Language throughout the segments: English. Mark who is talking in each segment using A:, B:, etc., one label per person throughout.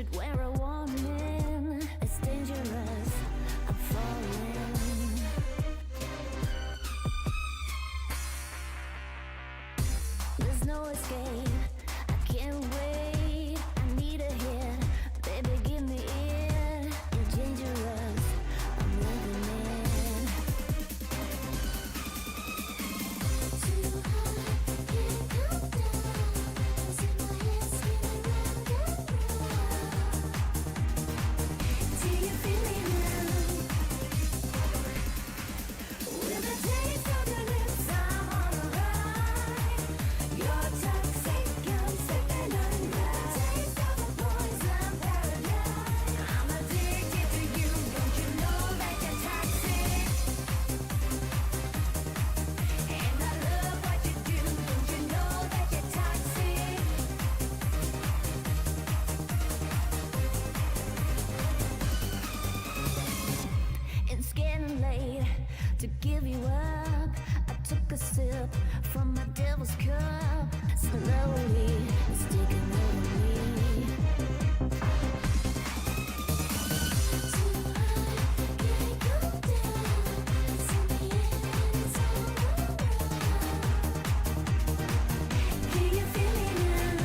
A: should wear a warning. It's dangerous. I'm falling. There's no escape. I can't wait. I need a hit. Baby, give me it. You're dangerous. I'm living it. Too high, can't come down. I see my head spinning round and round. Do you feel me now? With the taste of your lips, I'm on a ride. You're toxic, I'm sipping on that. Taste of a poison paradise. I'm addicted to you, don't you know that you're toxic? And I love what you do, don't you know that you're toxic? It's getting late to give you up. I took a sip from my devil's cup. Slowly, it's taking over me. Too high, can't come down. It's in the air, it's all around. Do you feel me now?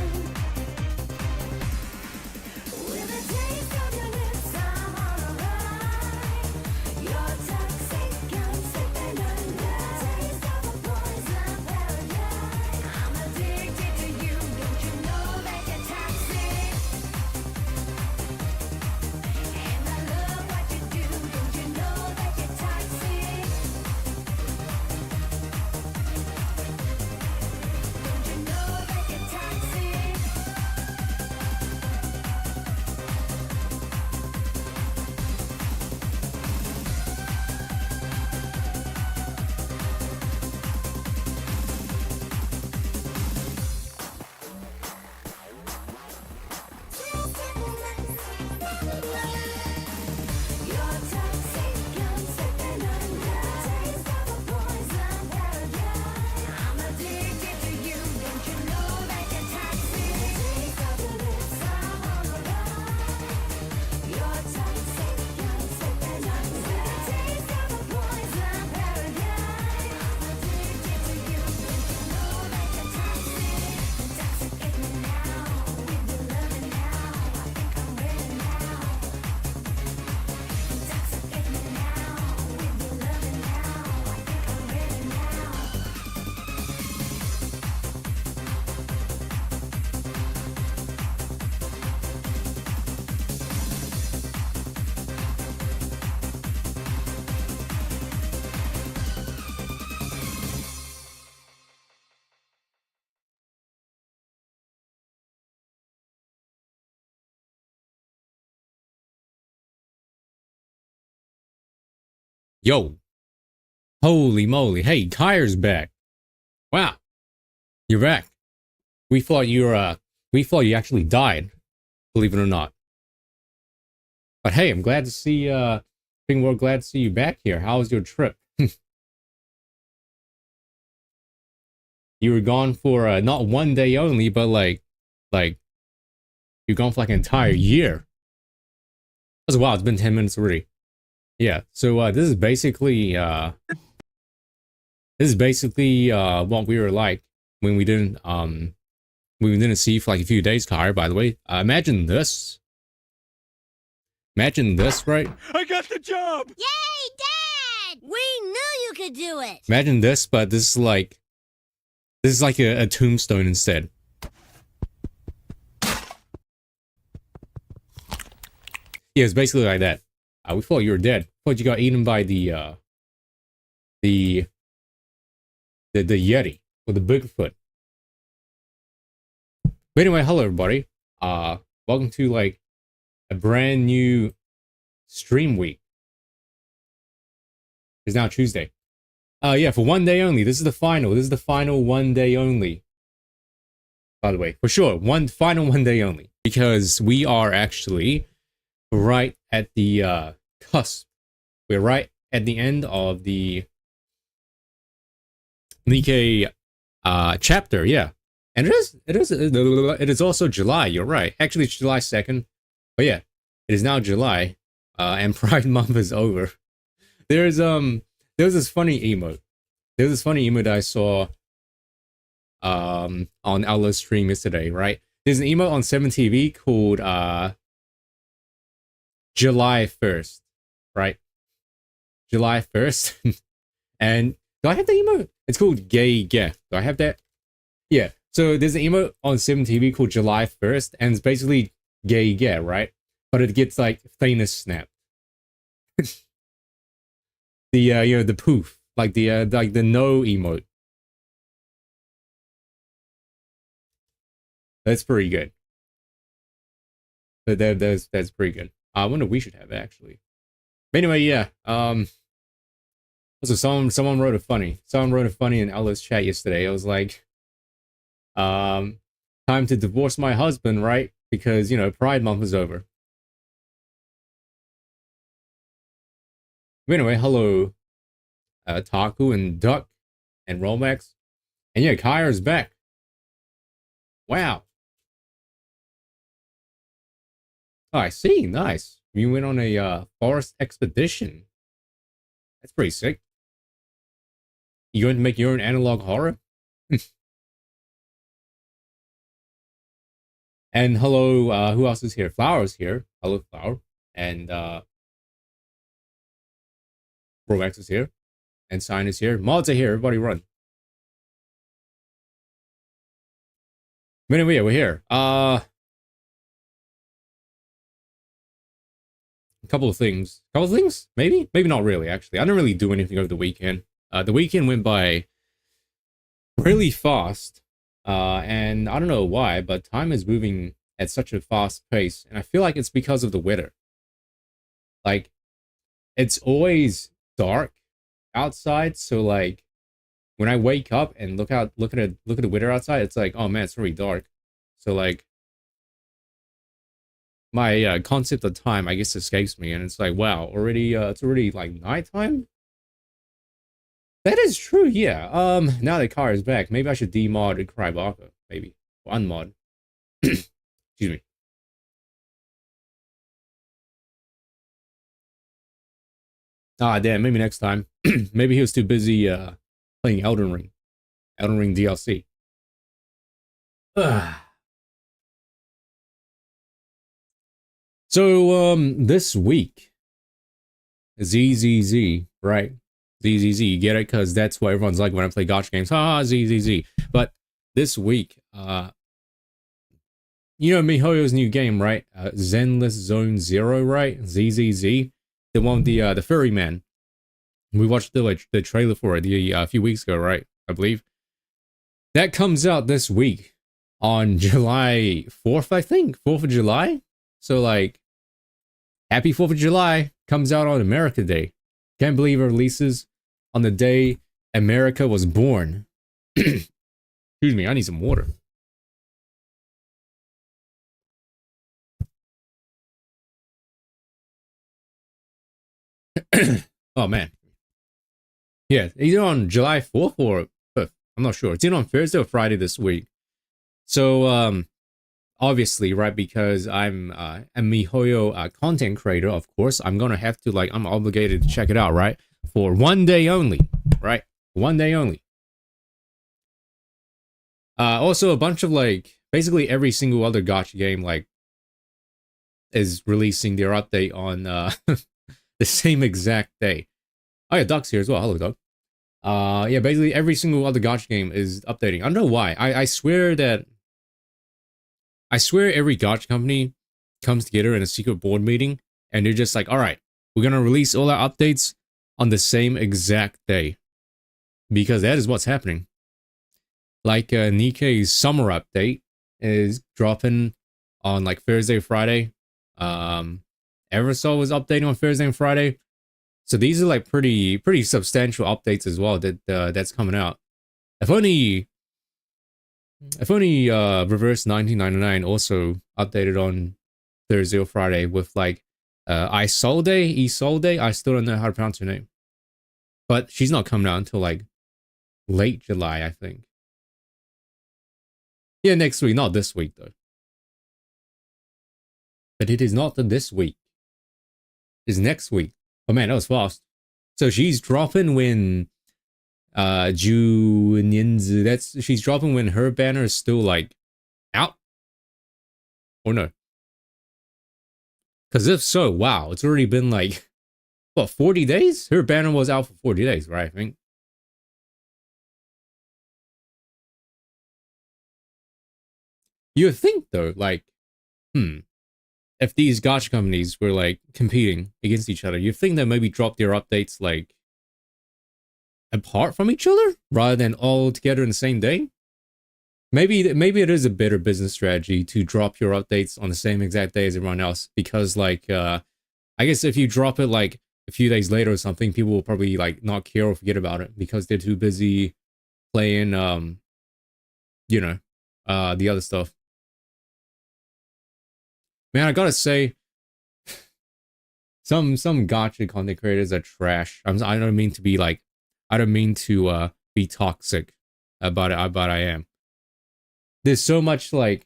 A: With the taste of your lips, I'm on a ride. You're toxic, I'm sipping on that. Taste of a poison paradise. I'm addicted to you, don't you know that you're toxic? And I love what you do, don't you know that you're toxic? Don't you know that you're toxic? You're toxic, I'm sipping on that. Taste of a poison paradise. I'm addicted to you, don't you know that you're toxic? Taste of your lips, I'm on a ride. You're toxic, I'm sipping on that. Taste of a poison paradise. I'm addicted to you, don't you know that you're toxic? Intoxicate me now with your loving now. I think I'm ready now. Intoxicate me now with your loving now. I think I'm ready now.
B: Yo, holy moly! Hey, Kyre's back. Wow, you're back. We thought you actually died, believe it or not. But hey, I'm glad to see. Being more glad to see you back here. How was your trip? You were gone for not one day only, but like you're gone for like an entire year. That's wild. It's been 10 minutes already. Yeah, so this is basically what we were like when we didn't see you for like a few days, Kyre, by the way. Imagine this. Imagine this, right?
C: I got the job!
D: Yay, Dad! We knew you could do it!
B: Imagine this, but this is like a tombstone instead. Yeah, it's basically like that. We thought you were dead. Thought you got eaten by the Yeti or the Bigfoot. But anyway, hello everybody. Welcome to like a brand new stream week. It's now Tuesday. Yeah, for one day only. This is the final. This is the final one day only. By the way, for sure, final one day only, because we are actually right at the cusp. We're right at the end of the NIKKE chapter, yeah. And it is also July, you're right. Actually, it's July 2nd. But yeah, it is now July, and Pride Month is over. There's this funny emote. There's this funny emote that I saw on Outla's stream yesterday, right? There's an emote on 7TV called July 1st, right? July 1st. And do I have the emote? It's called Gay Gift. Do I have that? Yeah. So there's an emote on 7TV called July 1st, and it's basically gay get, right? But it gets like famous snap. The the poof, like the no emote. That's pretty good. That's pretty good. I wonder if we should have it actually. But anyway, yeah. So someone wrote a funny. Someone wrote a funny in Ella's chat yesterday. It was like, time to divorce my husband, right? Because Pride Month is over. But anyway, hello, Taku and Duck and Romax, and yeah, Kyra's back. Wow. Oh, I see. Nice. You went on a forest expedition. That's pretty sick. You going to make your own analog horror? And hello, who else is here? Flower's here. Hello, Flower. And Romax is here. And Sign is here. Mods are here. Everybody run. But anyway, yeah, we're here. A couple of things. Maybe not really, actually. I didn't really do anything over the weekend. The weekend went by really fast. And I don't know why, but time is moving at such a fast pace. And I feel like it's because of the weather. Like, it's always dark outside. So like, when I wake up and look at the weather outside, it's like, oh man, it's really dark. So like, my concept of time, I guess, escapes me, and it's like, wow, already, it's already like nighttime. That is true, yeah. Now that car is back, maybe I should demod Krybaka, maybe, or unmod. Excuse me. Ah, damn, maybe next time. Maybe he was too busy playing Elden Ring DLC. So this week, ZZZ, right? ZZZ, you get it? Because that's what everyone's like when I play gotcha games. Ah, ZZZ. But this week, MiHoYo's new game, right? Zenless Zone Zero, right? ZZZ, the one with the furry man. We watched the trailer for it a few weeks ago, right? I believe that comes out this week on July 4th, I think. 4th of July. So like, happy 4th of July. Comes out on America Day. Can't believe it releases on the day America was born. Excuse me, I need some water. Oh man. Yeah, either on July 4th or 5th. I'm not sure. It's either on Thursday or Friday this week. So obviously, right, because I'm a MiHoYo content creator, of course, I'm gonna have to, like, I'm obligated to check it out, right? For one day only, right? One day only. Also, a bunch of, like, basically every single other gotcha game, like, is releasing their update on the same exact day. Oh yeah, Duck's here as well. Hello, Duck. Yeah, basically every single other gotcha game is updating. I don't know why. I swear every gotcha company comes together in a secret board meeting, and they're just like, all right, we're gonna release all our updates on the same exact day. Because that is what's happening. Like NIKKE's summer update is dropping on like Thursday, Friday. Eversol was updating on Thursday and Friday. So these are like pretty substantial updates as well that's coming out. If only Reverse 1999 also updated on Thursday or Friday with like Isolde. I still don't know how to pronounce her name. But she's not coming out until like late July, I think. Yeah, next week, not this week though. But it is not this week. It's next week. Oh man, that was fast. So she's dropping when she's dropping when her banner is still like out? Or no? Because if so, wow, it's already been like, what, 40 days? Her banner was out for 40 days, right? I think. You think though, like, if these gacha companies were like competing against each other, you think they maybe drop their updates like apart from each other rather than all together in the same day? Maybe it is a better business strategy to drop your updates on the same exact day as everyone else, because like I guess if you drop it like a few days later or something, people will probably like not care or forget about it because they're too busy playing you know, the other stuff. Man, I gotta say, some gacha content creators are trash. I don't mean to be like, I don't mean to be toxic about it, but I am. There's so much like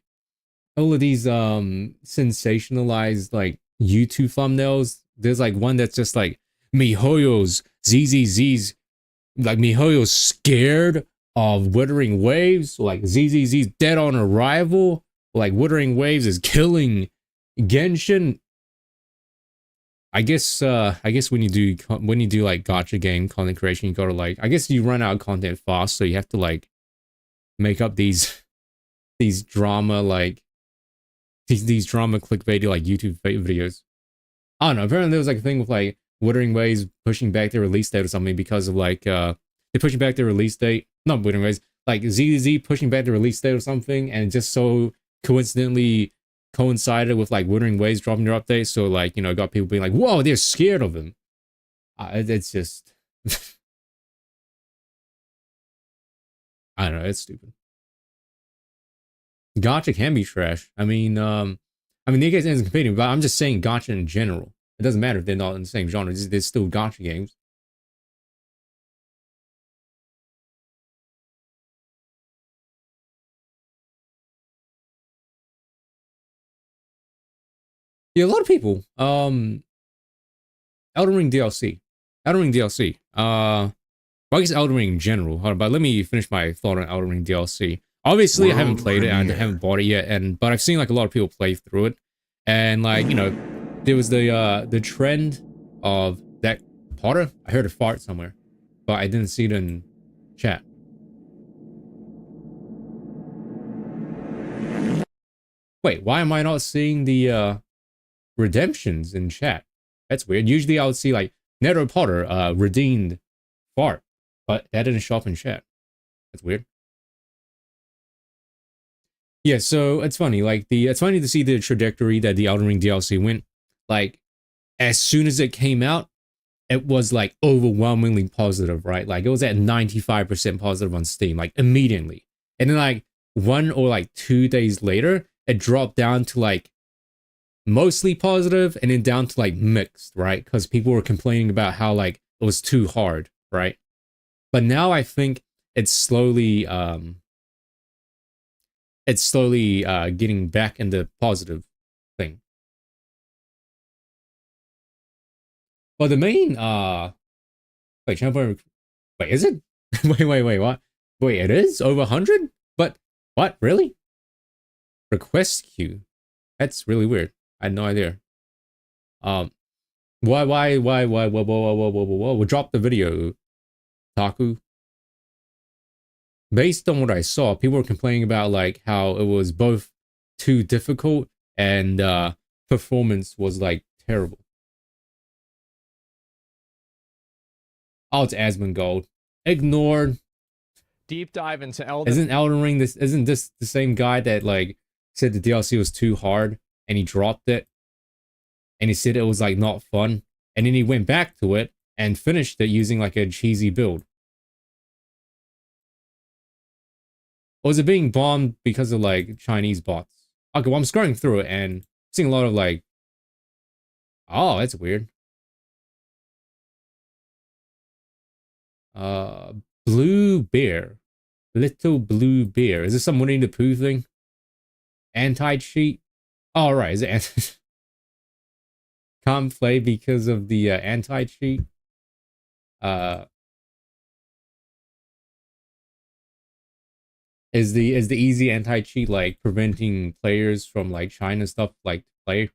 B: all of these sensationalized like YouTube thumbnails. There's like one that's just like MiHoYo's ZZZ's, like MiHoYo's scared of Wuthering Waves, like ZZZ's dead on arrival, like Wuthering Waves is killing Genshin. I guess when you do like gacha game content creation, you gotta like, I guess you run out of content fast, so you have to like make up these drama like these drama clickbaity like YouTube videos. I don't know. Apparently there was like a thing with like Wuthering Waves pushing back their release date or something because of like they're pushing back their release date. Not Wuthering Waves, like ZZZ pushing back the release date or something, and just so coincidentally coincided with like Wuthering Waves dropping their update, so like, you know, got people being like, whoa, they're scared of him. It's just I don't know, it's stupid. Gacha can be trash. I mean NIKKE isn't competing, but I'm just saying gacha in general. It doesn't matter if they're not in the same genre. There's still gacha games. Yeah, a lot of people. Elden Ring DLC. Elden Ring DLC. Well, I guess Elden Ring in general. Hold on, but let me finish my thought on Elden Ring DLC. Obviously, I haven't played it and I haven't bought it yet, but I've seen like a lot of people play through it, and like, you know, there was the trend of that Potter. I heard a fart somewhere, but I didn't see it in chat. Wait, why am I not seeing the redemptions in chat? That's weird. Usually I would see like Nether Potter redeemed fart, but that didn't show up in chat. That's weird. Yeah, so it's funny. Like it's funny to see the trajectory that the Elden Ring DLC went. Like as soon as it came out, it was like overwhelmingly positive, right? Like it was at 95% positive on Steam, like immediately. And then like 1 or like 2 days later, it dropped down to like mostly positive and then down to like mixed, right? Because people were complaining about how like it was too hard, right? But now I think it's slowly getting back in the positive thing. Well, the main wait, is it? wait, what? Wait, it is over 100? But what, really? Request queue. That's really weird. I had no idea. Why, whoa, we'll drop the video, Taku. Based on what I saw, people were complaining about like how it was both too difficult and performance was like terrible. Oh, it's Asmongold. Ignored.
C: Deep dive into Elden.
B: Isn't this the same guy that like said the DLC was too hard and he dropped it? And he said it was like not fun. And then he went back to it and finished it using like a cheesy build. Or was it being bombed because of like Chinese bots? Okay, well I'm scrolling through it and seeing a lot of like, oh, that's weird. Blue bear. Little blue bear. Is this some Winnie the Pooh thing? Anti-cheat? Oh, right. Is it can't play because of the anti-cheat. Is the easy anti-cheat like preventing players from like China stuff like to play?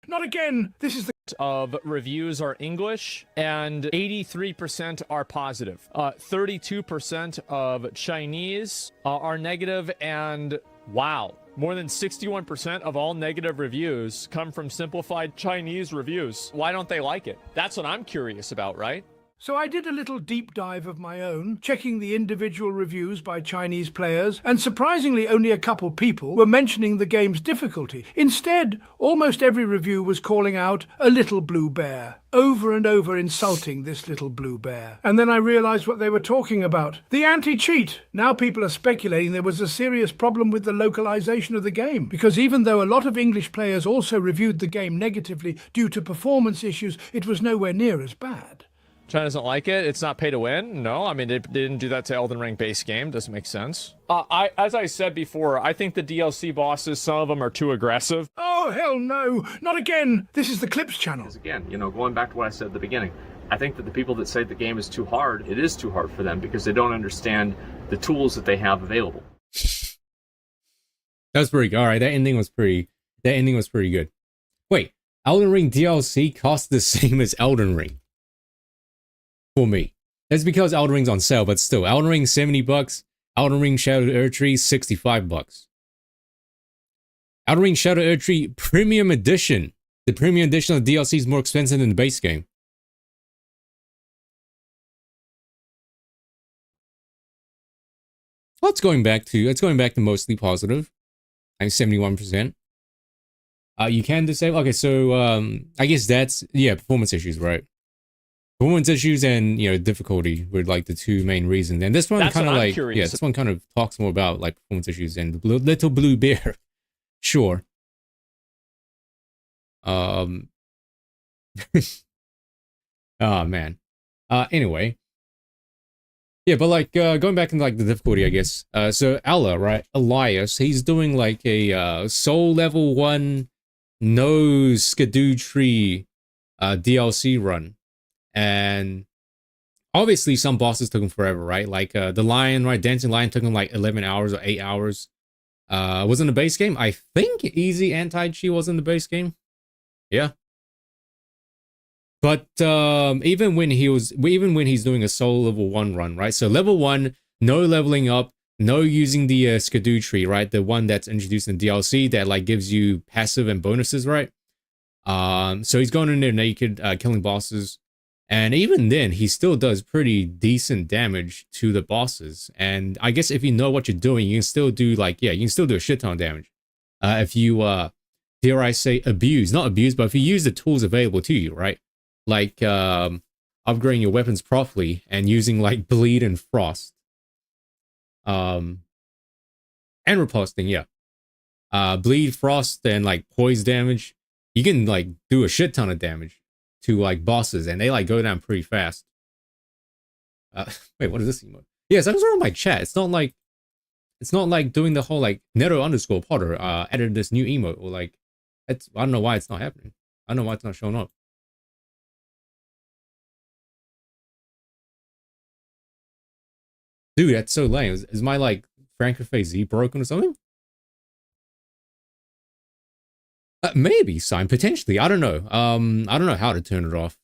E: Not again. This is the
C: of reviews are English and 83% are positive. 32% of Chinese are negative, and wow, more than 61% of all negative reviews come from simplified Chinese reviews. Why don't they like it? That's what I'm curious about, right?
E: So I did a little deep dive of my own, checking the individual reviews by Chinese players, and surprisingly only a couple people were mentioning the game's difficulty. Instead, almost every review was calling out a little blue bear, over and over insulting this little blue bear. And then I realized what they were talking about. The anti-cheat! Now people are speculating there was a serious problem with the localization of the game, because even though a lot of English players also reviewed the game negatively due to performance issues, it was nowhere near as bad.
C: China doesn't like it. It's not pay to win. No, I mean, they didn't do that to Elden Ring base game. Doesn't make sense. As I said before, I think the DLC bosses, some of them are too aggressive.
E: Oh, hell no! Not again! This is the Clips channel.
F: Again, you know, going back to what I said at the beginning, I think that the people that say the game is too hard, it is too hard for them because they don't understand the tools that they have available.
B: That's pretty good. All right, that ending was pretty good. Wait, Elden Ring DLC costs the same as Elden Ring. For me. That's because Elden Ring's on sale, but still, Elden Ring $70, Elden Ring Shadow Erdtree $65. Elden Ring Shadow Erdtree Premium Edition. The Premium Edition of the DLC is more expensive than the base game. Well, it's going back to mostly positive. I'm 71%. You can disable. Okay, so I guess that's performance issues, right? Performance issues and difficulty were like the two main reasons. And this one kind of like this one kind of talks more about like performance issues and the little blue bear. Sure. Oh man. Anyway. Yeah, but like going back into like the difficulty, I guess. So Elias, he's doing like a soul level 1 no skidoo tree DLC run. And obviously some bosses took him forever, right? Like the lion, right? Dancing Lion took him like 11 hours or 8 hours. Was in the base game. I think Easy Anti-Chi was in the base game. Yeah. But even when he's doing a soul level 1 run, right? So level 1, no leveling up, no using the skidoo tree, right? The one that's introduced in DLC that like gives you passive and bonuses, right? So he's going in there naked, killing bosses. And even then, he still does pretty decent damage to the bosses. And I guess if you know what you're doing, you can still do like, you can still do a shit ton of damage. If you, dare I say, not abuse, but if you use the tools available to you, right? Like upgrading your weapons properly and using like bleed and frost. And riposting, bleed, frost, and like poise damage. You can like do a shit ton of damage to like bosses, and they like go down pretty fast. Wait, what is this emote? Yeah, something's wrong with my chat. It's not like doing the whole like Neto_Potter added this new emote, or like I don't know why it's not happening. I don't know why it's not showing up. Dude, that's so lame. Is my like Francophase Z broken or something? Maybe, sign potentially. I don't know. I don't know how to turn it off.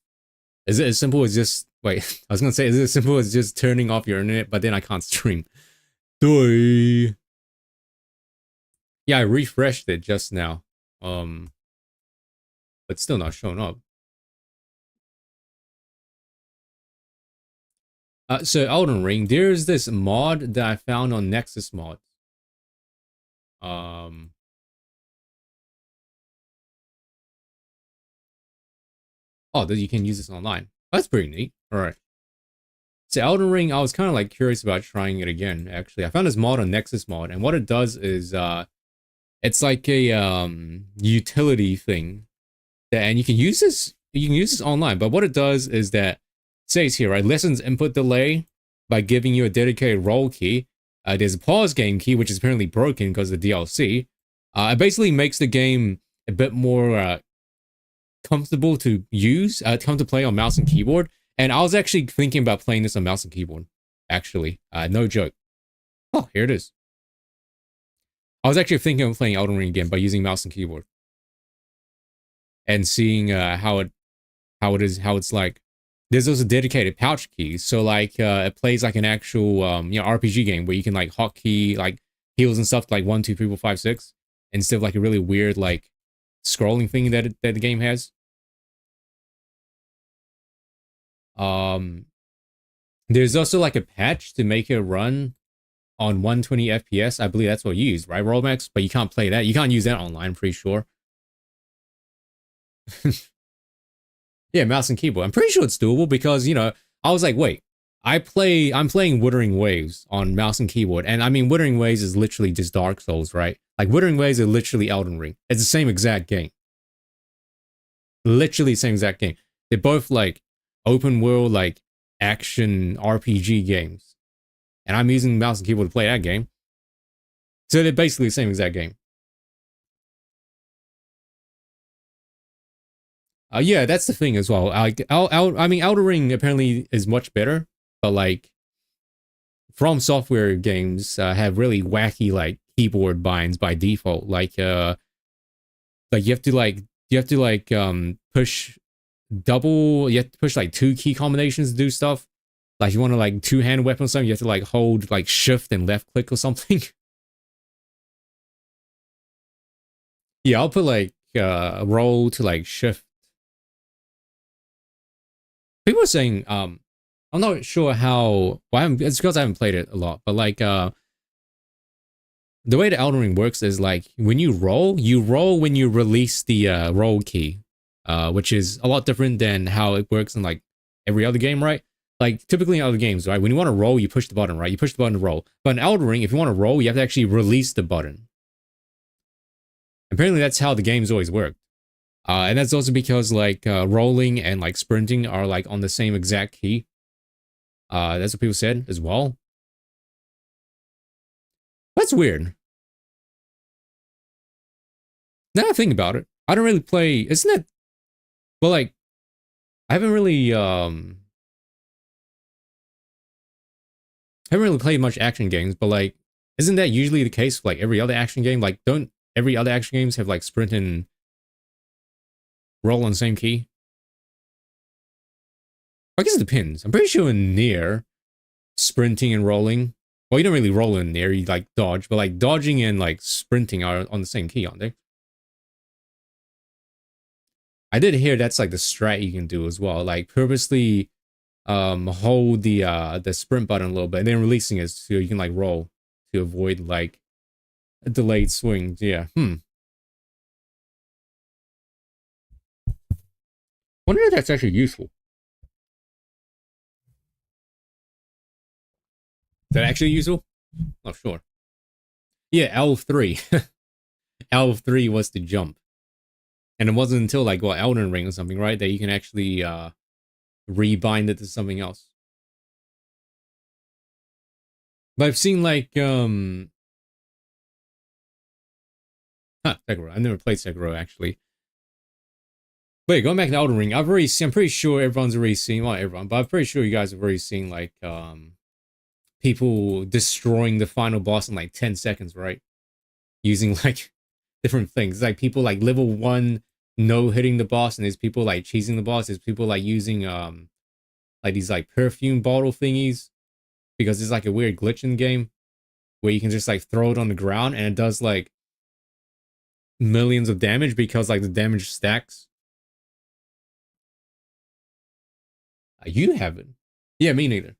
B: Is it as simple as just wait? I was gonna say, is it as simple as just turning off your internet? But then I can't stream. Doi. Yeah, I refreshed it just now. But still not showing up. So Elden Ring, there's this mod that I found on Nexus Mod. Oh, that you can use this online. That's pretty neat. All right. So Elden Ring, I was kind of like curious about trying it again. Actually, I found this mod on Nexus Mod, and what it does is, it's like a utility thing, and you can use this. You can use this online. But what it does is that it says here, right? Lessens input delay by giving you a dedicated roll key. There's a pause game key, which is apparently broken because of the DLC. It basically makes the game a bit more comfortable to use, come to play on mouse and keyboard. And I was actually thinking about playing this on mouse and keyboard. Actually, no joke. Oh, here it is. I was actually thinking of playing Elden Ring again by using mouse and keyboard, and seeing how it's like. There's also dedicated pouch keys, so like it plays like an actual RPG game where you can like hotkey like heals and stuff like 1, 2, 3, 4, 5, 6 instead of like a really weird like scrolling thing that the game has. There's also like a patch to make it run on 120 FPS. I believe that's what you use, right, Rollmax? But you can't play that. You can't use that online, I'm pretty sure. Yeah, mouse and keyboard. I'm pretty sure it's doable because, you know, I was like, wait, I'm playing Wuthering Waves on mouse and keyboard. And I mean, Wuthering Waves is literally just Dark Souls, right? Like, Wuthering Waves is literally Elden Ring. It's the same exact game. Literally the same exact game. They're both like open world, like action RPG games. And I'm using mouse and keyboard to play that game. So they're basically the same exact game. Yeah, that's the thing as well. Like, I mean, Elden Ring apparently is much better, but like, From Software games have really wacky like keyboard binds by default. Like you have to push double. You have to push like 2 key combinations to do stuff. Like you want to like 2-hand weapon or something, you have to like hold like shift and left click or something. Yeah, I'll put like roll to like shift. People are saying, I'm not sure how, well, it's because I haven't played it a lot, but like, the way the Elden Ring works is like, when you roll when you release the roll key, which is a lot different than how it works in like every other game, right? Like, typically in other games, right, when you want to roll, you push the button, right? You push the button to roll. But in Elden Ring, if you want to roll, you have to actually release the button. Apparently, that's how the games always work. And that's also because like rolling and like sprinting are like on the same exact key. That's what people said as well. That's weird. Now I think about it, I don't really play. Isn't it? Well, like I haven't really played much action games, but like, isn't that usually the case for like every other action game? Like, don't every other action games have like sprint and roll on the same key? I guess it depends. I'm pretty sure in Nier, sprinting and rolling, well, you don't really roll in Nier, you like dodge, but like dodging and like sprinting are on the same key, aren't they? I did hear that's like the strat you can do as well, like purposely hold the sprint button a little bit and then releasing it so you can like roll to avoid like delayed swings. Yeah. Wonder if that's actually useful. Is that actually useful? Not sure. Yeah, L3. L3 was the jump. And it wasn't until like, what, Elden Ring or something, right? That you can actually rebind it to something else. But I've seen like Sekiro. I've never played Sekiro actually. But yeah, going back to Elden Ring, I'm pretty sure everyone's already seen, well, not everyone, but I'm pretty sure you guys have already seen like people destroying the final boss in like 10 seconds, right? Using like different things. Like people like level 1 no hitting the boss, and there's people like cheesing the boss. There's people like using like these like perfume bottle thingies, because there's like a weird glitch in the game where you can just like throw it on the ground and it does like millions of damage because like the damage stacks. You haven't? Yeah, me neither.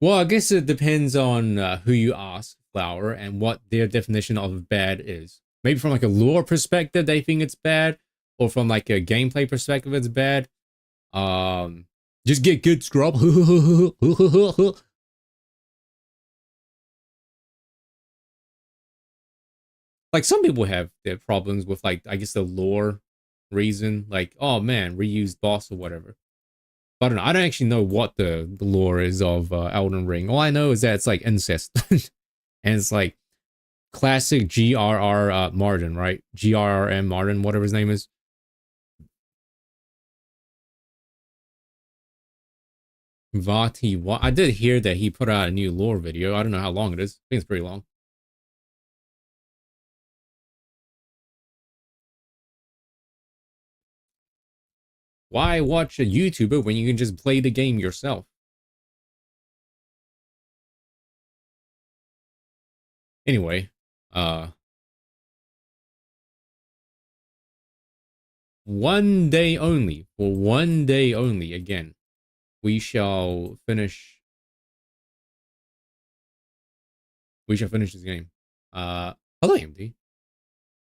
B: Well, I guess it depends on who you ask, Flower, and what their definition of bad is. Maybe from like a lore perspective, they think it's bad, or from like a gameplay perspective, it's bad. Just get good, scrub. Like some people have their problems with like, I guess, the lore reason, like, oh man, reused boss or whatever. But I don't know. I don't actually know what the lore is of Elden Ring. All I know is that it's like incest. And it's like classic GRR Martin, right? GRRM Martin, whatever his name is. Vati, I did hear that he put out a new lore video. I don't know how long it is. I think it's pretty long. Why watch a YouTuber when you can just play the game yourself? Anyway, one day only, for one day only, again, we shall finish this game. Hello, MD.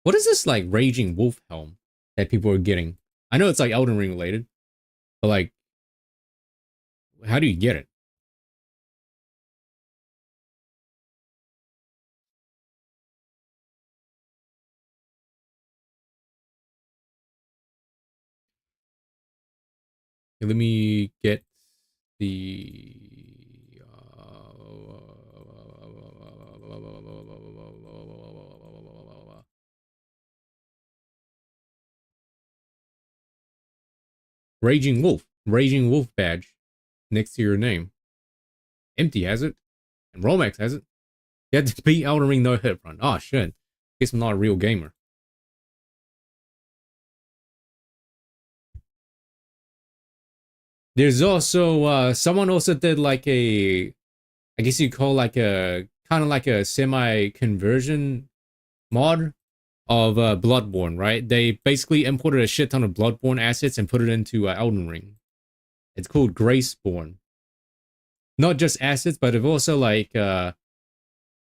B: What is this, like, Raging Wolf helm that people are getting? I know it's, like, Elden Ring related, but, like, how do you get it? Let me get the Raging Wolf badge next to your name. Empty has it, and Romex has it. You had to beat Elden Ring no hit run. Oh shit! Guess I'm not a real gamer. There's also someone also did like a, I guess you call like a kind of like a semi conversion mod of Bloodborne, right? They basically imported a shit ton of Bloodborne assets and put it into Elden Ring. It's called Graceborn. Not just assets, but they've also like kind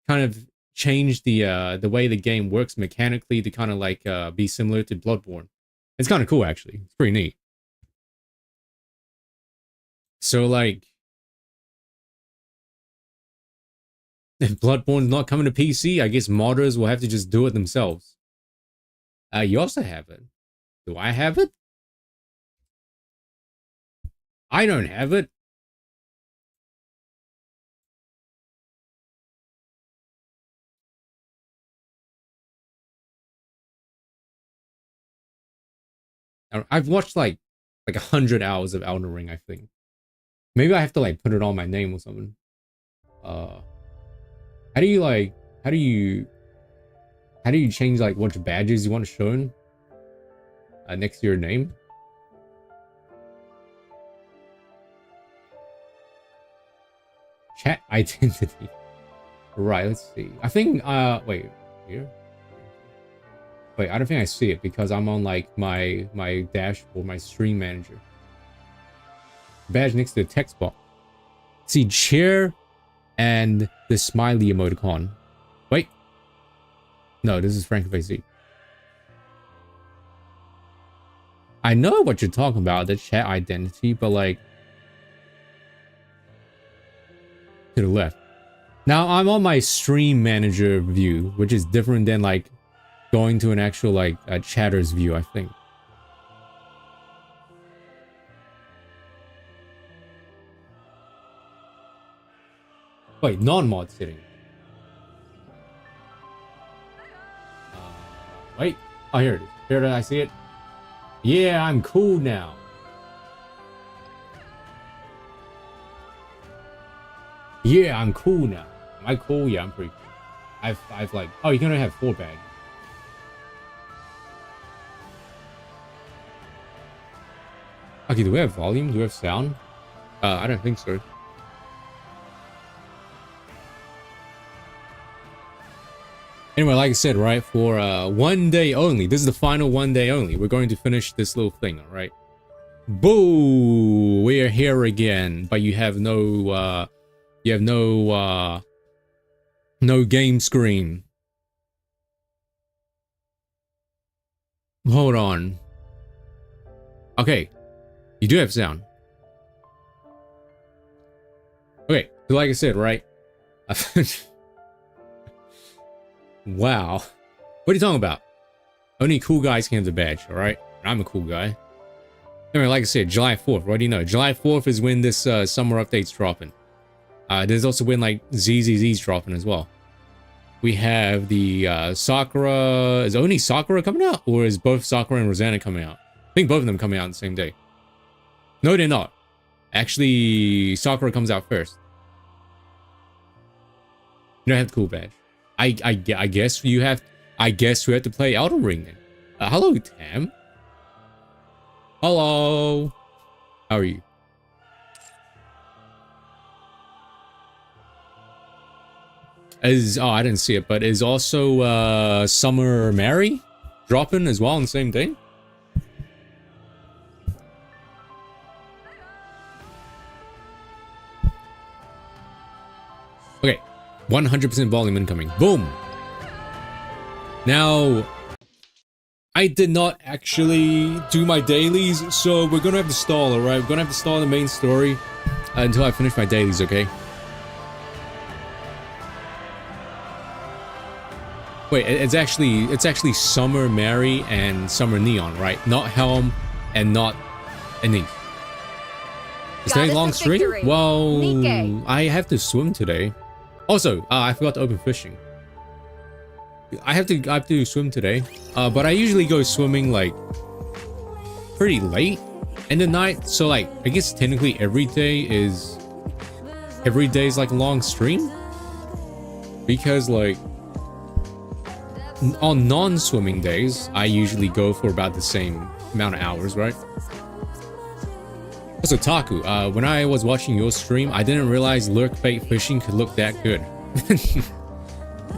B: of changed the way the game works mechanically to kind of like be similar to Bloodborne. It's kind of cool actually. It's pretty neat. So like, if Bloodborne's not coming to PC, I guess modders will have to just do it themselves. You also have it. Do I have it? I don't have it. I've watched like 100 hours of Elden Ring, I think. Maybe I have to like put it on my name or something. How do you change like which badges you want shown next to your name? Chat identity. Right, let's see. I think wait, here. Wait, I don't think I see it because I'm on like my dashboard, my stream manager. Badge next to the text box. See chair and the smiley emoticon. Wait. No, this is FrankFaceZ. I know what you're talking about, the chat identity, but like to the left. Now I'm on my stream manager view, which is different than like going to an actual like chatter's view, I think. Wait, non-mod sitting. Wait. Oh, here it is. Here did I see it? Yeah, I'm cool now. Yeah, I'm cool now. Am I cool? Yeah, I'm pretty cool. I've like, oh, you can only have 4 badges. Okay, do we have volume? Do we have sound? I don't think so. Anyway, like I said, right, for one day only, this is the final one day only. We're going to finish this little thing, all right? Boo! We're here again, but you have no game screen. Hold on. Okay, you do have sound. Okay, so like I said, right? Wow. What are you talking about? Only cool guys can have the badge, alright? I'm a cool guy. Anyway, like I said, July 4th. What do you know? July 4th is when this summer update's dropping. There's also when like ZZZ's dropping as well. We have the Sakura. Is only Sakura coming out? Or is both Sakura and Rosanna coming out? I think both of them coming out on the same day. No, they're not. Actually, Sakura comes out first. You don't have the cool badge. I guess you have... I guess we have to play Elden Ring then. Hello, Tam. Hello. How are you? Oh, I didn't see it, but is also Summer Mary dropping as well on the same day? Okay, 100% volume incoming. Boom. Now, I did not actually do my dailies, so we're gonna have to stall, alright? We're gonna have to stall the main story until I finish my dailies, okay? Wait, it's actually Summer Mary and Summer Neon, right? Not Helm and not Anise. Is there a long string? Well,
A: NIKKE.
B: I have to swim today. Also, I forgot to open fishing. I have to swim today, but I usually go swimming like pretty late in the night. So like, I guess technically every day is like a long stream, because like on non-swimming days, I usually go for about the same amount of hours, right? Also, Taku, when I was watching your stream, I didn't realize lurk bait fishing could look that good.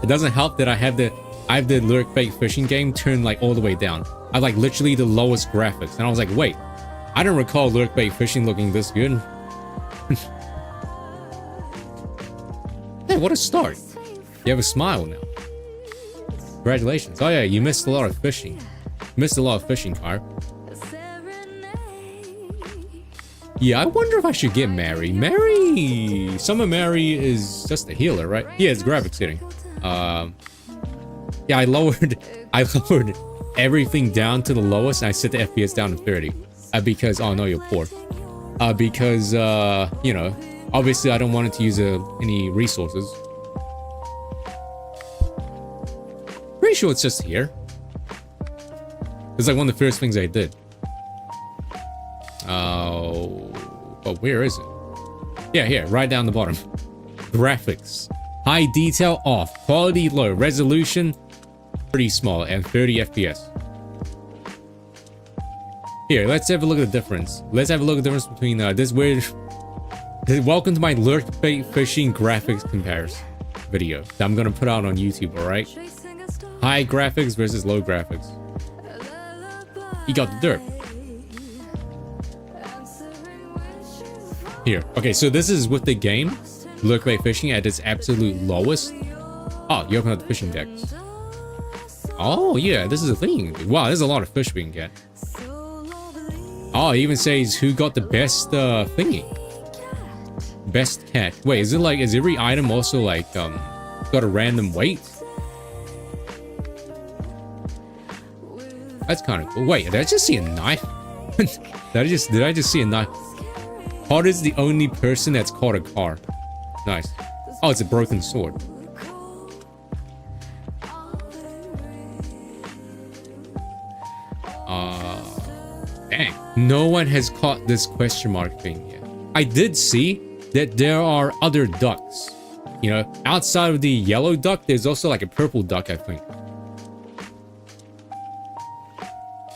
B: It doesn't help that I have the lurk bait fishing game turned like all the way down. I have like literally the lowest graphics, and I was like, wait, I don't recall lurk bait fishing looking this good. Hey, what a start! You have a smile now. Congratulations! Oh yeah, you missed a lot of fishing. You missed a lot of fishing, Car. Yeah, I wonder if I should get Mary. Summer Mary is just a healer, right? Yeah, it's graphics hitting. Yeah, I lowered everything down to the lowest, and I set the FPS down to 30. Because, oh no, you're poor. Because, you know, obviously I don't want it to use any resources. Pretty sure it's just here. It's like one of the first things I did. Oh, but where is it? Yeah, here, right down the bottom. Graphics. High detail off. Quality low. Resolution pretty small. And 30 FPS. Here, let's have a look at the difference. Let's have a look at the difference between this weird... Welcome to my lurk bait fishing graphics comparison video that I'm gonna put out on YouTube, alright? High graphics versus low graphics. He got the dirt. Here. Okay, so this is with the game. Lurk bait fishing at its absolute lowest. Oh, you open up the fishing decks. Oh, yeah, this is a thing. Wow, there's a lot of fish we can get. Oh, it even says who got the best thingy. Best catch. Wait, is it like, is every item also like, got a random weight? That's kind of cool. Wait, did I just see a knife? Did I just see a knife? Pod is the only person that's caught a car. Nice. Oh, it's a broken sword. Dang. No one has caught this question mark thing yet. I did see that there are other ducks. You know, outside of the yellow duck, there's also like a purple duck, I think.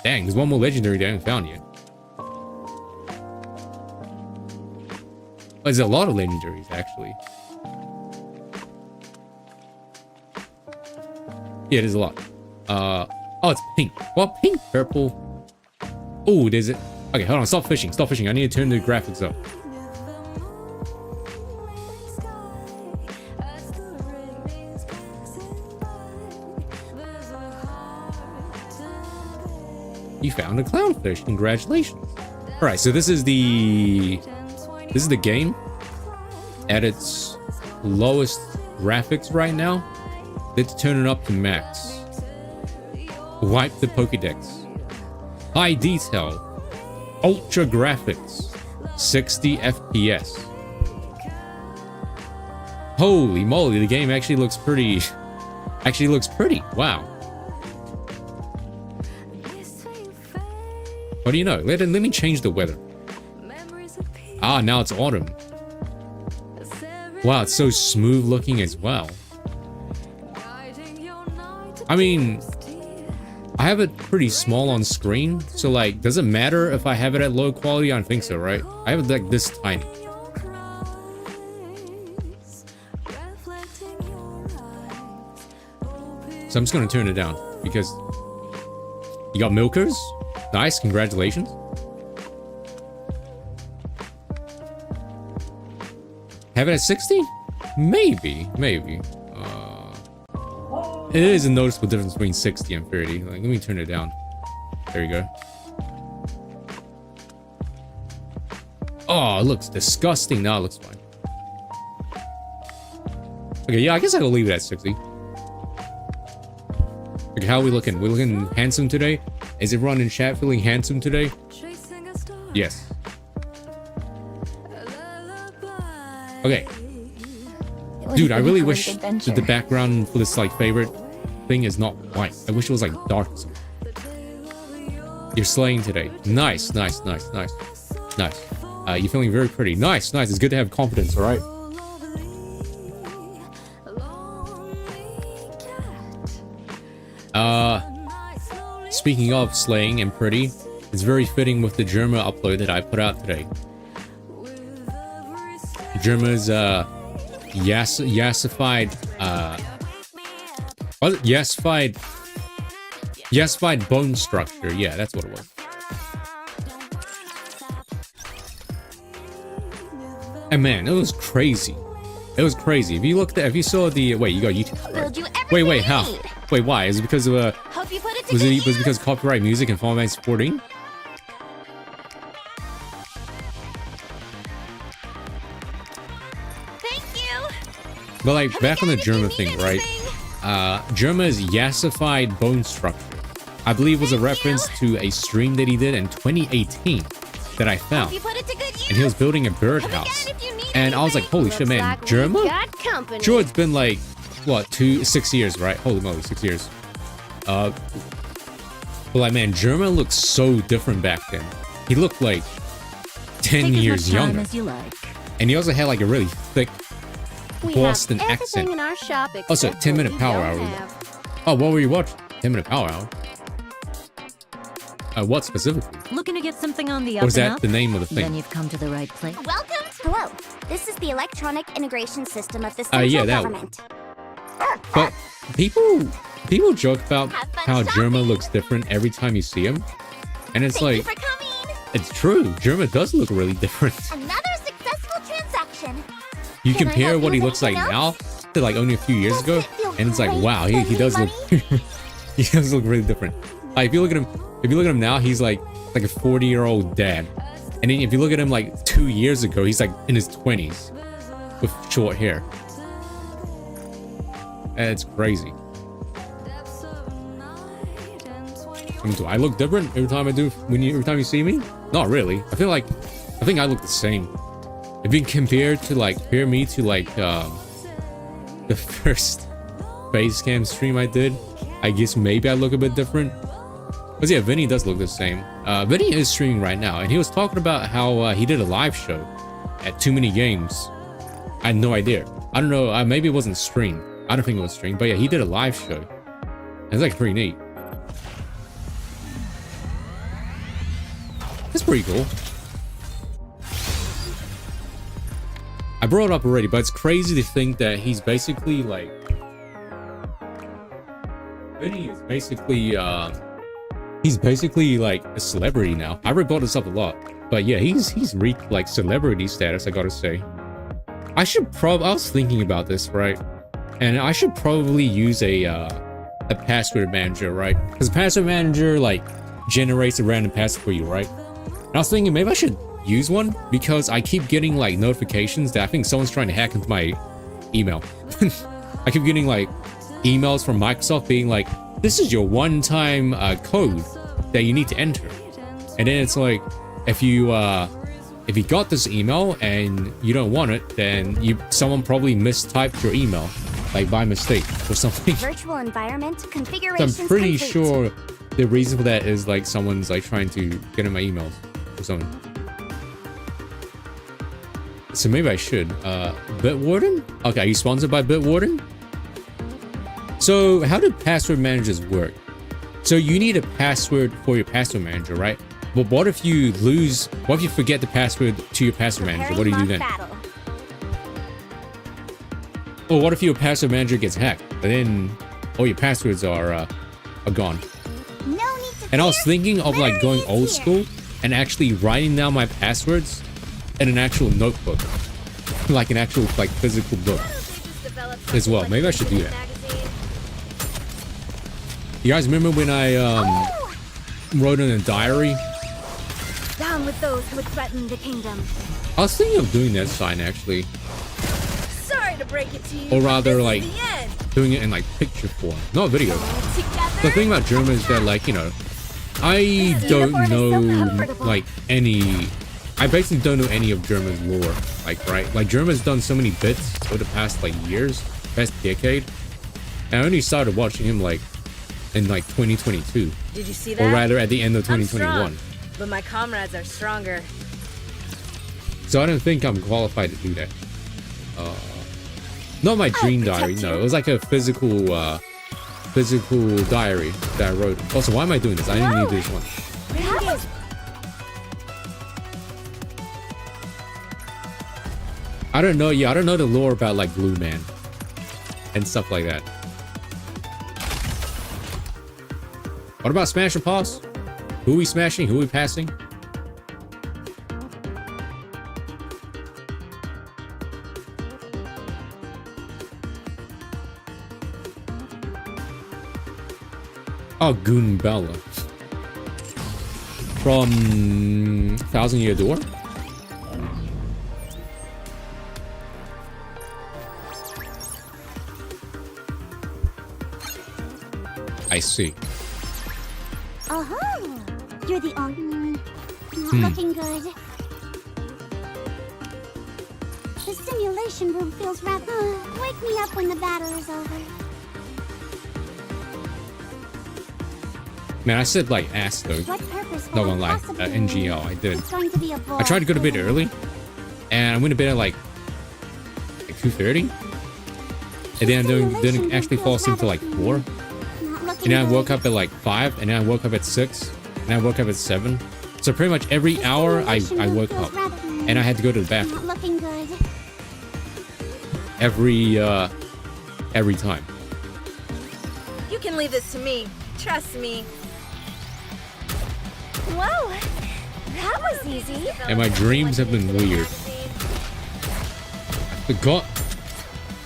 B: Dang, there's one more legendary that I haven't found yet. There's a lot of legendaries, actually. Yeah, there's a lot. Oh, it's pink. Well, pink, purple. Oh, there's it. Okay, hold on. Stop fishing. Stop fishing. I need to turn the graphics up. You found a clownfish. Congratulations. All right, so this is the game at its lowest graphics right now. Let's turn it up to max. Wipe the Pokédex. High detail. Ultra graphics. 60 FPS. Holy moly, the game actually looks pretty Actually looks pretty. Wow. What do you know? Let me change the weather. Ah, now it's autumn. Wow, it's so smooth looking as well. I mean, I have it pretty small on screen, so like, does it matter if I have it at low quality? I don't think so, right? I have it like this tiny. So I'm just gonna turn it down because you got milkers. Nice, congratulations. Have it at 60? Maybe. It is a noticeable difference between 60 and 30. Like, let me turn it down. There you go. Oh, it looks disgusting. Now it looks fine. Okay, yeah, I guess I'll leave it at 60. Okay, how are we looking? We're looking handsome today? Is everyone in chat feeling handsome today? Yes. Okay. Dude, I really wish that the background for this like favorite thing is not white. I wish it was like dark. You're slaying today. Nice. You're feeling very pretty. Nice. It's good to have confidence, alright? Speaking of slaying and pretty, it's very fitting with the Germa upload that I put out today. Germa's yassified what? Yassified bone structure. Yeah, that's what it was. And man, it was crazy. If you looked at, if you saw the wait, you got YouTube. Right? Wait, how? Wait, why? Is it because of
D: Hope you put it to
B: was
D: good
B: it
D: use.
B: because of copyright music and Final Fantasy 14?
D: Thank you.
B: But like back on the
D: Again,
B: Germa
D: if you
B: thing,
D: need
B: right?
D: anything.
B: Germa's yassified bone structure, I believe, was a reference to a stream that he did in 2018 that I found,
D: Hope you put it to good use.
B: and he was building a birdhouse.
D: Again, if you need
B: And I was like,
D: anything.
B: holy shit, man,
D: Looks like
B: Germa?
D: we got company.
B: Sure, it's been like what 6 years, right? Holy moly, 6 years. But like, man, Germa looks so different back then. He looked like 10 years younger,
G: as you like.
B: and he also had like a really thick
D: We
B: Boston
D: have everything
B: accent.
D: in our shop
B: Also,
D: except
B: 10-minute
D: what we
B: power
D: don't
B: hour.
D: have.
B: Oh, what were you watching? 10-minute power hour. What specifically?
G: Looking to get something on the
B: Or
G: up
B: is
G: and
B: that
G: up?
B: the name of the
G: Then
B: thing?
G: you've come to the right place.
D: Welcome.
H: Hello, this is the electronic integration system of the central
B: Yeah, that one.
H: government.
B: But people joke about
D: Have fun
B: how
D: shopping.
B: Germa looks different every time you see him, and it's
D: Thank you
B: like
D: for coming.
B: it's true. Germa does look really different.
H: Another successful transaction.
B: You
H: Can I
B: compare
H: help
B: what
H: you
B: he
H: with
B: looks like
H: anything
B: now to like only a few years
H: Doesn't
B: ago,
H: it feel
B: and it's like,
H: great
B: wow, he
H: spending
B: does look he does look really different. Like if you look at him now, he's like a 40-year-old dad, and then if you look at him like 2 years ago, he's like in his 20s with short hair. And it's crazy. I mean, do I look different every time every time you see me? Not really. I think I look the same. If you compare me to like the first face cam stream I did, I guess maybe I look a bit different. But yeah, Vinny does look the same. Vinny is streaming right now, and he was talking about how he did a live show at Too Many Games. I had no idea. I don't know. Maybe it wasn't streamed. I don't think it was streamed, but yeah, he did a live show. It's like pretty neat. That's pretty cool. I brought it up already, but it's crazy to think that he's basically like Vinny is basically like a celebrity now. I already brought this up a lot, but yeah, he's reached like celebrity status, I gotta say. I was thinking about this, right? And I should probably use a password manager, right? Because password manager like generates a random password for you, right? And I was thinking maybe I should use one because I keep getting like notifications that I think someone's trying to hack into my email. I keep getting like emails from Microsoft being like, this is your one-time code that you need to enter. And then it's like, if you got this email and you don't want it, then someone probably mistyped your email. like by mistake or something.
H: Virtual environment
B: So
H: configurations
B: I'm pretty
H: complete.
B: sure the reason for that is like someone's like trying to get in my emails or something. So maybe I should. Bitwarden? Okay, are you sponsored by Bitwarden? So how do password managers work? So you need a password for your password manager, right? But what if you lose, what if you forget the password to your password manager? What do you do then?
H: Battle.
B: Or what if your password manager gets hacked? And then all your passwords are gone.
H: No need to
B: And I was
H: fear.
B: thinking of like going
H: Liberty
B: old
H: is here.
B: school and actually writing down my passwords in an actual notebook. Like an actual like physical book as well. Maybe I should do that. You guys remember when I wrote in a diary?
H: Down with those who would threaten the kingdom.
B: I was thinking of doing that sign actually.
A: Sorry to break it to you.
B: Or
A: but
B: rather,
A: this is
B: like,
A: the end.
B: doing it in like picture form, not video.
A: Together.
B: The thing about German is that, like, you know, I don't know like any. I basically don't know any of German's lore, like, right? Like, German's done so many bits over the past like years, past decade, and I only started watching him like in like 2022,
A: Did you see that?
B: or rather at the end of
A: I'm
B: 2021.
A: strong, but my comrades are stronger.
B: So I don't think I'm qualified to do that. Not my dream diary, no. It was like a physical diary that I wrote. Also, why am I doing this? I didn't need this one. I don't know. Yeah, I don't know the lore about like Blue Man and stuff like that. What about smash or pass? Who we smashing? Who we passing? Oh, Goombella. From Thousand Year Door? I see.
H: Oh, you're the only. Not looking good. The simulation room feels rather. Wake me up when the battle is over.
B: Man, I said like ass though.
H: What purpose?
B: Not gonna lie. NGL, I did.
H: It's going to be a bore,
B: I tried to go to bed
H: isn't it?
B: early, and I went to bed at like 2:30, and then I didn't actually fall asleep till like 4.
H: Not looking
B: And then I
H: good.
B: woke up at like 5, and then I woke up at 6, and then I woke up at 7. So pretty much every
H: The
B: hour I
H: simulation room
B: woke
H: feels
B: up,
H: rather-
B: and I had to go to the bathroom
H: Not looking good.
B: every time.
A: You can leave this to me. Trust me.
H: Whoa, that was easy.
B: And my dreams have been weird. Forgot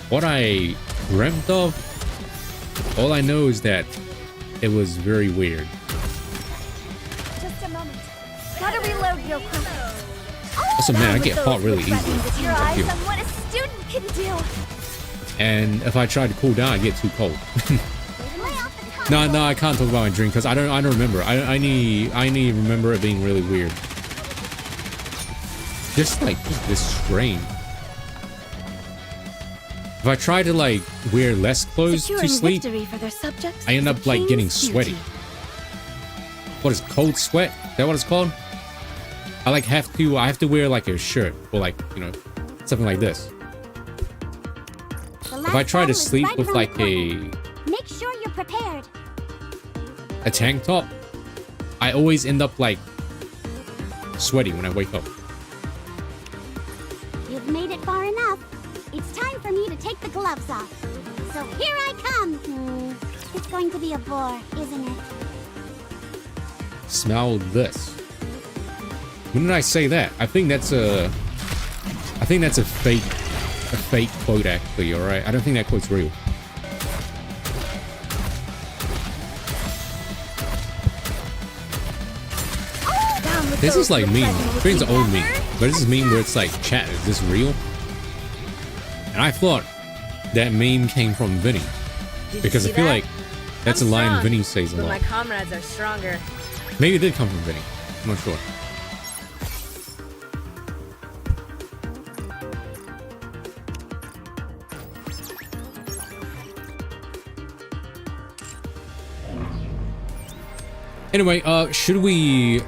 B: what I dreamt of. All I know is that it was very weird.
H: Just a moment. Gotta reload real quick.
B: Also, man, I get hot really easily.
H: With your eyes on what a student can do.
B: And if I try to cool down, I get too cold. No, I can't talk about my dream because I don't remember. I need to remember it being really weird. Just this strain. If I try to like wear less clothes to sleep,
H: victory for their subjects
B: I end
H: is
B: up
H: the
B: like getting
H: king's
B: sweaty.
H: duty.
B: What is cold sweat? Is that what it's called? I have to wear like a shirt or like, you know, something like this.
H: The
B: If I
H: last
B: try to
H: battle is
B: sleep
H: right
B: with
H: around
B: like
H: the corner. Make sure you're prepared.
B: a tank top, I always end up like sweaty when I wake up.
H: You've made it far enough. It's time for me to take the gloves off. So here I come. It's going to be a bore, isn't it?
B: Smell this. When did I say that? I think that's a fake quote actually, alright? I don't think that quote's real.
A: Down with
B: This
A: those
B: is like
A: who
B: meme.
A: threaten
B: I think it's an old meme.
A: together.
B: But this is meme where it's like, chat, is this real? And I thought that meme came from Vinny.
A: Did you
B: Because I
A: see
B: feel
A: that?
B: like that's a
A: I'm
B: line
A: strong,
B: Vinny says a
A: but
B: lot.
A: my comrades are stronger.
B: Maybe it did come from Vinny. I'm not sure. Anyway, should we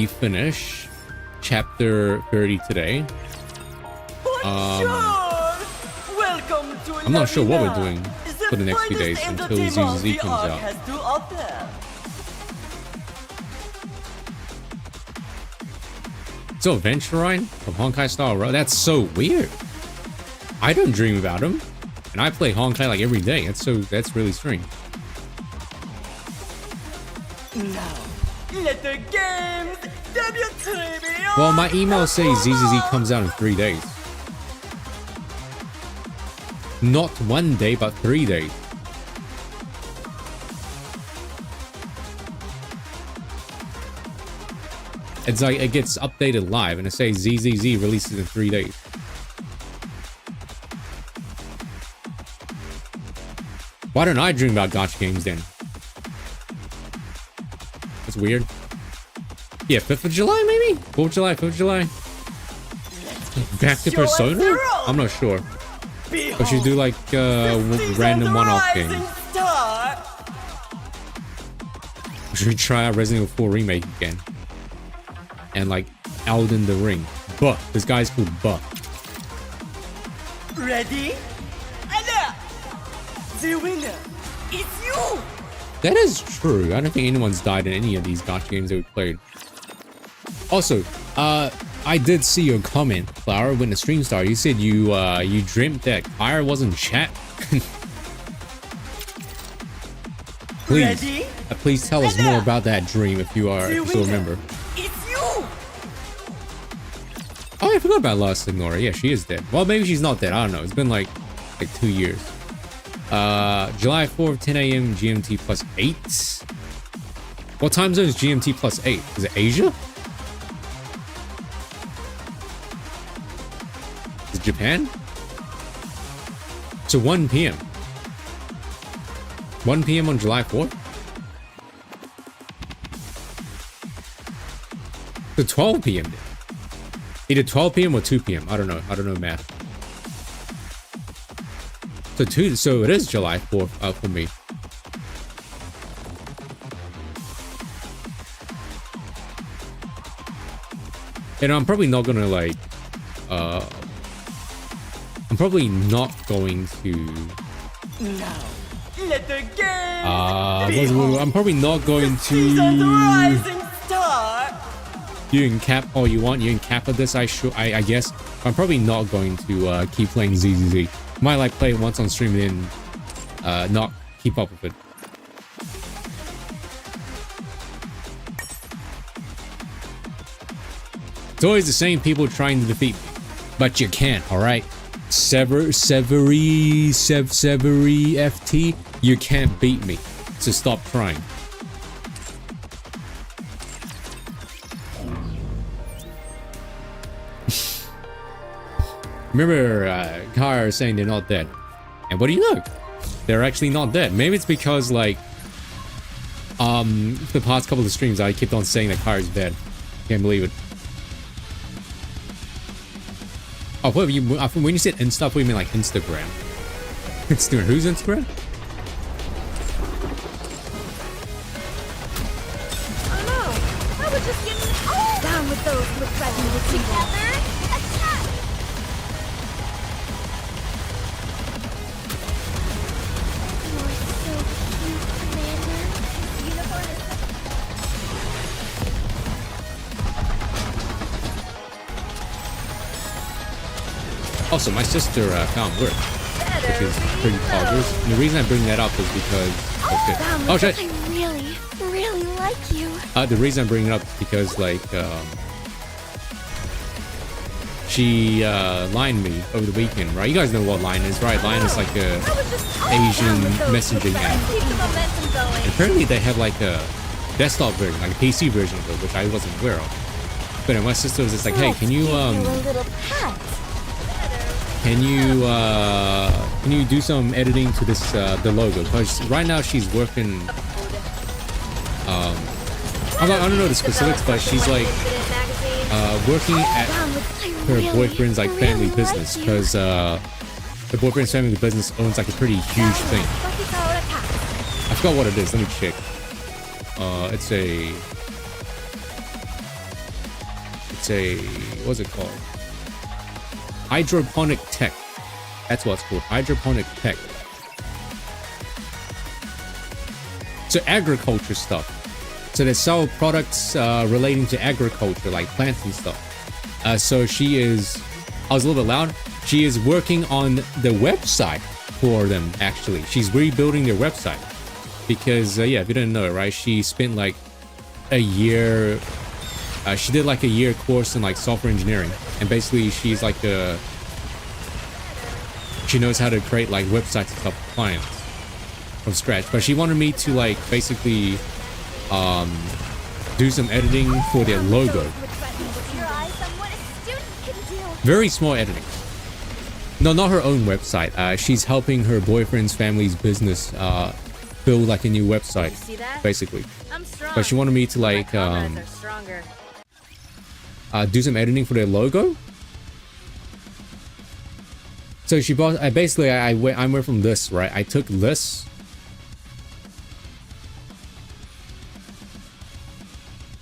B: finish chapter 30 today?
I: Welcome to
B: I'm not sure what we're
I: Lavina,
B: doing for the next few days
I: finest
B: until
I: entertainment
B: ZZZ
I: the
B: comes
I: Ark
B: out.
I: has to offer.
B: So Adventure Ride from Honkai Star Rail? That's so weird. I don't dream about him. And I play Honkai like every day. That's really strange.
I: Now, let the games debut trivia.
B: Well, my email says ZZZ comes out in 3 days. Not 1 day, but 3 days. It's like it gets updated live and it says ZZZ releases in 3 days. Why don't I dream about gacha games then? That's weird. Yeah, 5th of July maybe? 4th of July, 5th of July? Back to Persona? I'm not sure. Or should we do like random one-off games? Or should we try out Resident Evil 4 Remake again? And like Elden the Ring. Buh. This guy's called Buh.
I: Ready? Anna! The winner is you!
B: That is true. I don't think anyone's died in any of these gacha games that we played. Also, I did see your comment, Clara, when the stream started. You said you dreamt that Kyra was in chat. Please, please tell us more about that dream if you still remember.
I: It's you!
B: Oh, I forgot about Lost Ignora. Yeah, she is dead. Well, maybe she's not dead. I don't know. It's been like 2 years. July 4th, 10 a.m. GMT plus 8. What time zone is GMT plus 8? Is it Asia? Is it Japan? So 1 p.m. 1 p.m. on July 4th? So 12 p.m. then. Either 12 p.m. or 2 p.m. I don't know. I don't know math. So it is July 4th for me. And I'm probably not gonna like I'm probably not going to
I: Now, let the games
B: I'm probably not going
I: see the
B: to
I: rising star!
B: you can cap all you want, you can cap at this I guess. I'm probably not going to keep playing ZZZ. Might like play it once on stream and then not keep up with it. It's always the same people trying to defeat me, but you can't. All right, Severy FT, you can't beat me, so stop trying. Remember, Kara saying they're not dead. And what do you know? They're actually not dead. Maybe it's because, like, the past couple of streams, I kept on saying that Kara's dead. Can't believe it. Oh, what when you said Insta, what do you mean, like, Instagram? Instagram? Who's Instagram?
H: Oh no! I was just getting down with those who are present with together. Attack! You're so cute, Commander. Unicorn is
B: Also, my sister found work, which is pretty poggers. And the reason I bring that up is because... Oh shit!
H: I really like you.
B: The reason I'm bringing it up is because, like, she lined me over the weekend, right? You guys know what Line is, right? Line is like a Asian messaging app.
H: Keep the momentum going.
B: And apparently they have like a desktop version, like a PC version of it, which I wasn't aware of. But anyway, my sister was just like, hey, can you
H: a little pat.
B: can you do some editing to this the logo? Because right now she's working I don't know the specifics, but she's like working at her boyfriend's like family business, because her boyfriend's family business owns like a pretty huge thing. I forgot what it is. Let me check. It's a what's it called? Hydroponic tech. That's what it's called. Hydroponic tech. So agriculture stuff. So they sell products relating to agriculture, like plants and stuff. So she is, I was a little bit loud. She is working on the website for them, actually. She's rebuilding their website. Because, yeah, if you didn't know it, right? She spent like a year, she did like a year course in like software engineering. And basically she's like she knows how to create like websites and stuff for clients from scratch. But she wanted me to like basically do some editing for their logo. Very small editing. No, not her own website. She's helping her boyfriend's family's business build like a new website, basically. But she wanted me to like do some editing for their logo. So she bought. Basically, I went from this, right? I took this.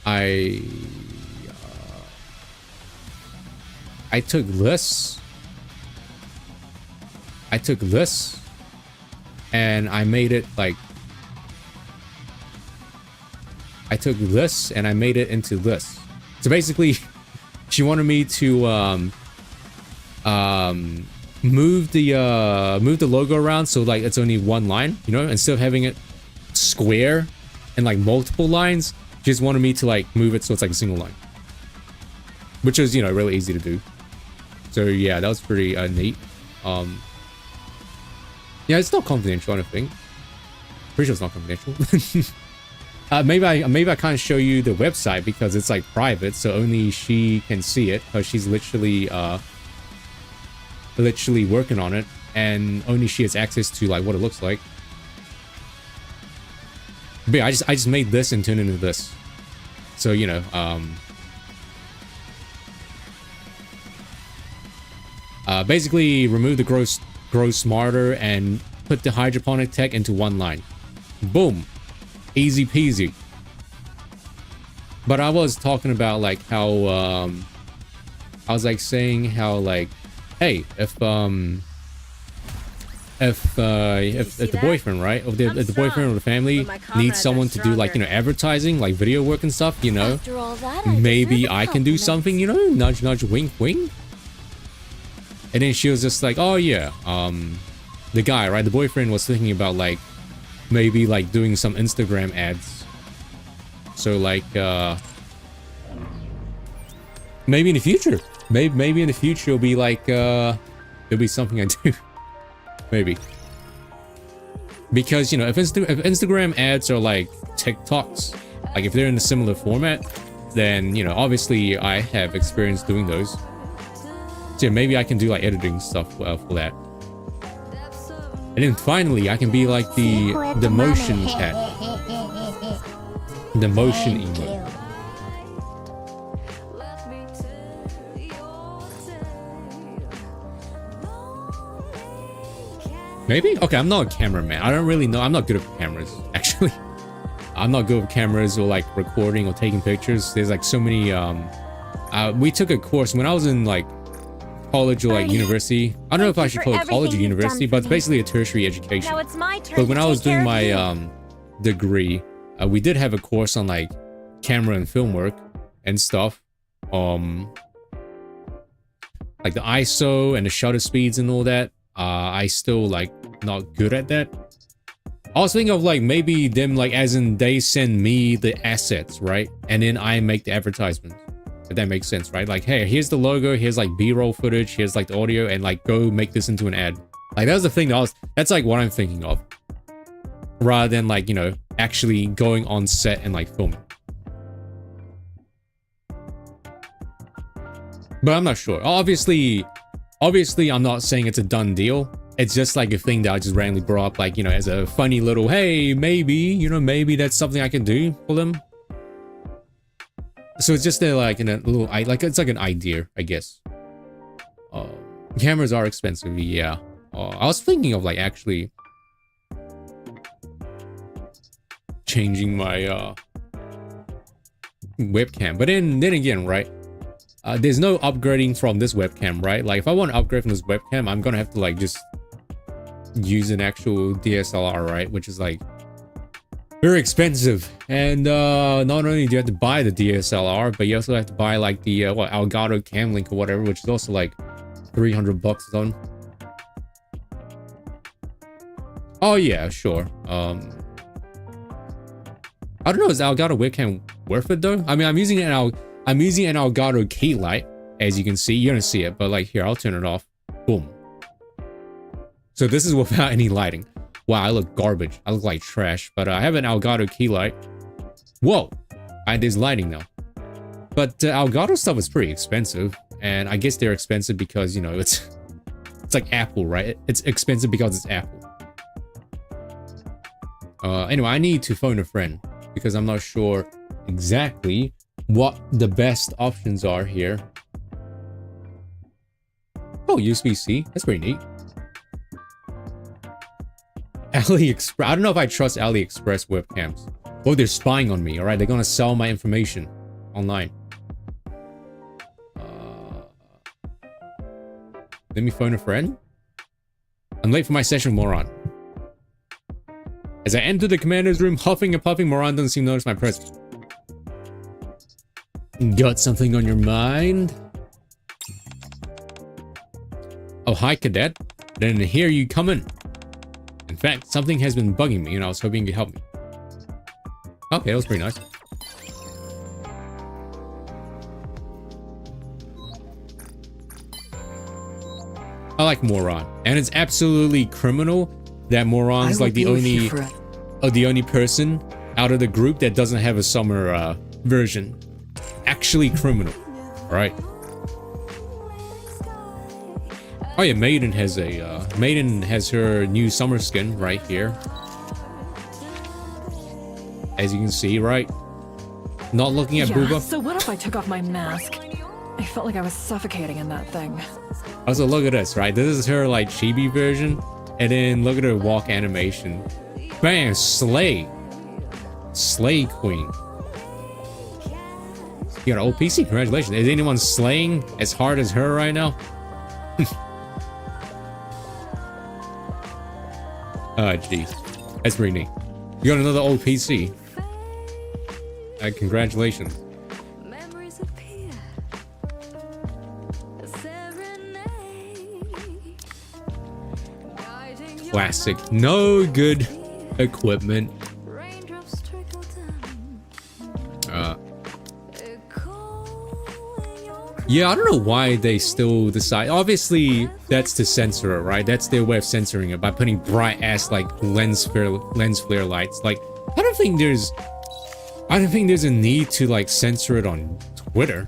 B: I took this. I took this, and I made it like. I took this and I made it into this. So basically, she wanted me to move the logo around so like it's only one line, you know, instead of having it square and like multiple lines. She just wanted me to like move it so it's like a single line, which is, you know, really easy to do. So yeah, that was pretty neat. Yeah, it's not confidential, I don't think. Pretty sure it's not confidential. Maybe I can't show you the website because it's like private, so only she can see it, because she's literally working on it, and only she has access to like what it looks like. But yeah, I just made this and turned it into this. So, you know, basically remove the grow smarter and put the hydroponic tech into one line. Boom. Easy peasy. But I was talking about like how I was like saying how like, hey, if the boyfriend, right, if the boyfriend or the family needs someone to do like, you know, advertising, like video work and stuff, you know, maybe I can do something, you know, nudge nudge, wink wink. And then she was just like, oh yeah, the guy, right, the boyfriend was thinking about like maybe like doing some Instagram ads. So like maybe in the future, maybe in the future it'll be like it'll be something I do. Maybe, because, you know, if Instagram ads are like TikToks, like if they're in a similar format, then, you know, obviously I have experience doing those. So yeah, maybe I can do like editing stuff for that. And then finally I can be like the motion cat, the motion emote. Maybe? Okay, I'm not a cameraman. I don't really know. I'm not good at cameras, actually. I'm not good with cameras or like recording or taking pictures. There's like so many, we took a course when I was in like college or like university. I don't know if I should call it college or university, but it's basically a tertiary education.
D: Now it's my turn.
B: But when
D: to
B: I was
D: take
B: doing
D: care
B: my
D: of you.
B: degree, we did have a course on like camera and film work and stuff. Like the ISO and the shutter speeds and all that. I still like not good at that. I was thinking of like maybe them like as in they send me the assets, right? And then I make the advertisement. If that makes sense, right? Like, hey, here's the logo, here's like B-roll footage, here's like the audio, and like go make this into an ad. Like that's the thing that's like what I'm thinking of. Rather than like, you know, actually going on set and like filming. But I'm not sure. Obviously I'm not saying it's a done deal. It's just like a thing that I just randomly brought up, like, you know, as a funny little, hey, maybe, you know, maybe that's something I can do for them. So it's just like in a little, like it's like an idea, I guess. Cameras are expensive, yeah. I was thinking of like actually changing my webcam. But then again, right? There's no upgrading from this webcam, right? Like if I want to upgrade from this webcam, I'm gonna have to like just use an actual DSLR, right? Which is like very expensive. And not only do you have to buy the DSLR, but you also have to buy like the Elgato Cam Link or whatever, which is also like $300 or something. Oh yeah, sure. I don't know, is Elgato webcam worth it though? I mean, I'm using an Elgato key light, as you can see. You're gonna see it, but like here, I'll turn it off. Boom. So this is without any lighting. Wow, I look garbage. I look like trash, but I have an Elgato key light. Whoa, there's lighting now. But Elgato stuff is pretty expensive, and I guess they're expensive because, you know, it's like Apple, right? It's expensive because it's Apple. Anyway, I need to phone a friend because I'm not sure exactly what the best options are here. Oh, USB-C. That's pretty neat. AliExpress. I don't know if I trust AliExpress webcams. Oh, they're spying on me. All right, they're gonna sell my information online. Let me phone a friend. I'm late for my session, moron. As I enter the commander's room, huffing and puffing, moron doesn't seem to notice my presence. Got something on your mind? Oh, hi, cadet. Didn't hear you coming. In fact, something has been bugging me, and I was hoping you could help me. Okay, that was pretty nice. I like moron, and it's absolutely criminal that moron's like the only person out of the group that doesn't have a summer version. Actually criminal, right? Oh yeah, Maiden has her new summer skin right here, as you can see, right? Not looking at Booba.
J: So what if I took off my mask? I felt like I was suffocating in that thing.
B: Also, look at this, right? This is her like chibi version, and then look at her walk animation. Bam, slay queen. You got an old PC, congratulations. Is anyone slaying as hard as her right now? Oh, jeez. That's pretty neat. You got another old PC. Congratulations. Classic. No good equipment. Yeah, I don't know why they still decide. Obviously, that's to censor it, right? That's their way of censoring it by putting bright ass like lens flare lights. Like, I don't think there's a need to like censor it on Twitter.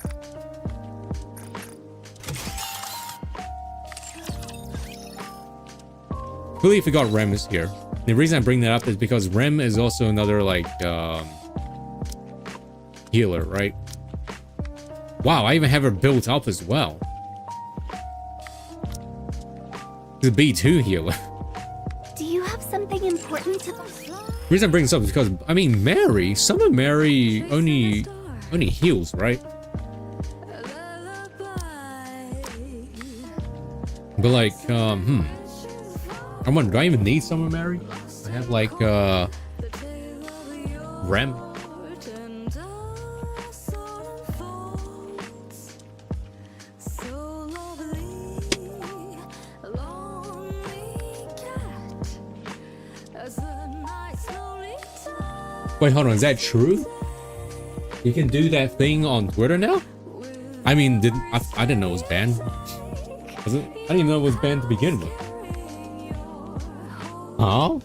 B: Completely forgot Rem is here. The reason I bring that up is because Rem is also another like healer, right? Wow, I even have her built up as well. The B2 healer.
H: Do you have something important to...
B: The reason I bring this up is because, I mean, Mary, Summer Mary only heals, right? But like, I'm wondering, do I even need Summer Mary? I have like, Rem. Wait, hold on, is that true? You can do that thing on Twitter now? I mean, I didn't know it was banned. Was it? I didn't even know it was banned to begin with. Huh?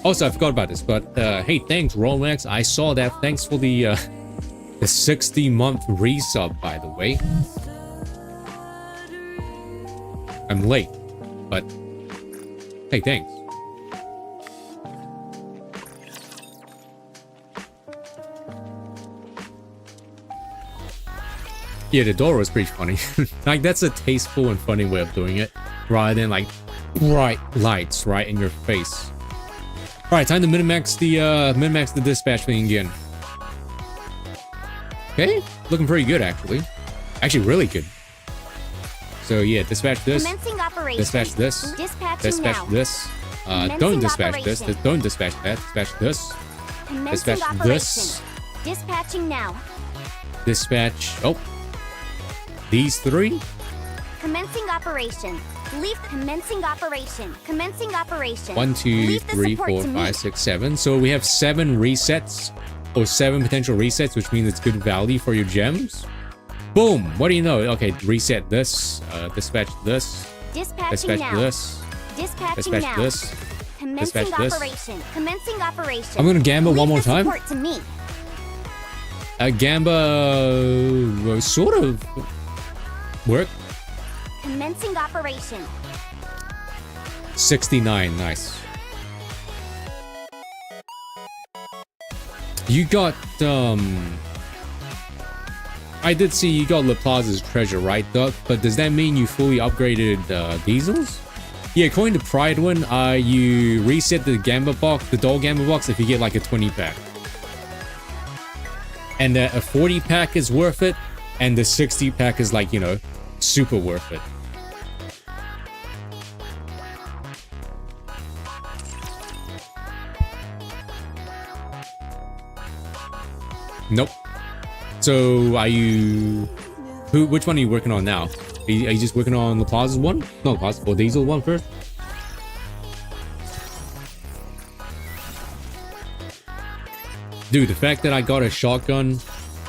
B: Also, I forgot about this, but hey, thanks, Rolex. I saw that. Thanks for the 60-month resub, by the way. I'm late, but hey, thanks. Yeah, the door was pretty funny. Like, that's a tasteful and funny way of doing it, rather than like bright lights right in your face. All right, time to min-max the dispatch thing again. Okay, looking pretty good actually. Actually, really good. So yeah, dispatch this.
H: Commencing operation.
B: Dispatch this.
H: Dispatching
B: Dispatch
H: now.
B: this.
H: Commencing
B: Don't dispatch this.
H: operation.
B: Don't dispatch that. Dispatch this.
H: Commencing
B: Dispatch
H: operation.
B: this.
H: Dispatching now.
B: Dispatch. Oh, these three.
H: Commencing operation. Leave commencing operation. Commencing operation.
B: 1, 2,
H: Leave the
B: 3,
H: support
B: 4,
H: to
B: 5,
H: me.
B: 6, 7. So we have 7 resets, or 7 potential resets, which means it's good value for your gems. Boom! What do you know? Okay, reset this. Dispatch this.
H: Dispatching
B: Dispatch
H: now.
B: this.
H: Dispatching
B: Dispatch
H: now.
B: this.
H: Commencing
B: Dispatch this.
H: operation. Commencing operation.
B: I'm gonna gamble one more
H: Leave the
B: time.
H: support to me.
B: Gamba sort of work.
H: Commencing operation.
B: 69, nice. You got I did see you got Laplace's treasure, right, Doug? But does that mean you fully upgraded diesels? Yeah, according to Pride One, you reset the Gamba box, the doll Gamba box, if you get like a 20 pack. And a 40 pack is worth it, and the 60 pack is like, you know, super worth it. Nope. So are you... Which one are you working on now? Are you just working on Laplace's one? No, Laplace, or Diesel one first? Dude, the fact that I got a shotgun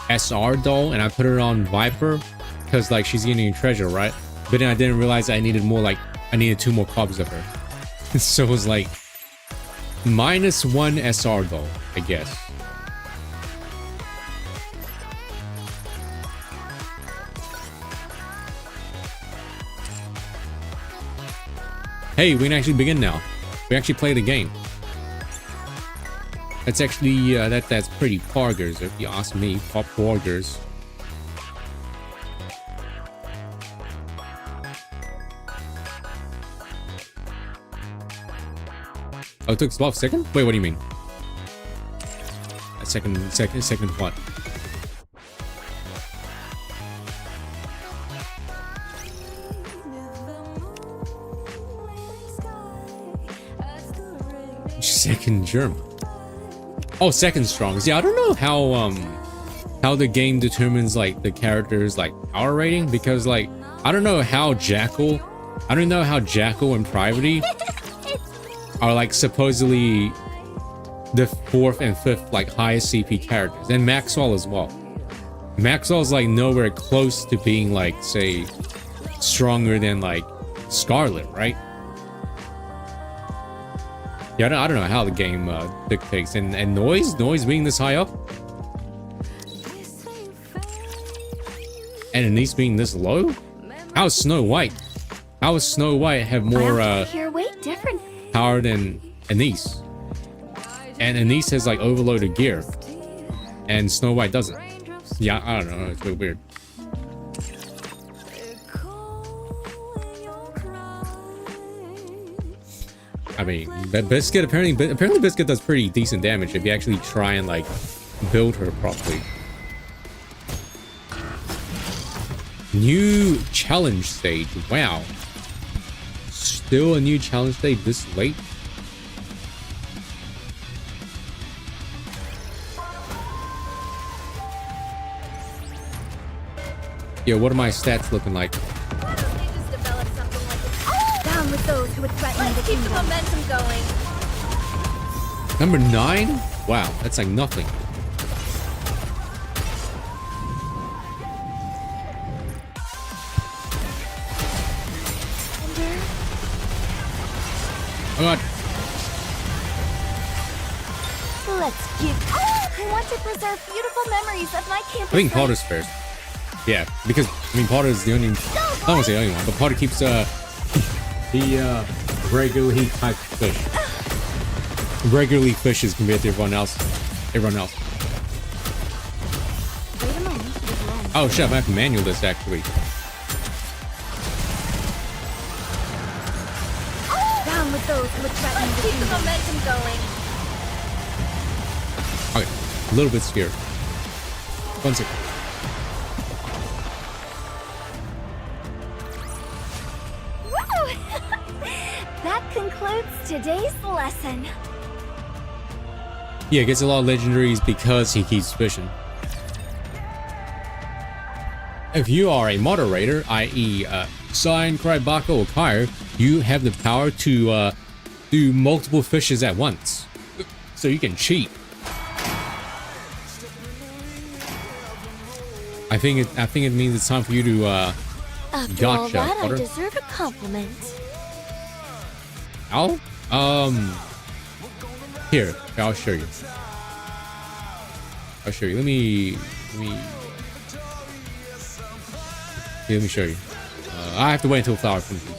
B: SR doll and I put her on Viper, because like she's getting a treasure, right? But then I didn't realize I needed more, like, I needed 2 more copies of her. So it was like -1 SR doll, I guess. Hey, we can actually begin now. We actually play the game. That's actually, that's pretty poggers, if you ask me. Pop poggers. Oh, it took 12 seconds? Wait, what do you mean? A second what? Second germ. Oh, second strong. Yeah, I don't know how the game determines like the characters like power rating, because like I don't know how Jackal and Privity are like supposedly the 4th and 5th like highest CP characters, and Maxwell as well. Maxwell's like nowhere close to being like, say, stronger than like Scarlet, right? Yeah, I don't know how the game dictates, and noise being this high up, and Anise being this low. How is Snow White? How does Snow White have more
H: Here, wait, different.
B: power than Anise? And Anise has like overloaded gear, and Snow White doesn't. Yeah, I don't know. It's a bit weird. I mean, Biscuit apparently Biscuit does pretty decent damage if you actually try and like build her properly. New challenge stage. Wow. Still a new challenge stage this late? Yo, what are my stats looking like?
H: Down with those who would threaten the
D: Keep the
H: kingdom.
D: momentum going.
B: Number 9? Wow, that's like nothing. Oh god.
H: Let's give. I want to preserve beautiful memories of my campus.
B: I think
H: life.
B: Potter's first. Yeah, because I mean Potter's the only, I don't want to say the only one, but Potter keeps he regularly types fish. Regularly fishes compared to everyone else.
H: Wait a moment. There's one.
B: Oh shit, I have to manual this actually.
H: Down with those who would threaten the
D: Keep the
H: kingdom.
D: momentum going.
B: Okay, a little bit scared. 1 second.
A: concludes today's lesson.
B: Yeah, gets a lot of legendaries because he keeps fishing. If you are a moderator, i.e. Sign, Krybaka, or Kyre, you have the power to do multiple fishes at once. So you can cheat. I think it means it's time for you to
A: After all
B: gotcha.
A: that, I
B: Potter.
A: deserve a compliment.
B: Here, I'll show you. Let me show you. I have to wait until Flower finishes.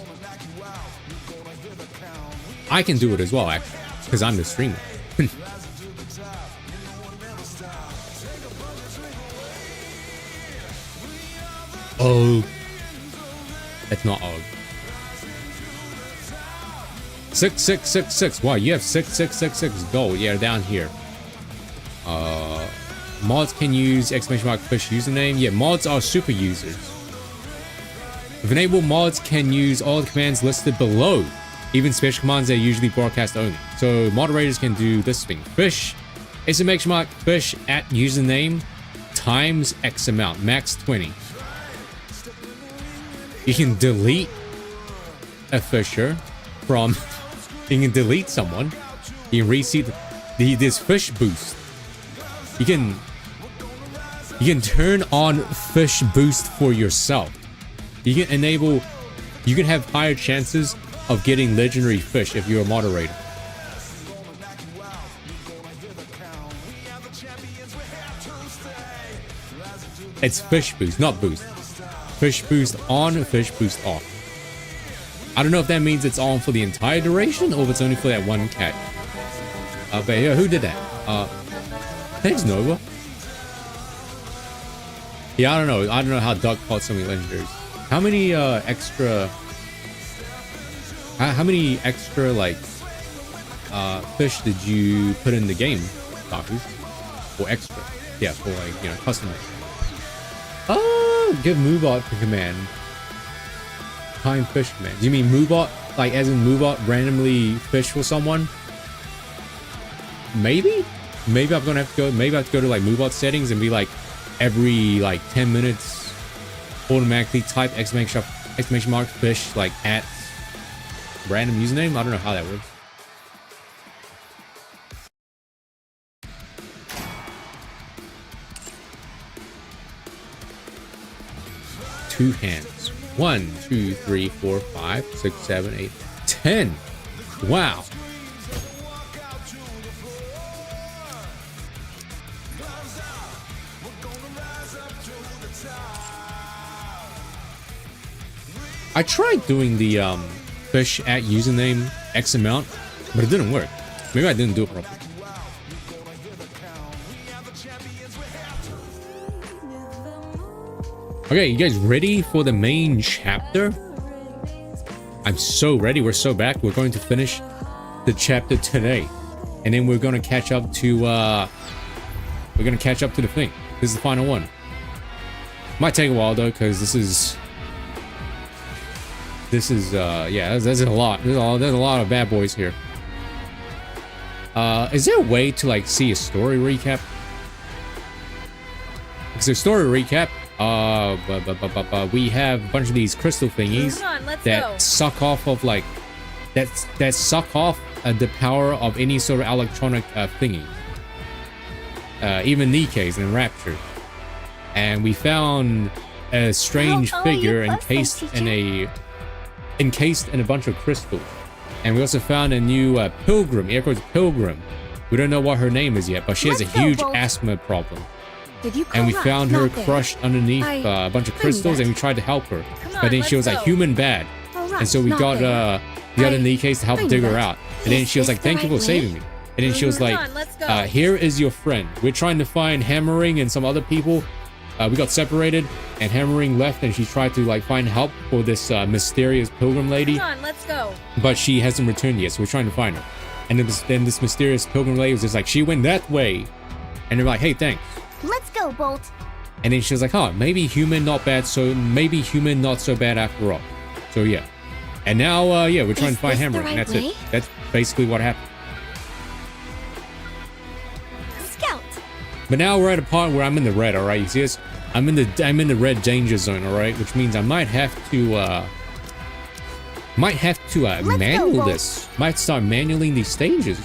B: I can do it as well, actually, because I'm the streamer. Oh, that's not Og. 6666. Wow, you have 6666 gold. Yeah, down here. Mods can use !fish username. Yeah, mods are super users. If enabled, mods can use all the commands listed below. Even special commands that are usually broadcast only. So moderators can do this thing. Fish !fish at username times X amount, max 20. You can delete a fisher from... You can delete someone. You can reset this fish boost. You can turn on fish boost for yourself. You can enable... You can have higher chances of getting legendary fish if you're a moderator. It's fish boost, not boost. Fish boost on, fish boost off. I don't know if that means it's on for the entire duration or if it's only for that one catch. But yeah, who did that? Thanks, Nova. Yeah, I don't know. I don't know how Duck caught so many legendaries. How many extra like fish did you put in the game, Daku? Or extra? Yeah, for like, you know, custom. Oh, give Moobot the command. Time fish command. Do you mean Moobot, like as in Moobot randomly fish for someone? Maybe I'm gonna have to go. Maybe I have to go to like Moobot settings and be like, every like 10 minutes, automatically type exclamation mark fish like at random username. I don't know how that works. Two hands. 1, 2, 3, 4, 5, 6, 7, 8, 10. Wow. I tried doing the fish at username X amount, but it didn't work. Maybe I didn't do it properly. Okay, you guys ready for the main chapter? I'm so ready. We're so back. We're going to finish the chapter today, and then we're going to catch up to the thing. This is the final one. Might take a while though, because this is yeah, there's a lot. There's a lot of bad boys here. Is there a way to like see a story recap? Because there's story recap. We have a bunch of these crystal thingies that suck off of like that suck off the power of any sort of electronic thingy. Even Nikke's and Rapture. And we found a strange figure encased in a bunch of crystals. And we also found a new pilgrim, air quotes pilgrim. We don't know what her name is yet, but she has a huge asthma problem. And we found her crushed underneath a bunch of crystals, and we tried to help her. But then she was like human bad. And so we got the other Nikke's to help dig her out. And then she was like, thank you for saving me. And then she was like, here is your friend. We're trying to find Hammering and some other people. We got separated, and Hammering left, and she tried to like find help for this mysterious pilgrim lady. But she hasn't returned yet, so we're trying to find her. And then this mysterious pilgrim lady was just like, she went that way. And they're like, hey, thanks.
H: Let's go, Bolt.
B: And then she was like, oh, maybe human not bad, so maybe human not so bad after all. So yeah. And now, yeah, we're trying
D: Is
B: to find
D: this the
B: Hammer.
D: right
B: And that's
D: way?
B: it. That's basically what happened.
D: Scout.
B: But now we're at a part where I'm in the red, all right? You see this? I'm in the red danger zone, all right? Which means I might have to manual
D: Wolf.
B: this. Might start manualing these stages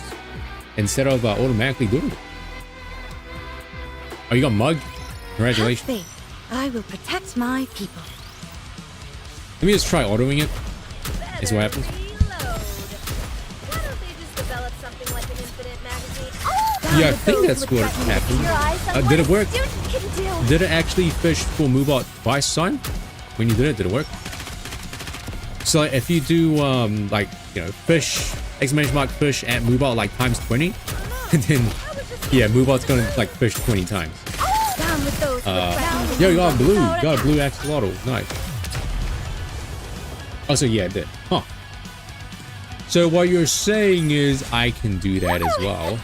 B: instead of automatically doing it. Oh, you got mugged? Congratulations.
D: Have faith. I will protect my people.
B: Let me just try autoing it. Is what happens. Yeah, I think that's what happened. Did it work? Did it actually fish full move-out twice, son? When you did it work? So like, if you do like, you know, fish exclamation mark fish at move-out like times 20, and then yeah, move-out's gonna like fish 20 times. Yo, you got a blue. You got a blue axolotl. Nice. Oh, so yeah, it did. Huh. So what you're saying is I can do that as well.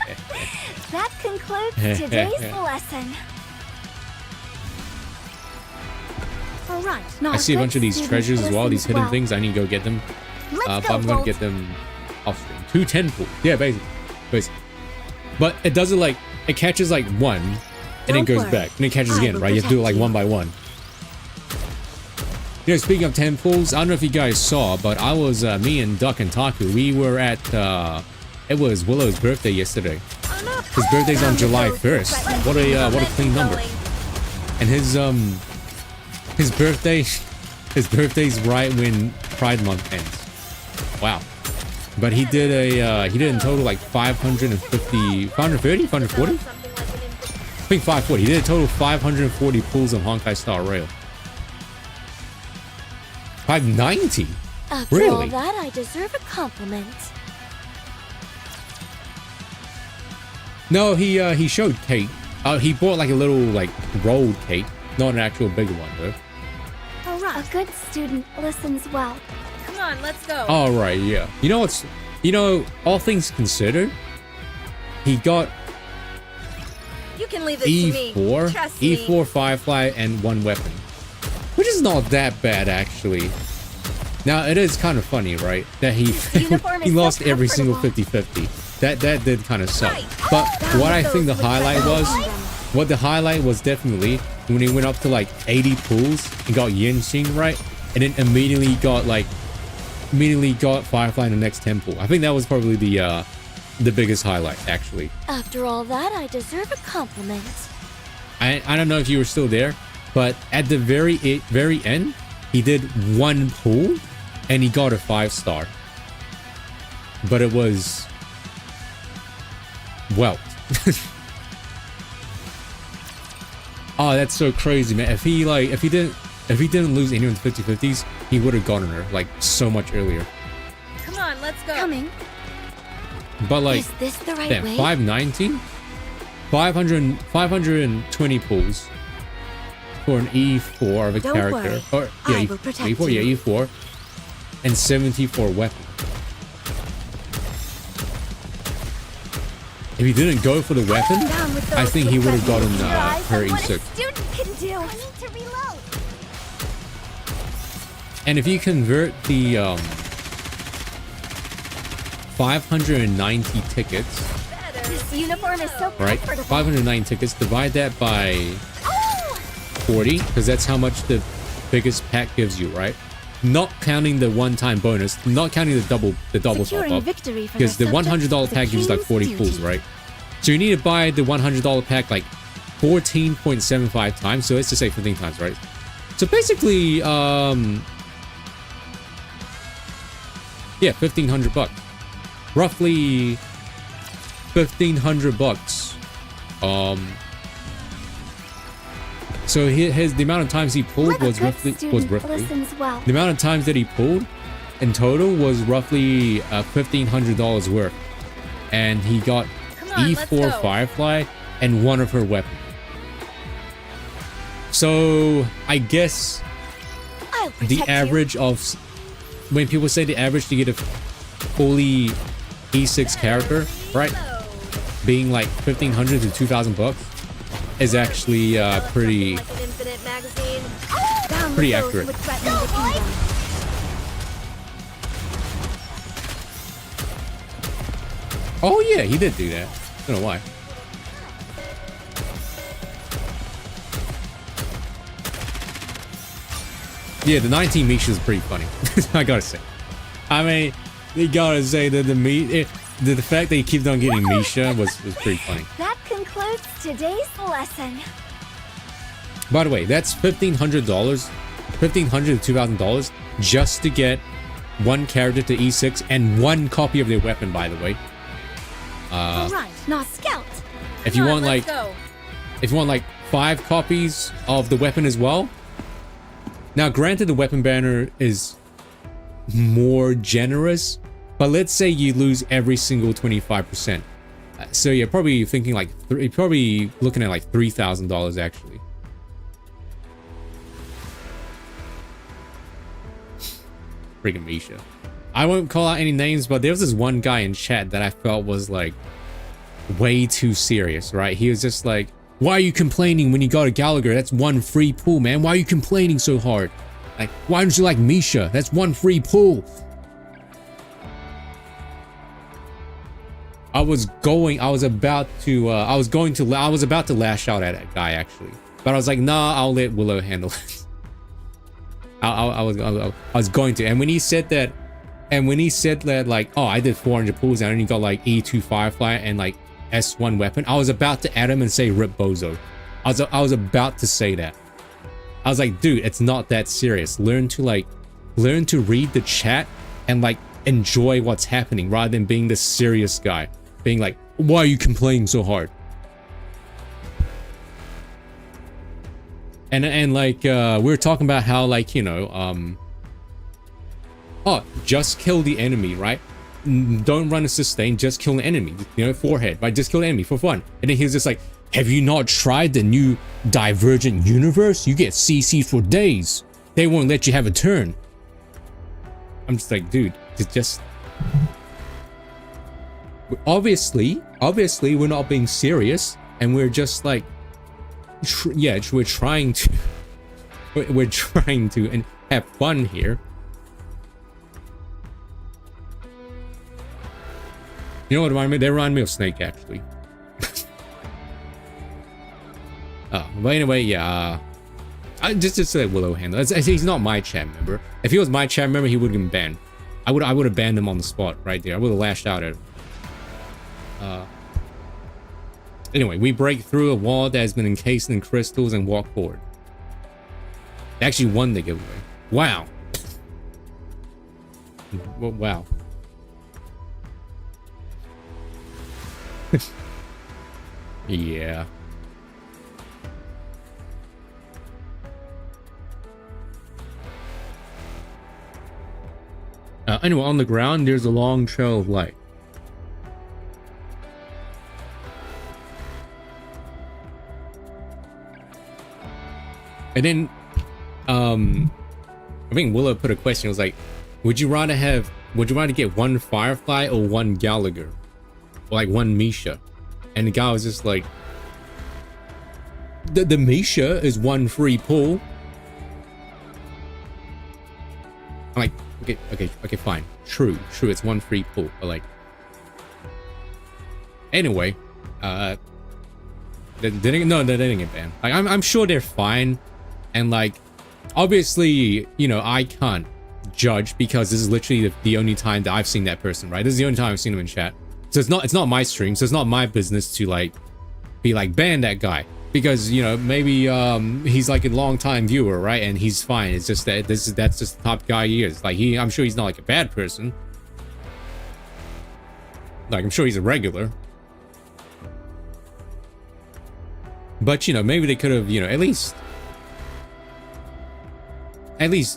H: That concludes today's lesson.
D: All right.
B: I see a bunch of these treasures as well, these hidden things. I need to go get them. But I'm gonna get them off stream. 2 10 pool. Yeah, basically. But it doesn't like, it catches like one and then goes back and it catches again, right? You have to do it like one by one. You know, speaking of 10 pools, I don't know if you guys saw, but I was, me and Duck and Taku, we were at, it was Willow's birthday yesterday. His birthday's on July 1st. What a clean number. And his birthday's right when Pride Month ends. Wow. But he did in total like 550, 530, 540? I think 540. He did a total of 540 pulls on Honkai Star Rail. 590?
D: After
B: Really?
D: all that, I deserve a compliment.
B: No, he showed cake. He bought like a little like rolled cake, not an actual big one though.
H: All right. A good student listens well.
D: Come on, let's go.
B: All right, yeah. You know what's, you know, all things considered, he got
D: You can leave this to me.
B: E4,
D: Trust me.
B: E4 Firefly, and 1 weapon, which is not that bad actually. Now it is kind of funny, right? That he
D: uniform
B: he
D: is so
B: lost every single
D: comfortable.
B: 50-50. That did kind of suck. But what I think the highlight was, what the highlight was definitely when he went up to like 80 pulls and got Yinxing right, and then immediately got Firefly in the next 10 pull. I think that was probably the biggest highlight actually.
D: After all that, I deserve a compliment.
B: I don't know if you were still there, but at the very end, he did 1 pull and he got a 5-star. But it was, well, oh, that's so crazy, man. If he didn't lose any of the 50-50s, he would have gotten her like so much earlier.
D: Come on, let's go. Coming.
B: But like,
D: Is this the right
B: damn,
D: way?
B: 519, 520 pulls for an E4 of a
D: Don't
B: character,
D: worry.
B: or yeah,
D: I will protect
B: E4,
D: you.
B: yeah, E4, and 70 for a weapon. If he didn't go for the weapon,
D: Down with
B: I
D: those
B: think he
D: with
B: would have gotten
D: weapons. Your eyes
B: her
D: on what a
B: E6.
H: Student can do. I need to reload.
B: And if you convert the 590 tickets,
H: This uniform is so
B: right?
H: comfortable.
B: 509 tickets, divide that by 40, because that's how much the biggest pack gives you, right? Not counting the one-time bonus, not counting the double
H: Securing
B: top up,
H: victory for
B: because the
H: their subjects
B: $100
H: is the
B: pack gives you like
H: king's
B: 40
H: duty.
B: pulls, right? So you need to buy the $100 pack like 14.75 times, so let's just say 15 times, right? So basically, yeah, $1,500. Roughly $1,500. So the amount of times he pulled was roughly
H: Listens well.
B: the amount of times that he pulled in total was roughly $1,500 worth, and he got
D: on, let's
B: E4
D: go.
B: Firefly and 1 of her weapons. So I guess
D: I'll protect
B: the average of, when people say the average to get a fully E6 character, right, being like $1,500 to $2,000 is actually pretty
D: Like an infinite magazine.
H: Down with
B: pretty
H: those
B: accurate.
H: who would threaten the kingdom.
B: Oh yeah, he did do that. I don't know why. Yeah, the 19 Misha is pretty funny. I gotta say. I mean, you gotta say that the fact that he keeps on getting Misha was pretty funny.
H: That concludes today's lesson.
B: By the way, that's $1,500, $1,500 to $2,000 just to get one character to E6 and one copy of their weapon. By the way,
H: Alright, now scout.
B: if you want like 5 copies of the weapon as well. Now, granted, the weapon banner is more generous, but let's say you lose every single 25%. So you're probably thinking like, you're probably looking at like $3,000 actually. Friggin' Misha. I won't call out any names, but there was this one guy in chat that I felt was like way too serious, right? He was just like, why are you complaining when you got a Gallagher? That's one free pull, man. Why are you complaining so hard? Like, why don't you like Misha? That's one free pull. I was about to lash out at that guy actually, but I was like, nah, I'll let Willow handle it. I was going to, and when he said that, like, oh, I did 400 pulls and I only got like E2 Firefly and like S1 weapon, I was about to add him and say rip bozo. I was about to say that. I was like, dude, it's not that serious. Learn to read the chat and like enjoy what's happening rather than being this serious guy, being like, why are you complaining so hard? And like we were talking about how, like, you know, oh, just kill the enemy, right? Don't run a sustain, just kill the enemy, you know, forehead, right? Just kill the enemy for fun. And then he was just like, have you not tried the new Divergent universe? You get CC for days. They won't let you have a turn. I'm just like, dude, it's just... Obviously, we're not being serious, and we're just like, yeah, we're trying to and have fun here. You know what they remind me of Snake actually. But anyway, yeah, I just let Willow handle it. He's not my chat member. If he was my chat member, he would have been banned. I would have banned him on the spot right there. I would have lashed out at him. Anyway, we break through a wall that has been encased in crystals and walk forward. They actually won the giveaway. Wow. Wow. Yeah. Anyway, on the ground, there's a long trail of light. And then, I think Willow put a question. It was like, would you rather get one Firefly or one Gallagher? Or like one Misha? And the guy was just like, the Misha is one free pull. I'm like, okay, fine. True, it's one free pull, but like, anyway, they didn't get banned. Like, I'm sure they're fine, and like, obviously, you know, I can't judge because this is literally the only time that I've seen that person, right? This is the only time I've seen him in chat, so it's not my stream, so it's not my business to like be like, ban that guy, because, you know, maybe he's like a long time viewer, right? And he's fine. It's just that that's just the top guy he is. Like, I'm sure he's not like a bad person. Like, I'm sure he's a regular. But, you know, maybe they could have, you know, at least,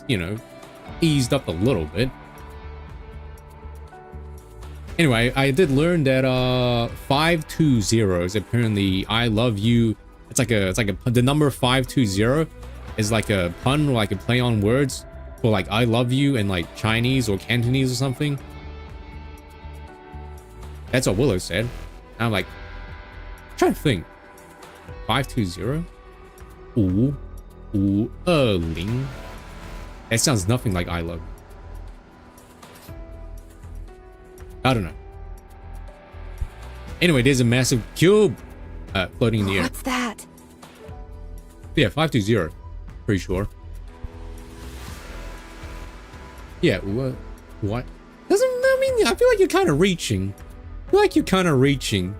B: you know, eased up a little bit. Anyway, I did learn that 520 is apparently I love you. It's like the number 520 is like a pun or like a play on words for like I love you in like Chinese or Cantonese or something. That's what Willow said. And I'm like, I'm trying to think. 520? 520. That sounds nothing like I love. I don't know. Anyway, there's a massive cube floating in the air.
J: What's that?
B: Yeah, 520. Pretty sure. Yeah, what? Doesn't, I mean, I feel like you're kind of reaching. I feel like you're kind of reaching.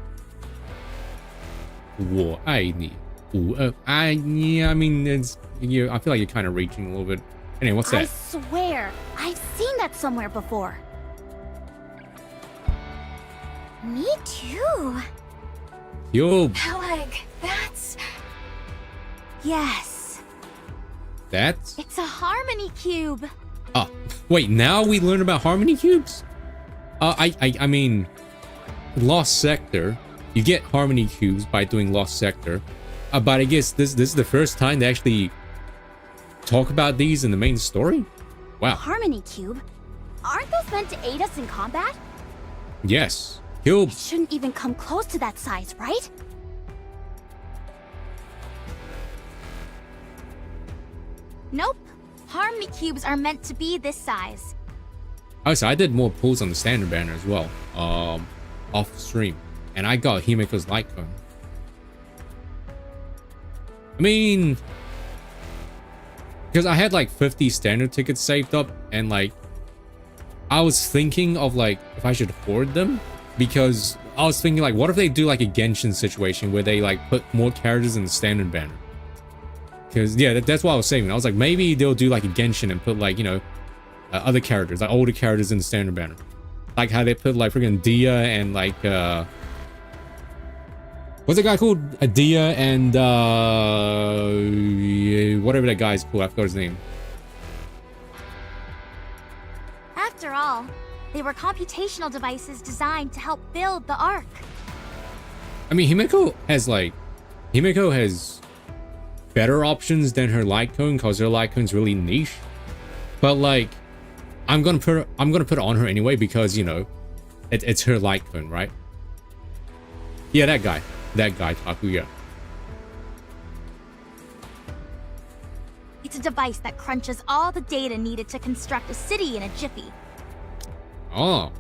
B: 我爱你. Yeah, I mean, it's, I feel like you're kind of reaching a little bit. Anyway, what's
H: I
B: that?
H: swear, I've seen that somewhere before. Me too.
B: Cube.
J: Peleg, that's...
H: Yes,
B: That's...
H: it's a harmony cube.
B: Oh, wait, now we learn about harmony cubes? I mean, Lost Sector, you get harmony cubes by doing Lost Sector. But I guess this is the first time they actually talk about these in the main story? Wow.
H: Harmony cube? Aren't those meant to aid us in combat?
B: Yes. Cube.
H: It shouldn't even come close to that size, right? Nope. Harmony cubes are meant to be this size.
B: Oh, so I did more pulls on the standard banner as well. Off stream. And I got Himiko's light cone. I mean, because I had like 50 standard tickets saved up, and like I was thinking of like if I should hoard them, because I was thinking like what if they do like a Genshin situation where they like put more characters in the standard banner. Because yeah, that's what I was saying. I was like, maybe they'll do like a Genshin and put like, you know, other characters, like older characters in the standard banner, like how they put like freaking Dia and like what's the guy called? Dia and whatever that guy's called. I forgot his name.
H: After all, they were computational devices designed to help build the Ark.
B: I mean, Himiko has better options than her light cone, because her light cone's really niche. But like, I'm gonna put it on her anyway, because you know, it's her light cone, right? Yeah, that guy, Takuya.
H: It's a device that crunches all the data needed to construct a city in a jiffy.
B: Oh,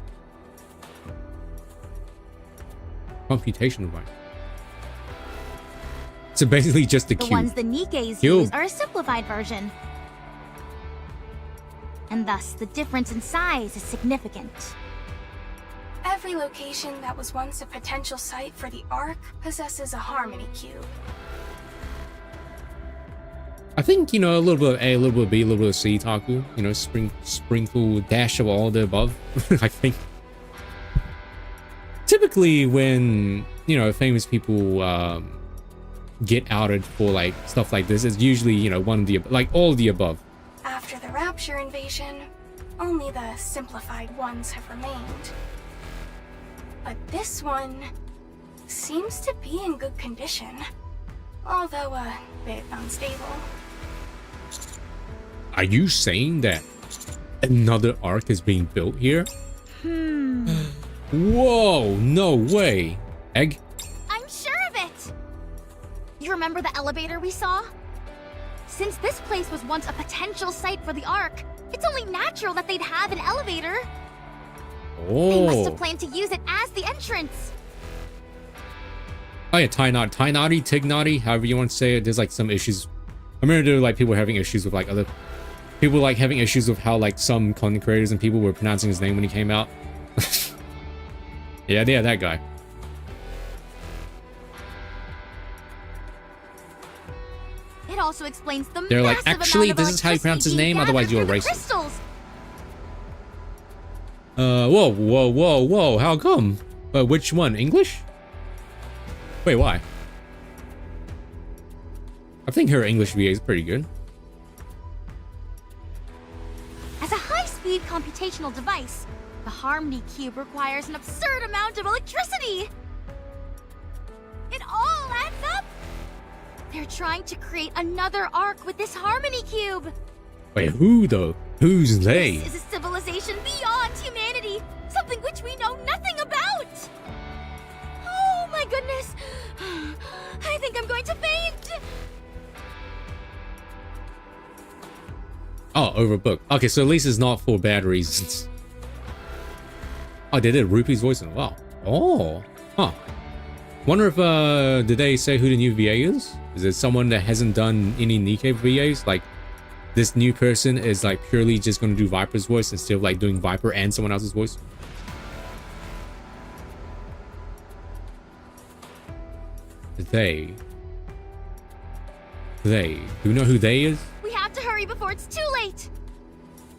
B: computation device. So basically just the
H: The
B: cube.
H: ones the Nikkes use are a simplified version. And thus, the difference in size is significant.
K: Every location that was once a potential site for the Ark possesses a harmony cube.
B: I think, you know, a little bit of A, a little bit of B, a little bit of C, Taku. You know, sprinkle, dash of all the above. I think. Typically when, you know, famous people get outed for like stuff like this, it's usually, you know, one of the, like all of the above.
K: After the Rapture invasion, only the simplified ones have remained. But this one seems to be in good condition, although a bit unstable.
B: Are you saying that another Ark is being built here? Whoa, no way. Egg?
H: I'm sure of it! You remember the elevator we saw? Since this place was once a potential site for the Ark, it's only natural that they'd have an elevator. They must have
B: Oh.
H: planned to use it as the entrance.
B: Oh yeah, Tainari, Tignari, however you want to say it. There's like some issues. I remember there were like people having issues with like other people, like having issues with how like some content creators and people were pronouncing his name when he came out. Yeah, that guy.
H: It also explains the
B: They're like,
H: massive
B: actually,
H: amount of
B: this is how you pronounce his
H: electricity
B: name,
H: being
B: otherwise you're a
H: gathered through the
B: racist.
H: crystals.
B: Whoa, how come? Which one? English? Wait, why? I think her English VA is pretty good.
H: As a high-speed computational device, the Harmony Cube requires an absurd amount of electricity. It all adds up. They're trying to create another Ark with this Harmony Cube.
B: Wait, who though? Who's they?
H: This is a civilization beyond humanity, something which we know nothing about. Oh my goodness. I think I'm going to faint.
B: Oh, overbooked. Okay, so at least it's not for bad reasons. Oh, they did Rupee's voice in. Wow. Oh. Huh. Wonder if did they say who the new VA is? Is it someone that hasn't done any NIKKE VAs? Like this new person is like purely just gonna do Viper's voice instead of like doing Viper and someone else's voice? They. Do you know who they is?
H: We have to hurry before it's too late.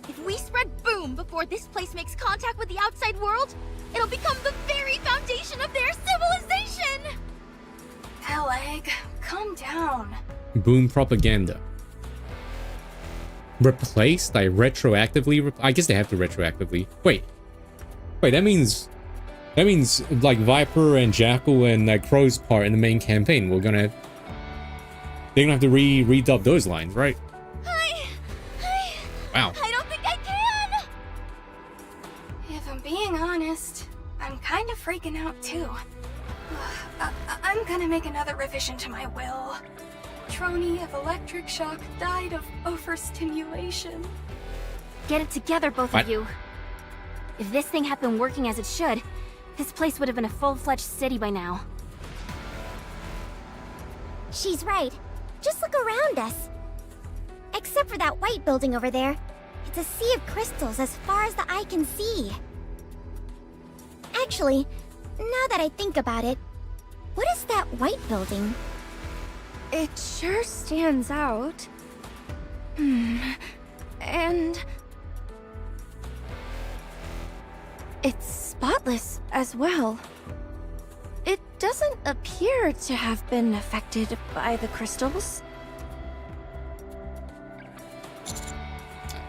H: If we spread boom before this place makes contact with the outside world, it'll become the very foundation of their civilization.
K: Peleg, calm down.
B: Boom propaganda. Replaced? Like retroactively? I guess they have to retroactively. Wait, that means like Viper and Jackal and like Crow's part in the main campaign. They're gonna have to redub those lines, right? Wow.
H: I don't think I can.
K: If I'm being honest, I'm kind of freaking out too. I'm gonna make another revision to my will. Trony of electric shock died of overstimulation.
H: Get it together, both
B: What?
H: of you. If this thing had been working as it should, this place would have been a full-fledged city by now.
D: She's right. Just look around us. Except for that white building over there. It's a sea of crystals as far as the eye can see. Actually, now that I think about it, what is that white building?
H: It sure stands out. And it's spotless as well. It doesn't appear to have been affected by the crystals.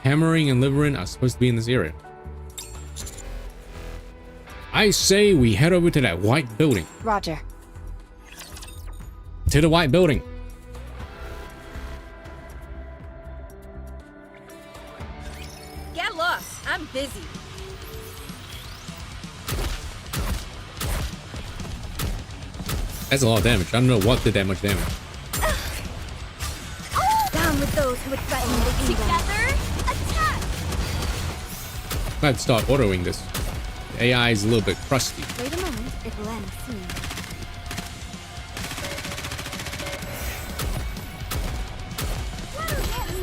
B: Hammering and Liverin are supposed to be in this area. I say we head over to that white building.
H: Roger.
B: To the white building.
I: Get lost. I'm busy.
B: That's a lot of damage. I don't know what did that much damage.
D: Down with those who would threaten the kingdom.
H: Together, attack!
B: I have to start autoing this. The AI is a little bit crusty.
H: Wait a moment, it will end soon.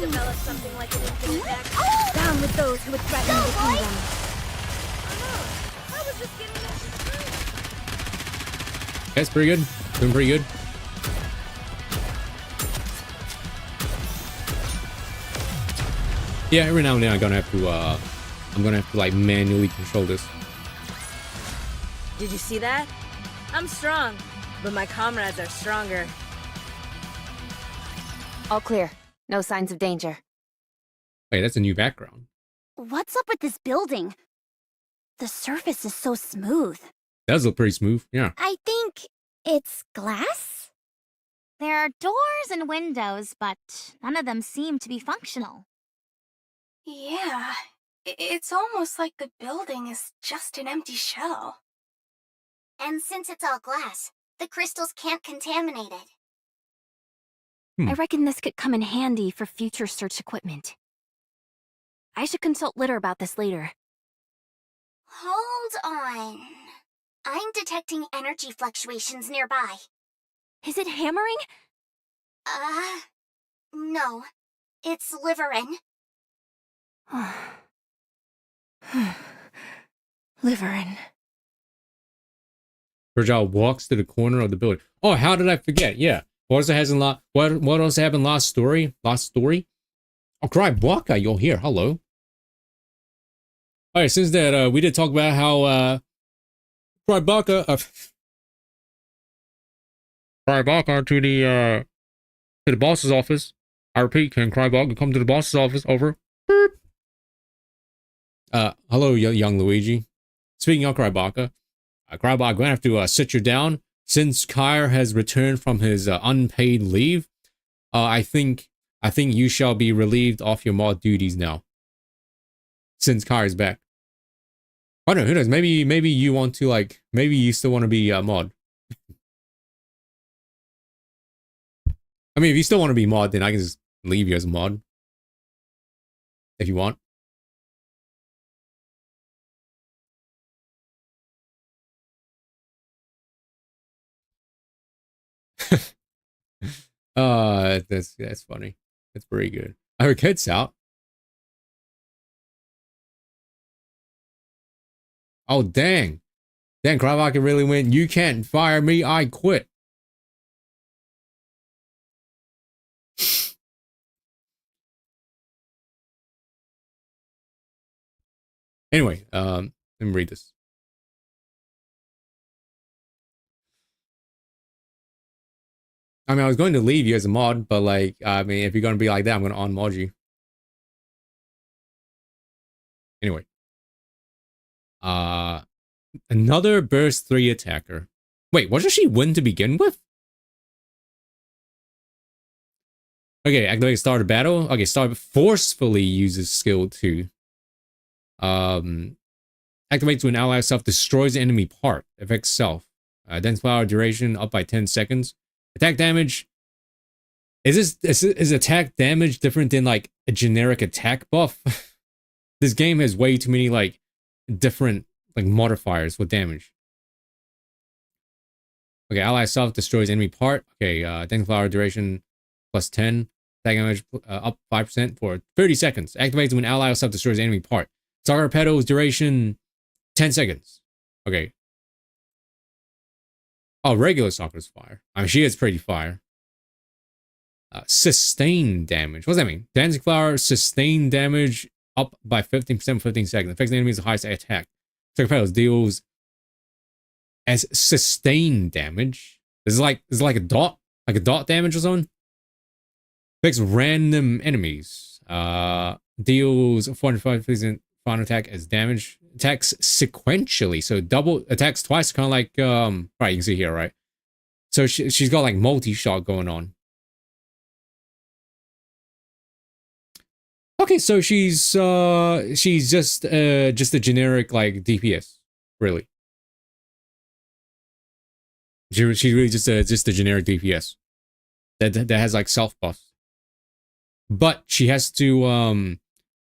D: Develop something like an infinite back. Down with those who would threaten the kingdom.
H: I was just getting
B: That's pretty good. Doing pretty good. Yeah, every now and then I'm gonna have to like manually control this.
I: Did you see that? I'm strong, but my comrades are stronger.
H: All clear. No signs of danger.
B: Wait, that's a new background.
H: What's up with this building? The surface is so smooth.
B: Does look pretty smooth. Yeah.
D: I think it's glass?
H: There are doors and windows, but none of them seem to be functional.
K: Yeah, it's almost like the building is just an empty shell.
D: And since it's all glass, the crystals can't contaminate it.
H: I reckon this could come in handy for future search equipment. I should consult Litter about this later.
D: Hold on. I'm detecting energy fluctuations nearby.
H: Is it hammering?
D: No. It's Liverin.
H: Liverin.
B: Virgil walks to the corner of the building. Oh, how did I forget? Yeah. What else happened last story? Oh, Cry Baka, you're here. Hello. Alright, since that we did talk about how Cry Baka to the boss's office. I repeat, can Cry Baka come to the boss's office? Over. Beep. Hello, young Luigi. Speaking of Cry Baka, I'm gonna have to sit you down. Since Kyr has returned from his unpaid leave, I think you shall be relieved of your mod duties now. Since Kyr is back. I don't know, who knows? Maybe you want to maybe you still want to be a mod. I mean, if you still want to be mod, then I can just leave you as a mod. If you want. That's funny. That's pretty good. Her kid's out. Oh dang. Dang, Crylock really went, you can't fire me, I quit. Anyway, let me read this. I mean, I was going to leave you as a mod, but like, I mean, if you're going to be like that, I'm going to unmod you. Anyway. Another burst 3 attacker. Wait, what does she win to begin with? Okay, activate start a battle. Okay, start forcefully uses skill 2. Activates when ally self destroys the enemy part. Affects self. Dense power duration up by 10 seconds. Attack damage. Is attack damage different than like a generic attack buff? This game has way too many like different like modifiers with damage. Okay, ally self destroys enemy part. Okay, dense power duration plus 10. Attack damage up 5% for 30 seconds. Activates when ally self destroys enemy part. Soccer pedals duration 10 seconds. Okay. Oh, regular soccer's fire. I mean, she is pretty fire. Sustained damage. What does that mean? Dancing flower, sustained damage up by 15% 15 seconds. Affects the enemy's highest attack. Soccer pedals deals as sustained damage. This is like a dot damage or something. Affects random enemies. Deals 450% final attack as damage. Attacks sequentially, so double attacks twice, kind of like right, you can see here, right? So she's got like multi-shot going on. Okay, so she's just a generic like DPS, really. She's really just a generic DPS that has like self buffs. But she has to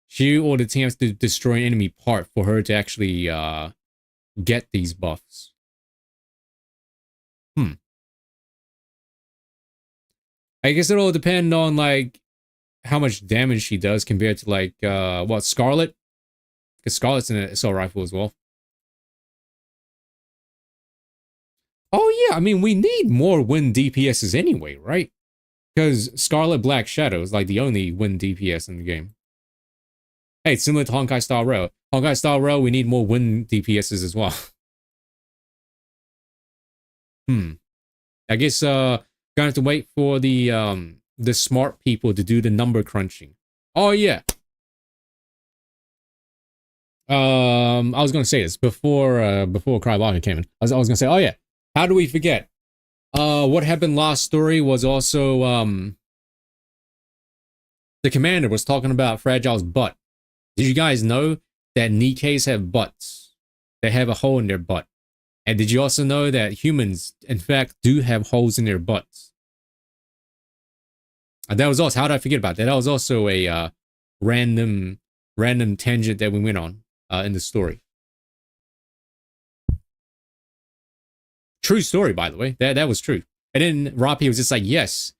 B: she or the team has to destroy an enemy part for her to actually get these buffs. I guess it'll depend on like how much damage she does compared to like what, Scarlet? Because Scarlet's in an assault rifle as well. Oh yeah, I mean we need more wind DPSs anyway, right? Because Scarlet Black Shadow is like the only wind DPS in the game. Hey, it's similar to Honkai Star Rail. Honkai Star Rail, we need more wind DPSs as well. I guess gonna have to wait for the smart people to do the number crunching. Oh yeah. I was gonna say this before Crylock came in. I was gonna say, oh yeah, how do we forget? What happened last story was also the commander was talking about Fragile's butt. Did you guys know that Nikke's have butts? They have a hole in their butt. And did you also know that humans, in fact, do have holes in their butts? That was also, how did I forget about that? That was also a random tangent that we went on in the story. True story, by the way. That was true. And then Roppy was just like, yes,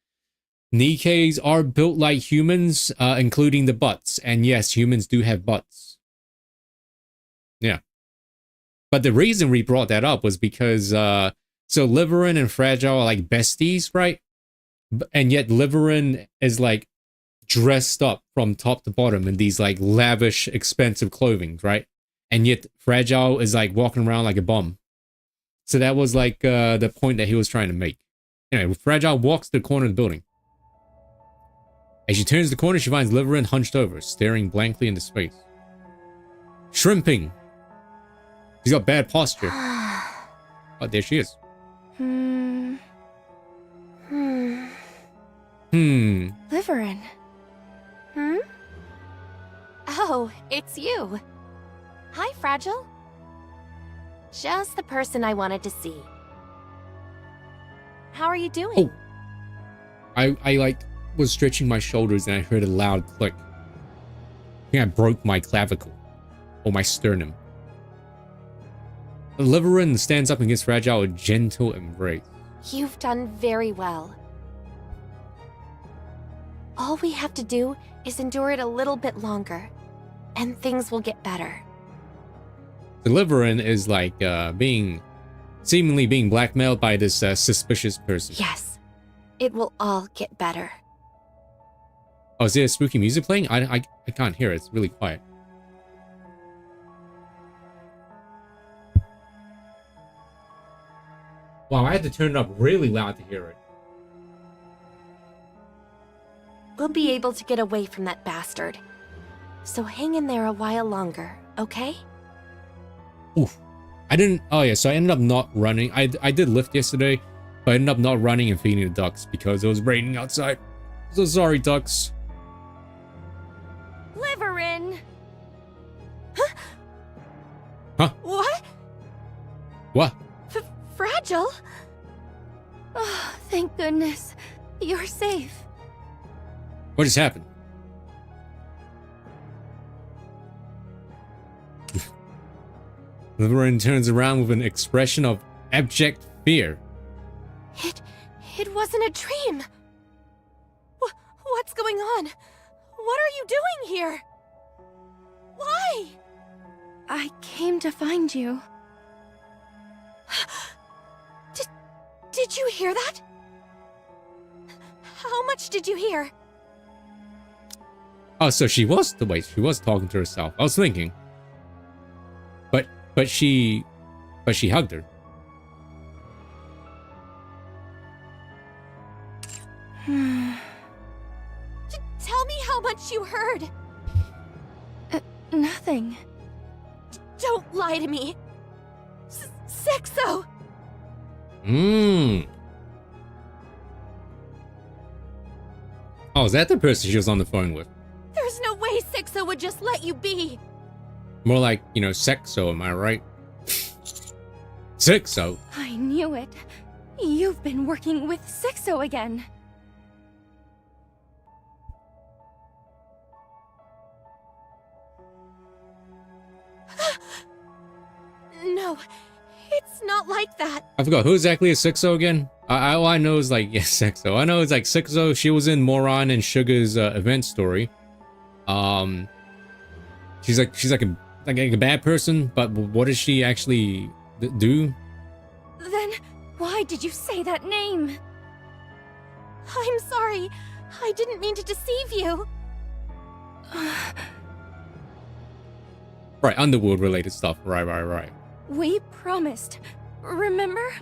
B: Nikke's are built like humans, including the butts. And yes, humans do have butts. Yeah. But the reason we brought that up was because, so Liverin and Fragile are like besties, right? And yet Liverin is like dressed up from top to bottom in these like lavish, expensive clothing, right? And yet Fragile is like walking around like a bum. So that was like the point that he was trying to make. Anyway, Fragile walks to the corner of the building. As she turns the corner, she finds Liverin hunched over, staring blankly into space. Shrimping. She's got bad posture. Oh, there she is.
H: Liverin. Oh, it's you. Hi, Fragile. Just the person I wanted to see. How are you doing?
B: Oh. I like was stretching my shoulders and I heard a loud click. I think I broke my clavicle or my sternum. Liverin stands up against Fragile with gentle embrace.
H: You've done very well. All we have to do is endure it a little bit longer, and things will get better.
B: Deliverin is like seemingly being blackmailed by this suspicious person.
H: Yes, it will all get better.
B: Oh, is there spooky music playing? I can't hear it. It's really quiet. Wow, I had to turn it up really loud to hear it.
H: We'll be able to get away from that bastard. So hang in there a while longer, okay?
B: Oof. Oh yeah, so I ended up not running. I did lift yesterday, but I ended up not running and feeding the ducks because it was raining outside. So sorry, ducks.
H: Liverin!
B: Huh?
H: What?
B: What?
H: Fragile? Oh, thank goodness. You're safe.
B: What just happened? Liverin turns around with an expression of abject fear.
H: It wasn't a dream. What's going on? What are you doing here? Why? I came to find you. Did you hear that? How much did you hear?
B: Oh, so she was talking to herself. I was thinking. But she hugged her.
H: Tell me how much you heard. Nothing. Don't lie to me. Sexo!
B: Oh, is that the person she was on the phone with?
H: There's no way Sexo would just let you be.
B: More like, you know, sexo, am I right? Sexo?
H: I knew it. You've been working with Sexo again. No, it's not like that.
B: I forgot, who exactly is Sexo again? All I know is like, yes, Sexo. I know it's like Sexo, she was in Moron and Sugar's event story. She's like a bad person, but what does she actually do?
H: Then why did you say that name? I'm sorry. I didn't mean to deceive you.
B: Right, underworld related stuff. Right.
H: We promised. Remember?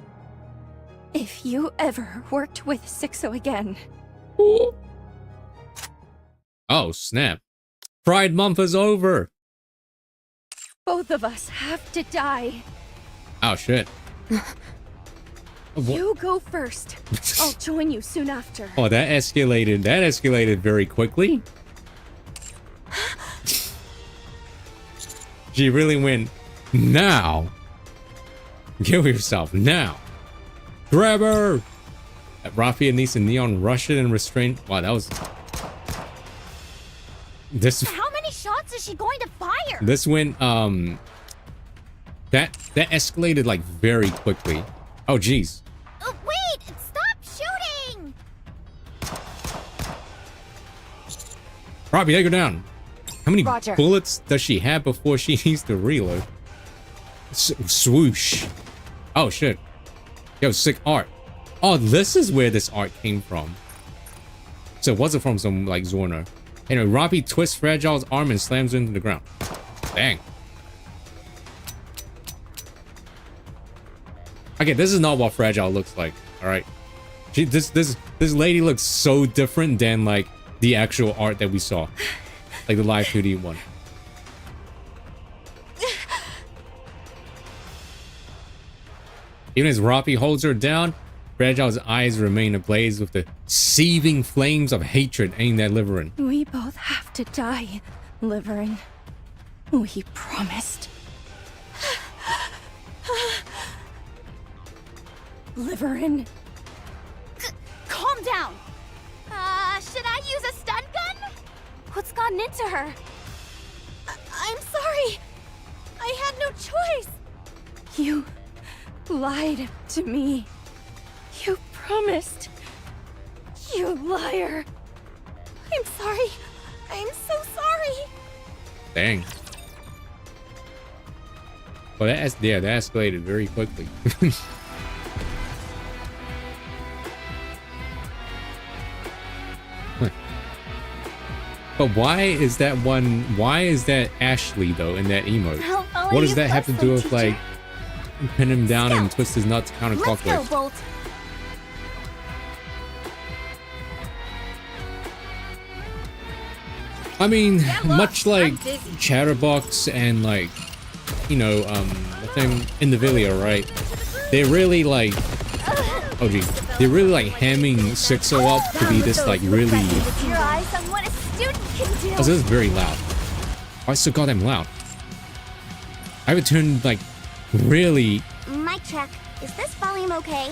H: If you ever worked with Sexo again.
B: Ooh. Oh, snap. Pride Month is over.
H: Both of us have to die.
B: Oh, shit.
H: You go first. I'll join you soon after.
B: Oh, that escalated very quickly. She really went, now. Kill yourself, now. Grab her! Rafi needs a neon Russian and restraint. Wow, that was...
D: How many shots is she going to fire?
B: This went, that escalated, like, very quickly. Oh, jeez.
D: Wait! Stop shooting!
B: Robbie, take her down. How many
H: Roger.
B: bullets does she have before she needs to reload? Swoosh. Oh, shit. Yo, sick art. Oh, this is where this art came from. So it wasn't from some, like, Zorno. Anyway, Robbie twists Fragile's arm and slams her into the ground. Dang. Okay, this is not what Fragile looks like. All right. This lady looks so different than, like, the actual art that we saw. Like the live 2D one. Even as Robbie holds her down, Fragile's eyes remain ablaze with the seething flames of hatred aimed at Liverin.
H: We both have to die, Liverin. We promised. Liverin.
D: Calm down! Should I use a stun gun?
H: What's gotten into her? I'm sorry. I had no choice. You lied to me. You promised. You liar.
D: I'm sorry. I'm so sorry.
B: Dang. Well, that escalated very quickly. But why is that Ashley though in that emote? What does that have to do with like pin him down and twist his nuts counterclockwise?
D: Let's go, Bolt.
B: I mean,
I: Yeah, look,
B: much like
I: I'm busy.
B: Chatterbox and like, you know, the thing in the video, right? They really like, oh gee, they're really like hamming Sixo up to be this like really.
D: Your eyes on what a student can do.
B: Oh, this is very loud. Why so goddamn loud? I haven't turned like really.
D: Mic check. Is this volume okay?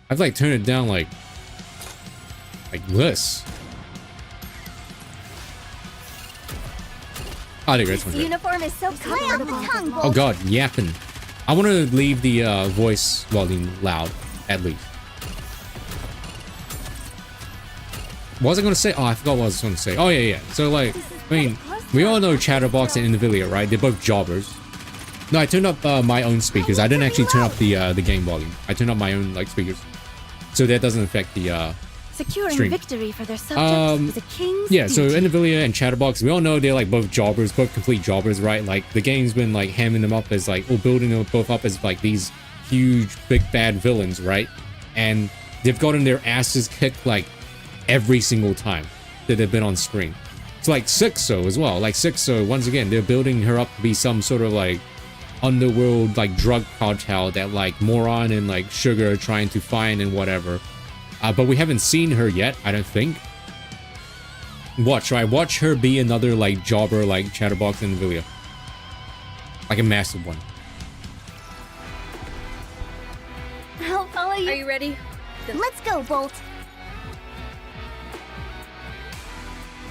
B: I've like turned it down like this. Oh, there you go.
D: This uniform is so comfortable.
B: Oh god, yapping. I want to leave the voice volume loud, at least. What was I going to say? Oh, I forgot what I was going to say. Oh, yeah. So, like, I mean, we all know Chatterbox and Indivilia, right? They're both jobbers. No, I turned up my own speakers. I didn't actually turn up the game volume. I turned up my own, like, speakers. So that doesn't affect the
D: Securing
B: stream.
D: victory for their subjects is a king's
B: Yeah, so
D: duty.
B: Indivilia and Chatterbox, we all know they're like both jobbers, both complete jobbers, right? Like the game's been like hamming them up as like, or building them both up as like these huge big bad villains, right? And they've gotten their asses kicked like every single time that they've been on screen. It's like Sixo as well. Like Sixo, once again, they're building her up to be some sort of like underworld like drug cartel that like Moron and like Sugar are trying to find and whatever. But we haven't seen her yet, I don't think. Watch her be another like jobber like Chatterbox and Indivilia. Like a massive one.
D: I'll follow you.
I: Are you ready?
D: Let's go, Bolt.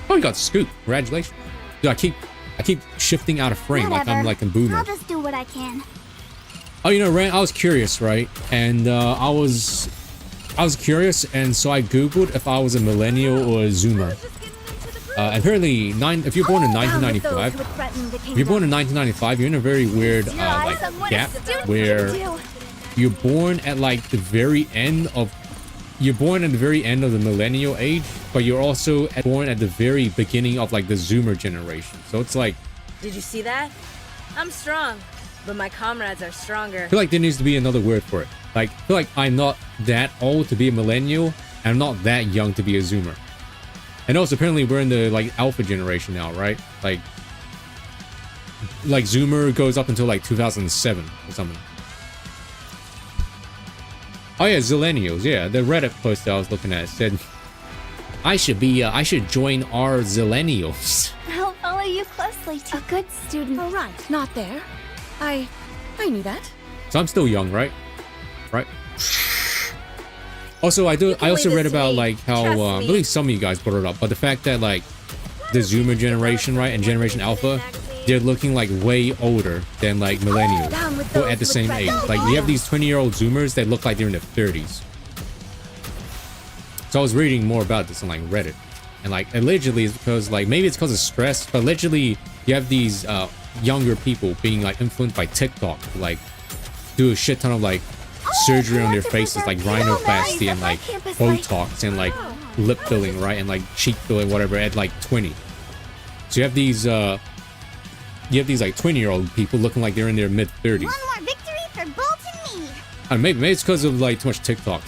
B: Oh, you got Scoop. Congratulations. Dude, I keep shifting out of frame like I'm like a boomer.
D: I'll just do what I can.
B: Oh, you know, Ran, I was curious, right? And I was curious, and so I googled if I was a millennial or a zoomer. Apparently, if you're born in 1995, you're in a very weird like gap where you're born at like the very end of the millennial age, but you're also born at the very beginning of like the zoomer generation. So it's like,
I: Did you see that? I'm strong, but my comrades are stronger.
B: I feel like there needs to be another word for it. Like, I feel like I'm not that old to be a millennial, and I'm not that young to be a zoomer. And also, apparently, we're in the, like, alpha generation now, right? Like zoomer goes up until, like, 2007 or something. Oh, yeah, Zillennials, yeah. The Reddit post that I was looking at said, I should join our Zillennials.
D: I'll follow you closely. A good student.
J: Oh, right. Not there. I knew that.
B: So I'm still young, right? Right? Also, I also read about like how I believe some of you guys brought it up, but the fact that like the Zoomer generation, right, and Generation Alpha, they're looking like way older than like millennials or at the same age. Like you have these 20-year-old Zoomers that look like they're in their 30s. So I was reading more about this on like Reddit, and like allegedly it's because like maybe it's because of stress, but allegedly you have these younger people being like influenced by TikTok to like do a shit ton of like surgery on their faces, like rhinoplasty and like Botox and like lip filling, right, and like cheek filling, whatever, at like 20. So you have these like 20-year-old people looking like they're in their mid-30s.
D: One more victory for Bolt and me.
B: Maybe it's because of like too much TikTok.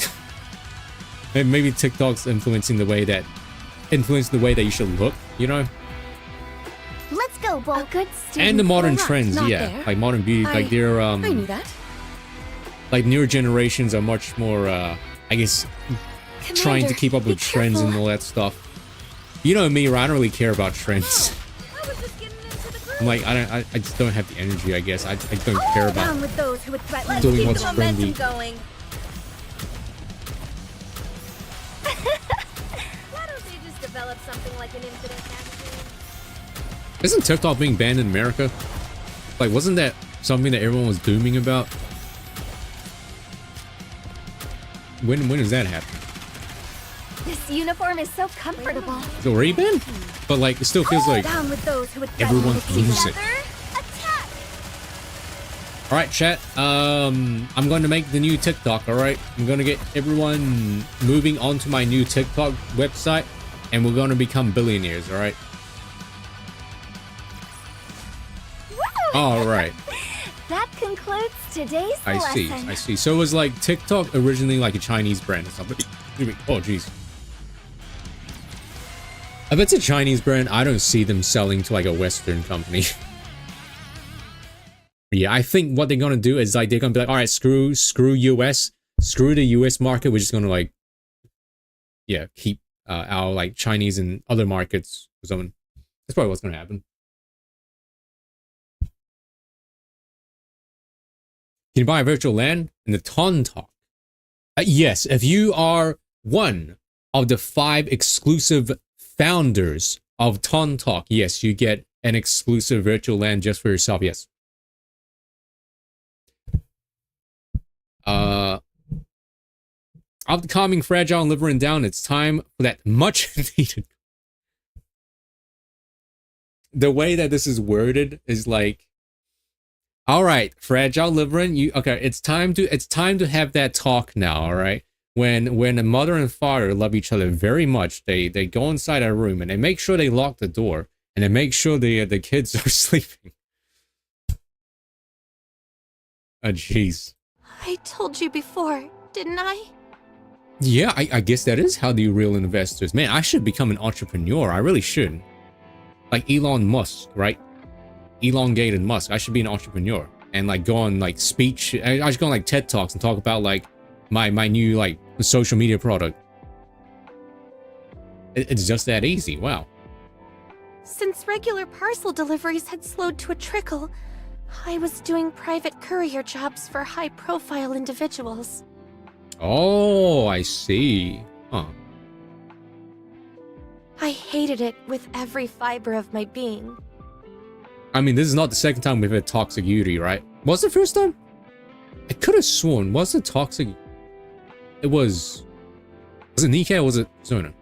B: Maybe TikTok's influencing the way that you should look, you know.
D: Let's go, Bolt. A good student.
B: And the modern
J: Right,
B: trends,
J: not
B: yeah,
J: there.
B: like modern beauty, like they're
J: I knew that.
B: like newer generations are much more I guess trying to keep up with trends and all that stuff. You know me, right? I don't really care about trends. I'm like, I just don't have the energy, I guess. I don't care about
D: Down with those who would threaten
B: doing
I: Keep
B: what's
I: the momentum
B: trendy.
I: going. Why don't they just develop something like an infinite magazine?
B: Isn't TikTok being banned in America? Like, wasn't that something that everyone was dooming about? When does that happen?
D: This uniform is so comfortable.
B: It's already been, but like it still feels like
D: Down with those who would threaten
B: everyone
D: the
B: can use it.
D: together. Attack!
B: All right, chat. I'm going to make the new TikTok. All right, I'm going to get everyone moving onto my new TikTok website, and we're going to become billionaires. All right. All right.
D: That concludes today's
B: I see.
D: lesson.
B: I see. So it was like TikTok originally like a Chinese brand or something. Oh, jeez. If it's a Chinese brand, I don't see them selling to like a Western company. Yeah, I think what they're gonna do is like they're gonna be like, all right, screw US, screw the US market. We're just gonna like, yeah, keep our like Chinese and other markets or something. That's probably what's gonna happen. Can you buy a virtual land in the Ton Talk? Yes, if you are one of the 5 exclusive founders of Ton Talk, yes, you get an exclusive virtual land just for yourself. Yes. After calming fragile liver and down, it's time for that much needed. The way that this is worded is like, all right, fragile liver, you okay? It's time to have that talk now. All right, when a mother and father love each other very much, they go inside a room and they make sure they lock the door and they make sure the kids are sleeping. Oh, jeez.
H: I told you before, didn't I?
B: Yeah, I guess that is how the real investors. Man, I should become an entrepreneur. I really should. Like Elon Musk, right? Elongated Musk. I should be an entrepreneur and like go on like speech. I should go on like TED Talks and talk about like my new like social media product. It's just that easy. Wow.
H: Since regular parcel deliveries had slowed to a trickle, I was doing private courier jobs for high-profile individuals.
B: Oh, I see. Huh.
H: I hated it with every fiber of my being.
B: I mean, this is not the second time we've had toxic Yuri, right? Was it the first time? I could have sworn. Was it toxic? It was. Was it NIKKE or was it Sona?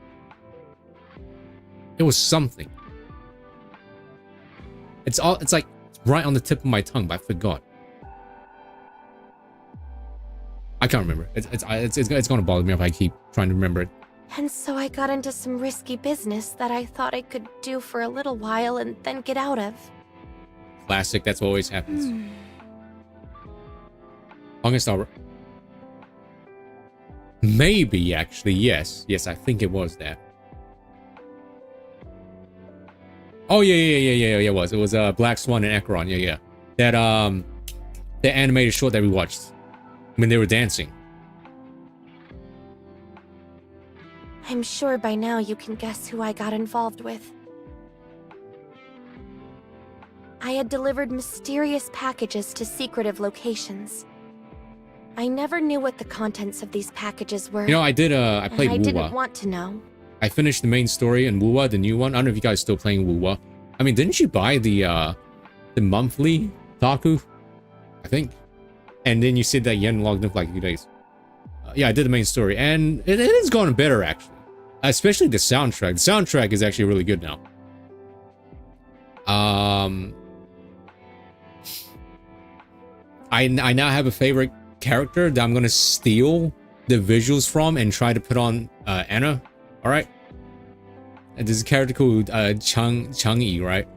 B: It was something. It's like right on the tip of my tongue, but I forgot. I can't remember. It's gonna bother me if I keep trying to remember it.
H: And so I got into some risky business that I thought I could do for a little while and then get out of.
B: Classic. That's what always happens. Longest hour. Maybe actually, yes. Yes, I think it was that. Oh yeah, it was. It was Black Swan and Acheron. Yeah. That the animated short that we watched when they were dancing.
H: I'm sure by now you can guess who I got involved with. I had delivered mysterious packages to secretive locations. I never knew what the contents of these packages were.
B: You know, I did. I played
H: I
B: Wuwa.
H: didn't want to know.
B: I finished the main story in Wuwa, the new one. I don't know if you guys are still playing Wuwa. I mean, didn't you buy the monthly Taku? I think. And then you said that you hadn't logged in for like a few days. Yeah, I did the main story, and it has gotten better actually. Especially the soundtrack. The soundtrack is actually really good now. I now have a favorite character that I'm gonna steal the visuals from and try to put on Anna. All right. And there's a character called Chang'e, right?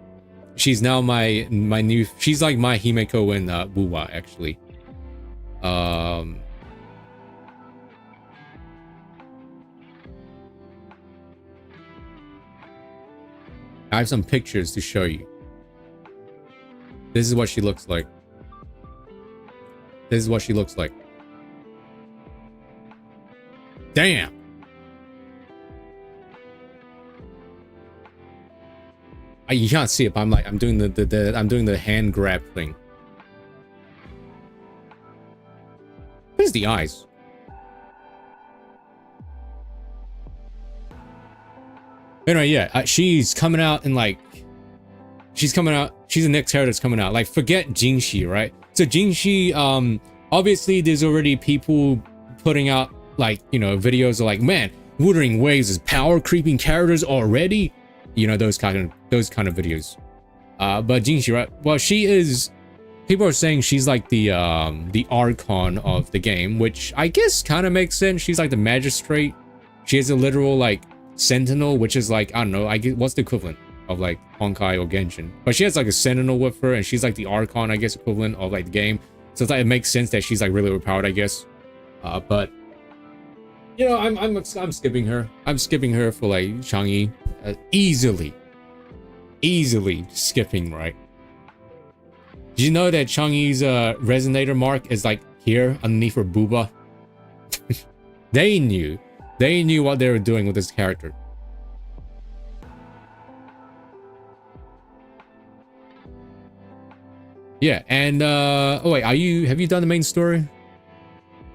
B: She's now my new. She's like my Himeko in Wuwa actually. I have some pictures to show you. This is what she looks like. This is what she looks like. Damn. You can't see it, but I'm doing the hand grab thing. Where's the eyes? Anyway, yeah, she's coming out and like, she's the next character that's coming out. Like, forget Jinshi, right? So Jinshi, obviously there's already people putting out like, you know, videos of like, man, Wuthering Waves is power creeping characters already. You know, those kind of videos. But Jinxie, right? Well, she is. People are saying she's like the archon of the game, which I guess kind of makes sense. She's like the magistrate. She has a literal like sentinel, which is like, I don't know, I guess what's the equivalent of like Honkai or Genshin. But she has like a sentinel with her, and she's like the archon, I guess, equivalent of like the game. So it's like it makes sense that she's like really overpowered, I guess. But you know, I'm skipping her. I'm skipping her for like Chang'e. Easily skipping, right? Did you know that Chang'e's resonator mark is like here underneath her booba? They knew what they were doing with this character. Yeah, and oh wait, have you done the main story?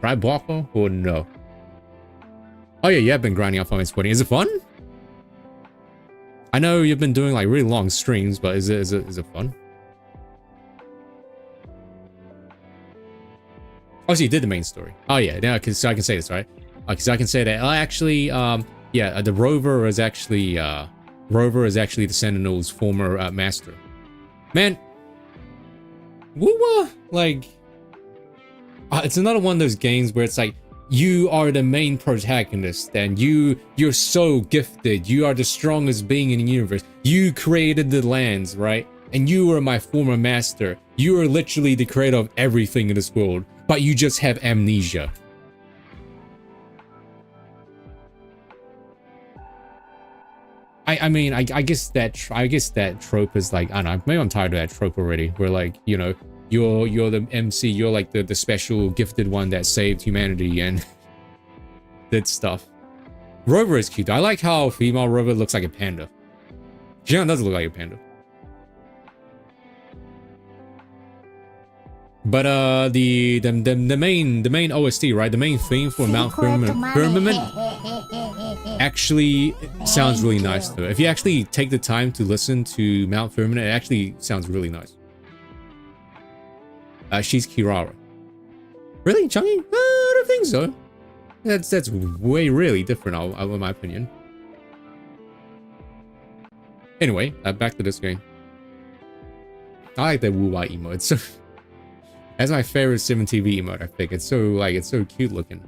B: Right, Bwako or no? Oh yeah, I've been grinding out Final Fantasy 14. Is it fun? I know you've been doing like really long streams, but is it fun? Oh, so you did the main story. Oh yeah, now so I can say this, right? Because I can say that actually, yeah, the Rover is actually the Sentinel's former master. Man, like, it's another one of those games where it's like you are the main protagonist and you're so gifted. You are the strongest being in the universe. You created the lands, right? And you are my former master. You are literally the creator of everything in this world, but you just have amnesia. I mean, I guess that trope is like, I don't know, maybe I'm tired of that trope already. Where like, you know, you're the MC, you're like the special gifted one that saved humanity and did stuff. Rover is cute. I like how female Rover looks like a panda. Jian does look like a panda. But the main OST, right? The main theme for Mount Firmament actually sounds really nice though. If you actually take the time to listen to Mount Firmament, it actually sounds really nice. She's Kirara. Really, Chang'e? I don't think so. That's way really different, in my opinion. Anyway, back to this game. I like that Wu-Wai emote. It's so, that's my favorite Sim TV emote. I think it's so cute looking.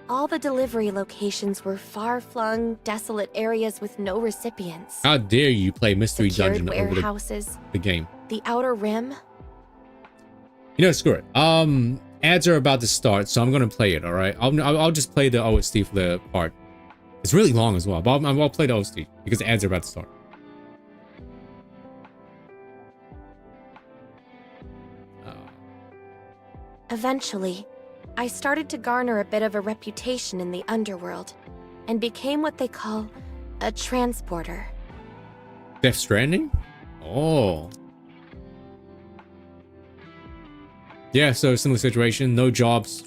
H: All the delivery locations were far-flung, desolate areas with no recipients.
B: How dare you play Mystery
H: Secured
B: Dungeon over
H: warehouses,
B: the game?
H: the Outer Rim.
B: You know, screw it. Ads are about to start, so I'm gonna play it. All right, I'll just play the OST for the part. It's really long as well, but I'll play the OST because the ads are about to start.
H: Eventually, I started to garner a bit of a reputation in the underworld and became what they call a transporter.
B: Death Stranding? Oh. Yeah, so similar situation, no jobs.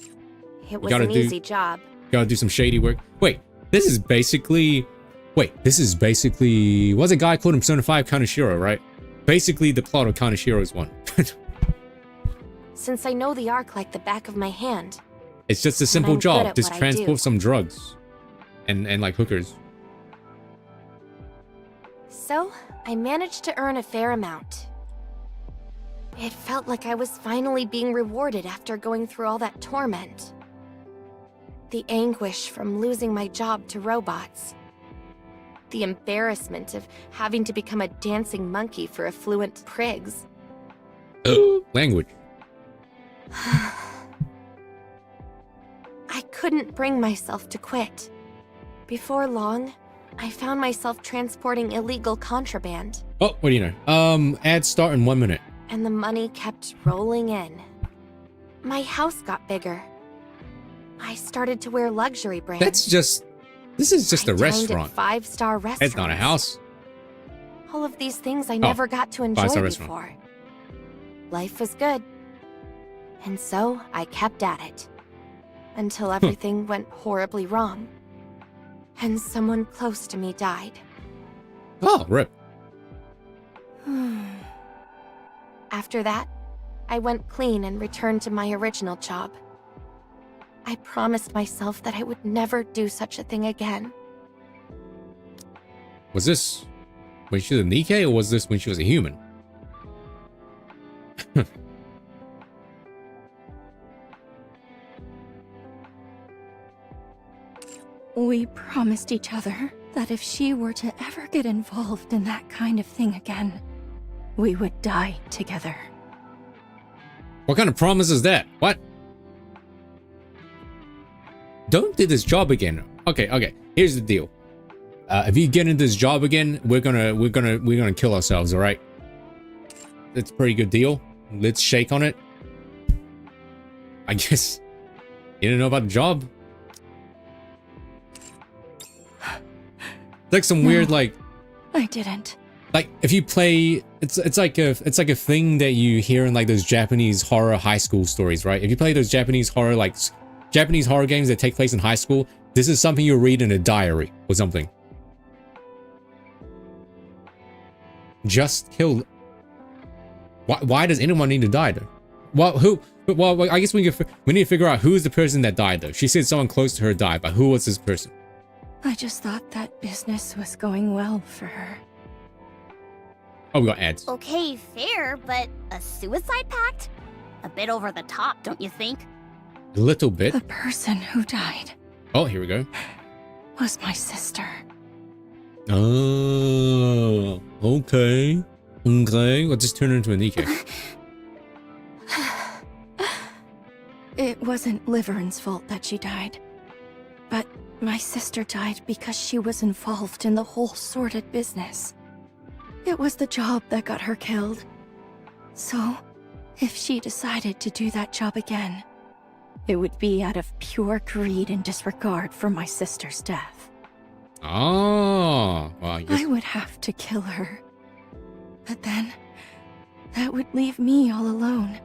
H: It was an easy job.
B: Gotta do some shady work. Wait, this is basically, what's a guy called in Persona 5 Kaneshiro, right? Basically the plot of Kaneshiro's one.
H: Since I know the Ark like the back of my hand.
B: It's just a simple
H: I'm good
B: job.
H: at
B: Just
H: what I
B: transport
H: do.
B: some drugs. And like hookers.
H: So, I managed to earn a fair amount. It felt like I was finally being rewarded after going through all that torment. The anguish from losing my job to robots. The embarrassment of having to become a dancing monkey for affluent prigs.
B: Language.
H: I couldn't bring myself to quit. Before long, I found myself transporting illegal contraband.
B: Oh, what do you know? Ads start in 1 minute.
H: And the money kept rolling in. My house got bigger. I started to wear luxury brands.
B: This is just a
H: dined
B: restaurant.
H: At 5-star restaurants.
B: It's not a house.
H: All of these things I never got to enjoy
B: 5-star
H: before.
B: restaurant.
H: Life was good. And so I kept at it. Until everything went horribly wrong. And someone close to me died.
B: Oh, rip.
H: After that, I went clean and returned to my original job.
L: I promised myself that I would never do such a thing again.
B: Was this when she was a Nikke, or was this when she was a human?
M: We promised each other that if she were to ever get involved in that kind of thing again, we would die together.
B: What kind of promise is that? What? Don't do this job again. Okay. Here's the deal. If you get into this job again, we're gonna kill ourselves. All right. That's a pretty good deal. Let's shake on it. I guess you didn't know about the job. It's like some weird
M: I didn't.
B: Like if you play, it's like a thing that you hear in like those Japanese horror high school stories, right? If you play those Japanese horror games that take place in high school, this is something you'll read in a diary or something. Just kill. Why does anyone need to die though? Well, I guess we need to figure out who's the person that died though. She said someone close to her died, but who was this person?
M: I just thought that business was going well for her.
B: Oh, we got ads.
D: Okay, fair, but a suicide pact? A bit over the top, don't you think?
B: A little bit.
M: The person who died
B: Oh, here we go.
M: was my sister.
B: Oh, okay. We'll just turn her into a Nikke.
M: It wasn't Liverin's fault that she died. But my sister died because she was involved in the whole sordid business. It was the job that got her killed. So, if she decided to do that job again, it would be out of pure greed and disregard for my sister's death.
B: Oh, well, I guess.
M: I would have to kill her. But then, that would leave me all alone.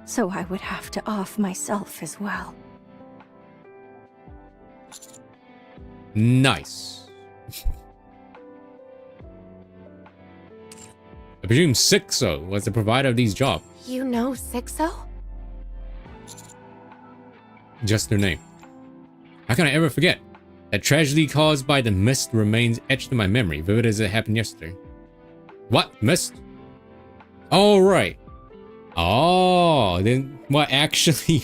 M: So I would have to off myself as well.
B: Nice. I presume Sixo was the provider of these jobs.
L: You know Sixo?
B: Just their name. How can I ever forget? That tragedy caused by the mist remains etched in my memory, vivid as it happened yesterday. What? Mist? Oh, right. Oh, then what actually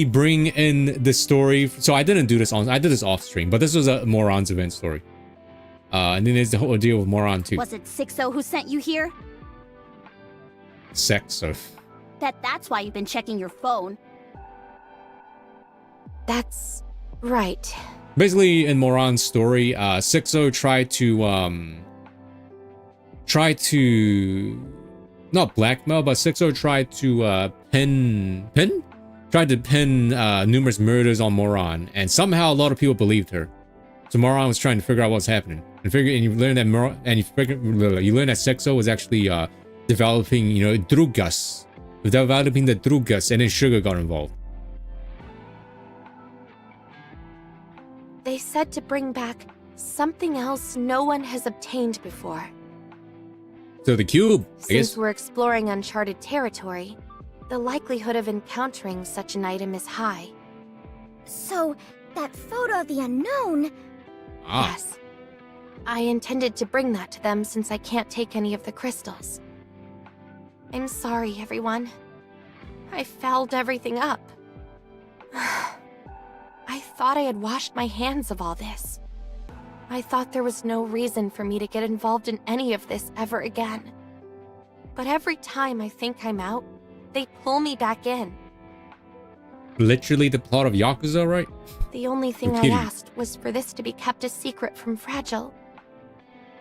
B: bring in the story. So I did this off stream, but this was a Moron's event story. And then there's the whole deal with Moron too.
D: Was it Sixo who sent you here?
B: Sexo.
D: That's why you've been checking your phone.
L: That's right.
B: Basically, in Moron's story, Sixo tried to not blackmail, but Sixo tried to pin numerous murders on Moron, and somehow a lot of people believed her. So Moron was trying to figure out what's happening, and you learn that Sexo was actually developing, drugas, developing the drugas, and then Sugar got involved.
L: They said to bring back something else no one has obtained before.
B: So the cube, I guess.
L: Since we're exploring uncharted territory, the likelihood of encountering such an item is high.
D: So, that photo of the unknown...
B: Ah.
L: Yes. I intended to bring that to them since I can't take any of the crystals. I'm sorry, everyone. I fouled everything up. I thought I had washed my hands of all this. I thought there was no reason for me to get involved in any of this ever again. But every time I think I'm out, they pull me back in.
B: Literally the plot of Yakuza, right?
L: The only thing I asked was for this to be kept a secret from Fragile.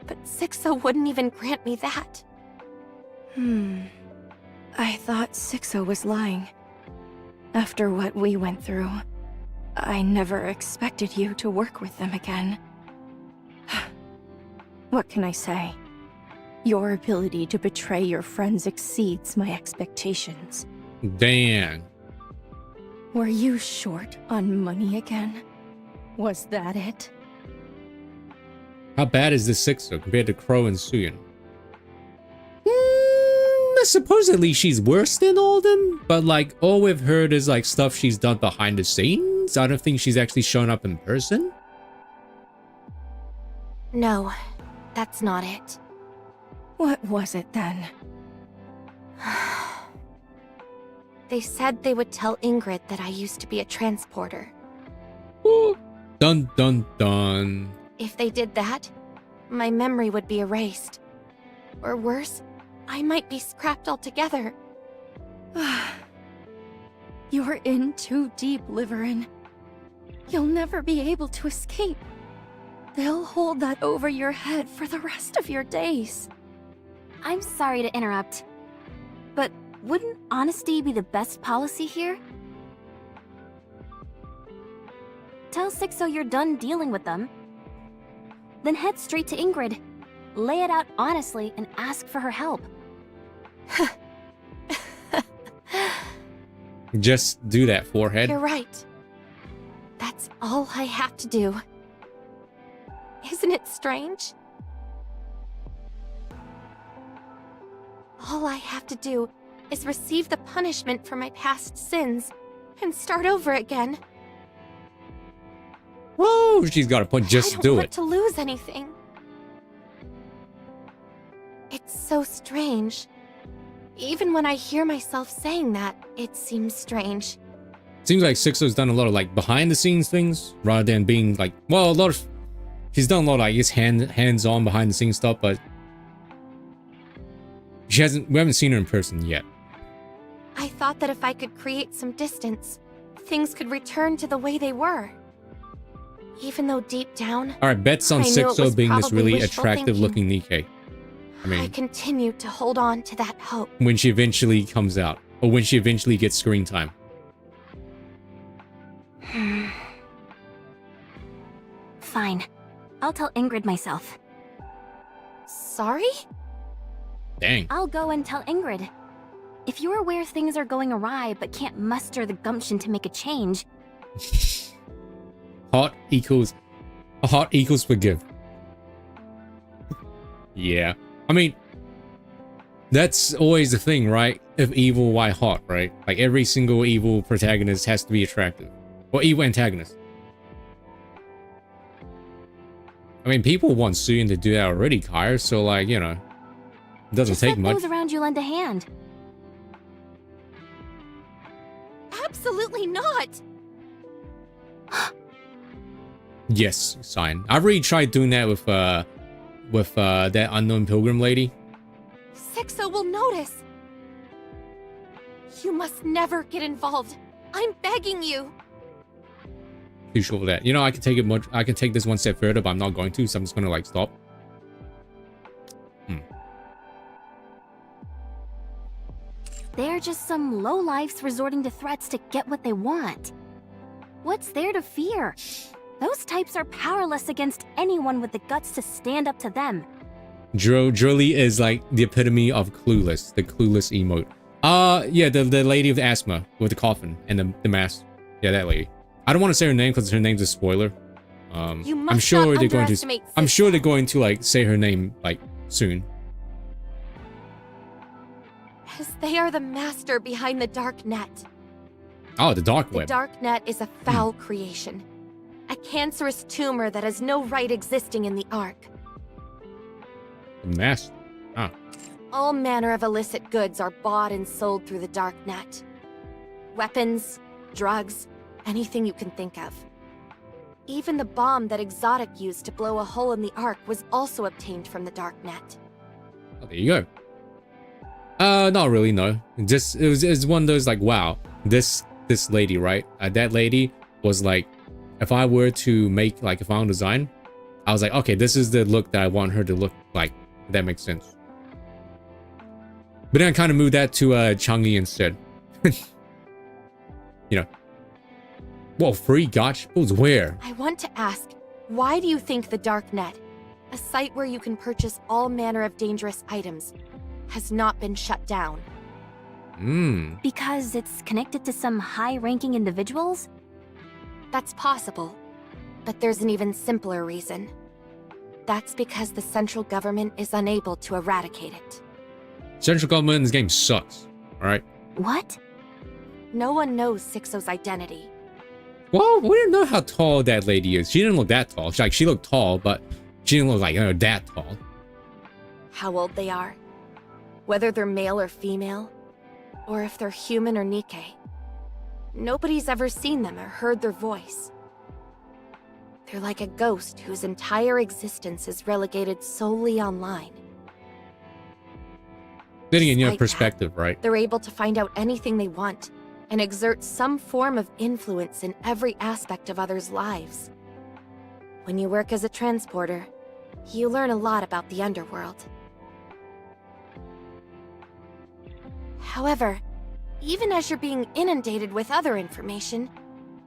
L: But Sixo wouldn't even grant me that.
M: I thought Sixo was lying. After what we went through, I never expected you to work with them again. What can I say? Your ability to betray your friends exceeds my expectations.
B: Damn.
M: Were you short on money again? Was that it?
B: How bad is this Sixo compared to Crow and Suyin? supposedly she's worse than all of them, but like all we've heard is like stuff she's done behind the scenes. I don't think she's actually shown up in person.
L: No, that's not it.
M: What was it then?
L: They said they would tell Ingrid that I used to be a transporter.
B: Ooh. Dun dun dun.
L: If they did that, my memory would be erased. Or worse, I might be scrapped altogether.
M: You're in too deep, Liverin. You'll never be able to escape. They'll hold that over your head for the rest of your days.
H: I'm sorry to interrupt, but wouldn't honesty be the best policy here? Tell Sixo you're done dealing with them. Then head straight to Ingrid. Lay it out honestly and ask for her help.
B: Just do that, forehead.
L: You're right. That's all I have to do. Isn't it strange? All I have to do is receive the punishment for my past sins and start over again.
B: Whoa, she's got a point. Just do
L: I don't want
B: it.
L: to lose anything. It's so strange. Even when I hear myself saying that, it seems strange.
B: Seems like Sixo's done a lot of like behind the scenes things rather than being like, well, a lot of, she's done a lot of, I guess, hands on behind the scenes stuff, but we haven't seen her in person yet.
L: I thought that if I could create some distance, things could return to the way they were. Even though deep down,
B: All right, bets on
L: I knew it
B: Sixo
L: was
B: being this
L: probably
B: really
L: wishful
B: attractive
L: thinking.
B: looking NIKKE. I
L: I
B: mean,
L: continued to hold on to that hope.
B: when she eventually comes out, or when she eventually gets screen time.
H: Fine. I'll tell Ingrid myself.
L: Sorry?
B: Dang.
H: I'll go and tell Ingrid. If you're aware things are going awry but can't muster the gumption to make a change,
B: Hot equals forgive. Yeah. I mean, that's always the thing, right? If evil, why hot, right? Like every single evil protagonist has to be attractive. Or evil antagonist. I mean, people want Suyun to do that already, Kyre, so like, you know, it doesn't
H: just
B: take
H: let
B: much.
H: those around you lend a hand.
L: Absolutely not!
B: Yes, sign. I've already tried doing that with that unknown pilgrim lady.
L: Sixo will notice. You must never get involved. I'm begging you.
B: Too short for that. You know, I can take this one step further, but I'm not going to, so I'm just gonna like stop.
H: They're just some lowlifes resorting to threats to get what they want. What's there to fear? Those types are powerless against anyone with the guts to stand up to them.
B: Drolly is like the epitome of clueless, the clueless emote. Yeah, the lady with the asthma with the coffin and the mask. Yeah, that lady. I don't want to say her name because her name's a spoiler.
L: You must
B: I'm sure
L: not
B: they're going to.
L: underestimate
B: I'm sure
L: Sixo.
B: they're going to like say her name like soon.
L: As they are the master behind the dark net.
B: Oh, the dark
L: The
B: web.
L: dark net is a foul creation. A cancerous tumor that has no right existing in the Ark.
B: The mask. Ah.
L: All manner of illicit goods are bought and sold through the dark net. Weapons, drugs, anything you can think of. Even the bomb that Exotic used to blow a hole in the Ark was also obtained from the dark net.
B: Oh, there you go. Not really, no. Just it was one of those like, wow, this lady, right? That lady was like, if I were to make like a final design, I was like, okay, this is the look that I want her to look like. If that makes sense. But then I kind of moved that to Changi instead. You know. Whoa, free gotchas? Where?
L: I want to ask, why do you think the dark net, a site where you can purchase all manner of dangerous items, has not been shut down?
H: Because it's connected to some high-ranking individuals?
L: That's possible, but there's an even simpler reason. That's because the central government is unable to eradicate it.
B: Central government in this game sucks. Alright?
L: What? No one knows Sixo's identity.
B: Well, we didn't know how tall that lady is. She didn't look that tall. She looked tall, but she didn't look like, that tall.
L: How old they are, whether they're male or female, or if they're human or Nikke. Nobody's ever seen them or heard their voice. They're like a ghost whose entire existence is relegated solely online.
B: Putting in your
L: Despite
B: perspective, right?
L: They're able to find out anything they want and exert some form of influence in every aspect of others' lives. When you work as a transporter, you learn a lot about the underworld. However, even as you're being inundated with other information,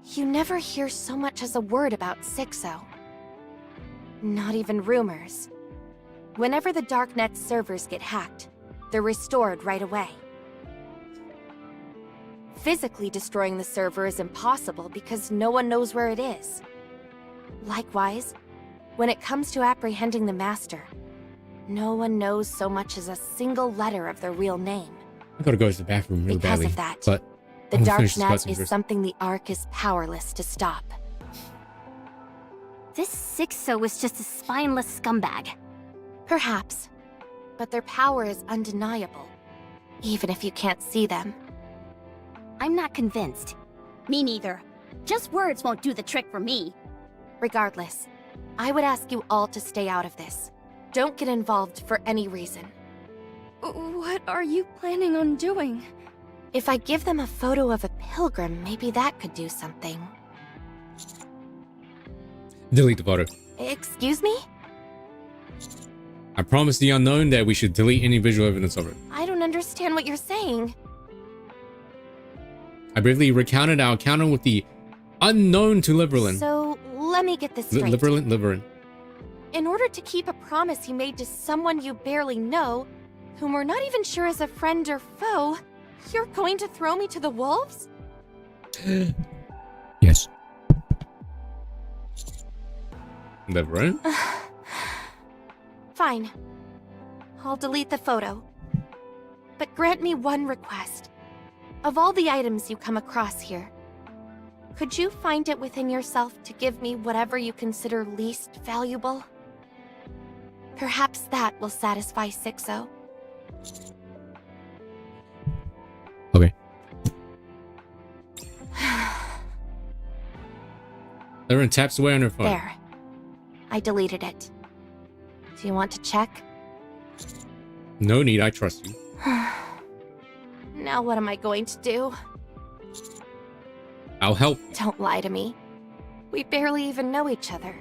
L: you never hear so much as a word about Sixo. Not even rumors. Whenever the Darknet's servers get hacked, they're restored right away. Physically destroying the server is impossible because no one knows where it is. Likewise, when it comes to apprehending the Master, no one knows so much as a single letter of their real name.
B: I gotta go to the bathroom really
L: Because
B: badly.
L: of that,
B: But
L: the
B: I'm gonna finish this
L: Darknet
B: cutscene
L: is
B: first.
L: something the Ark is powerless to stop.
H: This Sixo is just a spineless scumbag.
L: Perhaps, but their power is undeniable, even if you can't see them.
H: I'm not convinced. Me neither. Just words won't do the trick for me.
L: Regardless, I would ask you all to stay out of this. Don't get involved for any reason.
M: What are you planning on doing?
L: If I give them a photo of a pilgrim, maybe that could do something.
B: Delete the photo.
L: Excuse me?
B: I promised the unknown that we should delete any visual evidence of it.
L: I don't understand what you're saying.
B: I briefly recounted our encounter with the unknown to Liberlin.
L: So, let me get this straight.
B: Liberlin.
L: In order to keep a promise you made to someone you barely know, whom we're not even sure is a friend or foe, you're going to throw me to the wolves?
B: Yes. Liberlin?
L: Fine. I'll delete the photo. But grant me one request. Of all the items you come across here, could you find it within yourself to give me whatever you consider least valuable? Perhaps that will satisfy Sixo.
B: Okay. Liberlin taps away on her phone.
L: There. I deleted it. Do you want to check?
B: No need, I trust you.
L: Now what am I going to do?
B: I'll help.
L: Don't lie to me. We barely even know each other.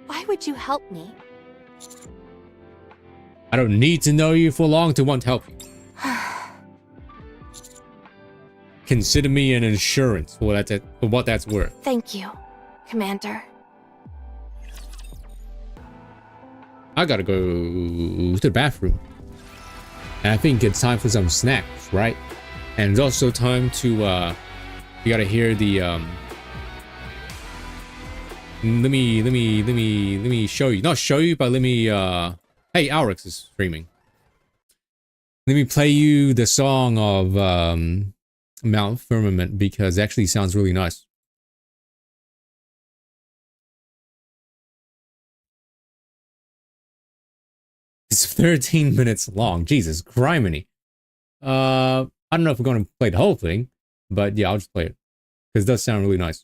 L: Why would you help me?
B: I don't need to know you for long to want to help you. Consider me an insurance for what that's worth.
L: Thank you, Commander.
B: I gotta go to the bathroom. And I think it's time for some snacks, right? And it's also time to, you gotta hear the, let me show you. Not show you, but let me, hey, Alex is streaming. Let me play you the song of, Mount Firmament, because it actually sounds really nice. It's 13 minutes long. Jesus, criminy. I don't know if we're going to play the whole thing, but yeah, I'll just play it. Because it does sound really nice.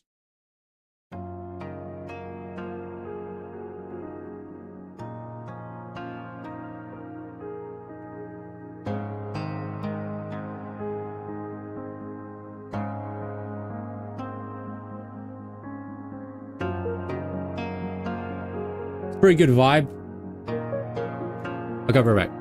B: It's a pretty good vibe. I'll cover it back.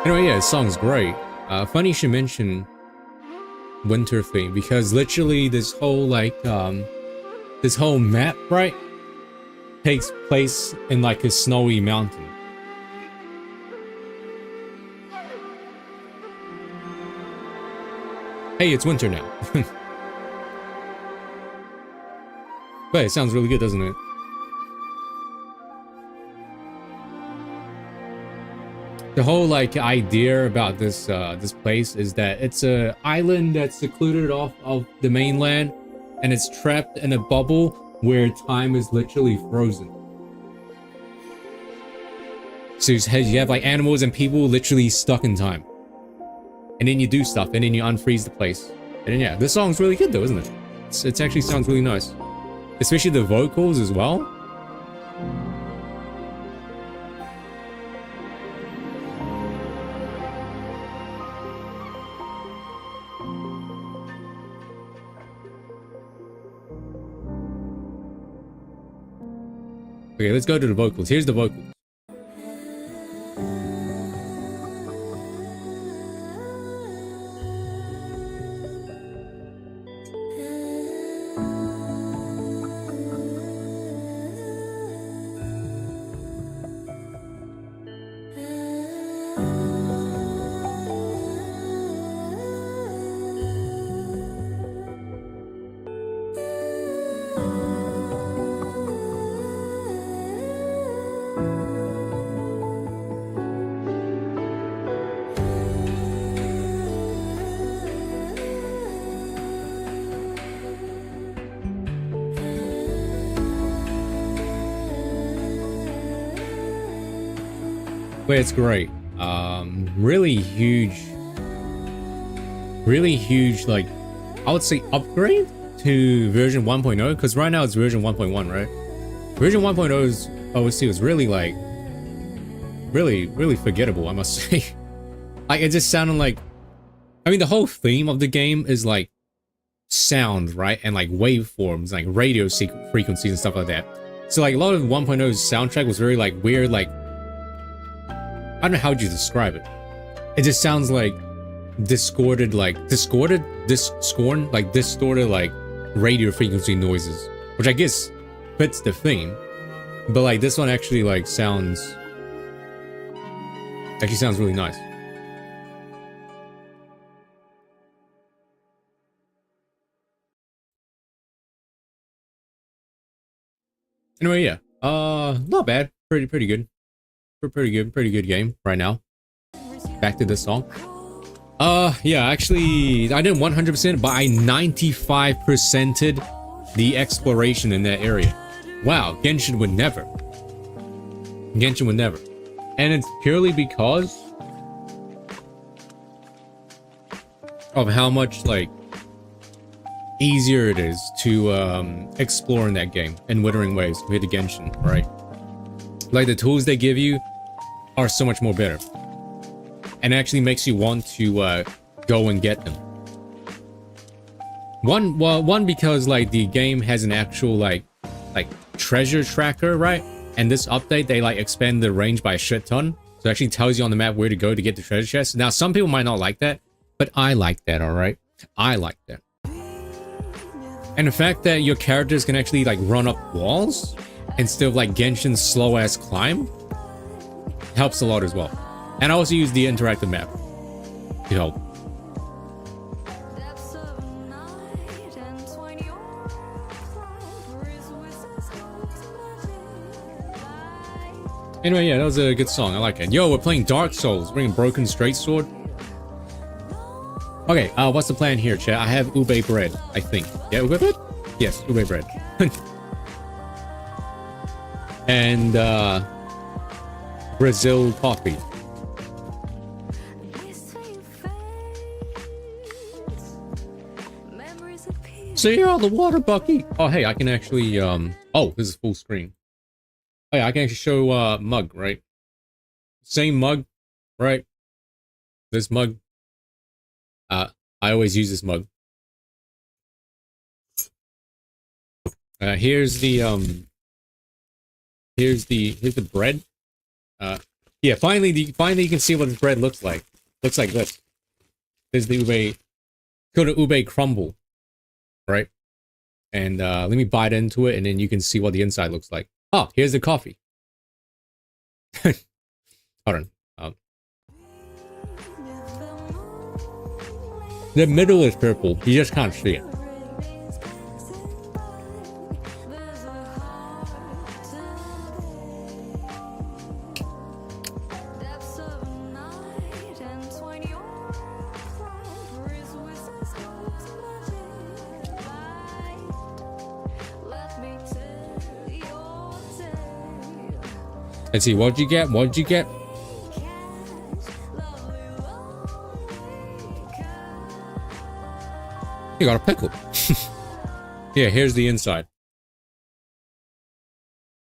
B: Anyway, yeah, this song's great. Funny you should mention winter theme, because literally this whole this whole map, right, takes place in like a snowy mountain. Hey, it's winter now. But it sounds really good, doesn't it? The whole like idea about this this place is that it's a island that's secluded off of the mainland, and it's trapped in a bubble where time is literally frozen. So you have like animals and people literally stuck in time. And then you do stuff, and then you unfreeze the place. And then yeah, this song's really good though, isn't it? It actually sounds really nice. Especially the vocals as well. Okay, let's go to the vocals. Here's the vocals. But it's great. Really huge, like, I would say upgrade to version 1.0, because right now it's version 1.1, right? Version 1.0's OST was really, like, really forgettable, I must say. Like, it just sounded like, I mean, the whole theme of the game is, like, sound, right? And, like, waveforms, like, radio frequencies and stuff like that. So, like, a lot of 1.0's soundtrack was very, like, weird, like, I don't know how you describe it. It just sounds like distorted, like radio frequency noises, which I guess fits the theme. But like this one actually like sounds really nice. Anyway, yeah, not bad, pretty good. Pretty good game right now. Back to this song. Yeah, actually, I didn't 100%, but I 95%ed the exploration in that area. Wow, Genshin would never. Genshin would never. And it's purely because of how much, like, easier it is to explore in that game in Wuthering Waves compared to Genshin, right? Like, the tools they give you are so much more better. And actually makes you want to go and get them. One because like the game has an actual like treasure tracker, right? And this update they like expand the range by a shit ton. So it actually tells you on the map where to go to get the treasure chest. Now some people might not like that, but I like that, alright? I like that. And the fact that your characters can actually like run up walls instead of like Genshin's slow ass climb helps a lot as well. And I also use the interactive map to help. Anyway, yeah, that was a good song. I like it. Yo, we're playing Dark Souls. Bringing Broken Straight Sword. Okay, what's the plan here, chat? I have ube bread, I think. Yeah, ube bread? Yes, ube bread. And, Brazil coffee. See all the water bucket. Oh, hey, I can actually, oh, this is full screen. Oh, yeah, I can actually show, mug, right? Same mug, right? This mug. I always use this mug. Here's the bread. Yeah, finally you can see what this bread looks like. Looks like this. This is the ube, called the ube crumble, right? And let me bite into it, and then you can see what the inside looks like. Oh, here's the coffee. Hold on. The middle is purple. You just can't see it. Let's see, what'd you get? What'd you get? You got a pickle. Yeah, here's the inside.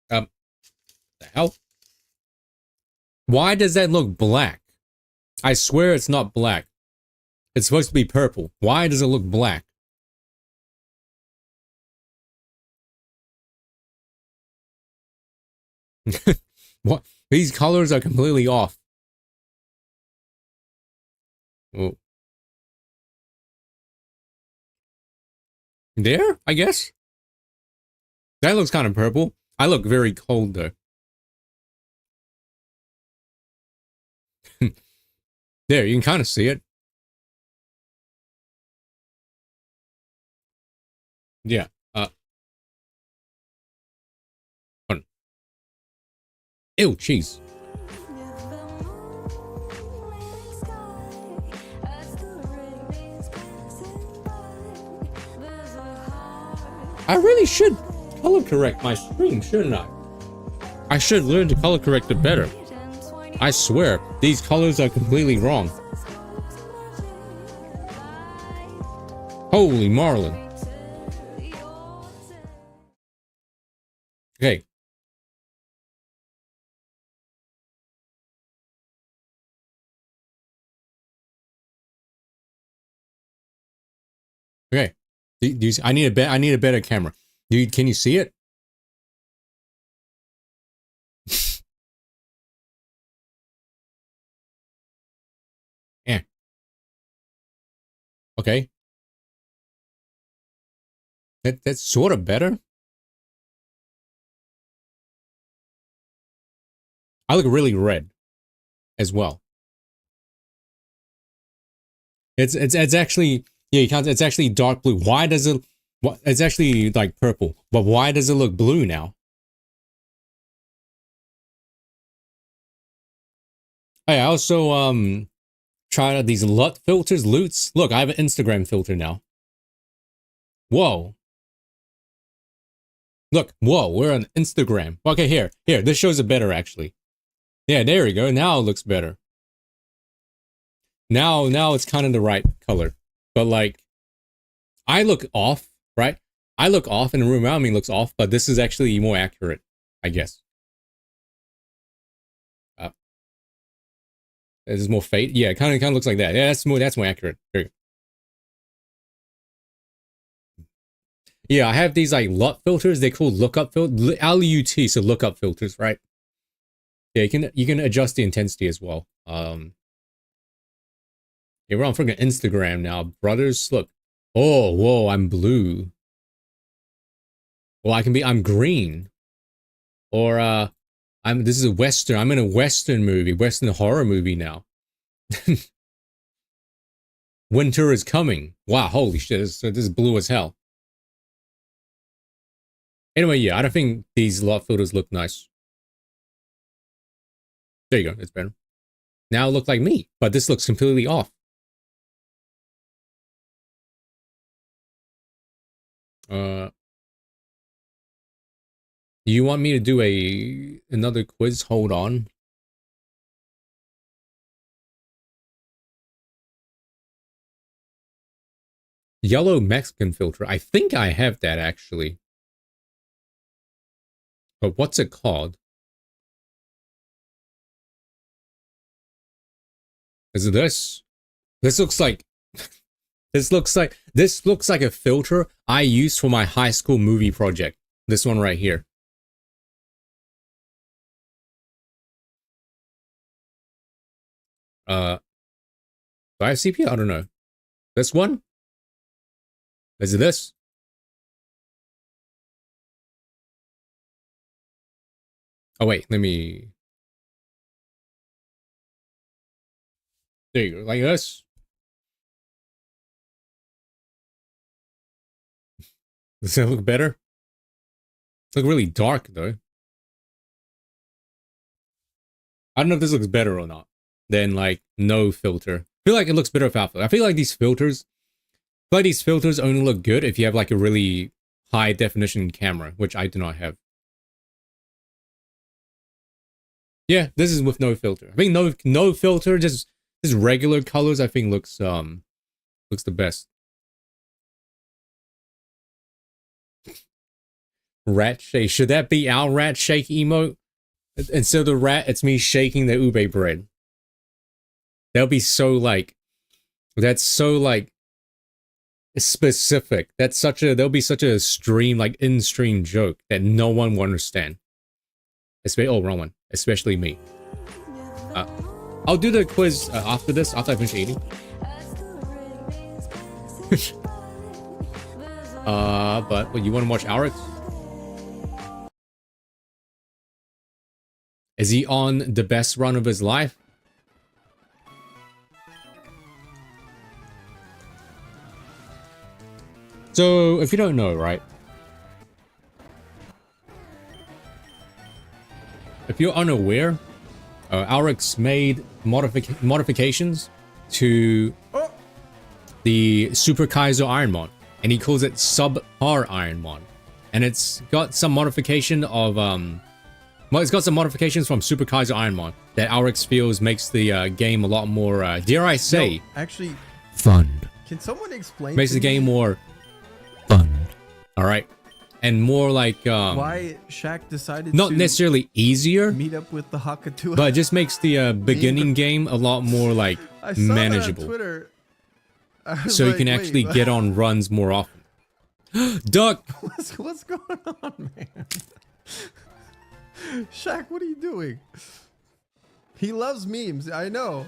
B: The hell? Why does that look black? I swear it's not black. It's supposed to be purple. Why does it look black? What? These colors are completely off. Oh. There, I guess? That looks kind of purple. I look very cold, though. There, you can kind of see it. Yeah. Ew, cheese. I really should color correct my stream, shouldn't I? I should learn to color correct it better. I swear, these colors are completely wrong. Holy Marlin. Okay. Okay. I need a better camera. Can you see it? Yeah. Okay. That's sort of better. I look really red as well. It's actually, yeah, you can't, it's actually dark blue. Why does it, it's actually like purple, but why does it look blue now? I also tried out these LUT filters, Loots. Look, I have an Instagram filter now. Whoa. Look, whoa, we're on Instagram. Okay, here, this shows it better actually. Yeah, there we go. Now it looks better. Now it's kind of the right color. But like, I look off, right? I look off and the room around me looks off, but this is actually more accurate, I guess. This is more fade. Yeah, it kind of looks like that. Yeah, that's more accurate. There you go. Yeah, I have these like LUT filters. They're called lookup filters. LUT, so lookup filters, right? Yeah, you can adjust the intensity as well. Yeah, we're on freaking Instagram now, brothers. Look. Oh, whoa, I'm blue. Well, I'm green. Or this is a Western. I'm in a Western movie, Western horror movie now. Winter is coming. Wow, holy shit, this is blue as hell. Anyway, yeah, I don't think these LUT filters look nice. There you go, it's better. Now it looks like me, but this looks completely off. Do you want me to do another quiz? Hold on. Yellow Mexican filter. I think I have that actually. But what's it called? Is it this? This looks like this looks like a filter I used for my high school movie project. This one right here. Do I have CPU? I don't know. This one? Is it this? Oh wait, let me. There you go, like this. Does that look better? Look really dark though. I don't know if this looks better or not than like no filter. I feel like it looks better without filter. I feel like these filters only look good if you have like a really high definition camera, which I do not have. Yeah, this is with no filter. I think no filter, just regular colors. I think looks the best. Rat shake. Should that be our rat shake emote? Instead of the rat, it's me shaking the ube bread. That'll be so like. That's so like. Specific. There'll be such a stream like in-stream joke that no one will understand. Oh, wrong one. Especially me. I'll do the quiz after this, after I finish eating. But you want to watch Alex? Is he on the best run of his life? So, if you don't know, right? If you're unaware, Alex made modifications to the Super Kaiser Ironmon, and he calls it Subpar Ironmon. And it's got some modification of, well, it's got some modifications from Super Kaiser Ironmon that Alex feels makes the game a lot more, dare I say,
N: actually,
B: fun.
N: Can someone explain?
B: Makes the game more fun. All right. And more like
N: why Shaq decided
B: not
N: to
B: necessarily easier
N: meet up with the Hakatua,
B: but it just makes the beginning game a lot more like
N: I saw
B: manageable.
N: that on Twitter.
B: So you can actually get on runs more often. Duck!
N: What's going on, man? Shaq, what are you doing? He loves memes, I know.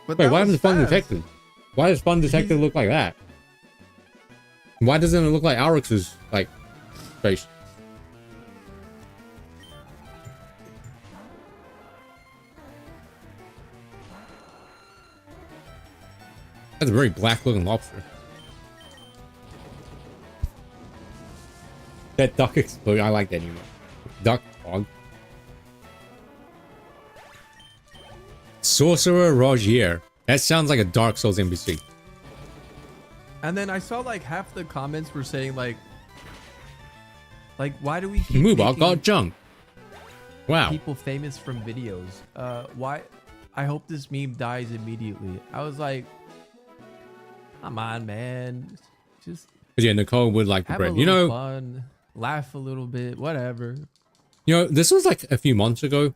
N: But
B: wait, why is the Fun Detective? Why does Fun Detective look like that? Why doesn't it look like Alex's like face? That's a very black looking lobster. That duck explosion, I like that anymore. Duck dog. Sorcerer Rogier. That sounds like a Dark Souls NPC.
N: And then I saw like half the comments were saying like why do we keep
B: Moobot got junk. Wow.
N: People famous from videos. Why? I hope this meme dies immediately. I was like, come on, man. Just
B: yeah, Nicole would like the
N: have
B: bread.
N: a
B: You
N: little
B: know,
N: fun, laugh a little bit, whatever.
B: You know, this was like a few months ago,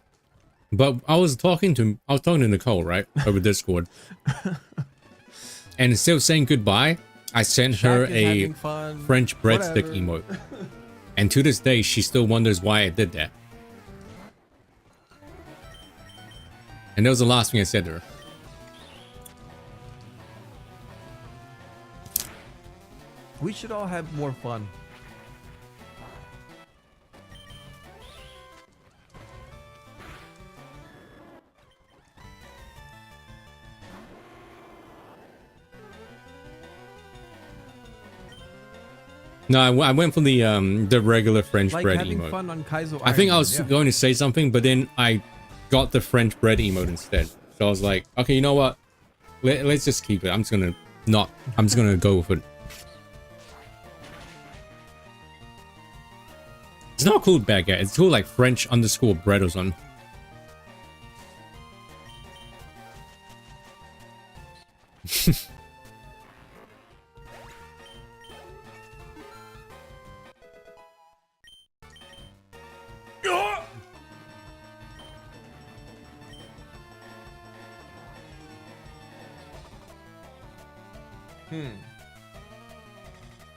B: but I was talking to Nicole, right, over Discord, and instead of saying goodbye, I sent her a French breadstick emote, and to this day, she still wonders why I did that. And that was the last thing I said to her.
N: We should all have more fun.
B: No, I went for the regular French
N: Like
B: bread
N: having
B: emote.
N: fun on Kaizo
B: I think I
N: Iron
B: was
N: Man, yeah.
B: going to say something, but then I got the French bread emote instead. So I was like, okay, you know what? Let's just keep it. I'm just gonna go with it. It's not called baguette. It's called like French underscore bread or something.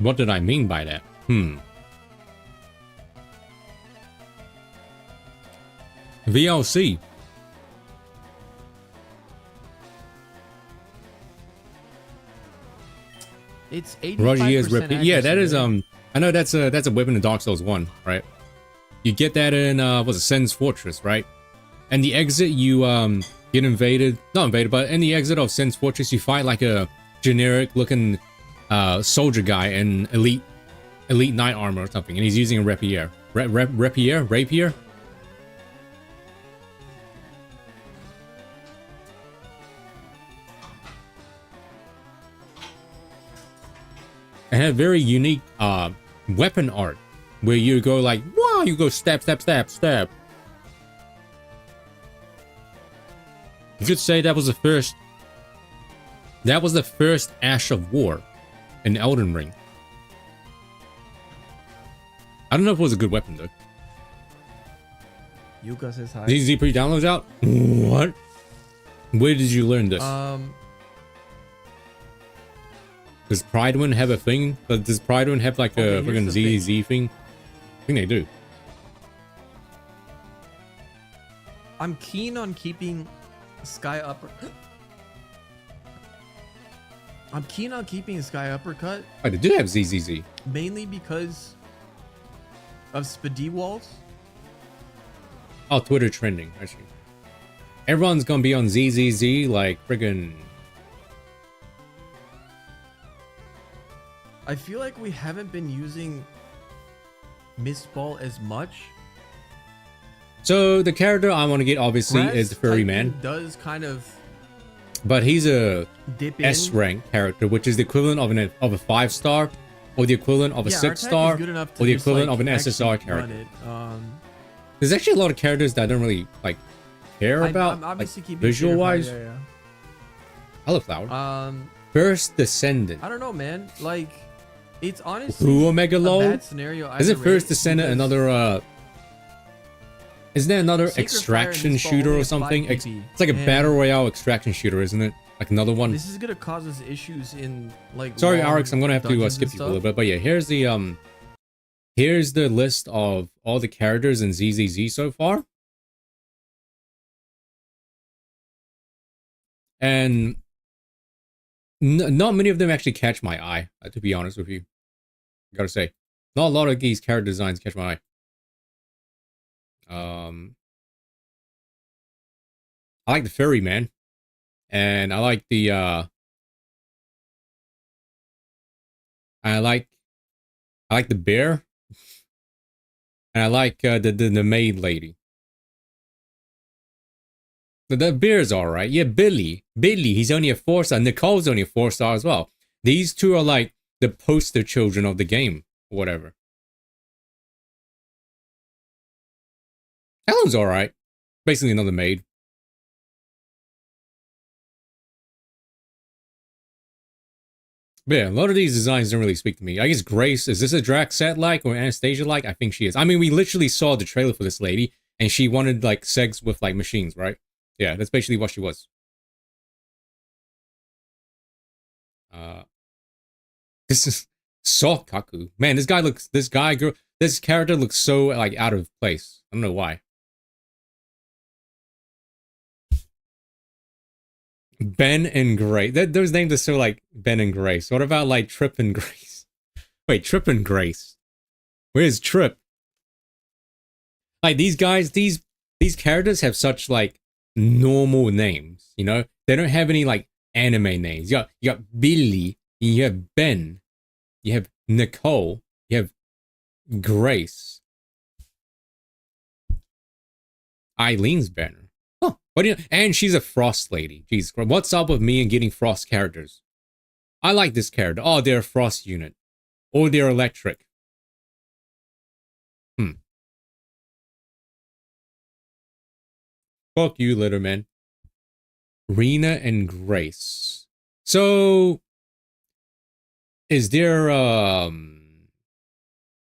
B: What did I mean by that? VLC.
N: It's
B: Roger is
N: 85%
B: repeat. Yeah, that is
N: accuracy, right?
B: I know that's a weapon in Dark Souls 1, right? You get that in what's it, Sen's Fortress, right? And the exit you get invaded, not invaded, but in the exit of Sen's Fortress you fight like a generic looking soldier guy in elite knight armor or something, and he's using a rapier. Rapier? It had very unique weapon art where you go like, wow, you go stab, stab, stab, stab. You could say that was the first Ash of War in Elden Ring. I don't know if it was a good weapon though.
N: Yuka says hi.
B: ZZ pre-downloads out? What? Where did you learn this? Does Pridewind have a thing? Does Pridewind have like a freaking ZZ thing? I think they do.
N: I'm keen on keeping Sky Upper. I'm keen on keeping Sky Uppercut.
B: Oh, they do have ZZZ.
N: Mainly because of Spade Walls.
B: Oh, Twitter trending, actually. Everyone's gonna be on ZZZ like friggin'.
N: I feel like we haven't been using Mist Ball as much.
B: So the character I want to get obviously is the Furry Man.
N: Does kind of,
B: but he's a
N: dip in.
B: S rank character, which is the equivalent of a 5-star, or the equivalent of a 6-star, or the equivalent of an SSR character. There's actually a lot of characters that I don't really like care about, like, visual wise.
N: Yeah.
B: Hello, Flower. First Descendant.
N: I don't know, man. Like, it's honestly
B: Who Omega
N: a
B: Low?
N: bad scenario.
B: Isn't
N: either
B: First
N: way,
B: Descendant
N: because
B: another isn't there another
N: Sacred Fire
B: extraction
N: and Spell
B: shooter
N: only
B: or
N: have
B: something?
N: 5 PP,
B: It's like a
N: and
B: battle royale extraction shooter, isn't it? Like another one.
N: This is gonna cause us issues in like.
B: Sorry,
N: long
B: Alex, I'm gonna have to
N: dungeons
B: skip
N: and
B: you a little
N: stuff.
B: bit, but yeah, here's the list of all the characters in ZZZ so far, and not many of them actually catch my eye. To be honest with you, I gotta say, not a lot of these character designs catch my eye. I like the Furry Man, and I like the I like the bear, and I like the maid lady. The bear's all right. Yeah, Billy, he's only a 4-star. Nicole's only a 4-star as well. These two are like the poster children of the game, or whatever. Helen's all right. Basically another maid. But yeah, a lot of these designs don't really speak to me. I guess Grace, is this a Drax set like or Anastasia like? I think she is. I mean, we literally saw the trailer for this lady, and she wanted like sex with like machines, right? Yeah, that's basically what she was. This is Sokaku. Man, this character looks so like out of place. I don't know why. Ben and Grace. Those names are so like Ben and Grace. What about like Trip and Grace? Wait, Trip and Grace. Where's Trip? Like these guys, these characters have such like normal names, you know? They don't have any like anime names. You got Billy, you have Ben, you have Nicole, you have Grace. Eileen's banner. Huh. What do you know? And she's a Frost lady. Jeez, what's up with me and getting Frost characters? I like this character. Oh, they're a Frost unit. Or they're electric. Fuck you, Litterman. Rena and Grace. So, is there,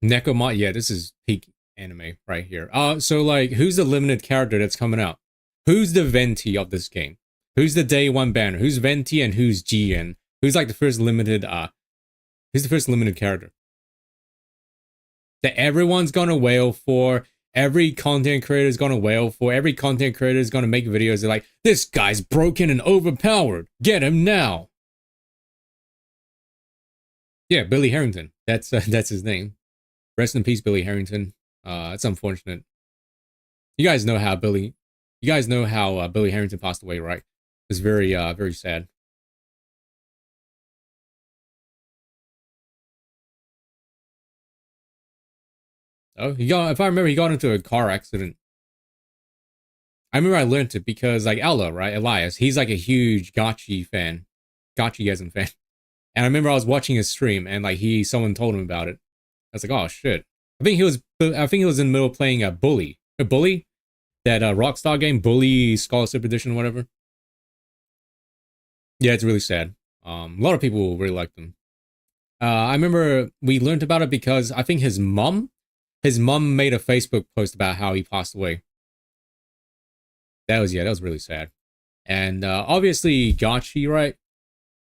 B: Nekomon? Yeah, this is peak anime right here. So like, who's the limited character that's coming out? Who's the Venti of this game? Who's the day one banner? Who's Venti and who's GN? Who's like the first limited, character? That everyone's gonna wail for, every content creator is gonna wail for, every content creator is gonna make videos. They're like, this guy's broken and overpowered. Get him now. Yeah, Billy Harrington. That's his name. Rest in peace, Billy Harrington. It's unfortunate. You guys know how Billy Harrington passed away, right? It's very very sad. Oh, if I remember, he got into a car accident. I remember I learned it because like Ella, right? Elias, he's like a huge Gotchi fan. Gotchiism fan. And I remember I was watching his stream and like someone told him about it. I was like, oh shit. I think he was in the middle of playing a Bully. That Rockstar game, Bully Scholarship Edition, whatever. Yeah, it's really sad. A lot of people really like them. I remember we learned about it because I think his mom made a Facebook post about how he passed away. That was really sad. And obviously Gotchi, right?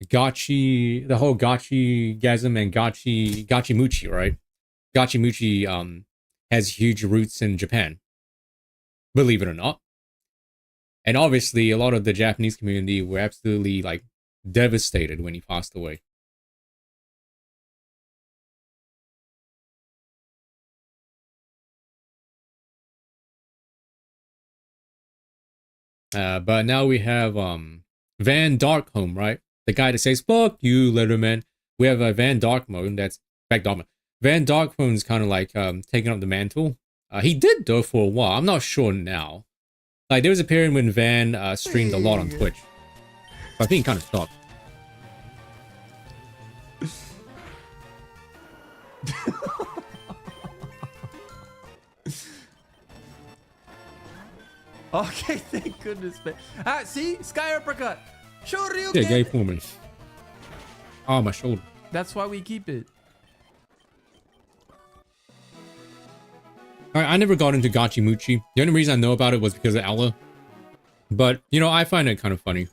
B: Gotchi, the whole Gotchi-gasm and Gotchi-muchi, right? Gotchi-muchi has huge roots in Japan. Believe it or not. And obviously a lot of the Japanese community were absolutely like devastated when he passed away. But now we have Van Darkholme, right? The guy that says "fuck you, Letterman." We have a Van Darkholme that's back Darkholme. Van Darkholme's kind of like taking up the mantle. He did though for a while. I'm not sure now. Like there was a period when Van streamed a lot on Twitch. But I think he kind of stopped.
N: Okay, thank goodness, man. Ah, see? Sky Uppercut. Shoryuken.
B: Yeah, gay for me. Oh, my shoulder.
N: That's why we keep it.
B: I never got into Gotchi-muchi. The only reason I know about it was because of Ella. But, you know, I find it kind of funny.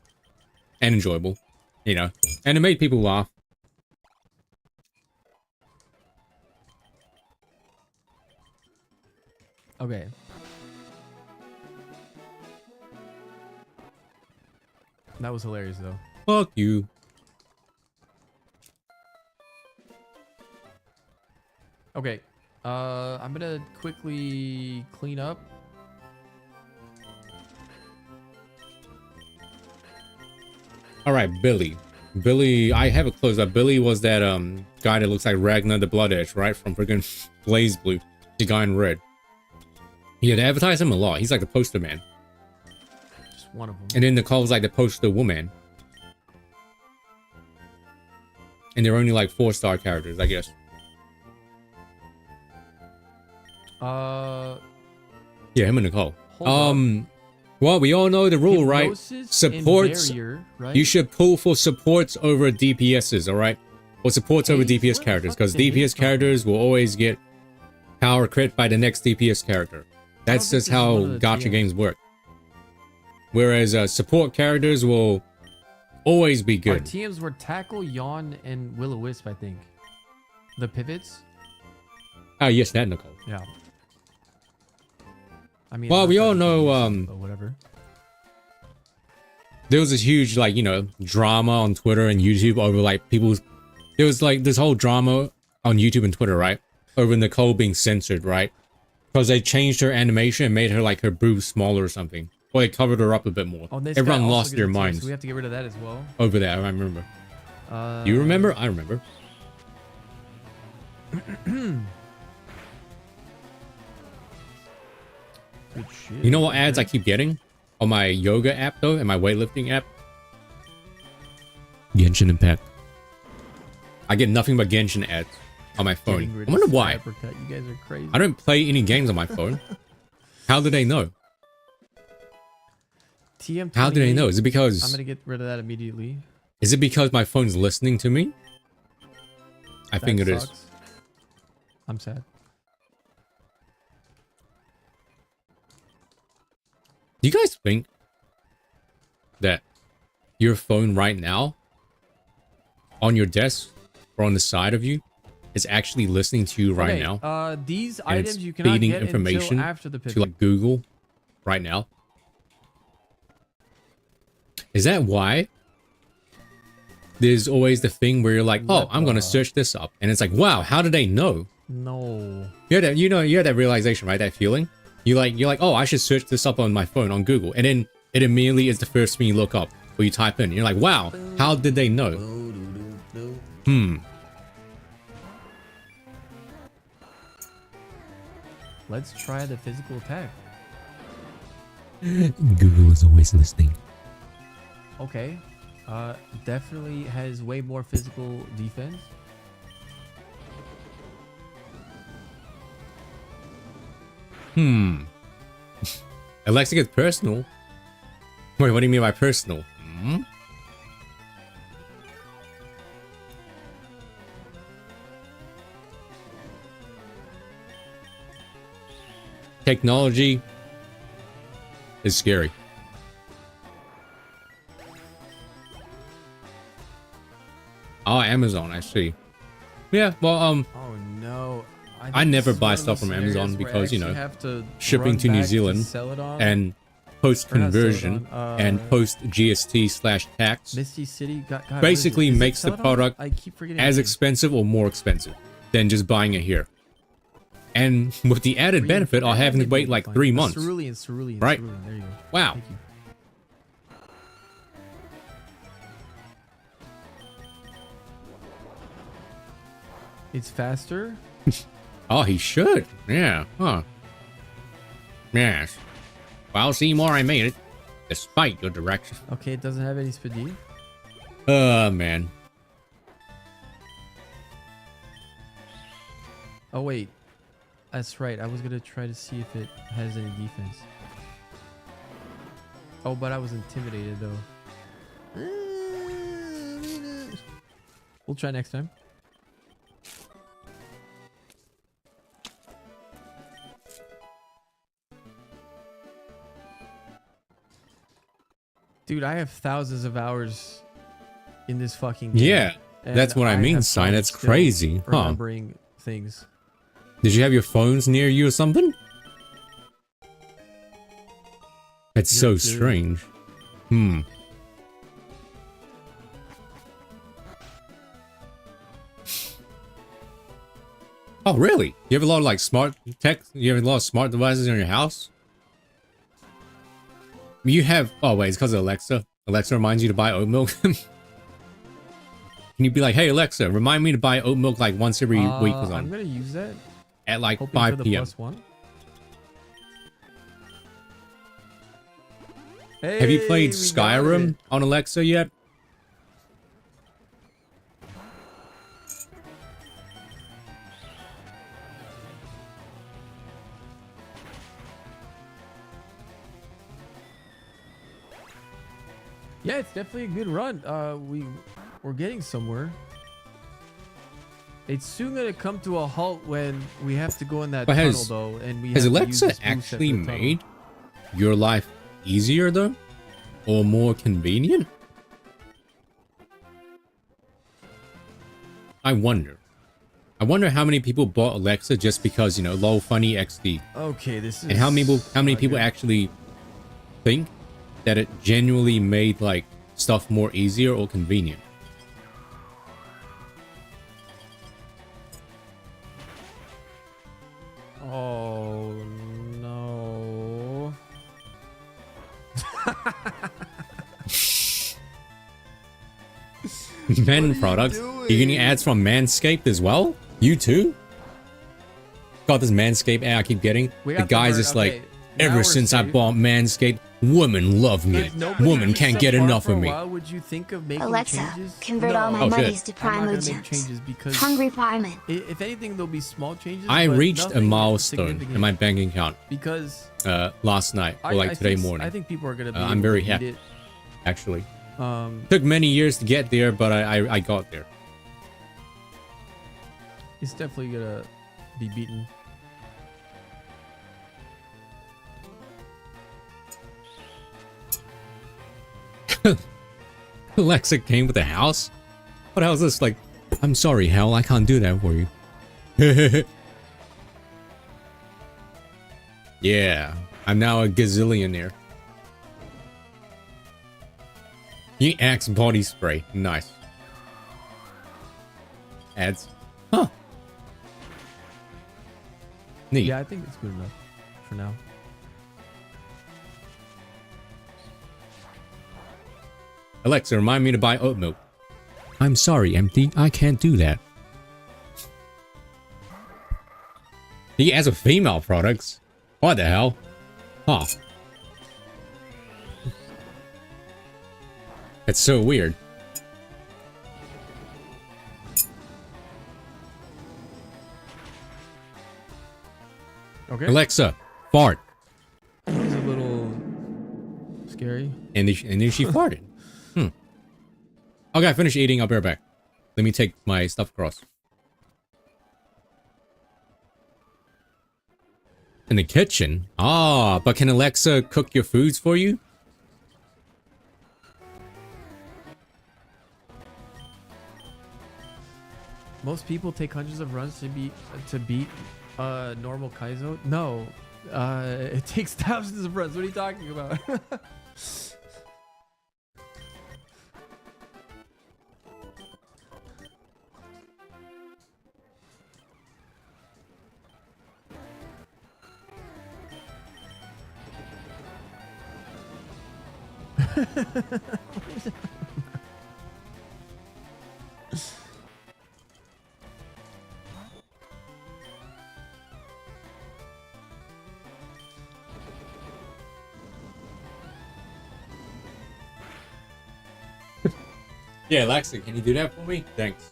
B: And enjoyable. You know. And it made people laugh.
N: Okay. That was hilarious, though.
B: Fuck you.
N: Okay. I'm gonna quickly clean up.
B: All right, Billy. I have it closed up. Billy was that guy that looks like Ragnar the Blood Edge, right? From freaking Blaze Blue. The guy in red. Yeah, they advertise him a lot. He's like the poster man.
N: Just one of them.
B: And then Nicole's like the poster woman. And they're only like 4-star characters, I guess. Yeah, him and Nicole. Well, we all know the rule, right? Supports.
N: Barrier, right?
B: You should pull for supports over DPSs, all right? Or supports over DPS characters, because DPS characters will always get power crit by the next DPS character. That's just how gacha games work. Whereas support characters will always be good.
N: Our TMs were Tackle, Yawn, and Will-O-Wisp, I think. The pivots.
B: Oh, yes, that Nicole.
N: Yeah. I mean,
B: well, we all know
N: whatever.
B: There was this huge, like, you know, drama on Twitter and YouTube over like people's. There was like this whole drama on YouTube and Twitter, right? Over Nicole being censored, right? Because they changed her animation and made her like her boobs smaller or something. Or they covered her up a bit more.
N: Oh,
B: Everyone lost their minds.
N: So we have to get rid of that as well.
B: Over there, I remember. You remember? I remember.
N: Good shit.
B: You know what ads I keep getting on my yoga app though, and my weightlifting app? Genshin Impact. I get nothing but Genshin ads on my phone. I wonder why.
N: You guys are crazy.
B: I don't play any games on my phone. How do they know?
N: TM28.
B: How do they know? Is it because
N: I'm gonna get rid of that immediately.
B: Is it because my phone's listening to me? I think it is.
N: I'm sad.
B: Do you guys think that your phone right now on your desk or on the side of you is actually listening to you right now?
N: These
B: and
N: items
B: it's
N: you cannot
B: feeding
N: get
B: information
N: until after the pivot.
B: to like Google right now? Is that why there's always the thing where you're like, oh, I'm gonna search this up, and it's like, wow, how did they know?
N: No.
B: You had that realization, right? That feeling. You're like, oh, I should search this up on my phone on Google, and then it immediately is the first thing you look up or you type in. You're like, wow, how did they know?
N: Let's try the physical attack.
B: Google is always listening.
N: Okay. Definitely has way more physical defense.
B: Alexa gets personal. Wait, what do you mean by personal? Technology is scary. Oh, Amazon, I see. Yeah, well,
N: Oh no.
B: I never buy stuff from Amazon because, you know,
N: have to
B: shipping
N: run
B: to New
N: back
B: Zealand
N: sell it on.
B: and post
N: Or not sell it
B: conversion
N: on,
B: and post GST/tax
N: Misty City God, what is
B: basically
N: it? Is it
B: makes the
N: Celadon?
B: product
N: I keep forgetting
B: as
N: the name.
B: expensive or more expensive than just buying it here. And with the added benefit of having to wait like 3 months.
N: Cerulean,
B: Right.
N: Cerulean. There you go.
B: Wow.
N: Thank you. It's faster.
B: Oh, he should. Yeah. Huh. Yes. Well, Seymour, I made it. Despite your direction.
N: Okay, it doesn't have any speed.
B: Man.
N: Oh wait, that's right. I was gonna try to see if it has any defense. Oh, but I was intimidated though. We'll try next time. Dude, I have thousands of hours in this fucking game.
B: Yeah, that's what I mean,
N: have
B: Sign.
N: trouble
B: That's
N: still
B: crazy. Huh.
N: Remembering things.
B: Did you have your phones near you or something? That's so
N: You're good.
B: strange. Oh, really? You have a lot of like smart tech? You have a lot of smart devices in your house? You have... Oh, wait, it's because of Alexa. Alexa reminds you to buy oat milk. Can you be like, hey, Alexa, remind me to buy oat milk like once every week or
N: I'm
B: something?
N: gonna use that.
B: At like
N: Hoping
B: 5
N: for the
B: p.m.
N: +1.
B: Have you played
N: Hey, we got
B: Skyrim
N: it.
B: on Alexa yet?
N: Yeah, it's definitely a good run. We're getting somewhere. It's soon gonna come to a halt when we have to go in that
B: But
N: tunnel
B: has
N: though, and we
B: has
N: have to use
B: Alexa
N: this moveset
B: actually
N: for the tunnel.
B: made your life easier though? Or more convenient? I wonder. I wonder how many people bought Alexa just because, you know, lol funny XD.
N: Okay, this is
B: And how many people actually think that it genuinely made like stuff more easier or convenient?
N: Oh no.
B: Men products? You're getting ads from Manscaped as well? You too? Got this Manscaped ad I keep getting.
N: We
B: The
N: got the
B: guy's
N: bird,
B: just
N: okay,
B: like,
N: now
B: ever
N: we're
B: since I
N: safe.
B: bought Manscaped, women love me.
N: If nobody
B: Women
N: keeps
B: can't
N: them
B: get
N: apart
B: enough
N: for a
B: of me.
N: while, would you think of making
A: Alexa,
N: changes?
A: convert
N: No.
A: all my
B: Oh, shit.
A: monies to
N: I'm not
A: Prime
N: gonna make
A: Gems.
N: changes because
A: Hungry Fireman.
N: if anything, there'll be small changes.
B: I
N: but
B: reached a
N: nothing
B: milestone
N: significant.
B: in my bank account
N: Because
B: last night or like today
N: think,
B: morning.
N: I think people are gonna be.
B: I'm
N: able
B: very
N: to beat
B: happy.
N: it.
B: Actually,
N: Um,
B: took many years to get there, but I got there.
N: it's definitely gonna be beaten.
B: Alexa came with a house? What the hell is this? Like, I'm sorry, Hal, I can't do that for you. Yeah, I'm now a gazillionaire. You Axe body spray. Nice. Ads. Huh. Neat.
N: Yeah, I think it's good enough for now.
B: Alexa, remind me to buy oat milk. I'm sorry, Empty. I can't do that. He has a female products. What the hell? Huh. It's so weird.
N: Okay.
B: Alexa, fart.
N: That was a little scary.
B: And then she farted. Okay, I finished eating. I'll be right back. Let me take my stuff across. In the kitchen? Ah, but can Alexa cook your foods for you?
N: Most people take hundreds of runs to beat normal Kaizo. No, it takes thousands of runs. What are you talking about?
B: Yeah, Alexa, can you do that for me? Thanks.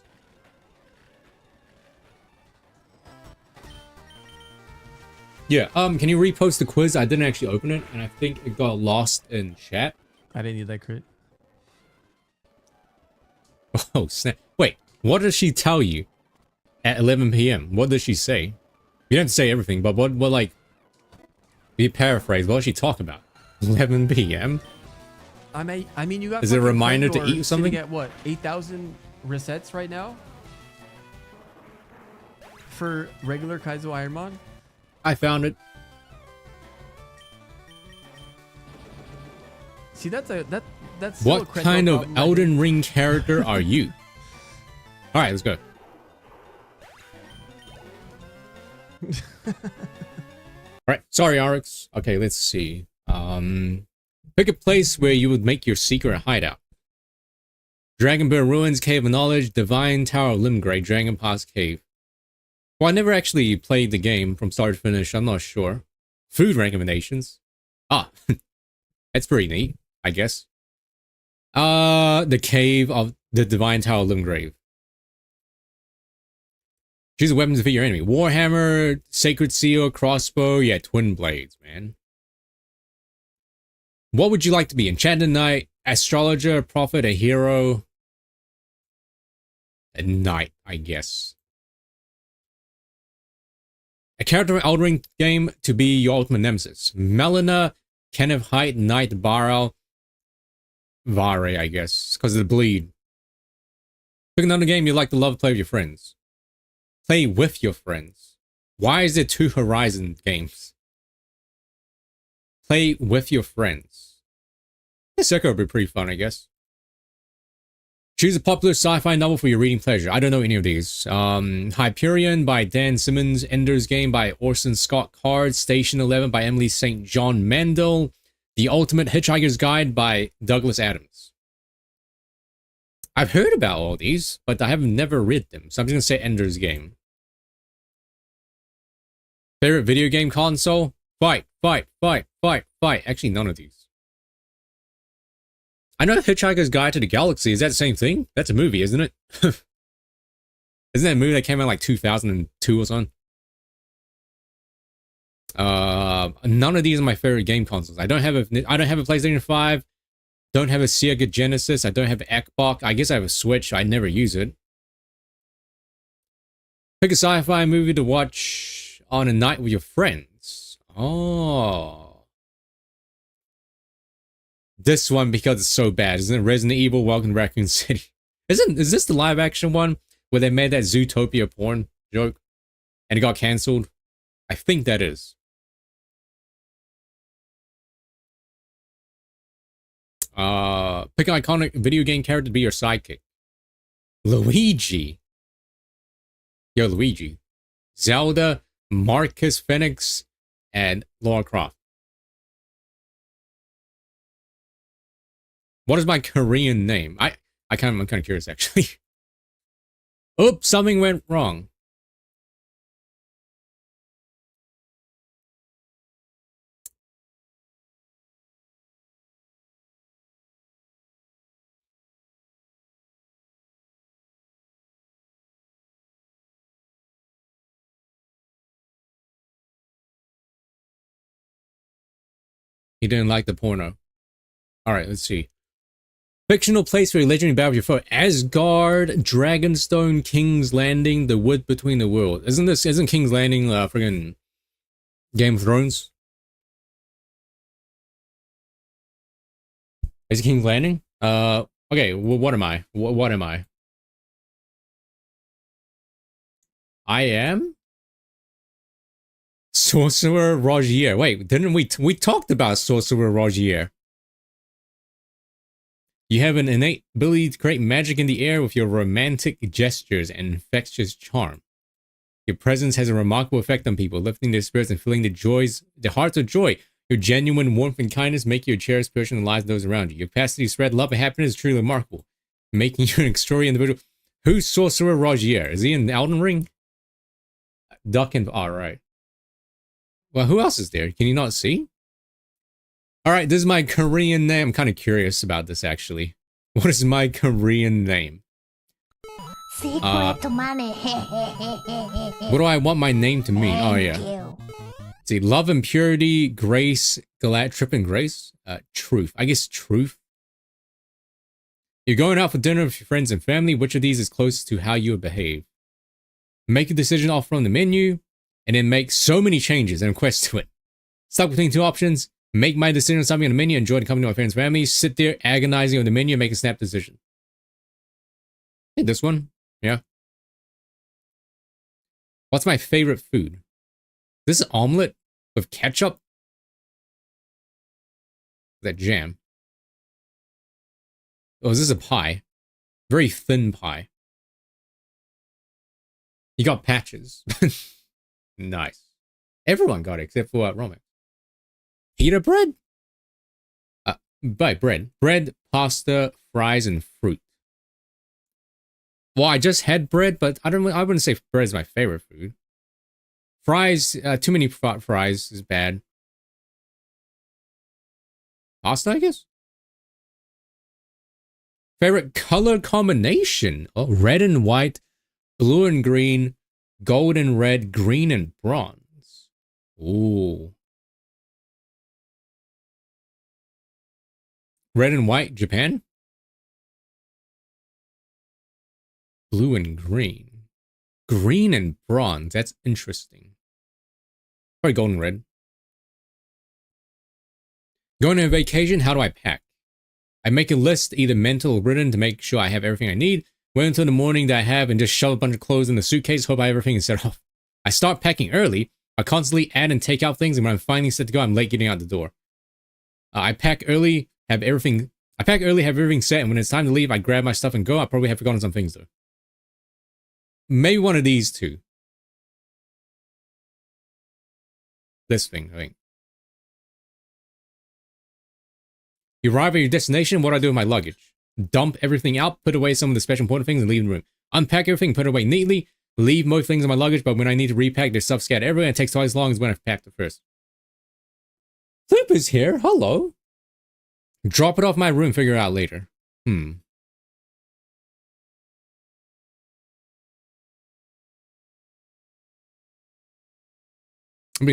B: Yeah, can you repost the quiz? I didn't actually open it, and I think it got lost in chat.
N: I didn't need that crit.
B: Oh, snap. Wait, what does she tell you at 11 p.m.? What does she say? You don't say everything, but what like, you paraphrase, what does she talk about? 11 p.m.?
N: I mean, you got.
B: Is it a
N: fucking
B: reminder to
N: Fendor
B: eat something?
N: sitting at what, 8,000 resets right now? For regular Kaizo Ironmon?
B: I found it.
N: See, that's still
B: What kind of Elden Ring character are you? Alright, let's go. Alright, sorry, Arx. Okay, let's see. Pick a place where you would make your secret hideout. Dragonburn Ruins, Cave of Knowledge, Divine Tower of Limgrave, Dragon Pass Cave. Well, I never actually played the game from start to finish. I'm not sure. Food recommendations. Ah, that's pretty neat, I guess. The Cave of the Divine Tower of Limgrave. Choose a weapon to defeat your enemy. Warhammer, Sacred Seal, Crossbow. Yeah, Twin Blades, man. What would you like to be? Enchanted Knight, Astrologer, Prophet, a Hero? A Knight, I guess. A character in Elden Ring game to be your ultimate nemesis. Melina, Kenneth Height, Knight, Baral, Vare, I guess, because of the bleed. Pick another game you like to love to play with your friends. Play with your friends. Why is there 2 Horizon games? Play with your friends. Sekiro would be pretty fun, I guess. Choose a popular sci-fi novel for your reading pleasure. I don't know any of these. Hyperion by Dan Simmons. Ender's Game by Orson Scott Card. Station 11 by Emily St. John Mandel. The Ultimate Hitchhiker's Guide by Douglas Adams. I've heard about all these, but I have never read them, so I'm just going to say Ender's Game. Favorite video game console? Fight. Actually, none of these. I know Hitchhiker's Guide to the Galaxy. Is that the same thing? That's a movie, isn't it? Isn't that a movie that came out like 2002 or something? None of these are my favorite game consoles. I don't have a PlayStation 5. Don't have a Sega Genesis. I don't have an Xbox. I guess I have a Switch. I never use it. Pick a sci-fi movie to watch on a night with your friends. Oh. This one because it's so bad, isn't it? Resident Evil Welcome to Raccoon City. Is this the live action one where they made that Zootopia porn joke and it got cancelled? I think that is. Pick an iconic video game character to be your sidekick. Luigi. Yo, Luigi. Zelda, Marcus Phoenix, and Lara Croft. What is my Korean name? I'm kind of curious, actually. Oops, something went wrong. He didn't like the porno. Alright, let's see. Fictional place where legendary battle with your foe. Asgard, Dragonstone, King's Landing, the wood between the worlds. Isn't King's Landing friggin' Game of Thrones? Is it King's Landing? Okay, what am I? What am I? I am? Sorcerer Rogier. Wait, didn't we talked about Sorcerer Rogier? You have an innate ability to create magic in the air with your romantic gestures and infectious charm. Your presence has a remarkable effect on people, lifting their spirits and filling the hearts of joy. Your genuine warmth and kindness make you a cherished person in the lives of those around you. Your capacity to spread love and happiness is truly remarkable, making you an extraordinary individual. Who's Sorcerer Rogier? Is he in Elden Ring? Duck and... Alright. Well, who else is there? Can you not see? Alright, this is my Korean name. I'm kind of curious about this, actually. What is my Korean name? What do I want my name to mean? Oh, yeah. Let's see, love and purity, grace, trip and grace? Truth. I guess truth. You're going out for dinner with your friends and family. Which of these is closest to how you would behave? Make a decision off from the menu, and then make so many changes and requests to it. Stuck between two options. Make my decision on something on the menu, enjoy the company of my friends and family. Sit there agonizing on the menu and make a snap decision. Hey, this one. Yeah. What's my favorite food? This is omelet with ketchup? That jam. Oh, is this a pie? Very thin pie. You got patches. Nice. Everyone got it except for Roman. Pita bread? By bread. Bread, pasta, fries, and fruit. Well, I just had bread, but I wouldn't say bread is my favorite food. Fries, too many fries is bad. Pasta, I guess? Favorite color combination? Oh, red and white, blue and green, gold and red, green and bronze. Ooh. Red and white, Japan? Blue and green. Green and bronze. That's interesting. Probably gold and red. Going on a vacation, how do I pack? I make a list, either mental or written, to make sure I have everything I need. Wait until the morning that I have and just shove a bunch of clothes in the suitcase, hope I have everything set off. I start packing early. I constantly add and take out things, and when I'm finally set to go, I'm late getting out the door. I pack early, have everything set, and when it's time to leave, I grab my stuff and go. I probably have forgotten some things, though. Maybe one of these two. This thing, I think. You arrive at your destination, what do I do with my luggage? Dump everything out, put away some of the special important things, and leave the room. Unpack everything, put it away neatly, leave most things in my luggage, but when I need to repack, there's stuff scattered everywhere, and it takes twice as long as when I've packed it first. Flip is here, hello. Drop it off my room, figure it out later. Maybe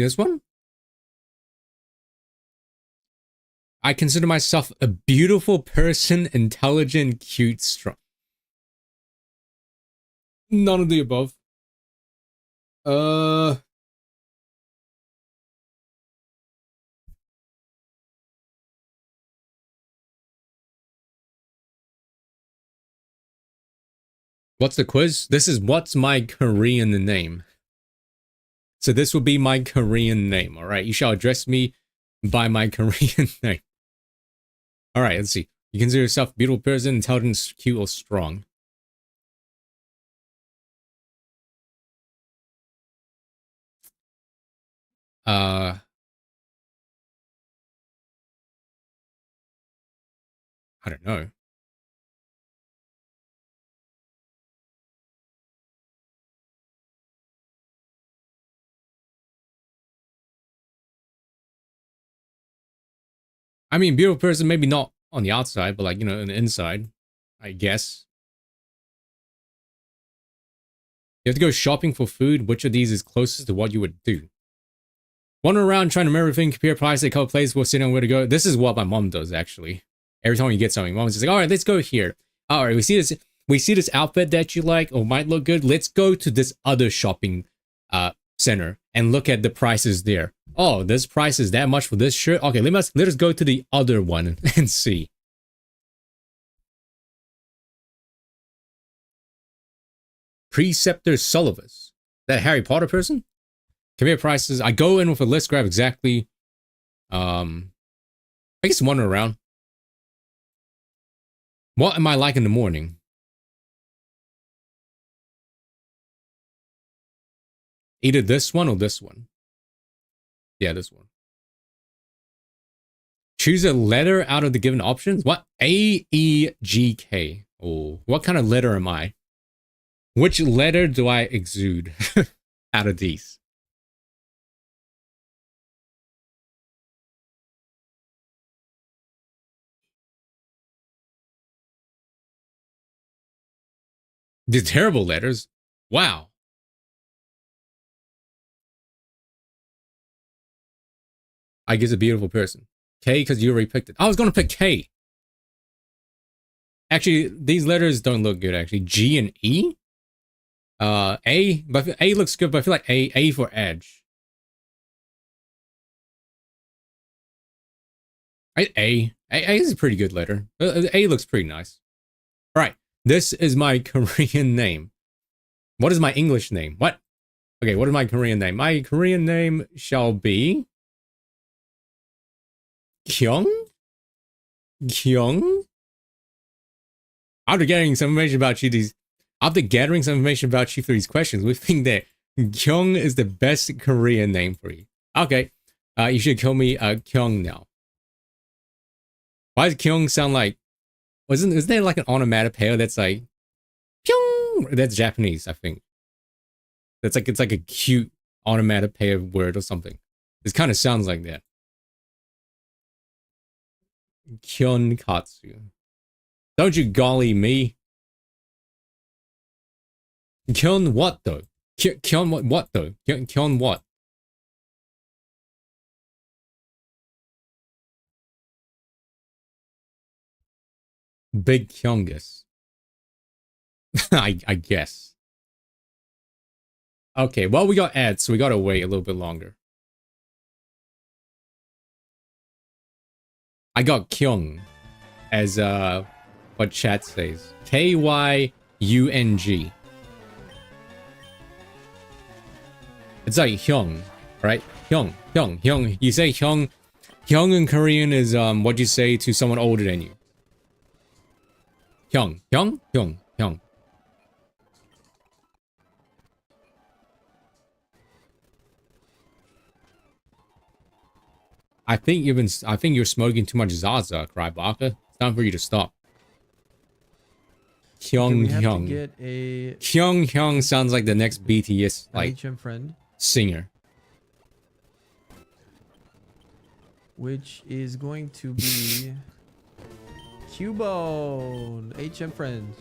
B: this one? I consider myself a beautiful person, intelligent, cute, strong. None of the above. What's the quiz? This is what's my Korean name. So this will be my Korean name, alright? You shall address me by my Korean name. Alright, let's see. You consider yourself a beautiful person, intelligent, cute, or strong. I don't know. I mean, beautiful person, maybe not on the outside, but like, you know, on the inside, I guess. You have to go shopping for food. Which of these is closest to what you would do? Wander around trying to remember everything, compare prices, a couple places, we'll sit on where to go. This is what my mom does, actually. Every time you get something, mom's just like, all right, let's go here. All right, we see this outfit that you like or might look good. Let's go to this other shopping center and look at the prices there. Oh, this price is that much for this shirt. Okay, let us go to the other one and see. Preceptor Sullivus. That Harry Potter person? Compare prices. I go in with a list, grab exactly. I guess wander around. What am I like in the morning? Either this one or this one. Yeah, this one. Choose a letter out of the given options. What? A, E, G, K. Oh, what kind of letter am I? Which letter do I exude out of these? These terrible letters. Wow. I guess a beautiful person. K, because you already picked it. I was going to pick K. Actually, these letters don't look good, actually. G and E? A, but A looks good, but I feel like A for edge. A is a pretty good letter. A looks pretty nice. All right, this is my Korean name. What is my English name? What? Okay, what is my Korean name? My Korean name shall be Kyung? Kyung? After gathering some information about you, for these questions, we think that Kyung is the best Korean name for you. Okay, you should call me Kyung now. Why does Kyung sound like? Isn't there like an onomatopoeia that's like Pyong? That's Japanese, I think. It's like a cute onomatopoeia word or something. This kind of sounds like that. Kyonkatsu. Don't you golly me. Kyon what though? Kyon what though? Kyon what? Big Kyongus. I guess. Okay, well we got ads, so we gotta wait a little bit longer. I got Kyung as what chat says. Kyung. It's like Hyung, right? Hyung. You say Hyung. Hyung in Korean is what you say to someone older than you. Hyung. I think you're smoking too much Zaza, Crybaka. It's time for you to stop. Hyung. Hyung sounds like the next BTS like
N: friend
B: singer.
N: Which is going to be Cubone, HM friend.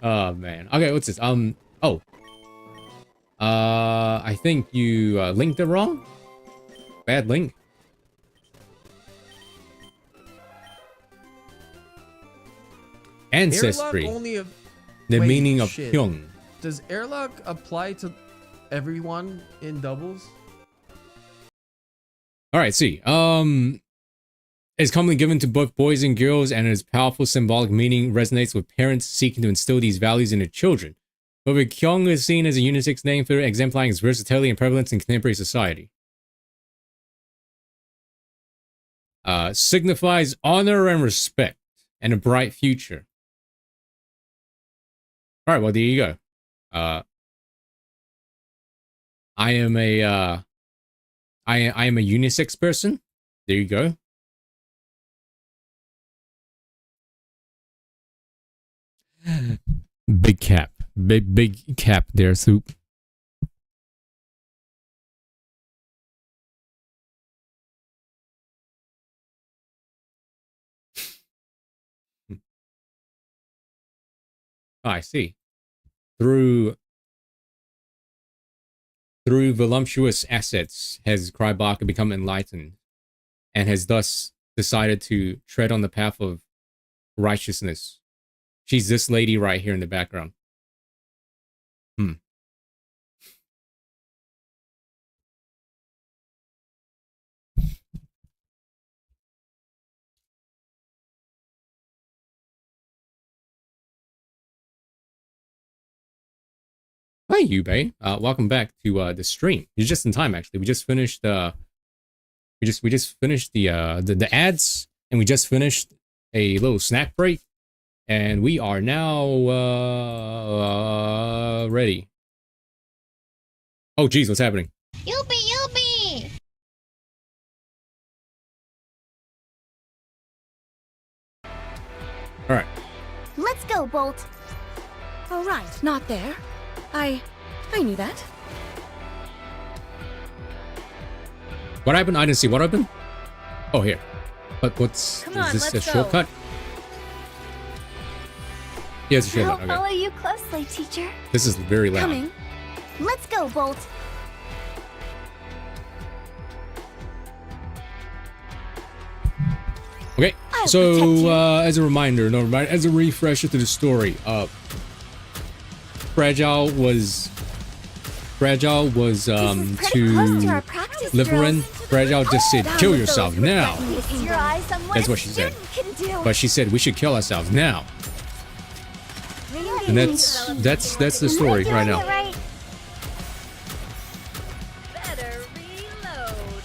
B: Oh man. Okay, what's this? I think you linked it wrong. Bad link. Ancestry. The meaning of Hyung.
N: Does airlock apply to everyone in doubles?
B: All right, see. It's commonly given to both boys and girls, and its powerful symbolic meaning resonates with parents seeking to instill these values in their children. However, Kyung is seen as a unisex name for exemplifying its versatility and prevalence in contemporary society. Signifies honor and respect and a bright future. All right, well, there you go. I am a I am a unisex person. There you go. Big cap. Big cap there, Soup. Oh, I see. Through voluptuous assets has Krybaka become enlightened, and has thus decided to tread on the path of righteousness. She's this lady right here in the background. Hi, Yubei. Welcome back to the stream. You're just in time, actually. We just finished we just finished the ads, and we just finished a little snack break, and we are now ready. Oh, geez, what's happening?
D: Yuppie!
B: All right.
D: Let's go, Bolt.
M: Oh, right, not there. I knew that.
B: What happened? I didn't see what happened. Oh, here. But
I: Come on,
B: is this a
I: let's go.
B: shortcut? Yeah, it's a
D: I'll
B: shortcut.
D: follow
B: Okay.
D: you closely, teacher.
B: This is very loud.
D: Coming. Let's go, Bolt.
B: Okay,
D: I'll
B: so
D: protect you.
B: as a reminder, as a refresher to the story, Fragile was
D: Pretty close to our
B: to
D: practice
B: Liverin.
D: drills.
B: Fragile just said,
D: Down
B: "Kill
D: with
B: yourself
D: those
B: now."
D: Feast your eyes on
B: That's
D: a
B: what she said.
D: student can do.
B: But she said we should kill ourselves now, and that's the story
D: Doing
B: right
D: it
B: now.
D: right.
I: Better reload.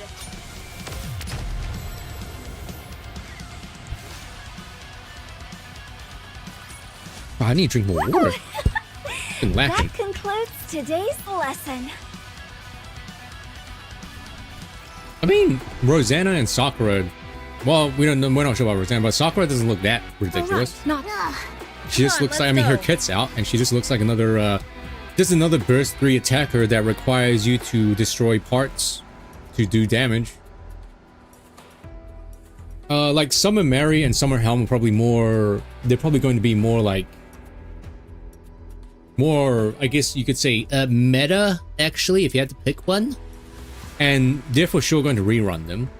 B: Oh, I need to drink more water. Been lacking.
D: That concludes today's lesson.
B: I mean, Rosanna and Sakura. Well, we're not sure about Rosanna, but Sakura doesn't look that ridiculous.
M: Not.
B: She just looks like, I mean, her kit's out, and she just looks like another, just another burst 3 attacker that requires you to destroy parts to do damage. Like Summer Mary and Summer Helm are probably more, they're probably going to be more like, more, I guess you could say, meta, actually, if you had to pick one. And they're for sure going to rerun them.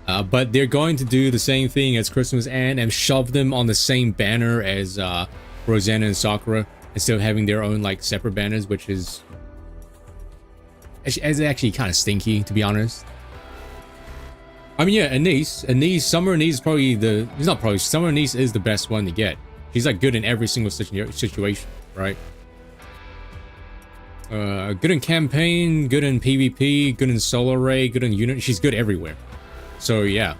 B: But they're going to do the same thing as Christmas and shove them on the same banner as Rosanna and Sakura, instead of having their own like separate banners, which is actually kind of stinky, to be honest. I mean, yeah, Anise, Summer Anise is probably Summer Anise is the best one to get. She's like good in every single situation, right? Good in campaign, good in PvP, good in solo array, good in unit. She's good everywhere. So yeah,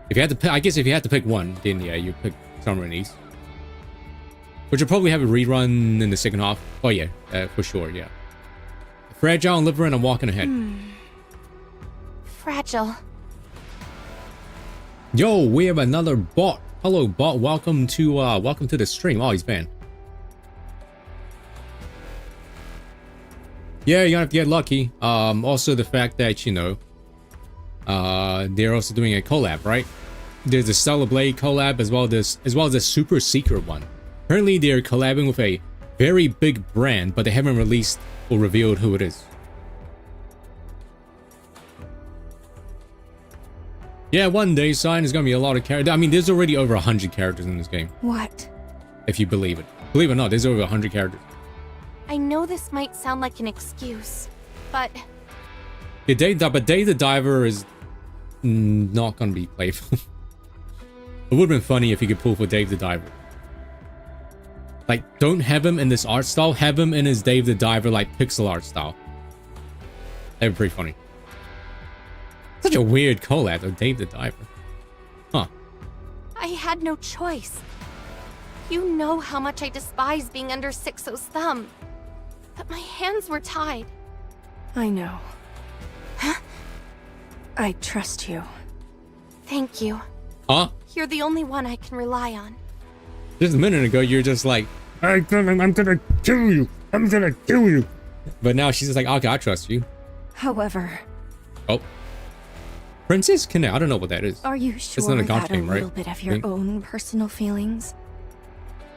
B: if you had to pick, I guess if you had to pick one, then yeah, you pick Summer Anise, which will probably have a rerun in the second half. Oh yeah, for sure, yeah. Fragile and Liverin, I'm walking ahead.
L: Fragile.
B: Yo, we have another bot. Hello, bot. Welcome to the stream. Oh, he's banned. Yeah, you don't have to get lucky. Also the fact that, you know, they're also doing a collab, right? There's a Stellar Blade collab as well as a super secret one. Apparently they're collabing with a very big brand, but they haven't released or revealed who it is. Yeah, one day sign is gonna be a lot of characters. I mean, there's already over 100 characters in this game.
M: What?
B: If you believe it. Believe it or not, there's over 100 characters.
L: I know this might sound like an excuse, but
B: Yeah, but Dave the Diver is not gonna be playful. It would've been funny if you could pull for Dave the Diver. Like, don't have him in this art style, have him in his Dave the Diver, like, pixel art style. That'd be pretty funny. Such a weird collab of Dave the Diver. Huh.
L: I had no choice. You know how much I despise being under Sixo's thumb. But my hands were tied.
M: I know. I trust you.
L: Thank you.
B: Huh?
L: You're the only one I can rely on.
B: Just a minute ago, you're just like, I'm gonna kill you. I'm gonna kill you. But now she's just like, okay, I trust you.
M: However...
B: Oh. Princess Connect. I don't know what that is.
M: Are you
B: It's
M: sure
B: not a
M: that
B: golf
M: a
B: game, right?
M: little bit of your
B: Think.
M: own personal feelings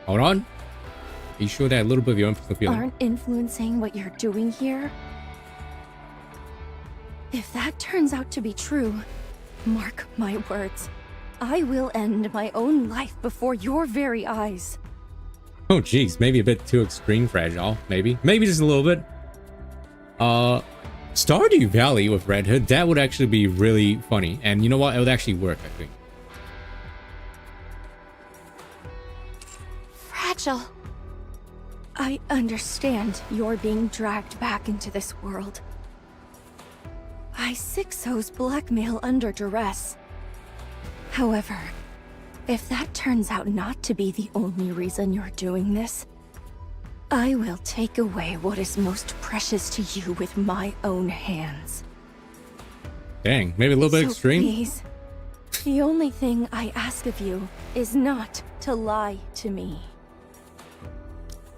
B: Hold on. Are you sure that a little bit of your own personal feeling?
M: aren't influencing what you're doing here? If that turns out to be true, mark my words, I will end my own life before your very eyes.
B: Oh, geez. Maybe a bit too extreme fragile. Maybe. Maybe just a little bit. Stardew Valley with Red Hood. That would actually be really funny. And you know what? It would actually work, I think.
L: Fragile.
M: I understand you're being dragged back into this world. I 6-O's blackmail under duress. However, if that turns out not to be the only reason you're doing this, I will take away what is most precious to you with my own hands.
B: Dang, maybe a little bit
M: So
B: extreme.
M: Please, the only thing I ask of you is not to lie to me.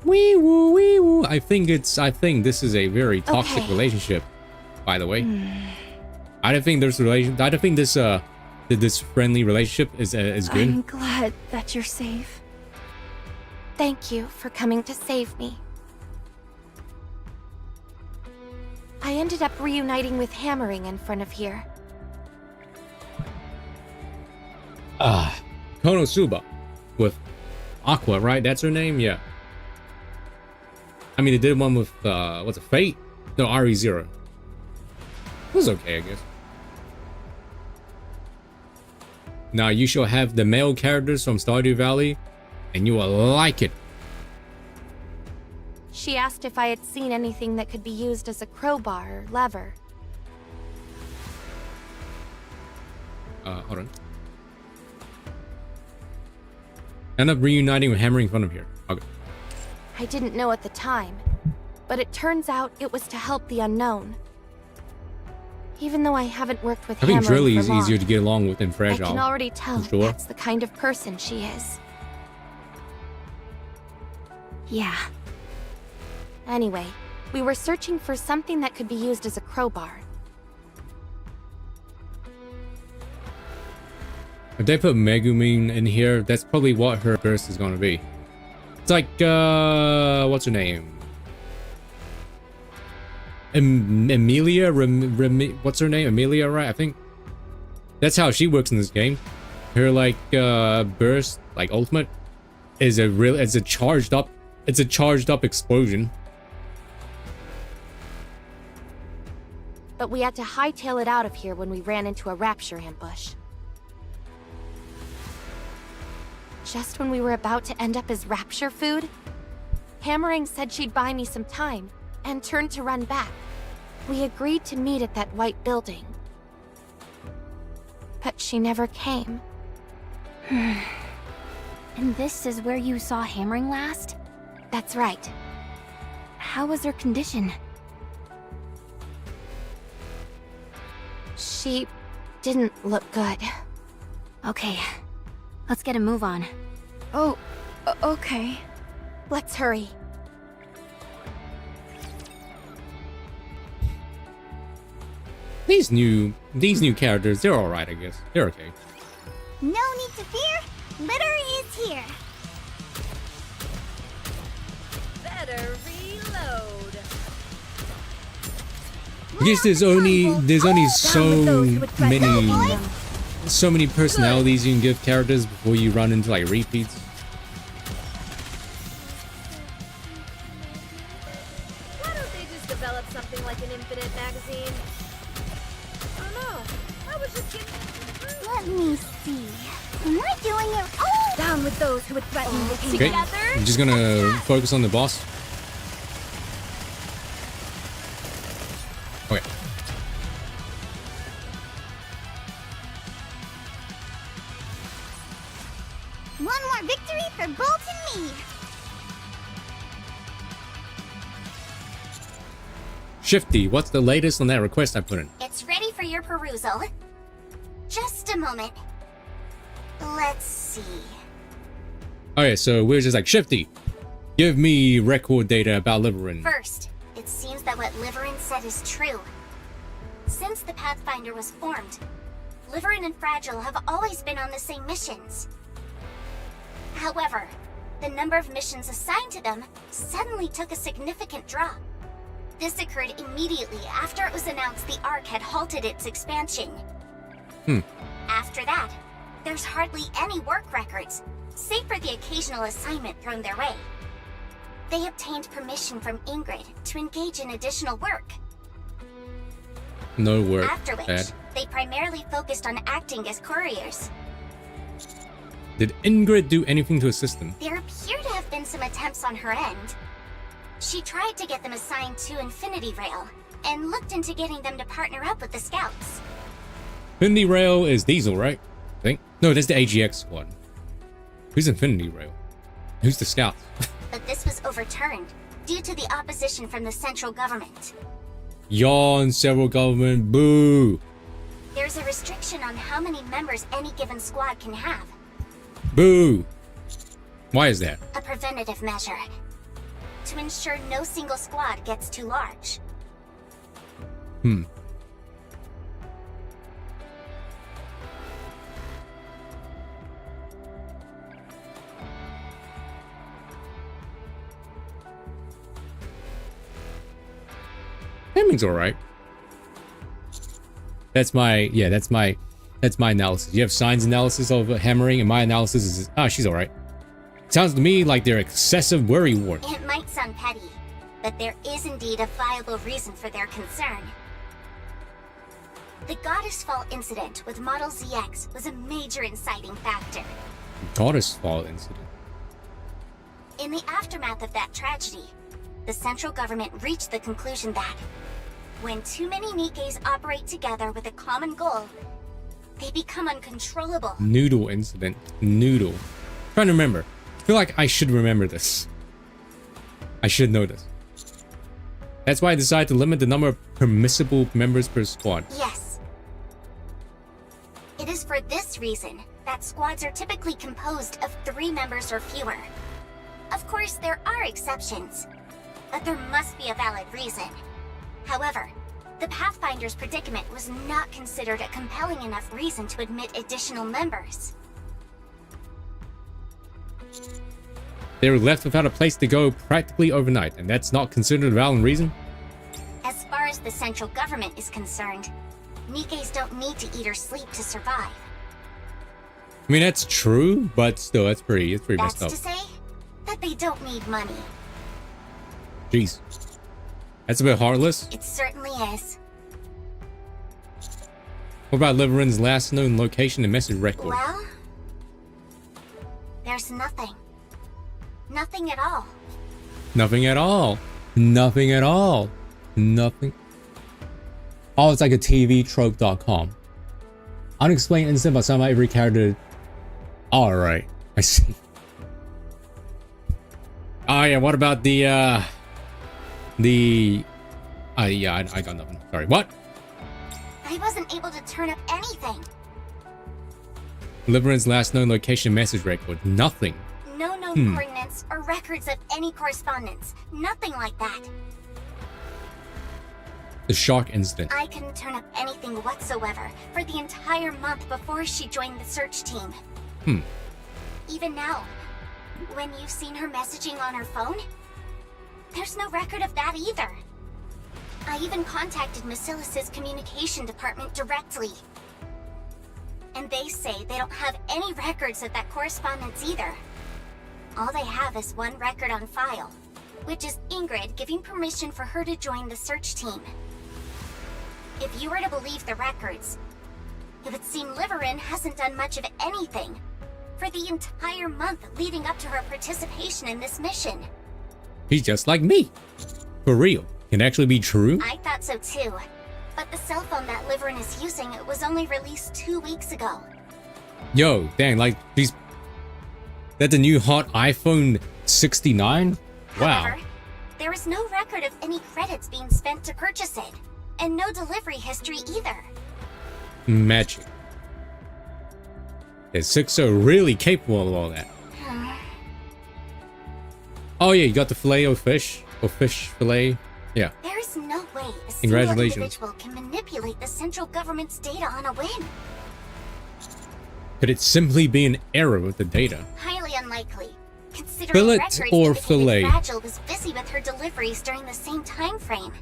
B: Wee woo, wee woo. I think this is a very toxic relationship, by the way. I don't think this this friendly relationship is good.
M: I'm glad that you're safe.
L: Thank you for coming to save me. I ended up reuniting with Hammering in front of here.
B: Konosuba with Aqua, right? That's her name? Yeah. I mean, they did one with, what's it, Fate? No, RE0. It was okay, I guess. Now, you shall have the male characters from Stardew Valley, and you will like it.
L: She asked if I had seen anything that could be used as a crowbar or lever.
B: Hold on. End up reuniting with Hammering in front of here. Okay.
L: I didn't know at the time, but it turns out it was to help the unknown. Even though I haven't worked with
B: I think
L: Hammering
B: Drilly
L: for
B: is
L: long,
B: easier to get along with than
L: I
B: Fragile.
L: can already tell
B: I'm sure.
L: that's the kind of person she is. Yeah. Anyway, we were searching for something that could be used as a crowbar.
B: If they put Megumin in here, that's probably what her burst is going to be. It's like, what's her name? Emilia? What's her name? Emilia, right? I think that's how she works in this game. Her, like, burst, like, ultimate, is it's a charged up explosion.
L: But we had to hightail it out of here when we ran into a rapture ambush. Just when we were about to end up as rapture food, Hammering said she'd buy me some time, and turned to run back. We agreed to meet at that white building. But she never came.
H: And this is where you saw Hammering last?
L: That's right.
H: How was her condition?
L: She didn't look good.
H: Okay, let's get a move on.
M: Oh, okay.
L: Let's hurry.
B: These new characters, they're alright, I guess. They're okay.
D: No need to fear. Litter is here.
I: Better reload.
B: I guess there's only so many personalities you can give characters before you run into like repeats.
I: Why don't they just develop something like an infinite magazine? I don't know. I was just getting...
D: Let me see. Am I doing it? Oh!
H: Down with those who would threaten the
B: Okay,
H: together.
B: I'm just gonna focus on the boss. Okay.
D: One more victory for Bolt and me.
B: Shifty, what's the latest on that request I put in?
D: It's ready for
H: for your perusal. Just a moment. Let's see.
B: Okay, so we're just like, Shifty, give me record data about Liverin.
H: First, it seems that what Liverin said is true. Since the Pathfinder was formed, Liverin and Fragile have always been on the same missions. However, the number of missions assigned to them suddenly took a significant drop. This occurred immediately after it was announced the Ark had halted its expansion. After that, there's hardly any work records, save for the occasional assignment thrown their way. They obtained permission from Ingrid to engage in additional work.
B: No work.
H: After which, they primarily focused on acting as couriers.
B: Did Ingrid do anything to assist them?
H: There appear to have been some attempts on her end. She tried to get them assigned to Infinity Rail, and looked into getting them to partner up with the Scouts.
B: Infinity Rail is Diesel, right? I think. No, that's the AGX squad. Who's Infinity Rail? Who's the Scouts?
H: But this was overturned, due to the opposition from the central government.
B: Yawn, several government, boo!
H: There's a restriction on how many members any given squad can have.
B: Boo! Why is that?
H: A preventative measure. To ensure no single squad gets too large.
B: Hamming's alright. That's my analysis. You have Sign's analysis of hammering, and my analysis is, she's alright. Sounds to me like they're excessive worry wart.
H: It might sound petty, but there is indeed a viable reason for their concern. The Goddess Fall incident with Model ZX was a major inciting factor.
B: Goddess Fall incident.
H: In the aftermath of that tragedy, the central government reached the conclusion that when too many Nikkes operate together with a common goal, they become uncontrollable.
B: Noodle incident. Noodle. Trying to remember. I feel like I should remember this. I should know this. That's why I decided to limit the number of permissible members per squad.
H: Yes. It is for this reason that squads are typically composed of 3 members or fewer. Of course, there are exceptions, but there must be a valid reason. However, the Pathfinder's predicament was not considered a compelling enough reason to admit additional members.
B: They were left without a place to go practically overnight, and that's not considered a valid reason?
H: As far as the central government is concerned, Nikkes don't need to eat or sleep to survive.
B: I mean, that's true, but still, it's pretty messed up.
H: That's to say that they don't need money.
B: Jeez. That's a bit heartless.
H: It certainly is.
B: What about Liverin's last known location and message record?
H: Well, there's nothing. Nothing at all.
B: Nothing at all. Nothing at all. Nothing. Oh, it's like a TVtrope.com. Unexplained incident about somehow every character. Alright, I see. Oh yeah, what about the yeah, I got nothing. Sorry, what?
H: I wasn't able to turn up anything.
B: Liverin's last known location message record. Nothing.
H: No known coordinates or records of any correspondence. Nothing like that.
B: The shark incident.
H: I couldn't turn up anything whatsoever for the entire month before she joined the search team. Even now, when you've seen her messaging on her phone, there's no record of that either. I even contacted Macilis's communication department directly. And they say they don't have any records of that correspondence either. All they have is one record on file, which is Ingrid giving permission for her to join the search team. If you were to believe the records, it would seem Liverin hasn't done much of anything for the entire month leading up to her participation in this mission.
B: He's just like me. For real. Can it actually be true?
H: I thought so too, but the cell phone that Liverin is using was only released 2 weeks ago.
B: Yo, dang, like these. That's the new hot iPhone 69? Wow.
H: However, there is no record of any credits being spent to purchase it, and no delivery history either.
B: magic. Is 6-0 really capable of all that? Oh yeah, you got the filet o fish or fish fillet. Yeah.
D: There's no way a single
B: Congratulations.
D: individual can manipulate the central government's data on a whim.
B: Could it simply be an error with the data?
D: Highly unlikely. Considering
B: Fillet
D: records
B: or
D: indicated
B: fillet?
D: Fragile was busy with her deliveries during the same time frame.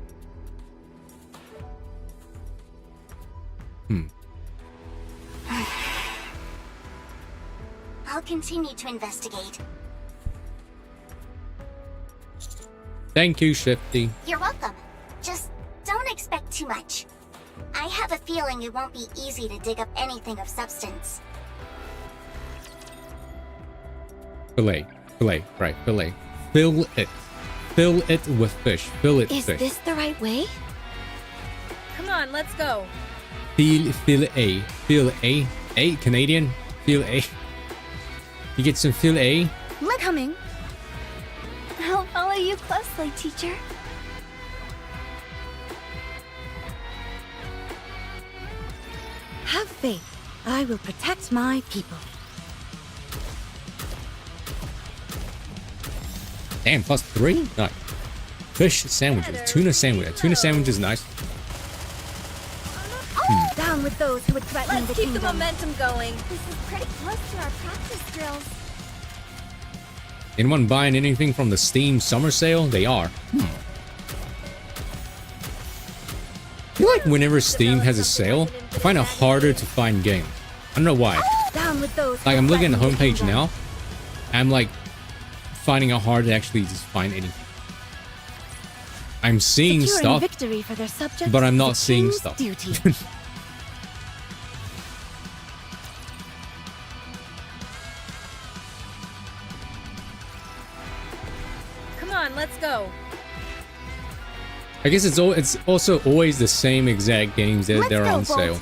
D: I'll continue to investigate.
B: Thank you, Shifty.
D: You're welcome. Just don't expect too much. I have a feeling it won't be easy to dig up anything of substance.
B: Fillet. Fillet. Right, fillet. Fill it. Fill it with fish. Fill it
M: Is
B: fish.
M: this the right way?
I: Come on, let's go.
B: Fillet. Fillet. A Canadian. Fillet. You get some fillet.
D: Look, coming. I'll follow you closely, teacher.
M: Have faith. I will protect my people.
B: Damn, +3? Nice. Fish sandwiches. Tuna sandwich. A tuna sandwich is nice.
M: Down with those who would threaten
I: Let's
M: the
I: keep
M: kingdom.
I: the momentum going.
D: This is pretty close to our practice drills.
B: Anyone buying anything from the Steam summer sale? They are. I feel like whenever Steam has a sale, I find it harder to find games. I don't know why.
M: Down with those who
B: Like, I'm
M: would
B: looking at the
M: threaten
B: homepage
M: kingdom.
B: now. I'm like finding it hard to actually just find anything. I'm seeing
M: Securing
B: stuff,
M: victory for their subjects
B: but I'm
M: is
B: not
M: the
B: seeing
M: king's
B: stuff.
M: Duty.
I: Come on, let's go.
B: I guess it's also always the same exact games that they're on sale.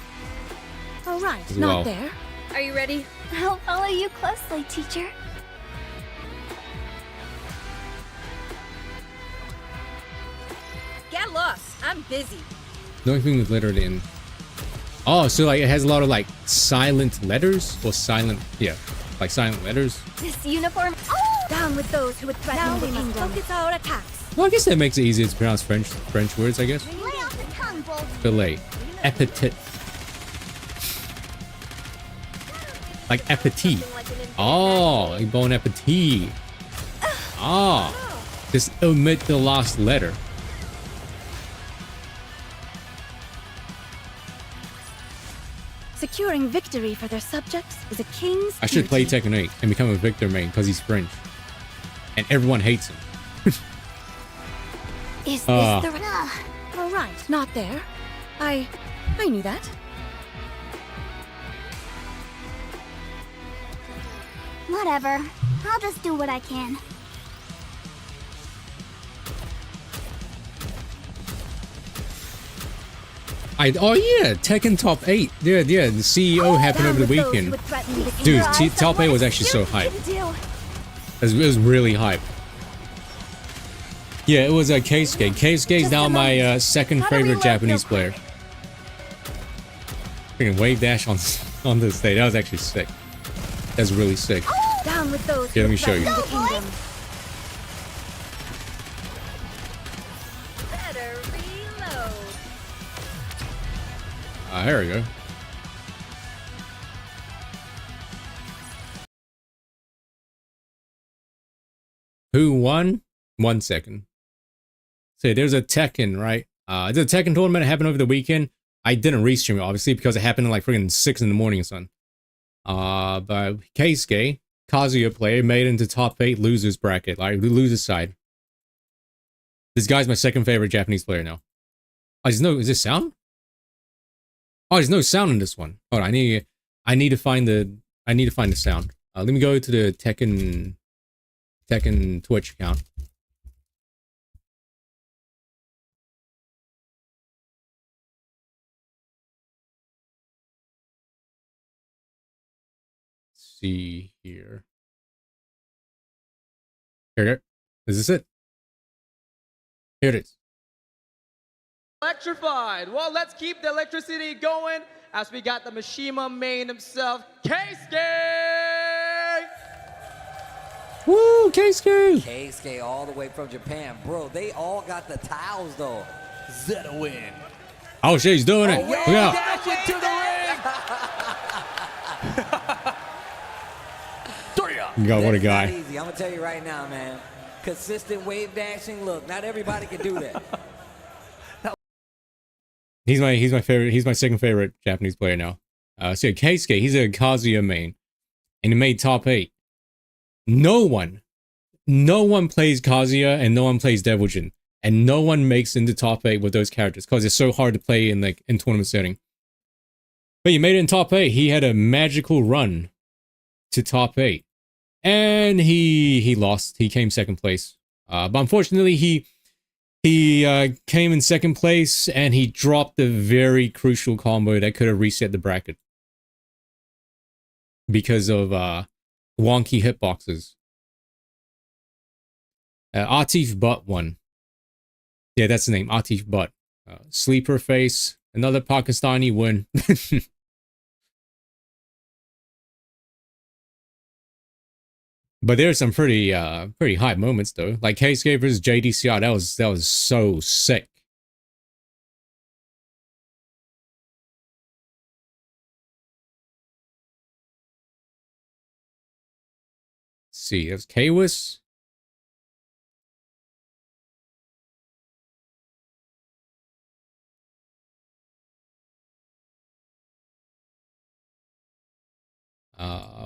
M: All right,
B: As
M: not
B: well.
M: there.
I: Are you ready?
D: I'll follow you closely, teacher.
I: Get lost. I'm busy.
B: The only thing with lettered in. Oh, so like it has a lot of like silent letters or silent, yeah, like silent letters.
D: This uniform.
M: Down with those who would threaten
D: Now
M: the
D: we must
M: kingdom.
D: focus our attacks.
B: Well, I guess that makes it easier to pronounce French words, I guess.
D: Lay off the tongue, bold.
B: Fillet. Appetit. Like appetit. Oh, like bon appetit. Ah. Just omit the last letter.
M: Securing victory for their subjects is a king's
B: I should play
M: duty.
B: Tekken 8 and become a Victor main because he's French. And everyone hates him.
M: Is this
B: Ah.
M: the right? All right, not there. I knew that.
D: Whatever. I'll just do what I can.
B: Oh yeah, Tekken Top 8. Yeah, the CEO happened
M: Down
B: over the
M: with those who
B: weekend.
M: would threaten the kingdom.
B: Dude,
D: Eyes
B: Top
D: on
B: 8
D: what
B: was
D: a
B: actually so
D: skill
B: hype.
D: can do.
B: It was really hype. Yeah, it was Keisuke. Keisuke is now my second favorite Japanese player. Freaking wave dash on the stage. That was actually sick. That's really sick.
M: Down with those
B: Here,
M: who
B: let me
M: would
B: show you.
M: threaten the kingdom.
I: Better reload.
B: There we go. Who won? 1 second. So there's a Tekken, right? There's a Tekken tournament that happened over the weekend. I didn't restream it, obviously, because it happened at like freaking 6 in the morning, son. But Keisuke, Kazuya player, made it into top 8 losers bracket, like the losers side. This guy's my second favorite Japanese player now. Oh, is this sound? Oh, there's no sound in this one. Hold on, I need to find the sound. Let me go to the Tekken Twitch account. Let's see here. Here it is. Is this it? Here it is.
O: Electrified. Well, let's keep the electricity going as we got the Mishima main himself, Keisuke!
B: Woo, Keisuke!
P: Keisuke all the way from Japan. Bro, they all got the towels, though. Zeta win.
B: Oh, shit, he's doing it.
P: Oh,
B: Look out.
P: dash into the ring.
B: God, what a
P: That's
B: guy.
P: not easy. I'm going to tell you right now, man. Consistent wave dashing. Look, not everybody can do that.
B: He's my favorite. He's my second favorite Japanese player now. So yeah, Keisuke, he's a Kazuya main, and he made top 8. No one plays Kazuya, and no one plays Devil Jin, and no one makes into top 8 with those characters because it's so hard to play in tournament setting. But he made it in top 8. He had a magical run to top 8, and he lost. He came second place. But unfortunately, he came in second place, and he dropped a very crucial combo that could have reset the bracket because of wonky hitboxes. Atif Butt won. Yeah, that's the name, Atif Butt. Sleeper Face, another Pakistani win. But there's some pretty high moments though. Like Keisuke versus JDCR, that was so sick. Let's see, it was Kwis.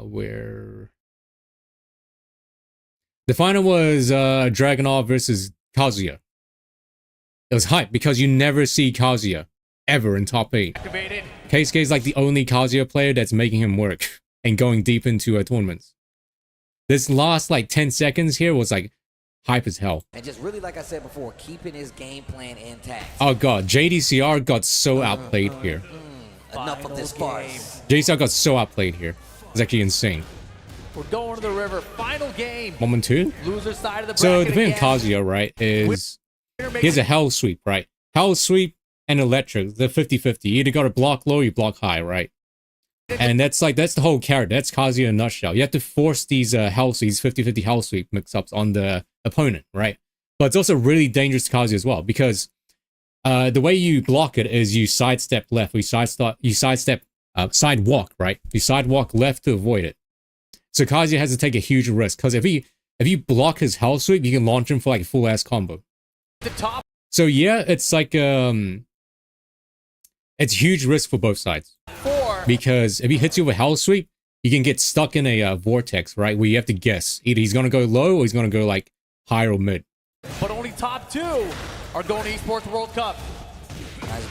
B: Where the final was Dragunov versus Kazuya. It was hype because you never see Kazuya ever in top 8. Keisuke is like the only Kazuya player that's making him work and going deep into tournaments. This last like 10 seconds here was like hype as hell.
P: And just really, like I said before, keeping his game plan intact.
B: Oh god, JDCR got so outplayed here.
P: Enough of this farce.
B: JDCR got so outplayed here. It's actually insane.
O: We're going to the river. Final game.
B: Moment 2.
O: Loser side of the bracket.
B: So the thing with
O: again.
B: Kazuya, right, is he has a hell sweep, right? Hell sweep and electric, the 50-50. You either got to block low or you block high, right? And that's the whole character. That's Kazuya in a nutshell. You have to force these hell sweeps, 50-50 hell sweep mix-ups on the opponent, right? But it's also really dangerous to Kazuya as well, because the way you block it is you sidestep left, or you sidewalk, right? You sidewalk left to avoid it. So Kazuya has to take a huge risk, because if you block his hell sweep, you can launch him for like a full ass combo.
O: The top.
B: So yeah, it's like it's huge risk for both sides.
O: 4.
B: Because if he hits you with hell sweep, you can get stuck in a vortex, right? Where you have to guess either he's gonna go low or he's gonna go like high or mid.
O: But only top 2 are going to Esports World Cup.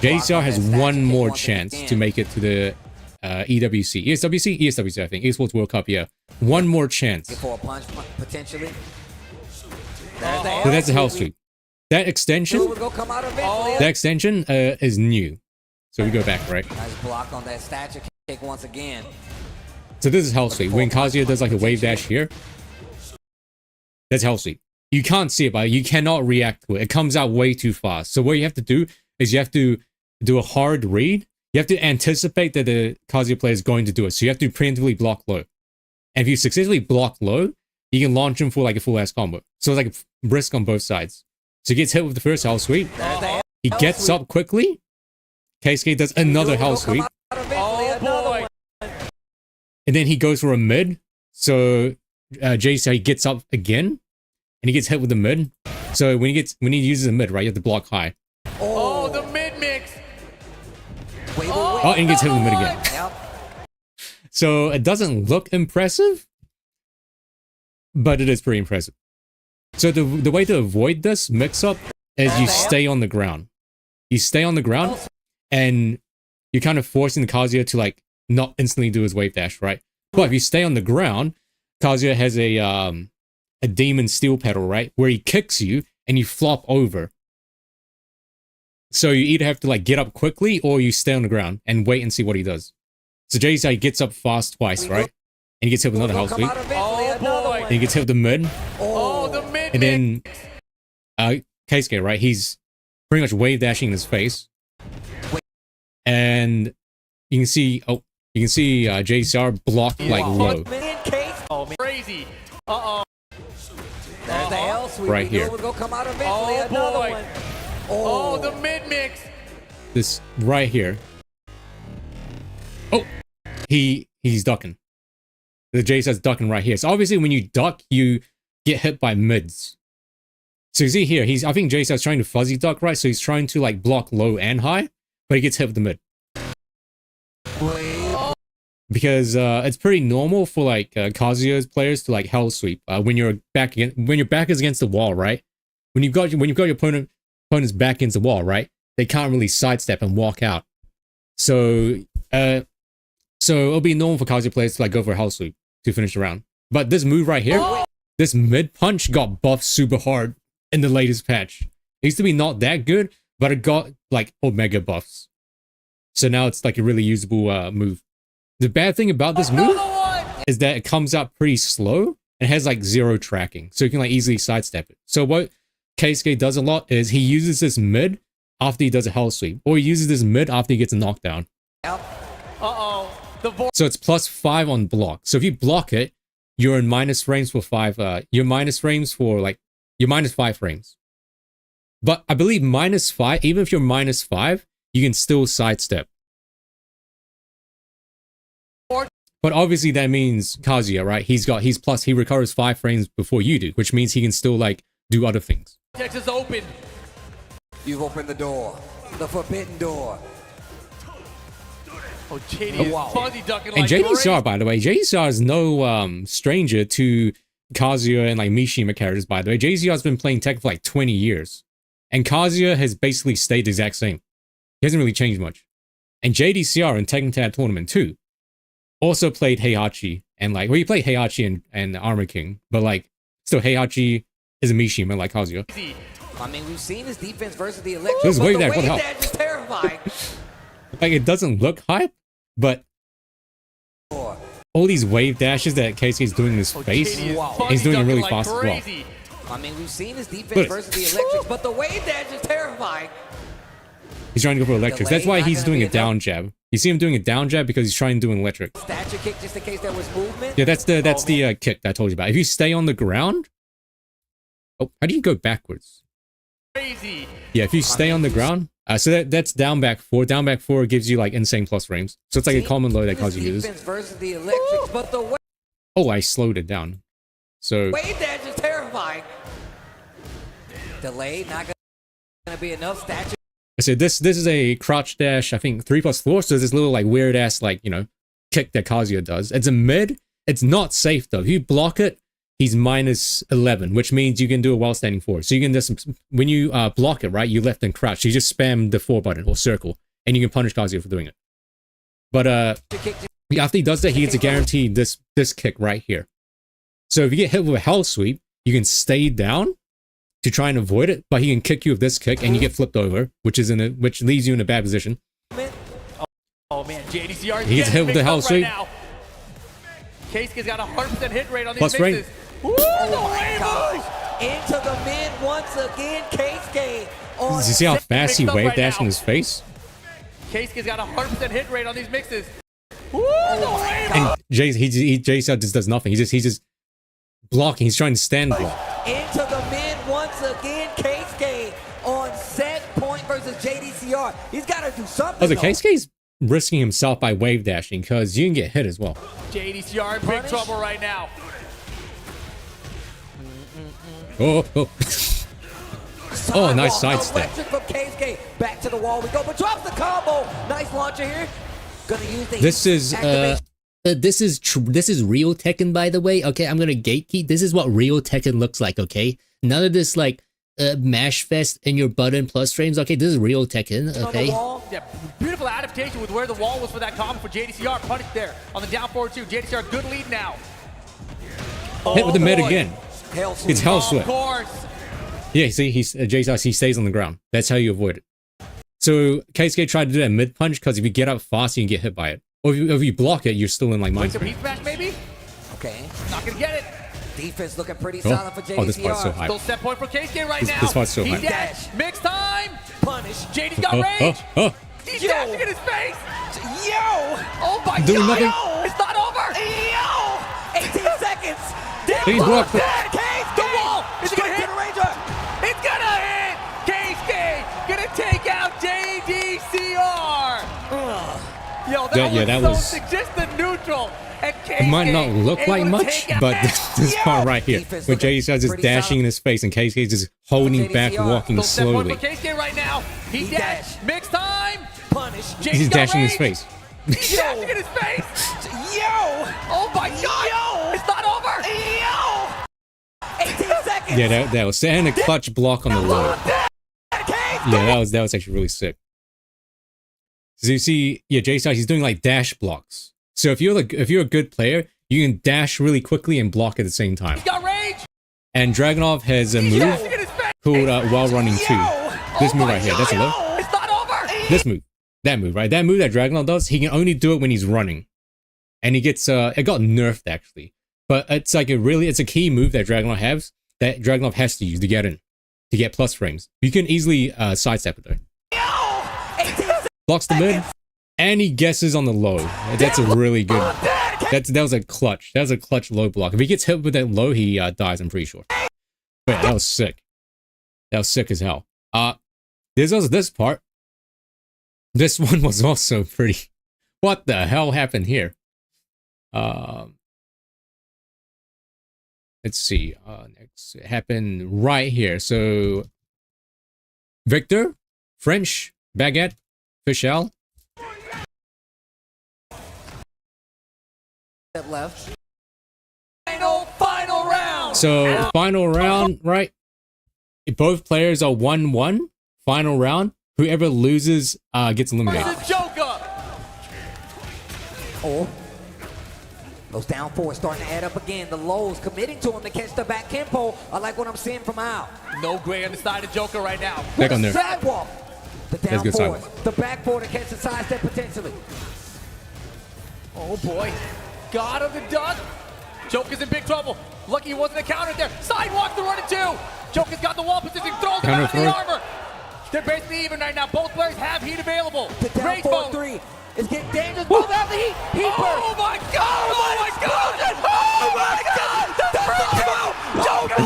B: JCR has one more chance to make it to the EWC. ESWC, I think. Esports World Cup, yeah. One more chance.
P: For a punch, potentially.
B: So that's a hell sweep. That extension, is new. So we go back, right?
P: Nice block on that stature kick once again.
B: So this is hell sweep. When Kazuya does like a wave dash here, that's hell sweep. You can't see it, but you cannot react to it. It comes out way too fast. So what you have to do is you have to do a hard read. You have to anticipate that the Kazuya player is going to do it. So you have to preemptively block low. And if you successfully block low, you can launch him for like a full ass combo. So it's like a risk on both sides. So he gets hit with the first hell sweep. He gets up quickly. Keisuke does another hell sweep.
O: Oh boy.
B: And then he goes for a mid. So JC gets up again. And he gets hit with the mid. So when he uses a mid, right, you have to block high.
O: Oh, the mid mix.
B: Oh, and he gets hit with the mid again. So it doesn't look impressive, but it is pretty impressive. So the way to avoid this mix-up is you stay on the ground. You stay on the ground, and you're kind of forcing the Kazuya to like not instantly do his wave dash, right? But if you stay on the ground, Kazuya has a demon steel pedal, right? Where he kicks you and you flop over. So you either have to like get up quickly or you stay on the ground and wait and see what he does. So JC gets up fast twice, right? And he gets hit with another house sweep.
O: Oh boy.
B: And he gets hit with the mid.
O: Oh, the mid.
B: And then Keisuke, right? He's pretty much wave dashing in his face. And you can see JCR block like low.
O: Oh, man. Crazy. Uh-oh.
P: There's the L sweep.
B: Right here.
P: We're gonna come out eventually.
O: Oh,
P: Another
O: boy.
P: one.
O: Oh, the mid-mix.
B: This right here. Oh, he's ducking. The JCR's ducking right here. So obviously when you duck, you get hit by mids. So you see here, I think JCR's trying to fuzzy duck, right? So he's trying to like block low and high, but he gets hit with the mid. Because it's pretty normal for like Kazuya's players to like hell sweep when your back is against the wall, right? When you've got your opponent's back against the wall, right? They can't really sidestep and walk out. So it'll be normal for Kazuya players to like go for a hell sweep to finish the round. But this move right here, this mid punch got buffed super hard in the latest patch. It used to be not that good, but it got like omega buffs. So now it's like a really usable move. The bad thing about this move is that it comes out pretty slow and has like 0 tracking. So you can like easily sidestep it. So what Keisuke does a lot is he uses this mid after he does a hell sweep. Or he uses this mid after he gets a knockdown. So it's +5 on block. So if you block it, you're in minus frames for 5. You're minus frames for like, you're -5 frames. But I believe -5, even if you're -5, you can still sidestep. But obviously that means Kazuya, right? He recovers 5 frames before you do, which means he can still like do other things.
O: Texas open.
P: You've opened the door. The forbidden door.
O: Oh, JD is fuzzy ducking
B: And
O: like
B: JDCR, by the way, JDCR is no stranger to Kazuya and like Mishima characters, by the way. JDCR's been playing Tekken for like 20 years. And Kazuya has basically stayed the exact same. He hasn't really changed much. And JDCR in Tekken Tag Tournament 2 also played Heihachi. And like, well, he played Heihachi and Armor King. But like, still Heihachi is a Mishima like Kazuya.
P: I mean, we've seen his defense versus the electric.
B: This wave
P: but the
B: dash, what the
P: wave
B: hell?
P: dash is terrifying.
B: Like, it doesn't look hype, but all these wave dashes that Keisuke's doing in his face, he's doing it really fast as well.
P: I mean, we've seen his defense versus the electrics, but the wave dash is terrifying.
B: He's trying to go for electrics. That's why he's doing a down jab. You see him doing a down jab because he's trying to do an electric.
P: Statue kick just in case there was movement.
B: Yeah, that's the kick that I told you about. If you stay on the ground, oh, how do you go backwards?
O: Crazy.
B: Yeah, if you stay on the ground, so that's down back 4. Down back 4 gives you like insane plus frames. So it's like a common low that Kazuya uses.
P: Versus the electrics, but the
B: oh, I slowed it down. So
P: wave dash is terrifying. Delay, not gonna be enough. Statue.
B: So this is a crouch dash, I think 3+4. So this little like weird ass like, you know, kick that Kazuya does. It's a mid. It's not safe though. If you block it, he's -11, which means you can do a while standing forward. So you can just, when you block it, right, you left and crouch. You just spam the 4 button or circle, and you can punish Kazuya for doing it. But after he does that, he gets a guaranteed this kick right here. So if you get hit with a hell sweep, you can stay down to try and avoid it, but he can kick you with this kick, and you get flipped over, which leaves you in a bad position.
O: Oh man, JDCR.
B: He gets hit with the hell sweep.
O: Keisuke's got a 100% hit rate on these
B: Plus frame.
O: mixes. Ooh, the wave moves!
P: Into the mid once again. Keisuke on.
B: Does you see how fast he wave dashed in his face?
O: Keisuke's got a 100% hit rate on these mixes. Ooh, the wave
B: And JCR just does nothing. He's just blocking. He's trying to stand block.
P: Into the mid once again. Keisuke on set point versus JDCR. He's got to do something.
B: Oh, the Keisuke's risking himself by wave dashing because you can get hit as well.
O: JDCR in big trouble right now.
B: Oh, oh, nice sidestep.
P: From Keisuke. Back to the wall we go, but drops the combo. Nice launcher here. Gonna use the
B: this is real Tekken, by the way. Okay, I'm gonna gatekeep. This is what real Tekken looks like. Okay, none of this like mash fest in your button plus frames. Okay, this is real Tekken. Okay.
O: Yeah, beautiful adaptation with where the wall was for that combo for JDCR. Punish there on the down forward 2. JDCR good lead now.
B: Hit with the mid again. It's hell sweep.
O: Of course.
B: Yeah, see, he stays on the ground. That's how you avoid it. So Keisuke tried to do that mid punch because if you get up fast, you can get hit by it. Or if you block it, you're still in like mind frame.
O: Smash maybe?
P: Okay.
O: Not gonna get it.
P: Defense looking pretty solid for JDCR.
B: Oh, this part's so high.
O: Still set point for Keisuke right now.
B: This part's so high.
O: Dash. Mix time.
P: Punish.
O: JD's got range. He's dashing in his face.
P: Yo!
O: Oh my
B: Doing
O: God.
B: nothing.
O: Yo! It's not over.
P: Yo! 18 seconds.
B: He's blocked it.
O: The wall. Is it gonna hit? It's gonna hit. Case gonna take out JDCR. Yo, that was so sick. Just the neutral. And
B: it might not look like much, but this part right here, where JDCR is just dashing in his face and KSK is just holding back, walking slowly.
O: KSK right now. He dashed. Mix time. Punish.
B: He's dashing in his face.
O: He's dashing in his face.
P: Yo!
O: Oh my God.
P: Yo!
O: It's not over.
P: Yo! 18 seconds.
B: Yeah, that was and a clutch block on the low. Yeah, that was actually really sick. So you see, yeah, JDCR, he's doing like dash blocks. So if you're a good player, you can dash really quickly and block at the same time.
O: He's got rage.
B: And Dragunov has a move called While Running 2. This move right here, that's a low.
O: It's not over.
B: This move, that move that Dragunov does, he can only do it when he's running. And he gets, it got nerfed actually. But it's like it's a key move that Dragunov has to use to get in, to get plus frames. You can easily sidestep it though. Blocks the mid. And he guesses on the low. That's a really good. That was a clutch. That was a clutch low block. If he gets hit with that low, he dies. I'm pretty sure. But yeah, that was sick. That was sick as hell. There's also this part. This one was also pretty. What the hell happened here? Let's see. Next, it happened right here. So, Victor, French, Baguette, Fischel.
P: Left.
O: Final round.
B: So final round, right? Both players are 1-1. Final round. Whoever loses gets eliminated.
P: Oh. Those down fours starting to add up again. The lows committing to him to catch the back tempo. I like what I'm seeing from Al.
O: No gray on the side of Joker right now.
B: Back on there.
P: Sidewalk. The down
B: good
P: fours.
B: sidewalk.
P: The back four to catch the sidestep potentially.
O: Oh boy. God of the duck. Joker's in big trouble. Lucky he wasn't accounted there. Sidewalk to run it too. Joker's got the wall position. Throws him out of the armor. They're basically even right now. Both players have heat available.
P: The down 4-3 is getting dangerous. Both have the heat. Heat burst.
O: Oh my God. Oh my God. Oh my God. Joker.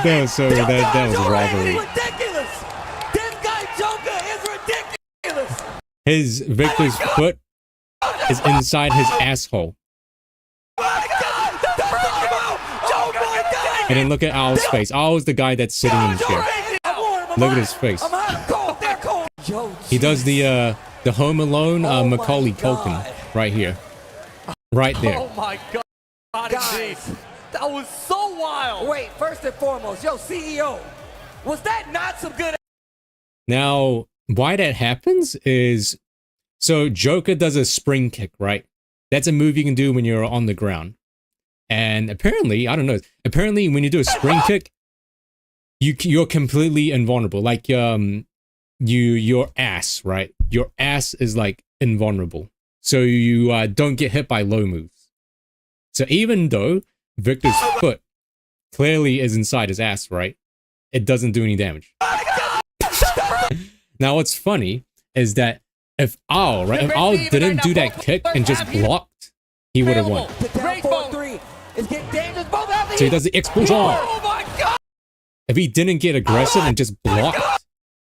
B: That was so that was a rivalry.
P: Ridiculous. This guy Joker is ridiculous.
B: His Victor's foot is inside his asshole. And then look at Al's face. Al's the guy that's sitting in the chair. Look at his face. He does the Home Alone Macaulay Culkin right here. Right there.
O: Oh my God.
P: Guys,
O: that was so wild.
P: Wait, first and foremost, yo, CEO, was that not some good?
B: Now, why that happens is, so Joker does a spring kick, right? That's a move you can do when you're on the ground. And apparently, I don't know, apparently when you do a spring kick, you're completely invulnerable. Like, your ass, right? Your ass is like invulnerable. So you don't get hit by low moves. So even though Victor's foot clearly is inside his ass, right? It doesn't do any damage. Now, what's funny is that if Al, right? If Al didn't do that kick and just blocked, he would have won. So he does the explosion. If he didn't get aggressive and just blocked,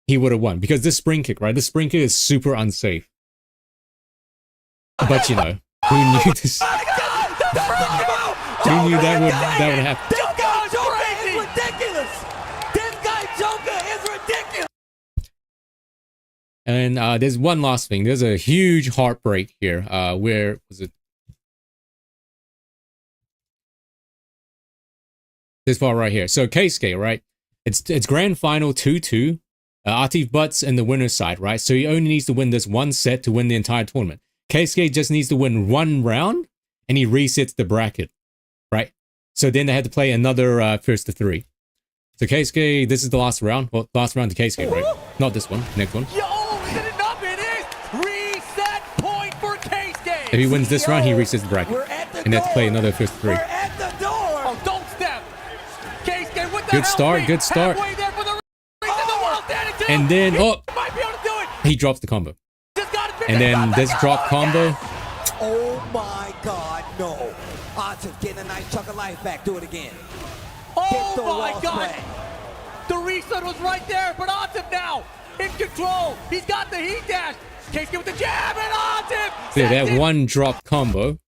B: he would have won. Because this spring kick, right? This spring kick is super unsafe. But you know, who knew this? Who knew that would happen?
P: This guy Joker is ridiculous. This guy Joker is ridiculous.
B: And there's one last thing. There's a huge heartbreak here. Where was it? This part right here. So Keisuke, right? It's grand final 2-2. Atif Butts in the winner's side, right? So he only needs to win this one set to win the entire tournament. Keisuke just needs to win one round, and he resets the bracket, right? So then they had to play another first to three. So Keisuke, this is the last round. Well, last round to Keisuke, right? Not this one. Next one.
O: Yo, is it enough? It is. Reset point for Keisuke.
B: If he wins this round, he resets the bracket, and they have to play another first to three.
O: Oh, don't step. Keisuke, what the
B: Good start. Good start. And then, oh, he drops the combo. And then this drop combo.
P: Oh my God, no. Atif getting a nice chunk of life back. Do it again.
O: Oh
P: the
O: my
P: wall
O: God!
P: spread.
O: The reset was right there, but Atif now in control. He's got the heat dash. Keisuke with the jab, and Atif.
B: So that one drop combo.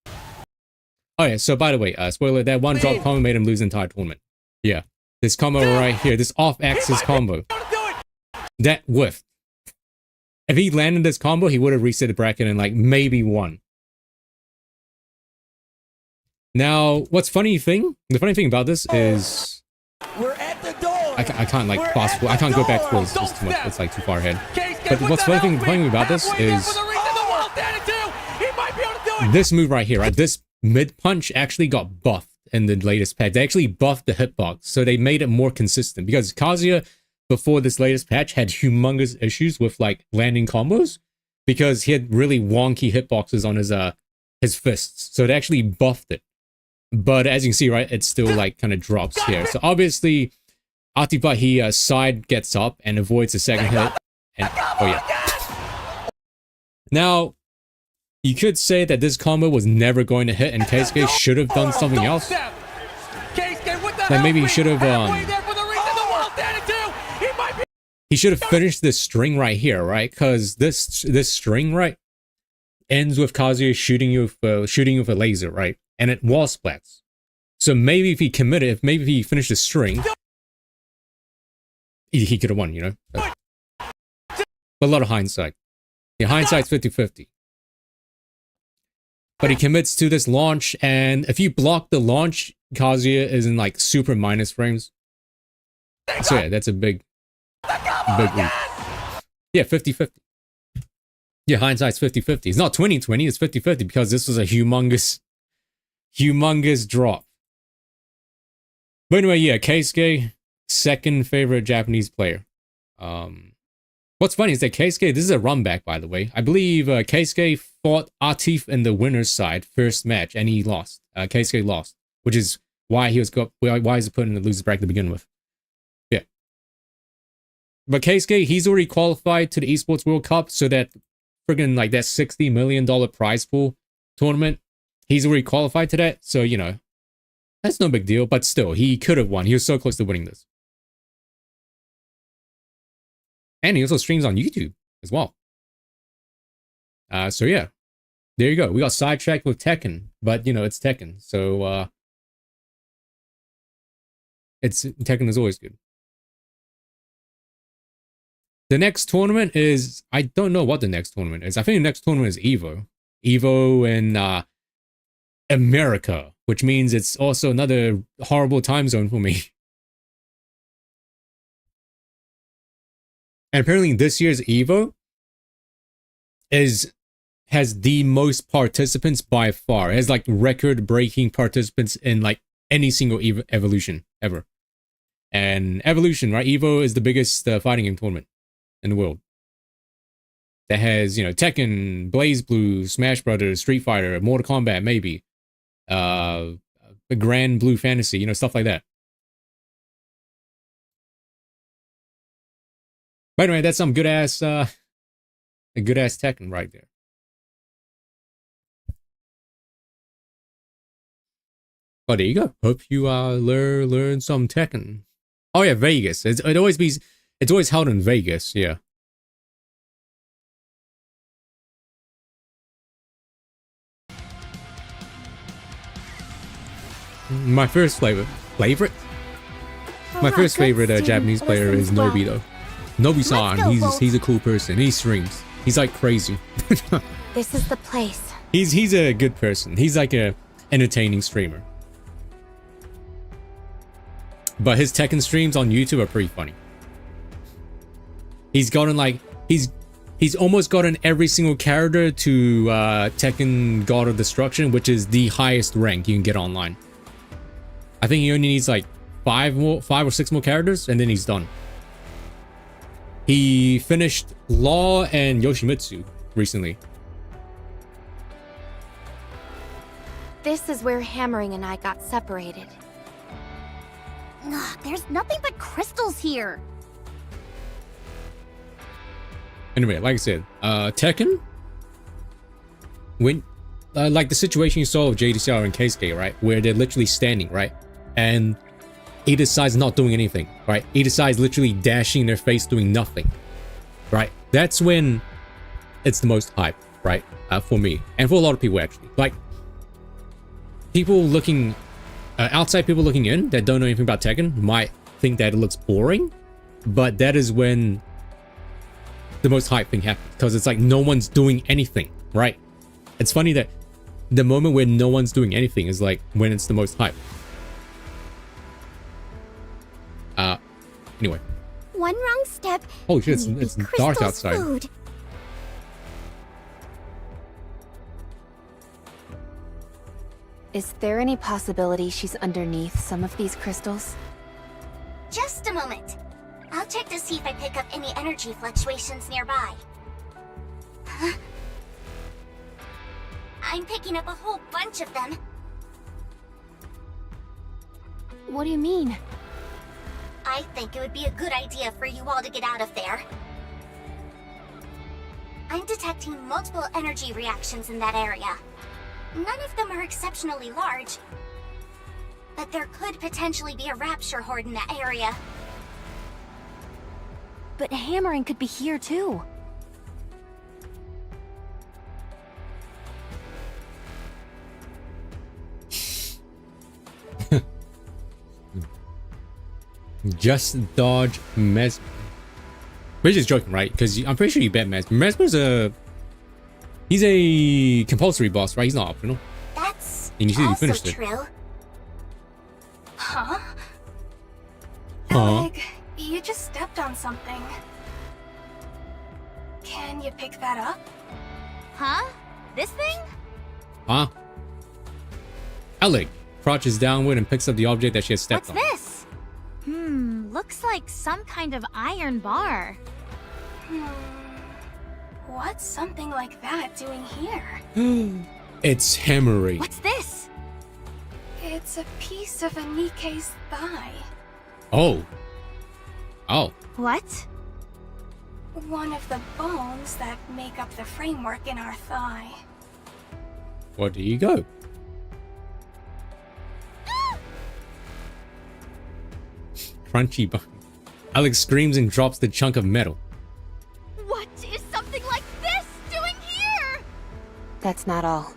B: Oh yeah, so by the way, spoiler, that one drop combo made him lose the entire tournament. Yeah. This combo right here, this off-axis combo. That whiffed. If he landed this combo, he would have reset the bracket and like maybe won. Now, the funny thing about this is
P: We're at the door.
B: I can't like fast forward. I can't go back towards. It's too much. It's like too far ahead. But what's funny thing about this is this move right here, right? This mid punch actually got buffed in the latest patch. They actually buffed the hitbox, so they made it more consistent. Because Kazuya, before this latest patch, had humongous issues with like landing combos because he had really wonky hitboxes on his fists. So they actually buffed it. But as you can see, right, it still like kind of drops here. So obviously, Atiba, he side gets up and avoids the second hit. And oh yeah. Now, you could say that this combo was never going to hit, and Keisuke should have done something else. Like maybe he should have he should have finished this string right here, right? Because this string right ends with Kazuya shooting you with a laser, right? And it wall splats. So maybe if he committed, if maybe he finished the string, he could have won, you know? But a lot of hindsight. Yeah, hindsight's 50-50. But he commits to this launch, and if you block the launch, Kazuya is in like super minus frames. So yeah, that's a big leap. Yeah, 50-50. Yeah, hindsight's 50-50. It's not 20-20, it's 50-50 because this was a humongous drop. But anyway, yeah, Keisuke, second favorite Japanese player. What's funny is that Keisuke, this is a run back, by the way. I believe Keisuke fought Atif in the winner's side first match, and he lost. Keisuke lost, which is why he was put in the loser's bracket to begin with. Yeah. But Keisuke, he's already qualified to the Esports World Cup, so that friggin' like that $60 million prize pool tournament, he's already qualified to that. So, you know, that's no big deal, but still, he could have won. He was so close to winning this. And he also streams on YouTube as well. So yeah, there you go. We got sidetracked with Tekken, but you know, it's Tekken. So Tekken is always good. The next tournament is, I don't know what the next tournament is. I think the next tournament is Evo. Evo in America, which means it's also another horrible time zone for me. And apparently this year's Evo has the most participants by far. It has like record-breaking participants in like any single evolution ever. And Evolution, right? Evo is the biggest fighting game tournament in the world. That has, you know, Tekken, BlazBlue, Smash Brothers, Street Fighter, Mortal Kombat, maybe. The Grand Blue Fantasy, you know, stuff like that. By the way, that's some good ass Tekken right there. Oh, there you go. Hope you learn some Tekken. Oh yeah, Vegas. It's always held in Vegas. Yeah. My first favorite? My first favorite Japanese player is Nobi though. Nobi-san, he's a cool person. He streams. He's like crazy.
L: This is the place.
B: He's a good person. He's like a entertaining streamer. But his Tekken streams on YouTube are pretty funny. He's gotten like he's almost gotten every single character to Tekken God of Destruction, which is the highest rank you can get online. I think he only needs like 5 or 6 more characters, and then he's done. He finished Law and Yoshimitsu recently.
L: This is where Hammering and I got separated.
H: Ugh, there's nothing but crystals here.
B: Anyway, like I said, Tekken, when like the situation you saw of JDCR and Keisuke, right, where they're literally standing, right, and he decides not doing anything, right, he decides literally dashing in their face doing nothing, right, that's when it's the most hype, right, for me and for a lot of people actually. Like people looking outside, people looking in that don't know anything about Tekken might think that it looks boring, but that is when the most hype thing happens, because it's like no one's doing anything, right? It's funny that the moment where no one's doing anything is like when it's the most hype. Anyway.
D: One wrong step.
B: Oh shit,
D: and
B: it's
D: you'd be
B: dark
D: Crystal's
B: outside.
D: Food.
L: Is there any possibility she's underneath some of these crystals?
H: Just a moment. I'll check to see if I pick up any energy fluctuations nearby. Huh? I'm picking up a whole bunch of them.
L: What do you mean?
H: I think it would be a good idea for you all to get out of there. I'm detecting multiple energy reactions in that area. None of them are exceptionally large, but there could potentially be a rapture horde in that area.
L: But hammering could be here too.
B: Just dodge Mesmer. We're just joking, right? Because I'm pretty sure you bet Mesmer. Mesmer's he's a compulsory boss, right? He's not optional.
H: That's
B: and you see, you
H: also
B: finished it.
H: true. Huh?
K: Alec, you just stepped on something. Can you pick that up?
H: Huh? This thing?
B: Huh? Alec crouches downward and picks up the object that she has stepped
H: What's
B: on.
H: this? Looks like some kind of iron bar.
K: What's something like that doing here?
B: It's hammering.
H: What's this?
K: It's a piece of NIKKE's thigh.
B: Oh. Oh.
H: What?
K: One of the bones that make up the framework in our thigh.
B: Where do you go? Crunchy bone. Alex screams and drops the chunk of metal.
H: What is something like this doing here?
L: That's not all.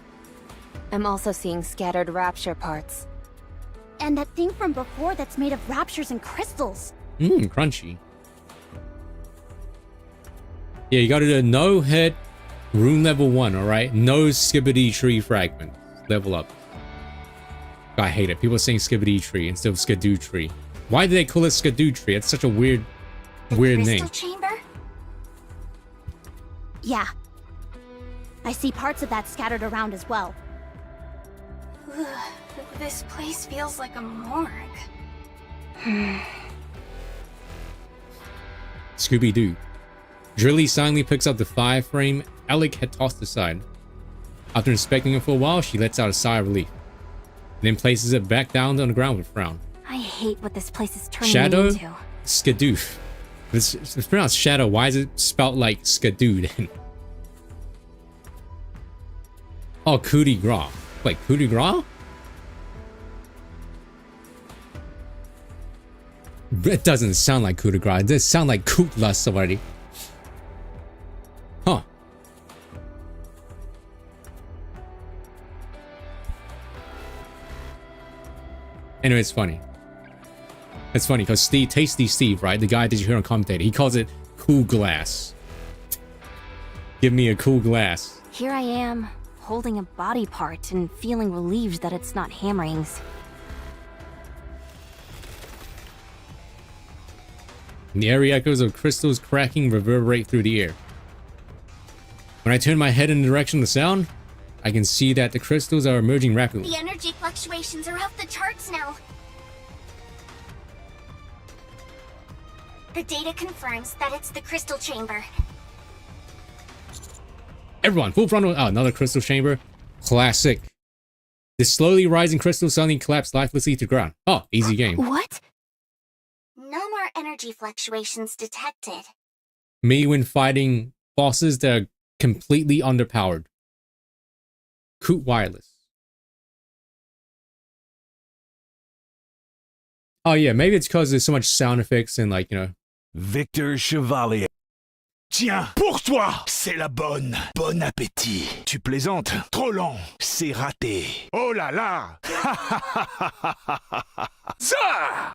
L: I'm also seeing scattered rapture parts.
D: And that thing from before that's made of raptures and crystals.
B: Crunchy. Yeah, you gotta do no head, rune level 1, alright? No skibbity tree fragment. Level up. I hate it. People are saying skibbity tree instead of skidoo tree. Why do they call it skidoo tree? It's such a weird name.
H: Chamber?
D: Yeah. I see parts of that scattered around as well.
K: This place feels like a morgue.
B: Scooby-Doo. Drilly silently picks up the fire frame Alec had tossed aside. After inspecting it for a while, she lets out a sigh of relief. Then places it back down on the ground with a frown.
H: I hate what this place is turning
B: Shadow?
H: me into.
B: Skadoof. It's pronounced Shadow. Why is it spelled like Skadoo then? Oh, coup de grace. Wait, coup de grace? It doesn't sound like coup de grace. It does sound like coup lust already. Huh. Anyway, it's funny. It's funny because Tasty Steve, right? The guy that you hear on commentator, he calls it cool glass. Give me a cool glass.
H: Here I am, holding a body part and feeling relieved that it's not hammerings.
B: The airy echoes of crystals cracking reverberate through the air. When I turn my head in the direction of the sound, I can see that the crystals are emerging rapidly.
H: The energy fluctuations are off the charts now. The data confirms that it's the crystal chamber.
B: Everyone, full frontal. Oh, another crystal chamber. Classic. The slowly rising crystals suddenly collapse lifelessly to the ground. Oh, easy game.
H: What? No more energy fluctuations detected.
B: Me when fighting bosses that are completely underpowered. Coot Wireless. Oh yeah, maybe it's because there's so much sound effects and like, you know.
Q: Victor Chevalier. Tiens, pour toi, c'est la bonne. Bon appétit. Tu plaisantes? Trop lent. C'est raté. Oh là là. Ça.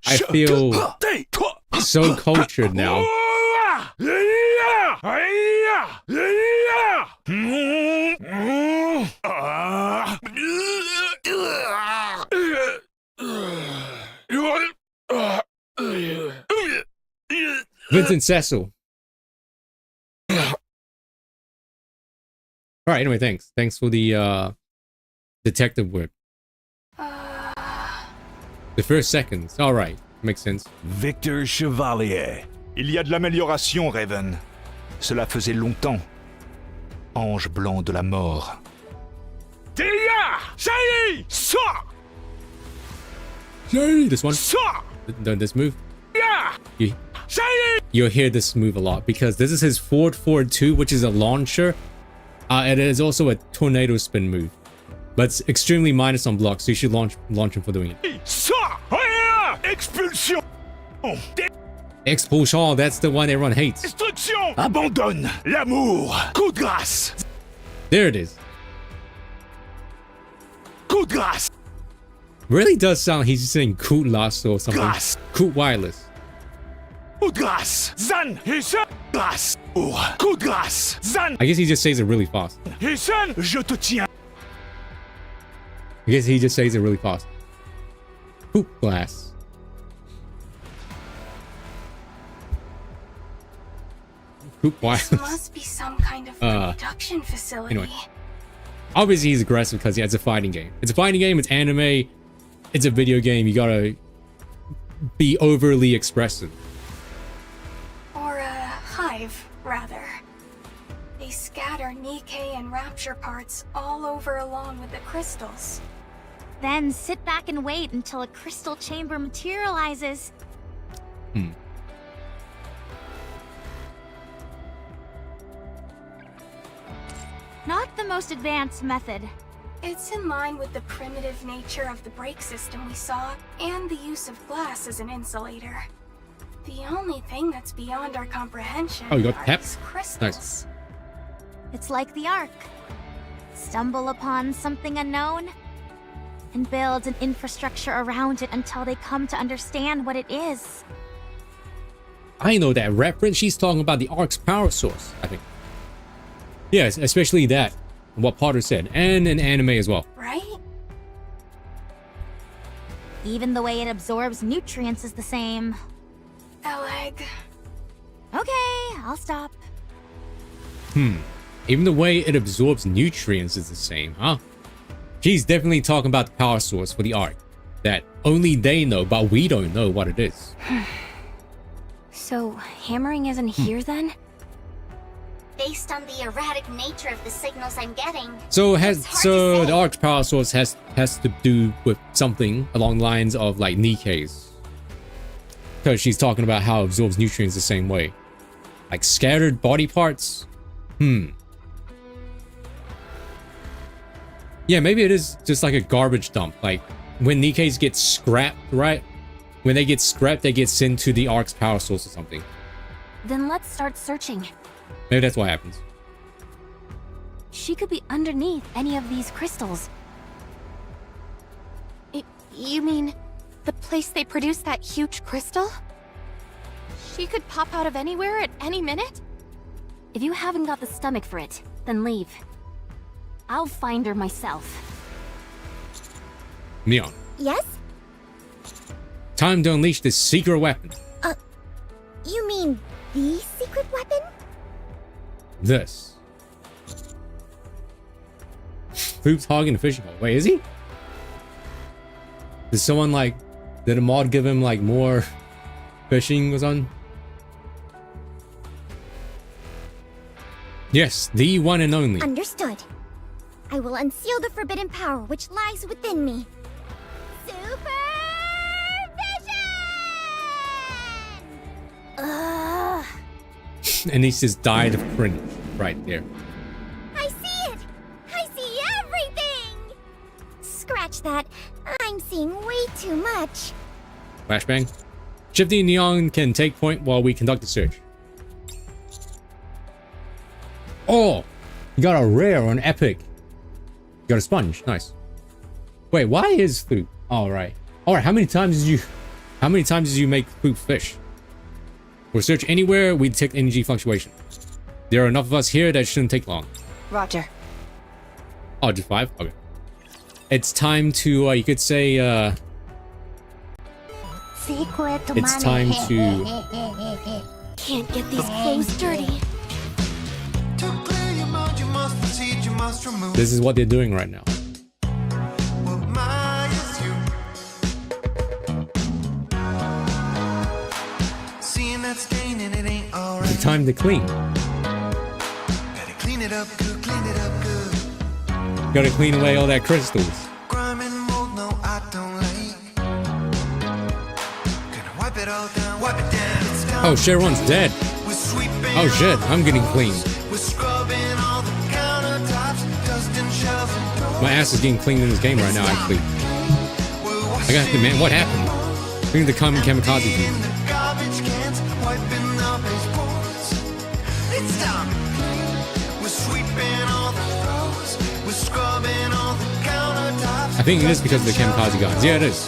B: I feel so cultured now. Vincent Cecil. All right, anyway, thanks. Thanks for the detective work. The first seconds. All right, makes sense.
Q: Victor Chevalier. Il y a de l'amélioration, Raven. Cela faisait longtemps. Ange blanc de la mort. Tia! Shiny! Ça!
B: This one.
Q: Ça!
B: This move.
Q: Yeah!
B: You'll hear this move a lot because this is his forward 2, which is a launcher. And it is also a tornado spin move. But it's extremely minus on blocks, so you should launch him for doing it.
Q: Ça! Expulsion!
B: Expulsion, that's the one everyone hates.
Q: Destruction! Abandonne! L'amour! Coup de grâce!
B: There it is.
Q: Coup de grâce!
B: Really does sound he's saying Coot Lost or something.
Q: Grâce.
B: Coot Wireless.
Q: Coup de grâce! Zan! Hisen! Grâce! Coup de grâce! Zan!
B: I guess he just says it really fast.
Q: Hisen! Je te tiens!
B: I guess he just says it really fast. Coot Glass. Coot Wireless.
K: This must be some kind of production facility.
B: Anyway. Obviously he's aggressive because it's a fighting game. It's a fighting game, it's anime, it's a video game, you gotta be overly expressive.
K: Or a hive, rather. They scatter NIKKE and Rapture parts all over along with the crystals.
H: Then sit back and wait until a crystal chamber materializes. Not the most advanced method.
K: It's in line with the primitive nature of the brake system we saw, and the use of glass as an insulator. The only thing that's beyond our comprehension
B: Oh, you got
K: are
B: tap?
K: these crystals.
B: Nice.
H: It's like the Ark. Stumble upon something unknown, and build an infrastructure around it until they come to understand what it is.
B: I know that reference. She's talking about the Ark's power source, I think. Yes, especially that. What Potter said. And an anime as well.
K: Right?
H: Even the way it absorbs nutrients is the same.
K: Eleg.
H: Okay, I'll stop.
B: Even the way it absorbs nutrients is the same, huh? She's definitely talking about the power source for the Ark. That only they know, but we don't know what it is.
M: So, hammering isn't here then?
D: Based on the erratic nature of the signals I'm getting.
B: So the Ark's power source has to do with something along the lines of like NIKKE's. Because she's talking about how it absorbs nutrients the same way. Like scattered body parts? Yeah, maybe it is just like a garbage dump. Like when NIKKE's get scrapped, right? When they get scrapped, they get sent to the Ark's power source or something.
M: Then let's start searching.
B: Maybe that's what happens.
M: She could be underneath any of these crystals. You mean the place they produce that huge crystal? She could pop out of anywhere at any minute? If you haven't got the stomach for it, then leave. I'll find her myself.
B: Neon.
D: Yes?
B: Time to unleash this secret weapon.
D: You mean the secret weapon?
B: This. Foop's hogging the fishing hole. Wait, is he? Did someone like... Did a mod give him like more fishing or something? Yes, the one and only.
D: Understood. I will unseal the forbidden power which lies within me.
B: And he just died of cringe right there.
D: I see it! I see everything! Scratch that. I'm seeing way too much.
B: Flashbang. Shifty and Neon can take point while we conduct the search. Oh! You got a rare or an epic. You got a sponge. Nice. Wait, why is Floop? Alright. Alright, how many times did you make Floop fish? We'll search anywhere, we detect energy fluctuation. There are enough of us here that shouldn't take long.
M: Roger.
B: Oh, just 5? Okay. It's time to, you could say, it's time to...
D: Can't get these clothes dirty.
B: This is what they're doing right now. It's time to clean. Gotta clean away all that crystals. Oh, Sharon's dead. Oh shit, I'm getting clean. My ass is getting cleaned in this game right now, actually. I got to, man, what happened? Bring the common kamikaze dude. I think it is because of the kamikaze guns. Yeah, it is.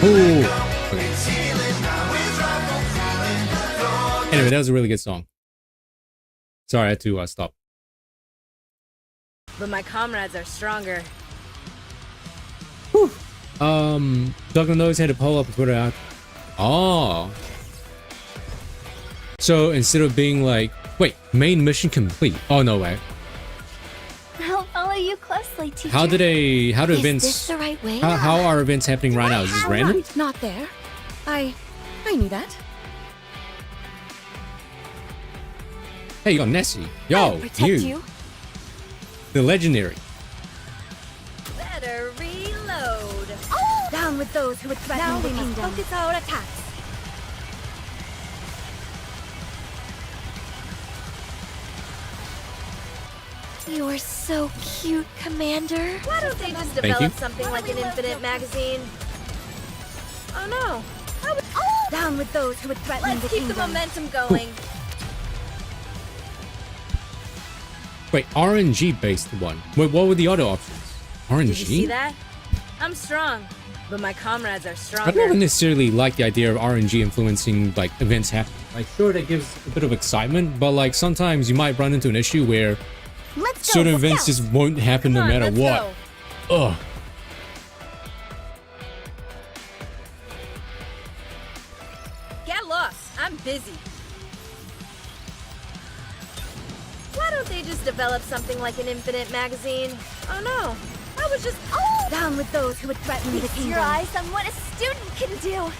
B: Ooh. Okay. Anyway, that was a really good song. Sorry, I had to stop.
I: But my comrades are stronger.
B: Doug knows how to pull up and put it out. Oh. So instead of being like, wait, main mission complete. Oh, no way.
D: I'll follow you closely, teacher.
B: How do
D: Is
B: events,
D: this the right way?
B: how are events happening right now? Is this random?
M: Right, not there. I knew that.
B: Hey, you got Nessie. Yo, you. The legendary.
I: Better reload. Oh! Down with those who would threaten the kingdom. Focus our attacks.
D: You're so cute, Commander.
I: Why don't they just develop something like an infinite magazine? Oh no. Down with those who would threaten the kingdom. Let's keep the momentum going.
B: Wait, RNG based one. Wait, what were the other options? RNG?
I: Did you see that? I'm strong, but my comrades are stronger.
B: I don't necessarily like the idea of RNG influencing like events happening. Like, sure, that gives a bit of excitement, but like sometimes you might run into an issue where certain events just won't happen no matter what. Ugh.
I: Get lost. I'm busy. Why don't they just develop something like an infinite magazine? Oh no. I was just down with those who would threaten the kingdom.
D: Your eyes on what a student can do.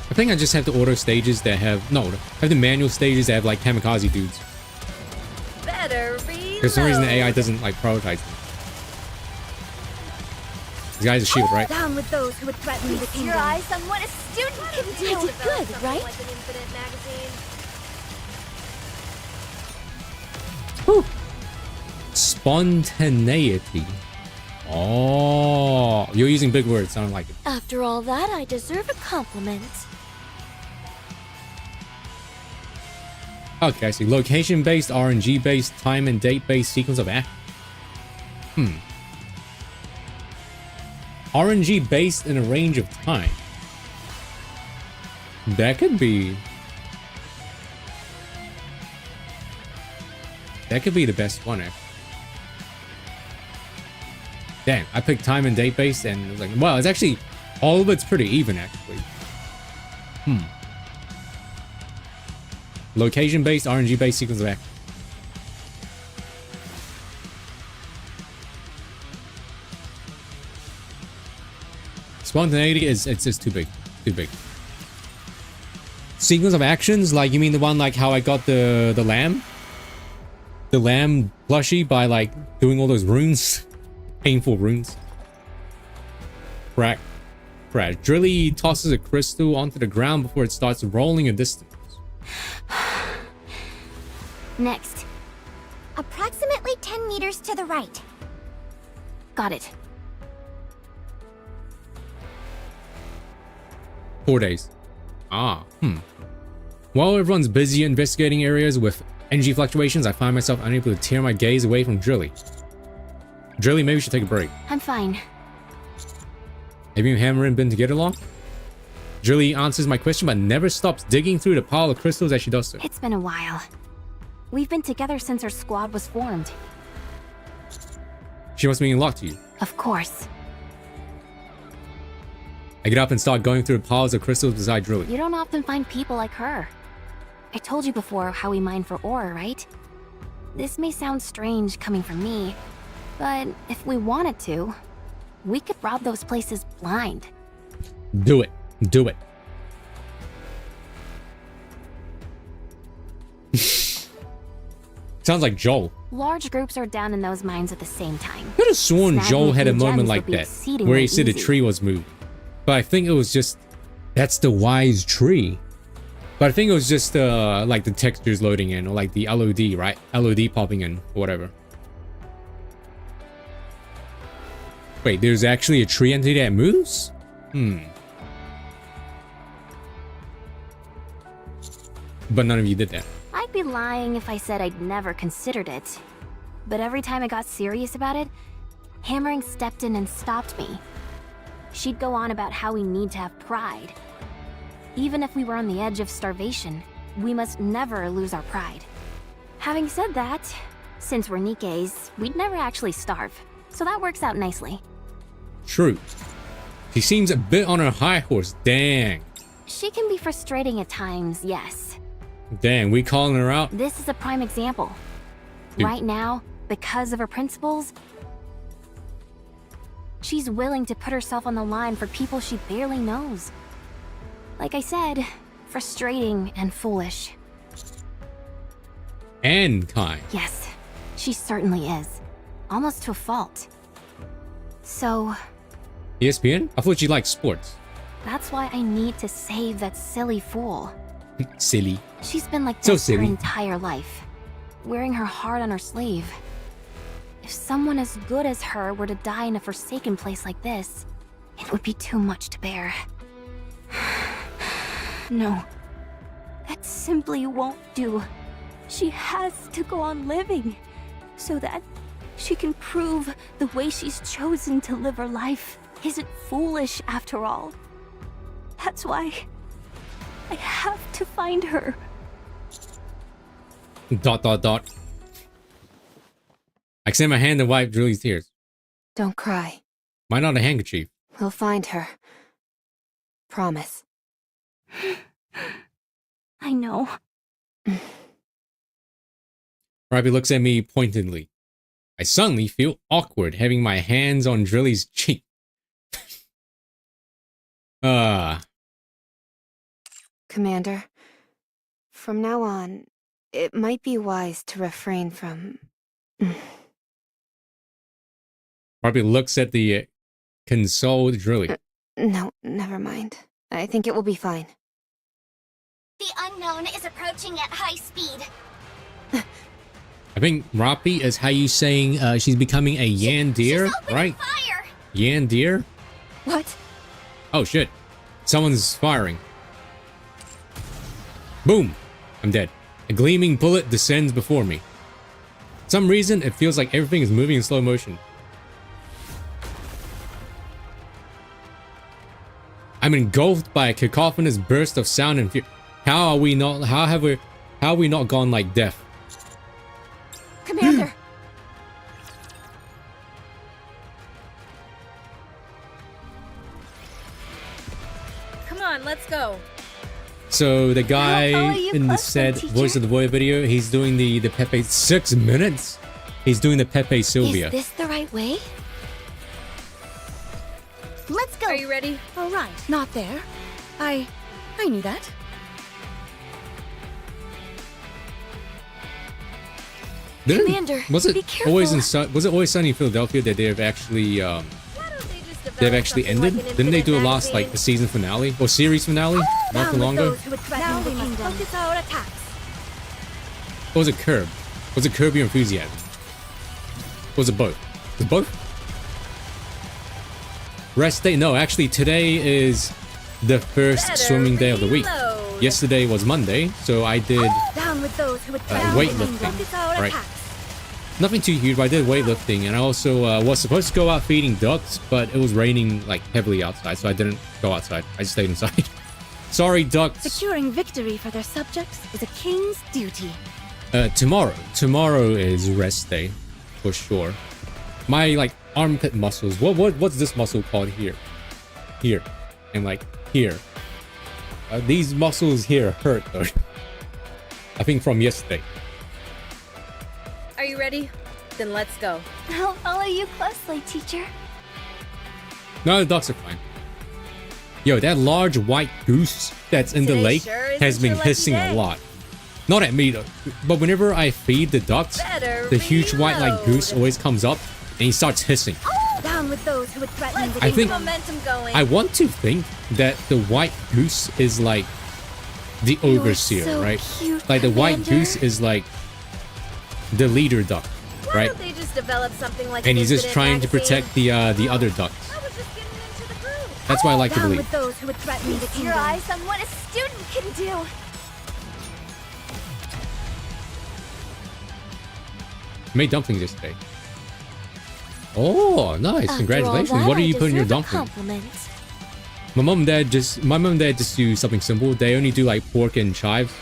B: I think I just have to order stages that have have the manual stages that have like kamikaze dudes.
I: Better reload.
B: For some reason the AI doesn't like prioritize them. This guy's a shield, right?
D: Down with those who would threaten the kingdom. Your eyes on what a student can do. It's good, right?
I: Like an infinite magazine.
B: Whew. Spontaneity. Oh, you're using big words. I don't like it.
D: After all that, I deserve a compliment.
B: Okay, I see. Location-based, RNG-based, time and date-based sequence of act. RNG-based in a range of time. That could be the best one, actually. Damn, I picked time and date based, and it was like, well, it's actually all of it's pretty even actually. Location based, RNG based, sequence of action. Spontaneity is, it's just too big. Too big. Sequence of actions, like you mean the one like how I got the lamb? The lamb plushie by like doing all those runes? Painful runes. Crack. Crash. Drilly tosses a crystal onto the ground before it starts rolling a distance.
D: Next. Approximately 10 meters to the right.
L: Got it.
B: 4 days. While everyone's busy investigating areas with energy fluctuations, I find myself unable to tear my gaze away from Drilly. Drilly, maybe we should take a break.
L: I'm fine.
B: Have you and Hammerin been together long? Drilly answers my question but never stops digging through the pile of crystals as she does so.
L: It's been a while. We've been together since our squad was formed.
B: She must be in luck to you.
L: Of course.
B: I get up and start going through the piles of crystals beside Drilly.
L: You don't often find people like her. I told you before how we mine for ore, right? This may sound strange coming from me, but if we wanted to, we could rob those places blind.
B: Do it. Do it. Sounds like Joel.
L: Large groups are down in those mines at the same time.
B: I could have sworn
L: Snagging
B: Joel had a
L: few
B: moment
L: gems
B: like
L: would be
B: that,
L: exceedingly
B: where he said the
L: easy.
B: tree was moving. But I think it was just, that's the wise tree. But I think it was just like the textures loading in, or like the LOD, right? LOD popping in, or whatever. Wait, there's actually a tree entity that moves? But none of you did that.
L: I'd be lying if I said I'd never considered it. But every time I got serious about it, Hammering stepped in and stopped me. She'd go on about how we need to have pride. Even if we were on the edge of starvation, we must never lose our pride. Having said that, since we're Nikkes, we'd never actually starve. So that works out nicely.
B: True. She seems a bit on her high horse. Dang.
L: She can be frustrating at times, yes.
B: Dang, we calling her out?
L: This is a prime example.
B: Dude.
L: Right now, because of her principles, she's willing to put herself on the line for people she barely knows. Like I said, frustrating and foolish.
B: And kind.
L: Yes, she certainly is. Almost to a fault. So,
B: ESPN? I thought you liked sports.
L: that's why I need to save that silly fool.
B: Silly.
L: She's been like
B: So
L: this her
B: silly.
L: entire life, wearing her heart on her sleeve. If someone as good as her were to die in a forsaken place like this, it would be too much to bear. No, that simply won't do. She has to go on living, so that she can prove the way she's chosen to live her life isn't foolish after all. That's why I have to find her. ...
B: I extend my hand and wipe Julie's tears.
M: Don't cry.
B: Why not a handkerchief?
M: We'll find her. Promise.
L: I know.
B: Robbie looks at me pointedly. I suddenly feel awkward having my hands on Drilly's cheek.
M: Commander, from now on, it might be wise to refrain from...
B: Robbie looks at the consoled Drilly.
M: No, never mind. I think it will be fine.
D: The unknown is approaching at high speed.
B: I think Robbie is how you saying she's becoming a Yandir, right?
D: Fire!
B: Yandir?
M: What?
B: Oh shit. Someone's firing. Boom! I'm dead. A gleaming bullet descends before me. For some reason, it feels like everything is moving in slow motion. I'm engulfed by a cacophonous burst of sound and fear. How have we not gone like deaf?
M: Commander!
I: on, let's go.
B: So the guy
I: follow you
B: in the
I: closely,
B: said
I: teacher.
B: voice of the boy video, he's doing the Pepe 6 minutes. He's doing the Pepe Sylvia.
L: Is this the right way?
I: Let's go. Are you ready?
M: All right, not there. I knew that.
B: Didn't-
L: Commander,
B: was it
L: be careful.
B: always was it always sunny in Philadelphia that they've actually ended? Didn't they do a last like the season finale or series finale not too long ago?
D: Now we must focus our attacks.
B: Or was it Curb? Was it Curb Your Enthusiasm? Or was it both? Was it both? Rest day? No, actually today is the first swimming day of the week. Yesterday was Monday, so I did
D: Down with those who would threaten the kingdom. Focus
B: weightlifting.
D: our
B: Right.
D: attacks.
B: Nothing too huge, but I did weightlifting, and I also was supposed to go out feeding ducks, but it was raining like heavily outside, so I didn't go outside. I just stayed inside. Sorry, ducks.
D: Securing victory for their subjects is a king's duty.
B: Tomorrow is rest day, for sure. My like armpit muscles. What's this muscle called here? Here, and like here. These muscles here hurt though. I think from yesterday.
I: Are you ready? Then let's go.
H: I'll follow you closely, teacher.
B: No, the ducks are fine. Yo, that large white goose that's in the
I: Today
B: lake
I: sure isn't
B: has been
I: your lucky
B: hissing
I: day.
B: a lot. Not at me though, but whenever I feed the ducks,
I: Better
B: the huge white like
I: reload.
B: goose always comes up and he starts hissing.
D: Down with those who would threaten the
B: I think-
D: kingdom.
I: Momentum going.
B: I want to think that the white goose is like the
L: You're
B: overseer,
L: so
B: right?
L: cute,
B: Like the white
L: Commander.
B: goose is like the leader duck,
I: Why
B: right?
I: don't they just develop something like
B: And
I: an
B: he's just
I: infinite
B: trying to
I: magazine?
B: protect the other ducks.
I: I was just getting into the groove.
B: That's why I like to
D: Down
B: believe.
D: with those who would threaten the
H: Feast
D: kingdom.
H: your eyes on what a student can do.
B: Made dumplings yesterday. Oh, nice!
L: After
B: Congratulations.
L: all that,
B: What do
L: I
B: you put in your
L: deserve a
B: dumpling?
L: compliment.
B: My mom and dad just do something simple. They only do like pork and chives.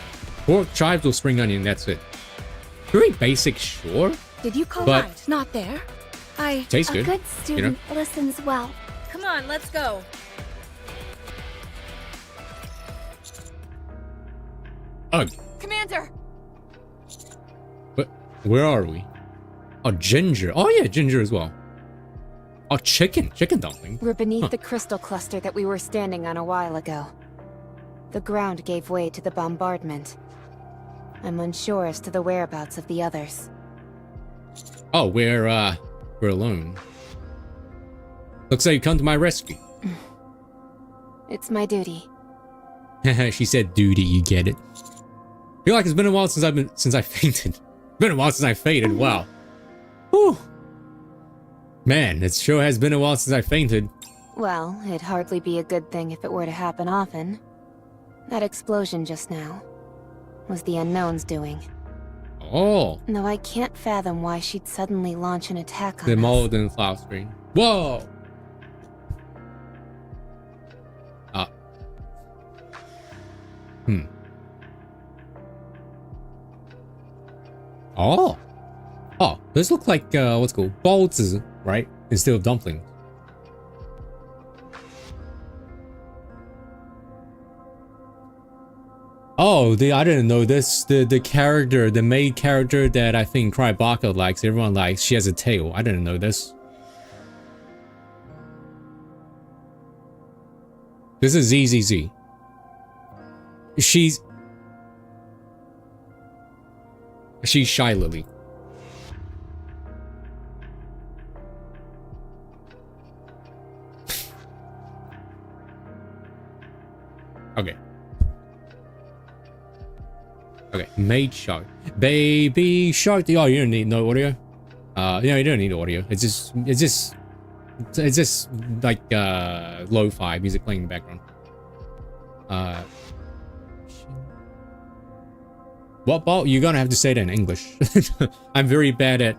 B: Pork, chives, or spring onion. That's it. Very basic, sure.
M: Did you call
B: But-
M: right? Not there. I
B: Tastes
H: A
B: good.
H: good student listens well.
I: Come on, let's go.
B: Ugh.
H: Commander!
B: But where are we? Oh, ginger. Oh yeah, ginger as well. Oh, chicken dumpling.
R: We're beneath
B: Huh.
R: the crystal cluster that we were standing on a while ago. The ground gave way to the bombardment. I'm unsure as to the whereabouts of the others.
B: Oh, we're alone. Looks like you come to my rescue.
R: It's my duty.
B: She said duty, you get it. Feel like it's been a while since I fainted. Been a while since I fainted, wow. Whew. Man, it sure has been a while since I fainted.
R: Well, it'd hardly be a good thing if it were to happen often. That explosion just now was the Unknown's doing.
B: Oh,
R: Though I can't fathom why she'd suddenly launch an attack on
B: the
R: us.
B: mold and flower screen. Whoa! Oh. Oh, this looks like, what's it called? Balls, right? Instead of dumpling. Oh, I didn't know this. The character, the main character that I think Crybaka likes, everyone likes, she has a tail. I didn't know this. This is ZZZ. She's Shy Lily. Okay. Okay, maid shark. Baby shark. Oh, you don't need no audio. No, you don't need audio. It's just like lo-fi music playing in the background. What ball? You're gonna have to say that in English. I'm very bad at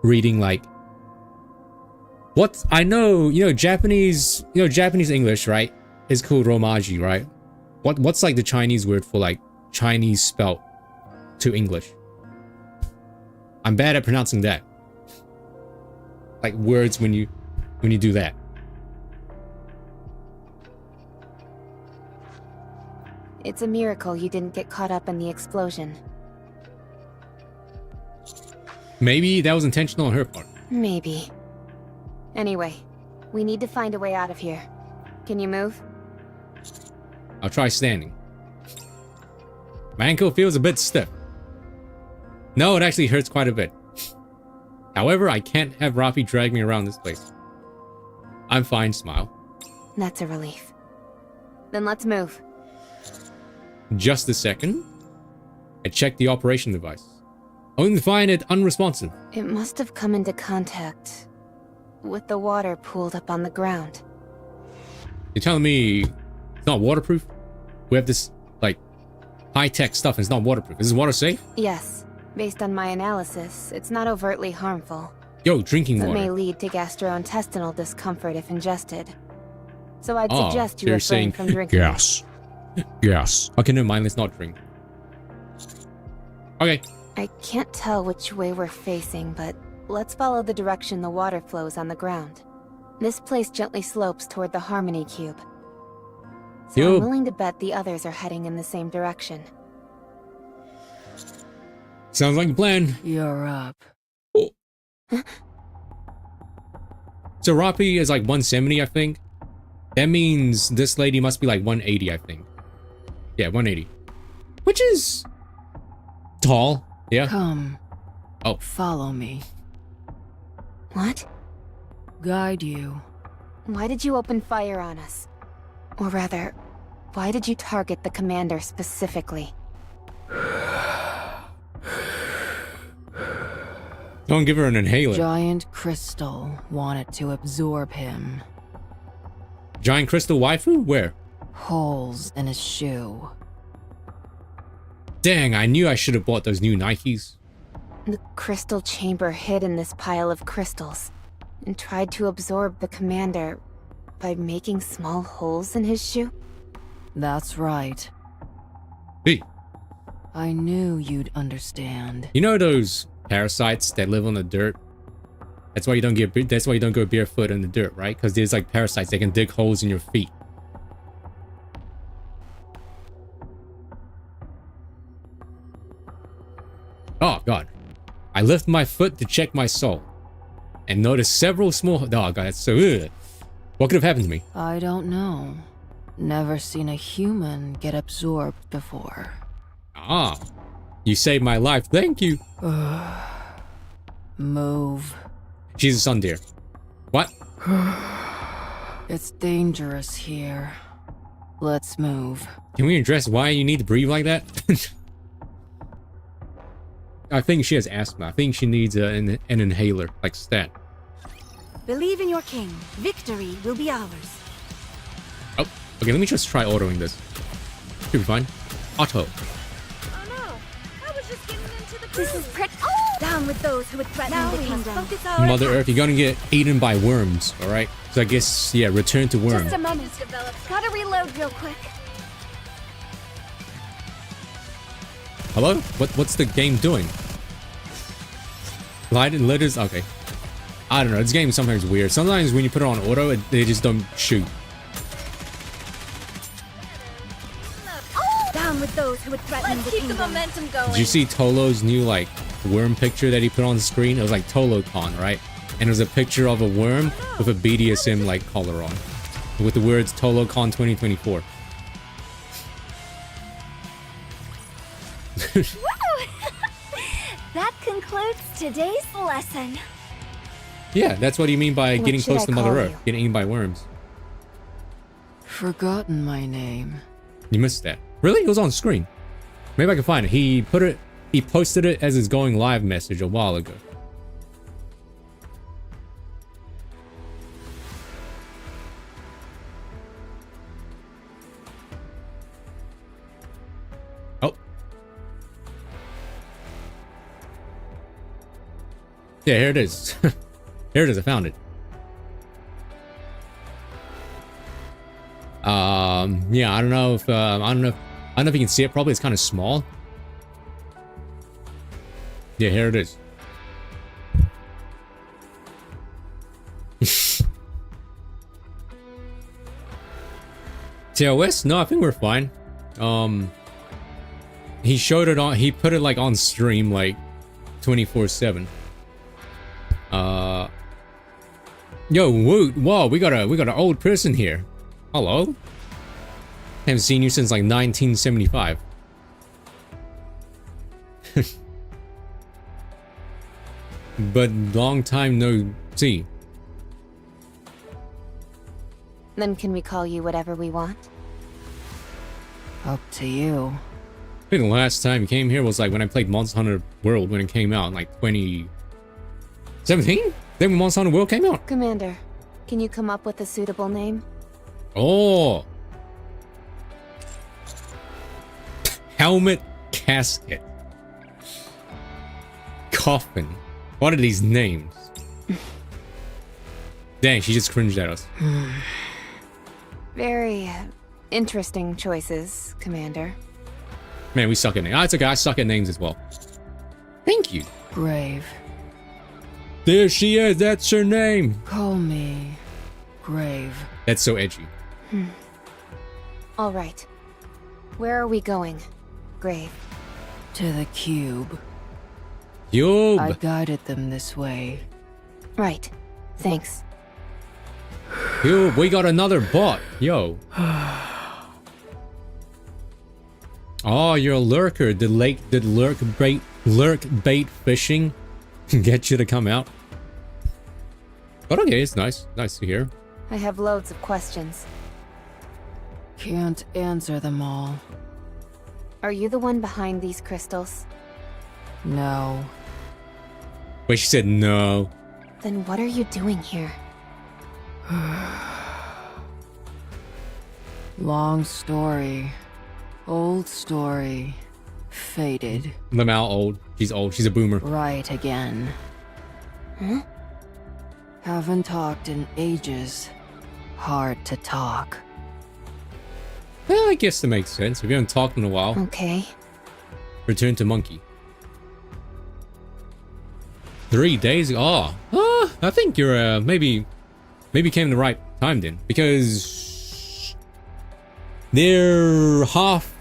B: reading like what I know, Japanese English, right? Is called romaji, right? What's like the Chinese word for like Chinese spelt to English? I'm bad at pronouncing that. Like words when you do that.
R: It's a miracle you didn't get caught up in the explosion.
B: Maybe that was intentional on her part.
R: Maybe. Anyway, we need to find a way out of here. Can you move?
B: I'll try standing. My ankle feels a bit stiff. No, it actually hurts quite a bit. However, I can't have Rafi drag me around this place. I'm fine, smile.
R: That's a relief. Then let's move.
B: Just a second. I checked the operation device. Only to find it unresponsive.
R: It must have come into contact with the water pooled up on the ground.
B: You're telling me it's not waterproof? We have this, like, high-tech stuff and it's not waterproof. Is this water safe?
R: Yes. Based on my analysis, it's not overtly harmful.
B: Yo, drinking
R: It
B: water.
R: may lead to gastrointestinal discomfort if ingested. So I'd
B: Oh,
R: suggest you
B: you're
R: refrain
B: saying
R: from drinking.
B: gas. Gas. Okay, never mind. Let's not drink. Okay.
R: I can't tell which way we're facing, but let's follow the direction the water flows on the ground. This place gently slopes toward the Harmony Cube. So
B: Yo.
R: I'm willing to bet the others are heading in the same direction.
B: Sounds like a plan.
J: You're up.
B: Oh. So Rapi is like 170, I think. That means this lady must be like 180, I think. Yeah, 180. Which is tall. Yeah.
J: Come.
B: Oh.
J: Follow me.
R: What?
J: Guide you.
R: Why did you open fire on us? Or rather, why did you target the commander specifically?
B: Don't give her an inhaler.
J: Giant crystal wanted to absorb him.
B: Giant crystal waifu? Where?
J: Holes in his shoe.
B: Dang, I knew I should have bought those new Nikes.
R: The crystal chamber hid in this pile of crystals and tried to absorb the commander by making small holes in his shoe?
J: That's right.
B: Hey.
J: I knew you'd understand.
B: You know those parasites that live on the dirt? That's why you don't go barefoot in the dirt, right? Because there's like parasites that can dig holes in your feet. Oh god. I lift my foot to check my soul and notice several small... Oh god, that's so... Ugh. What could have happened to me?
J: I don't know. Never seen a human get absorbed before.
B: Ah. You saved my life. Thank you.
J: Move.
B: She's a sun deer. What?
J: It's dangerous here. Let's move.
B: Can we address why you need to breathe like that? I think she has asthma. I think she needs an inhaler, like stat.
I: Believe in your king. Victory will be ours.
B: Oh, okay, let me just try autoing this. Should be fine. Auto.
I: Oh no! I was just getting into the This is pretty. Oh! Down with those who would threaten the kingdom. Focus our
B: Mother Earth, you're gonna get eaten by worms, alright? So I guess, yeah, return to worm.
I: Just a moment. Gotta reload real quick.
B: Hello? What's the game doing? Glided letters? Okay. I don't know, this game is sometimes weird. Sometimes when you put it on auto, they just don't shoot.
I: Down with those who would threaten the kingdom. Let's keep the momentum going.
B: Did you see Tolo's new, like, worm picture that he put on the screen? It was like ToloCon, right? And it was a picture of a worm with a BDSM, like, collar on. With the words ToloCon 2024.
I: Woo! That concludes today's lesson.
B: Yeah, that's what you mean by
R: What
B: getting
R: should
B: close
R: I
B: to Mother
R: call
B: Earth.
R: you?
B: Getting eaten by worms.
J: Forgotten my name.
B: You missed that. Really? It was on screen. Maybe I can find it. He posted it as his going live message a while ago. Oh. Yeah, here it is. Here it is. I found it. Yeah, I don't know if I don't know if you can see it. Probably it's kind of small. Yeah, here it is. TOS? No, I think we're fine. He showed it on, he put it like on stream like 24/7. Yo, Woot, whoa, we got an old person here. Hello? Haven't seen you since like 1975. But long time no see.
R: Then can we call you whatever we want?
J: Up to you.
B: I think the last time you came here was like when I played Monster Hunter World when it came out in like 2017? Then when Monster Hunter World came out?
R: Commander, can you come up with a suitable name?
B: Oh! Helmet casket. Coffin. What are these names? Dang, she just cringed at us.
R: Very interesting choices, Commander.
B: Man, we suck at names. Ah, it's okay, I suck at names as well. Thank you.
J: Grave.
B: There she is, that's her name.
J: Call me Grave.
B: That's so edgy.
R: All right. Where are we going, Grave?
J: To the cube.
B: Cube.
J: I guided them this way.
R: Right. Thanks.
B: Cube, we got another bot. Yo. Oh, you're a lurker. Did lurk bait fishing get you to come out? But okay, it's nice. Nice to hear.
R: I have loads of questions.
J: Can't answer them all.
R: Are you the one behind these crystals?
J: No.
B: Wait, she said no.
R: Then what are you doing here?
J: Long story. Old story. Faded.
B: Lamau old. She's old. She's a boomer.
J: Right again.
R: Huh?
J: Haven't talked in ages. Hard to talk.
B: Well, I guess that makes sense. If you haven't talked in a while.
R: Okay.
B: Return to monkey. 3 days ago. Oh, I think you're maybe came the right time then, because their half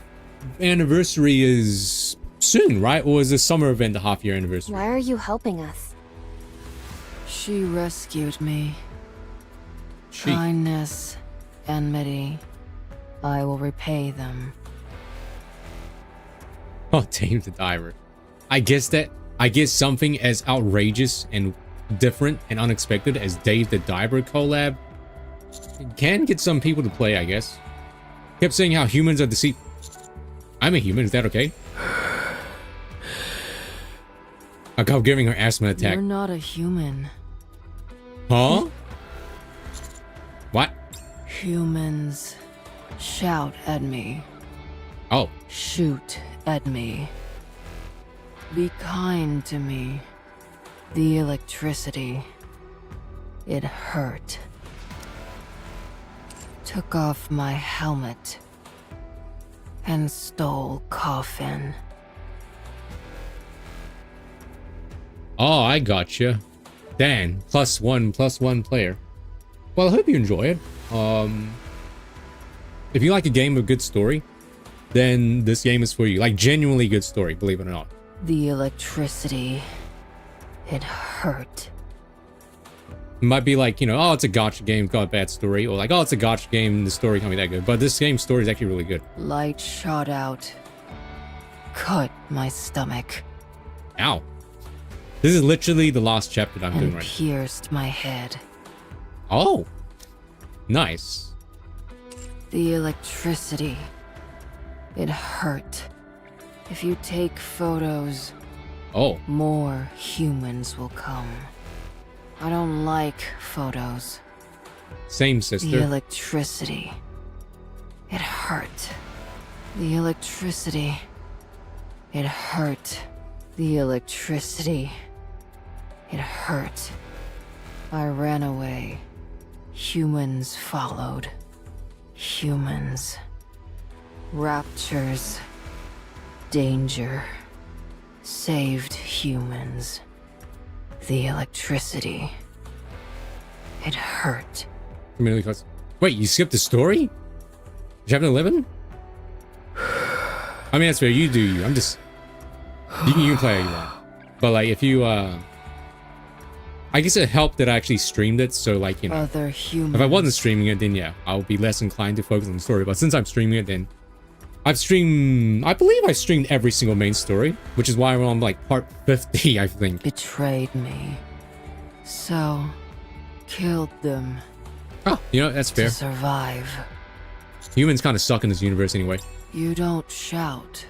B: anniversary is soon, right? Or is the summer event the half year anniversary?
R: Why are you helping us?
J: She rescued me.
B: She.
J: Kindness, enmity. I will repay them.
B: Oh, Dave the Diver. I guess something as outrageous and different and unexpected as Dave the Diver collab can get some people to play, I guess. Kept saying how humans are deceitful. I'm a human, is that okay? I kept giving her asthma attack.
J: You're not a human.
B: Huh? What?
J: Humans shout at me.
B: Oh.
J: Shoot at me. Be kind to me. The electricity. It hurt. Took off my helmet. And stole coffin.
B: Oh, I gotcha. Dan, +1 player. Well, I hope you enjoy it. If you like a game with good story, then this game is for you. Like, genuinely good story, believe it or not.
J: The electricity. It hurt.
B: It might be like, you know, oh, it's a gotcha game, got a bad story. Or like, oh, it's a gotcha game, the story can't be that good. But this game's story is actually really good.
J: Light shot out. Cut my stomach.
B: Ow. This is literally the last chapter that I'm doing right now.
J: Pierced my head.
B: Oh. Nice.
J: The electricity. It hurt. If you take photos, more humans will come. I don't like photos.
B: Same, sister.
J: The electricity. It hurt. The electricity. It hurt. The electricity. It hurt. I ran away. Humans followed. Humans. Raptures. Danger. Saved humans. The electricity. It hurt.
B: Wait, you skipped the story? Chapter 11? I mean, that's fair. You do you. I'm just... You can play how you want. But, like, if you, I guess it helped that I actually streamed it, so, like, you know...
J: Other humans.
B: If I wasn't streaming it, then, yeah, I'll be less inclined to focus on the story. But since I'm streaming it, then... I've streamed... I believe I streamed every single main story, which is why I'm on, like, part 50, I think.
J: Betrayed me. So... killed them.
B: Oh, you know, that's fair.
J: To survive.
B: Humans kind of suck in this universe anyway.
J: You don't shout.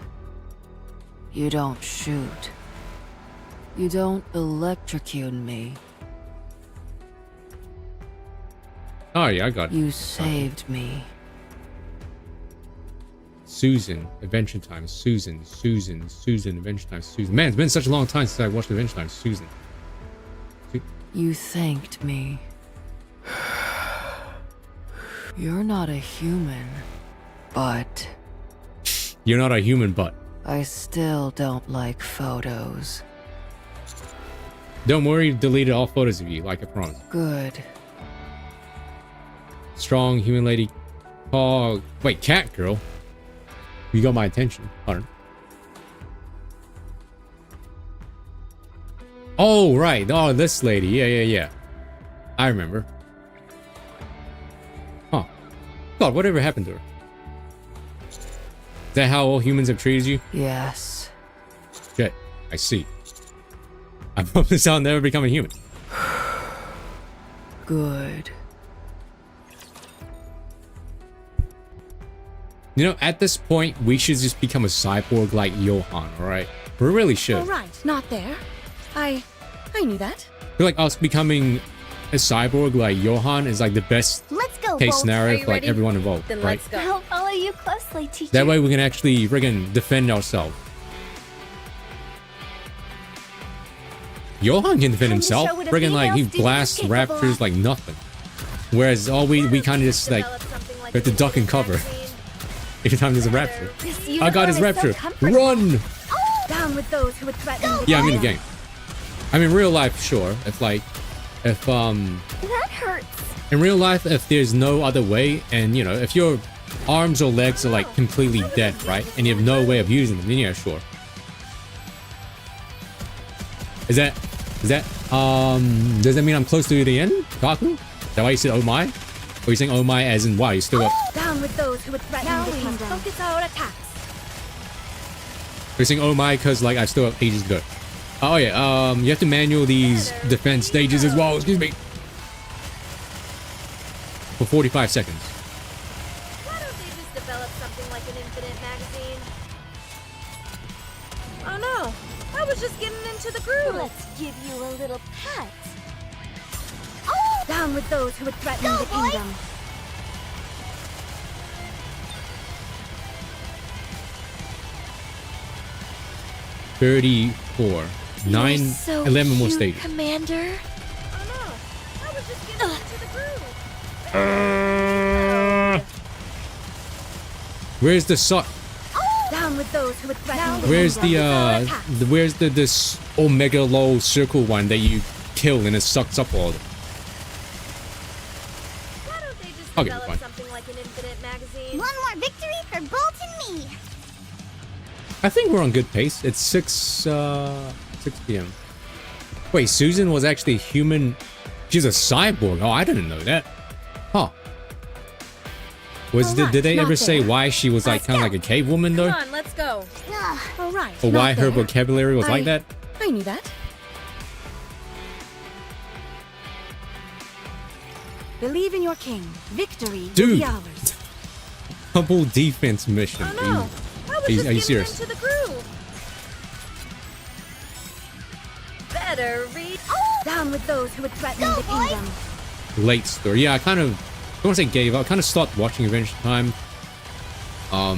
J: You don't shoot. You don't electrocute me.
B: Oh, yeah, I got it.
J: You saved me.
B: Susan, Adventure Time. Susan, Adventure Time. Susan. Man, it's been such a long time since I watched Adventure Time. Susan.
J: You thanked me. You're not a human, but...
B: You're not a human, but...
J: I still don't like photos.
B: Don't worry, deleted all photos of you, like I promised.
J: Good.
B: Strong human lady. Oh, wait, cat girl. You got my attention. Hold on. Oh, right. Oh, this lady. Yeah. I remember. Huh. God, whatever happened to her? Is that how all humans have treated you?
J: Yes.
B: Shit. I see. I promise I'll never become a human.
J: Good.
B: You know, at this point, we should just become a cyborg like Johan, alright? We really should.
I: All right, not there. I knew that.
B: I feel like us becoming a cyborg like Johan is like the best
D: Let's go,
B: case
D: Bolt.
B: scenario
D: Are you
B: for like
D: ready?
B: everyone involved,
D: Then
B: right?
D: let's go. I'll follow you closely, teacher.
B: That way we can actually friggin' defend ourselves. Johan can defend himself.
D: show what a
B: Friggin' like he
D: female student
B: blasts
D: is capable
B: raptors
D: of.
B: like nothing. Whereas all we kind of just like have to duck and cover every time there's a raptor.
D: This
B: I got his
D: uniform
B: raptor.
D: is so comfortable.
B: Run!
D: Down with those who would threaten the
B: Yeah, I'm in the
D: boy.
B: game. I mean, real life, sure. If
D: That hurts.
B: in real life, if there's no other way, and you know, if your arms or legs are like completely dead, right, and you have no way of using them, then yeah, sure. Does that does that mean I'm close to the end, Kaku? Is that why you said oh my? Or are you saying oh my as in wow, you still got?
D: Down with those who would threaten
I: Now
D: the
I: we must
D: kingdom.
I: focus our attacks.
B: You're saying oh my because like I still have ages to go. Oh yeah, you have to manual these defense stages as well. Excuse me. For 45 seconds.
I: Why don't they just develop something like an infinite magazine? Oh no, I was just getting into the groove.
D: Let's give you a little pet. Oh! Down with those who would threaten the kingdom.
B: $34. 9,
D: so
B: 11 more
D: cute,
B: stages.
D: Commander.
I: Oh no, I was just getting into the groove.
B: Where's the suck?
D: Down with those who would threaten the
B: Where's
D: kingdom.
B: where's this omega low circle one that you kill and it sucks up all of them?
I: Why don't they just
B: Okay,
I: develop
B: fine.
I: something like an infinite magazine?
D: One more victory for Bolt and me.
B: I think we're on good pace. It's 6 p.m. Wait, Susan was actually a human. She's a cyborg. Oh, I didn't know that. Huh. Did they ever say why she was like kind of like a cave woman though?
I: Come on, let's go. All right.
B: Or why
I: not
B: her
I: there.
B: vocabulary was like that?
I: I knew that.
M: Believe in your king. Victory will
B: Dude.
M: be ours.
B: Double defense mission.
I: Oh no, I was
B: Are you
I: just getting
B: serious?
I: into the groove. Better read.
D: Down with those who would threaten the kingdom.
B: Late story. Yeah, I kind of, I don't want to say gave up. I kind of stopped watching Adventure Time. I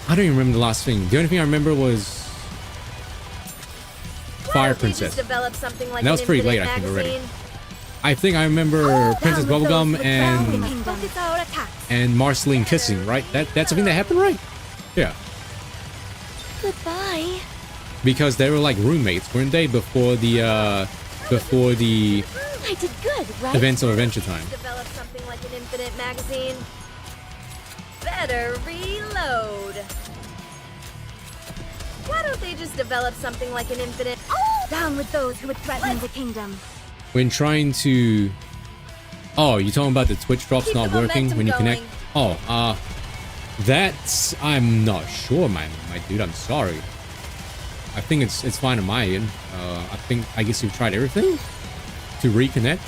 B: don't even remember the last thing. The only thing I remember was Fire Princess.
I: Develop something like
B: And that was
I: an
B: pretty late,
I: infinite
B: I think, already.
I: magazine.
B: I think I remember Princess
D: Down with those
B: Bubblegum
D: who would threaten the
B: and
D: kingdom.
I: Focus our attacks.
B: Marceline kissing, right? That's something that happened, right? Yeah.
D: Goodbye.
B: Because they were like roommates, weren't they? Before the
D: I did good, right?
B: events of Adventure Time.
I: Develop something like an infinite magazine. Better reload. Why don't they just develop something like an infinite... Oh!
D: Down with those who would threaten the kingdom.
B: When trying to... Oh, you're talking about the Twitch drops
I: Keep
B: not
I: the
B: working when you
I: momentum
B: connect? Oh, that's... I'm not sure, my dude. I'm sorry. I think it's fine on my end. I guess you've tried everything to reconnect.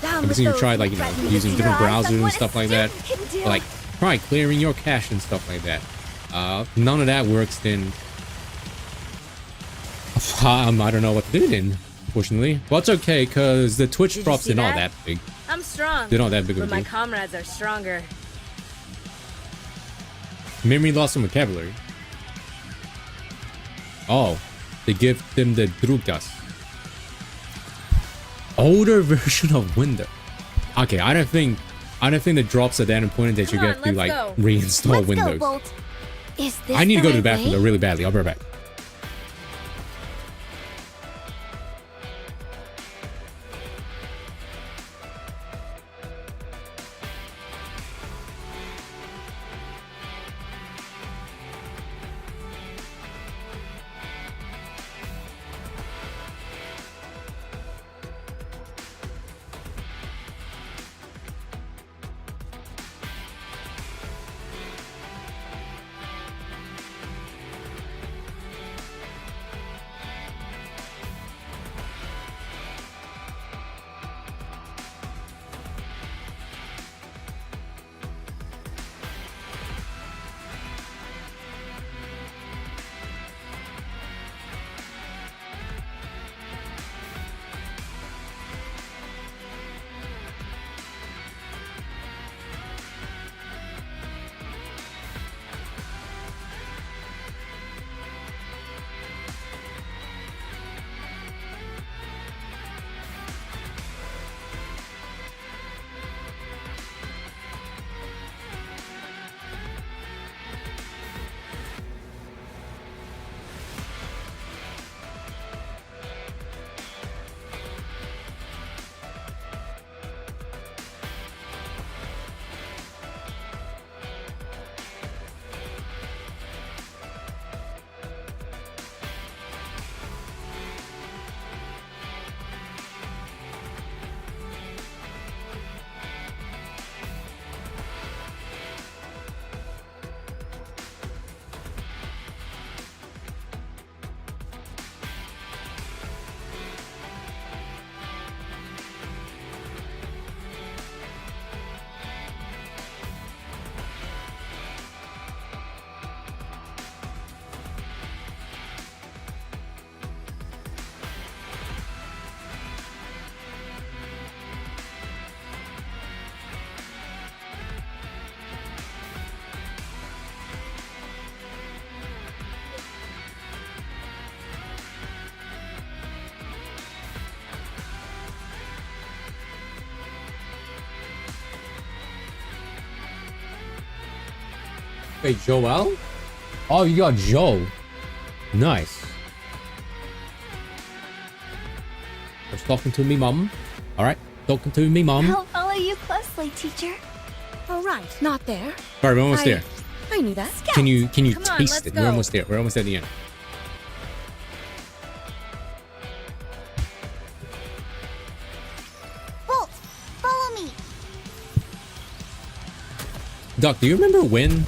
B: I'm guessing you tried, like, you know, using different browsers and stuff like that. Like, try clearing your cache and stuff like that. None of that works, then I don't know what to do then, unfortunately. Well, it's okay, because the Twitch drops are not that big.
I: I'm strong.
B: They're not that big of a
I: but my
B: deal.
I: comrades are stronger.
B: Memory loss and vocabulary. Oh, they give them the Drugas. Older version of Windows. Okay, I don't think the drops are that important that you get to like reinstall Windows.
D: Bolt. Is this
B: I need to go to the
D: right
B: bathroom
D: way?
B: though, really badly. I'll be right back. Wait, Joel? Oh, you got Joe. Nice. Just talking to me, mom. All right, talking to me, mom.
D: I'll follow you closely, teacher. All right, not there.
B: All right, we're almost there.
D: I knew that.
B: Can you
D: Come on,
B: taste
D: let's
B: it?
D: go.
B: We're almost there. We're almost at the end.
D: Bolt, follow me.
B: Doc, do you remember when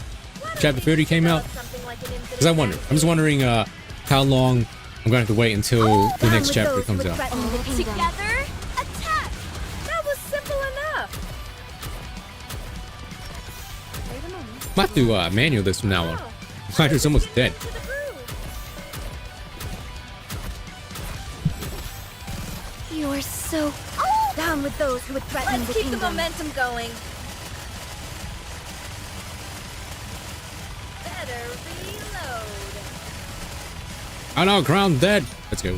B: Chapter 30 came out? Because I'm just wondering how long I'm going to have to wait until the next chapter comes out.
I: Together, attack! That was simple enough.
B: I might have to manual this from now on. Hydra's almost dead.
D: You are so down with those who would threaten
I: Let's
D: the
I: keep
D: kingdom.
I: the momentum going. Better reload.
B: Oh no, Crown dead. Let's go.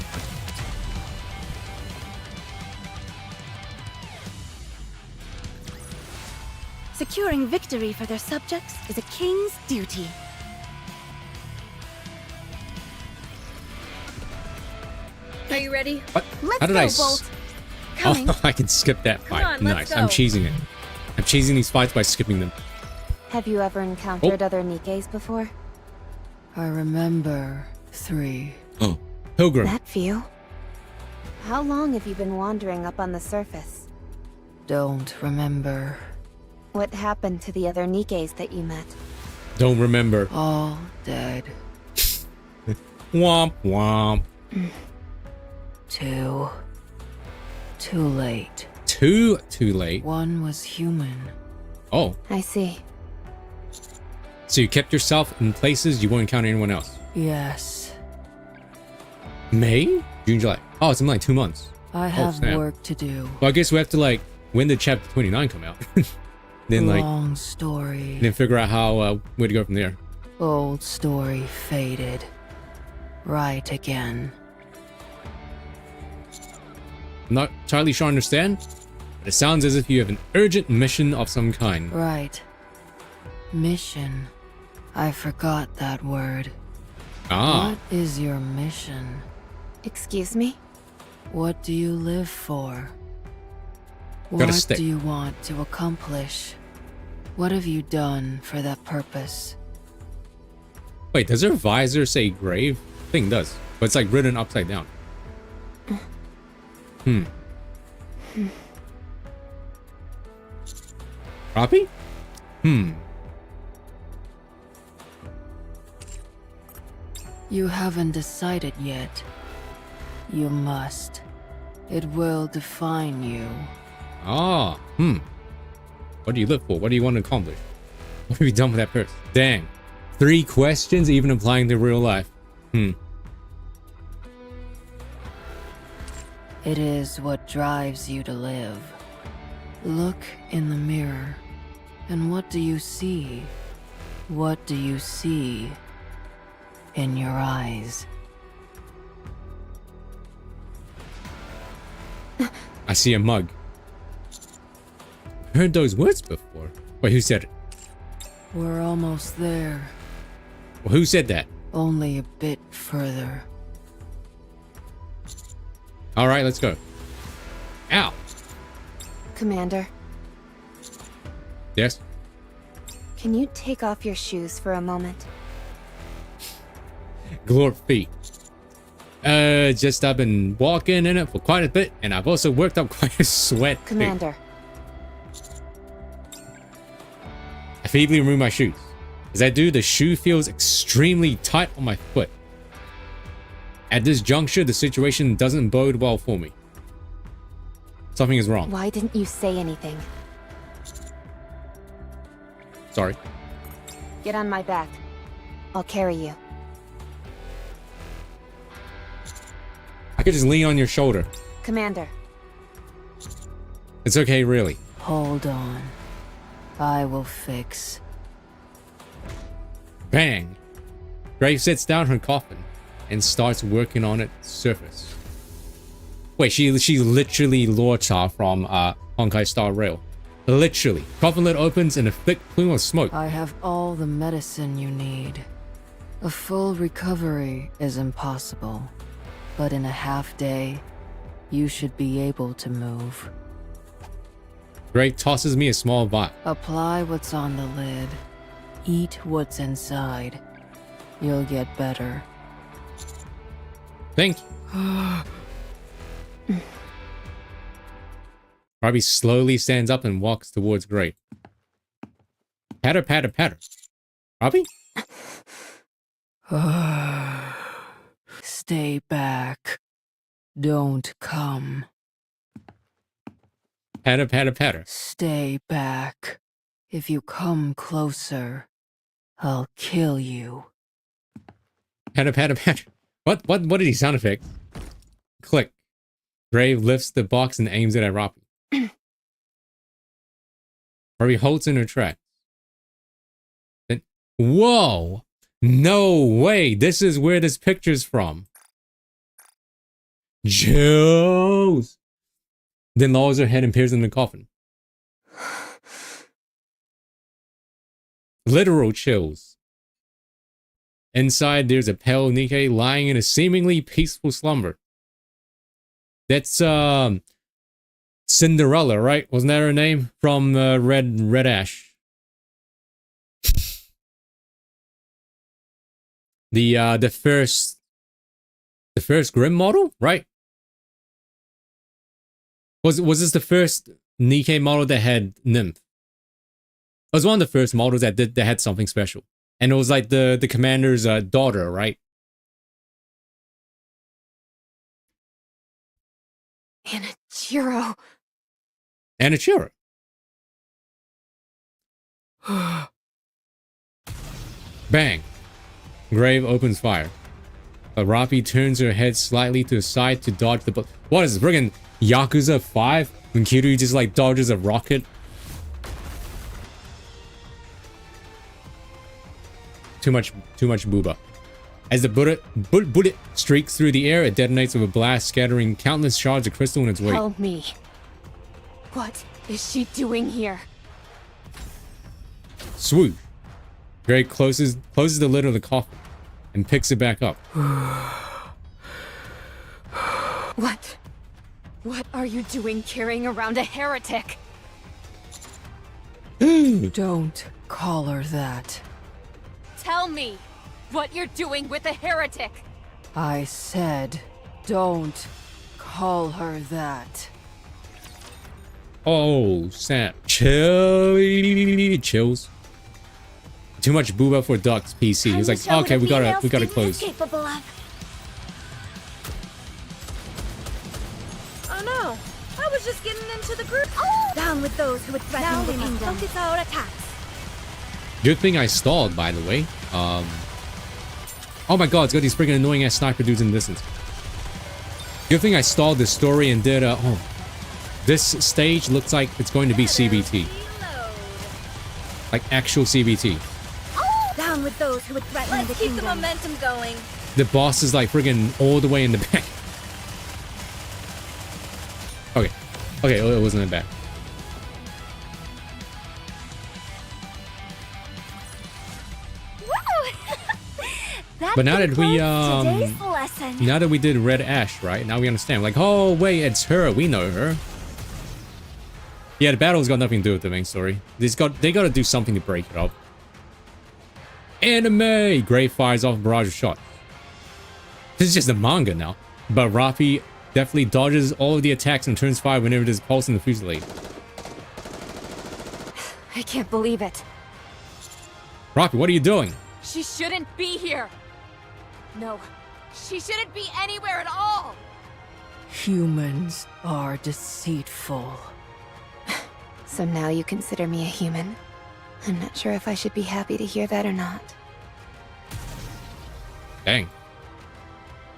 D: Securing victory for their subjects is a king's duty.
I: Are you ready?
B: What?
I: Let's
B: How did
I: go,
B: I
I: Bolt. Coming.
B: Oh, I can skip that fight.
I: on,
B: Nice.
I: let's
B: I'm
I: go.
B: cheesing it. I'm cheesing these fights by skipping them.
R: Have you ever encountered other Nikkes before?
J: I remember 3.
B: Oh, Pilgrim.
R: That few? How long have you been wandering up on the surface?
J: Don't remember.
R: What happened to the other Nikkes that you met?
B: Don't remember.
J: All dead.
B: Womp womp.
J: Too late.
B: Too late.
J: One was human.
B: Oh,
R: I see.
B: so you kept yourself in places you won't encounter anyone else.
J: Yes.
B: May? June, July. Oh, it's in like 2 months.
J: I
B: Oh,
J: have
B: snap.
J: work to do.
B: Well, I guess we have to like, when did chapter 29 come out? Then like,
J: Long story.
B: then figure out how, where to go from there.
J: Old story faded. Right again.
B: I'm not entirely sure I understand, but it sounds as if you have an urgent mission of some kind.
J: Right. Mission. I forgot that word.
B: Ah.
J: What is your mission?
R: Excuse me?
J: What do you live for?
B: Gotta
J: What
B: stick.
J: do you want to accomplish? What have you done for that purpose?
B: Wait, does her visor say grave? I think it does, but it's like written upside down. Robbie?
J: You haven't decided yet. You must. It will define you.
B: Ah, What do you live for? What do you want to accomplish? What have you done with that purse? Dang. 3 questions, even applying to real life.
J: It is what drives you to live. Look in the mirror. And what do you see? What do you see in your eyes?
B: I see a mug. Heard those words before. Wait, who said it?
J: We're almost there.
B: Well, who said that?
J: Only a bit further.
B: All right, let's go. Ow.
R: Commander,
B: Yes?
R: can you take off your shoes for a moment?
B: Glorp feet. Just I've been walking in it for quite a bit, and I've also worked up quite a sweat. too.
R: Commander,
B: I feebly remove my shoes. As I do, the shoe feels extremely tight on my foot. At this juncture, the situation doesn't bode well for me. Something is wrong.
R: why didn't you say anything?
B: Sorry.
R: Get on my back. I'll carry you.
B: I could just lean on your shoulder.
R: Commander,
B: It's okay, really.
J: Hold on. I will fix.
B: Bang! Grace sits down her coffin and starts working on its surface. Wait, she literally Lorcha from Honkai Star Rail. Literally. Coffin lid opens and a thick plume of smoke.
J: I have all the medicine you need. A full recovery is impossible, but in a half day, you should be able to move.
B: Grace tosses me a small vial.
J: Apply what's on the lid. Eat what's inside. You'll get better.
B: Thank you. Robbie slowly stands up and walks towards Gray. Patter, patter, patter. Robbie?
J: Stay back. Don't come.
B: Patter, patter, patter.
J: Stay back. If you come closer, I'll kill you.
B: Patter, patter, patter. What did he sound effect? Click. Gray lifts the box and aims it at Robbie. Robbie holds in her tracks. Then, whoa! No way! This is where this picture's from. Jules! Then lowers her head and peers in the coffin. Literal chills. Inside, there's a pale Nikke lying in a seemingly peaceful slumber. That's Cinderella, right? Wasn't that her name from Red Ash? The first Grim model, right? Was this the first NIKKE model that had Nymph? It was one of the first models that had something special, and it was like the commander's daughter, right?
L: Anichiro.
B: Anichiro. Bang. Grave opens fire. Rapi turns her head slightly to the side to dodge the bullet. What is this, friggin' Yakuza 5? When Kiryu just like dodges a rocket? Too much booba. As the bullet streaks through the air, it detonates with a blast, scattering countless shards of crystal in its wake.
L: Tell me. What is she doing here?
B: Swoop. Greg closes the lid of the coffin and picks it back up.
L: What are you doing carrying around a heretic?
J: Don't call her that.
L: Tell me what you're doing with a heretic.
J: I said, don't call her that.
B: Oh, snap. Chills. Too much booba for Duck's PC. He was like, okay, we gotta close.
I: Oh no, I was just getting into the group. Oh! Down with those who would threaten the kingdom. Focus our attacks.
B: Good thing I stalled, by the way. Oh my god, it's got these freaking annoying ass sniper dudes in the distance. Good thing I stalled this story and did this stage looks like it's going to be CBT. Like actual CBT.
I: Down with those who would threaten the kingdom. Keep the momentum going.
B: The boss is like friggin' all the way in the back. Okay, it wasn't in the back. But now that we did Red Ash, right? Now we understand. Like, oh wait, it's her. We know her. Yeah, the battle's got nothing to do with the main story. They gotta do something to break it up. Anime! Gray fires off a barrage of shots. This is just a manga now. But Rafi definitely dodges all of the attacks and turns fire whenever there's a pulse in the fusillade.
L: I can't believe it.
B: Rafi, what are you doing?
L: She shouldn't be here. No, she shouldn't be anywhere at all.
J: Humans are deceitful.
R: So now you consider me a human? I'm not sure if I should be happy to hear that or not.
B: Dang.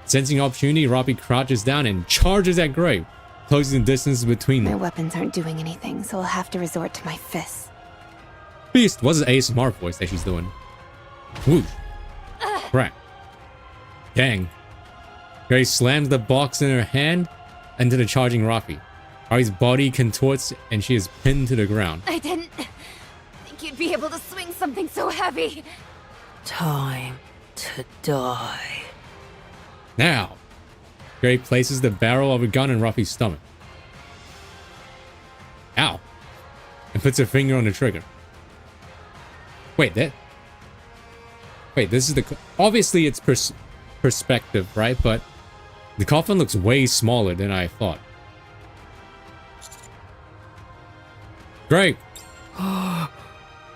B: Sensing opportunity, Rapi crouches down and charges at Gray, closing the distance between them.
R: My weapons aren't doing anything, so I'll have to resort to my fists.
B: Beast, what's the ASMR voice that she's doing? Whoosh. Crack. Dang. Gray slams the box in her hand into the charging Rafi. Ari's body contorts and she is pinned to the ground.
L: I didn't think you'd be able to swing something so heavy.
J: Time to die.
B: Now, Gray places the barrel of a gun in Rafi's stomach. Ow. And puts her finger on the trigger. Wait, this is the... Obviously, it's perspective, right? But the coffin looks way smaller than I thought. Great.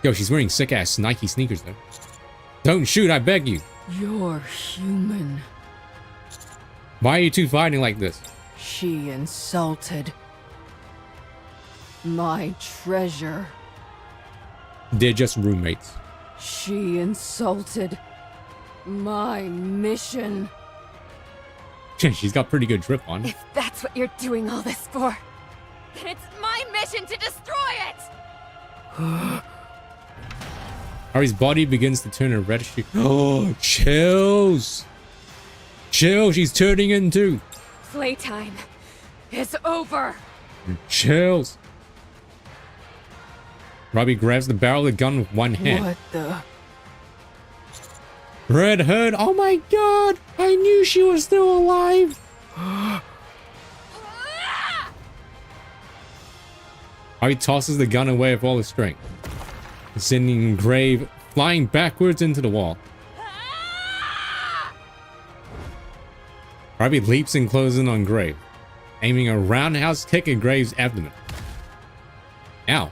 B: Yo, she's wearing sick-ass Nike sneakers, though. Don't shoot, I beg you.
J: You're human.
B: Why are you two fighting like this?
J: She insulted my treasure.
B: They're just roommates.
J: She insulted my mission.
B: She's got pretty good drip on.
L: If that's what you're doing all this for, then it's my mission to destroy it!
B: Ari's body begins to turn a reddish... Oh, chills! Chill, she's turning into...
L: Playtime is over!
B: Chills. Robbie grabs the barrel of the gun with one hand.
J: What the...
B: Red Hood, oh my god! I knew she was still alive! Harvey tosses the gun away with all his strength, sending Grave flying backwards into the wall. Harvey leaps and closes in on Grave, aiming a roundhouse kick at Grave's abdomen. Ow.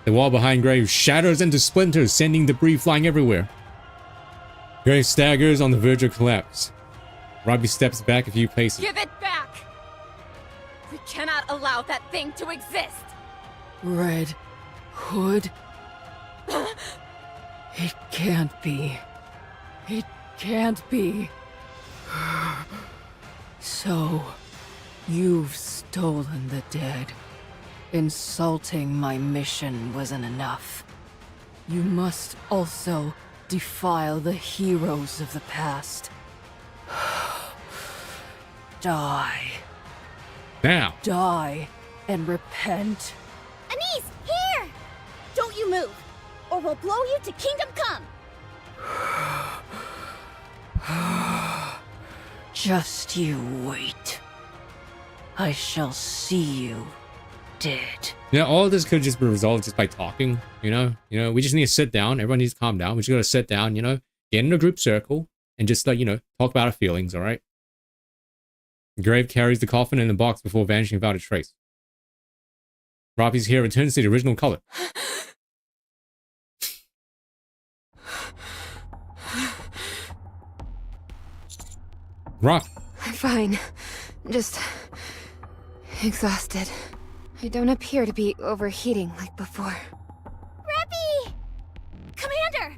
B: The wall behind Grave shatters into splinters, sending debris flying everywhere. Grave staggers on the verge of collapse. Robbie steps back a few paces.
L: Give it back! We cannot allow that thing to exist!
J: Red Hood? It can't be. It can't be. So, you've stolen the dead. Insulting my mission wasn't enough. You must also defile the heroes of the past. Die.
B: Now.
J: Die and repent.
H: Anise, here! Don't you move, or we'll blow you to Kingdom Come!
J: Just you wait. I shall see you dead.
B: Yeah, all of this could just be resolved just by talking, you know? We just need to sit down. Everyone needs to calm down. We just gotta sit down, get in a group circle and just like, talk about our feelings, all right? Grave carries the coffin in the box before vanishing without a trace. Robbie's hair returns to the original color. Rock.
R: I'm fine. Just exhausted. I don't appear to be overheating like before.
H: Reppy! Commander!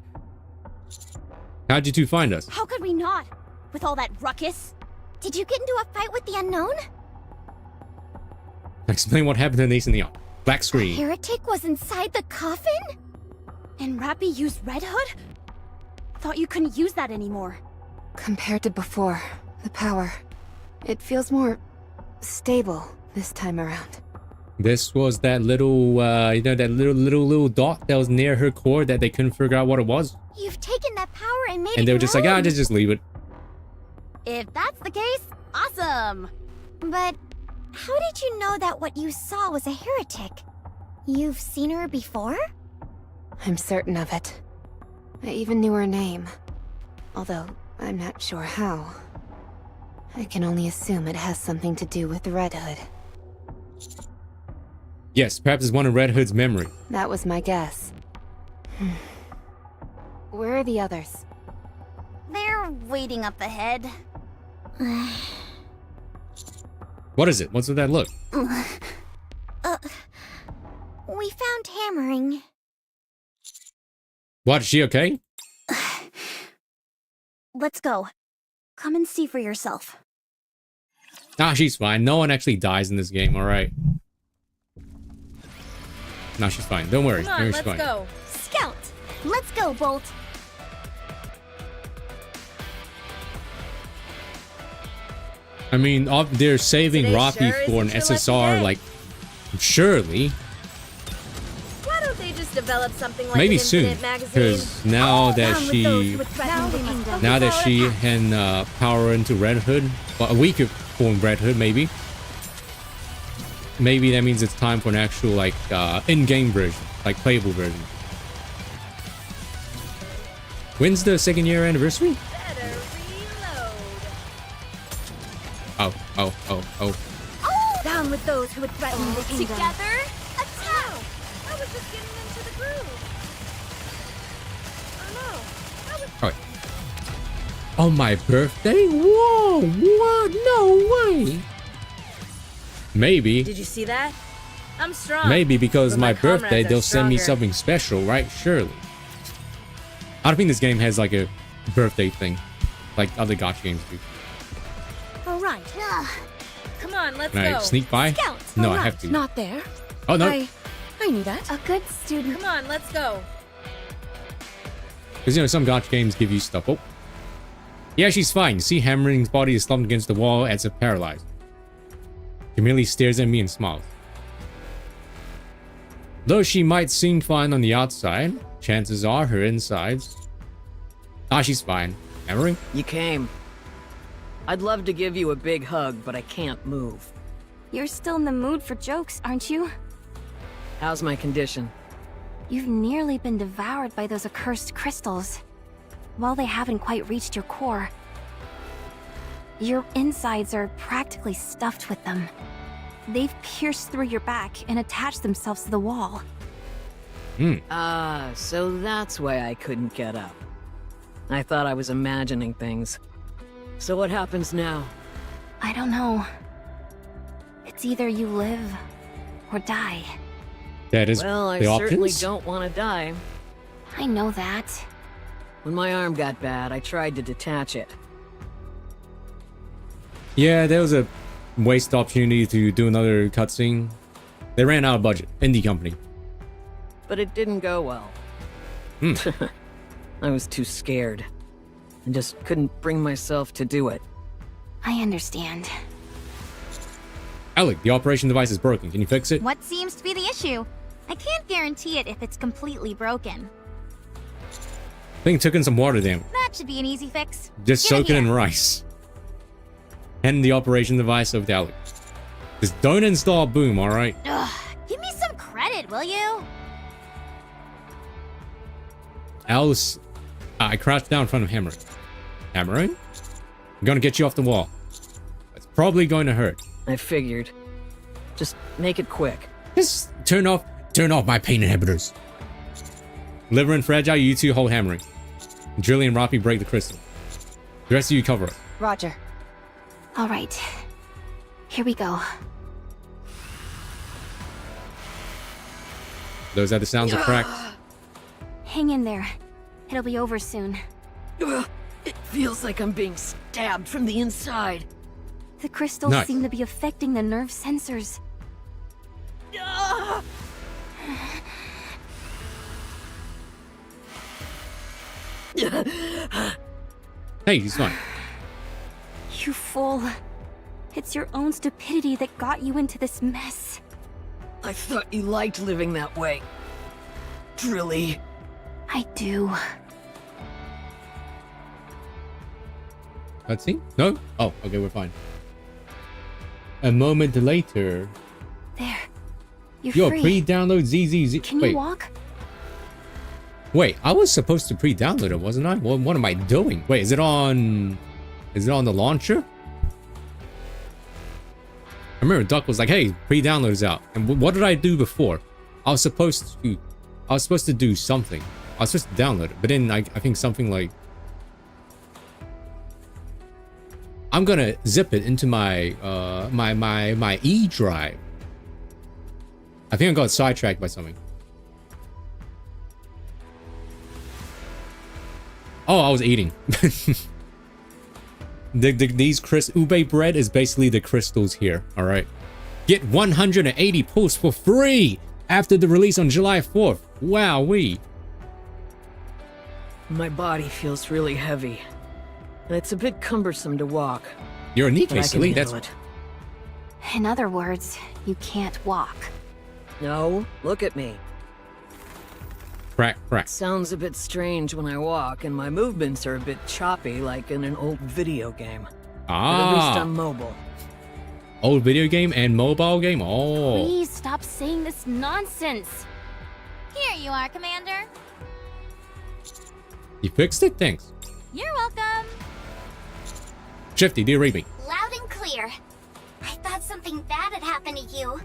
B: How'd you two find us?
H: How could we not? With all that ruckus?
D: Did you get into a fight with the unknown?
B: Explain what happened to Nace in the arm. Black screen.
D: Heretic was inside the coffin?
H: And Rappy used Red Hood? Thought you couldn't use that anymore.
R: Compared to before, the power, it feels more stable this time around.
B: This was that little, that little dot that was near her core that they couldn't figure out what it was.
D: You've taken that power and made it
B: And they were just like,
D: your own.
B: just leave it.
H: If that's the case, awesome!
D: But how did you know that what you saw was a heretic? You've seen her before?
R: I'm certain of it. I even knew her name. Although, I'm not sure how. I can only assume it has something to do with Red Hood.
B: Yes, perhaps it's one of Red Hood's memory.
R: That was my guess. Where are the others?
H: They're waiting up ahead.
B: What is it? What's with that look?
D: We found hammering.
B: What, is she okay?
H: Let's go. Come and see for yourself.
B: Nah, she's fine. No one actually dies in this game, alright? No, she's fine. Don't worry.
I: Come on,
B: She's
I: let's
B: fine.
I: go.
H: Scout! Let's go, Bolt!
B: I mean, they're saving
I: Today
B: Rocky
I: sure
B: for an
I: isn't your lucky
B: SSR,
I: day.
B: like, surely.
I: Why don't they just develop something like
B: Maybe
I: an
B: soon,
I: infinite magazine?
B: because now that
I: Down with
B: she,
I: those who would threaten the kingdom.
B: now that she can power into Red Hood, well, a weaker form Red Hood, maybe. Maybe that means it's time for an actual, like, in-game version, like playable version. When's the 2nd year anniversary? Oh.
I: Down with those who would threaten the kingdom.
H: Together, attack!
I: I was just getting into the groove. Oh no.
B: Oh, wait. On my birthday? Whoa, what? No way. Maybe.
I: Did you see that? I'm strong.
B: Maybe because
I: but
B: my
I: comrades
B: birthday,
I: are
B: they'll send me
I: stronger.
B: something special, right? Surely. I don't think this game has like a birthday thing, like other gacha games do.
I: All right. Come on, let's
B: Can I
I: go.
B: sneak by?
I: Scout.
B: No,
I: All
B: I have
I: right.
B: to.
I: Not there.
B: Oh, no.
I: I knew that.
D: A good student.
I: Come on, let's go.
B: Because, some gacha games give you stuff. Oh. Yeah, she's fine. You see Hammering's body is slumped against the wall as if paralyzed. She merely stares at me and smiles. Though she might seem fine on the outside, chances are her insides... Ah, she's fine. Hammering?
S: You came. I'd love to give you a big hug, but I can't move.
H: You're still in the mood for jokes, aren't you?
S: How's my condition?
H: You've nearly been devoured by those accursed crystals. While they haven't quite reached your core, your insides are practically stuffed with them. They've pierced through your back and attached themselves to the wall.
S: Ah, so that's why I couldn't get up. I thought I was imagining things. So what happens now?
H: I don't know. It's either you live or die.
B: That is
S: well, I
B: the
S: certainly
B: options?
S: don't want to die.
H: I know that.
S: When my arm got bad, I tried to detach it.
B: Yeah, there was a waste opportunity to do another cutscene. They ran out of budget. Indie company.
S: But it didn't go well. I was too scared. I just couldn't bring myself to do it.
H: I understand.
B: Alec, the operation device is broken. Can you fix it?
H: What seems to be the issue? I can't guarantee it if it's completely broken.
B: Thing took in some water damage.
H: That should be an easy fix.
B: Just
H: Give
B: soak it
H: here.
B: in rice. Hand the operation device over to Alec. Just don't install Boom, alright?
H: Ugh, give me some credit, will you?
B: Alice, I crouched down in front of hammering. Hammering? I'm gonna get you off the wall. It's probably going to hurt.
S: I figured. Just make it quick.
B: Just turn off my pain inhibitors. Liver and Fragile, you two hold hammering. Drilly and Roppy break the crystal. The rest of you cover it.
R: Roger.
H: All right. Here we go.
B: Those are the sounds of crack.
H: Hang in there. It'll be over soon.
S: It feels like I'm being stabbed from the inside.
H: The crystals
B: Nice.
H: seem to be affecting the nerve sensors.
B: Hey, he's fine.
H: You fool. It's your own stupidity that got you into this mess.
S: I thought you liked living that way. Drilly.
H: I do.
B: Cutscene? No? Oh, okay, we're fine. A moment later.
H: There. You're
B: Yo,
H: free.
B: pre-download ZZZ.
H: Can
B: Wait,
H: you walk?
B: wait, I was supposed to pre-download it, wasn't I? What am I doing? Wait, is it on the launcher? I remember Duck was like, hey, pre-download is out. And what did I do before? I was supposed to do something. I was supposed to download it, but then I think something like, I'm gonna zip it into my my E drive. I think I got sidetracked by something. Oh, I was eating. These ube bread is basically the crystals here. All right, get 180 posts for free after the release on July 4th. Wowee.
S: My body feels really heavy. It's a bit cumbersome to walk.
B: You're a
S: but I
B: NIKKE,
S: can
B: silly. That's
S: handle it.
H: In other words, you can't walk.
S: No, look at me.
B: crack.
S: Sounds a bit strange when I walk, and my movements are a bit choppy, like in an old video game. But at least I'm mobile.
B: Old video game and mobile game? Oh.
H: Please stop saying this nonsense. Here you are, Commander.
B: You fixed it? Thanks.
H: You're welcome.
B: Shifty, do you read me?
D: Loud and clear. I thought something bad had happened to you.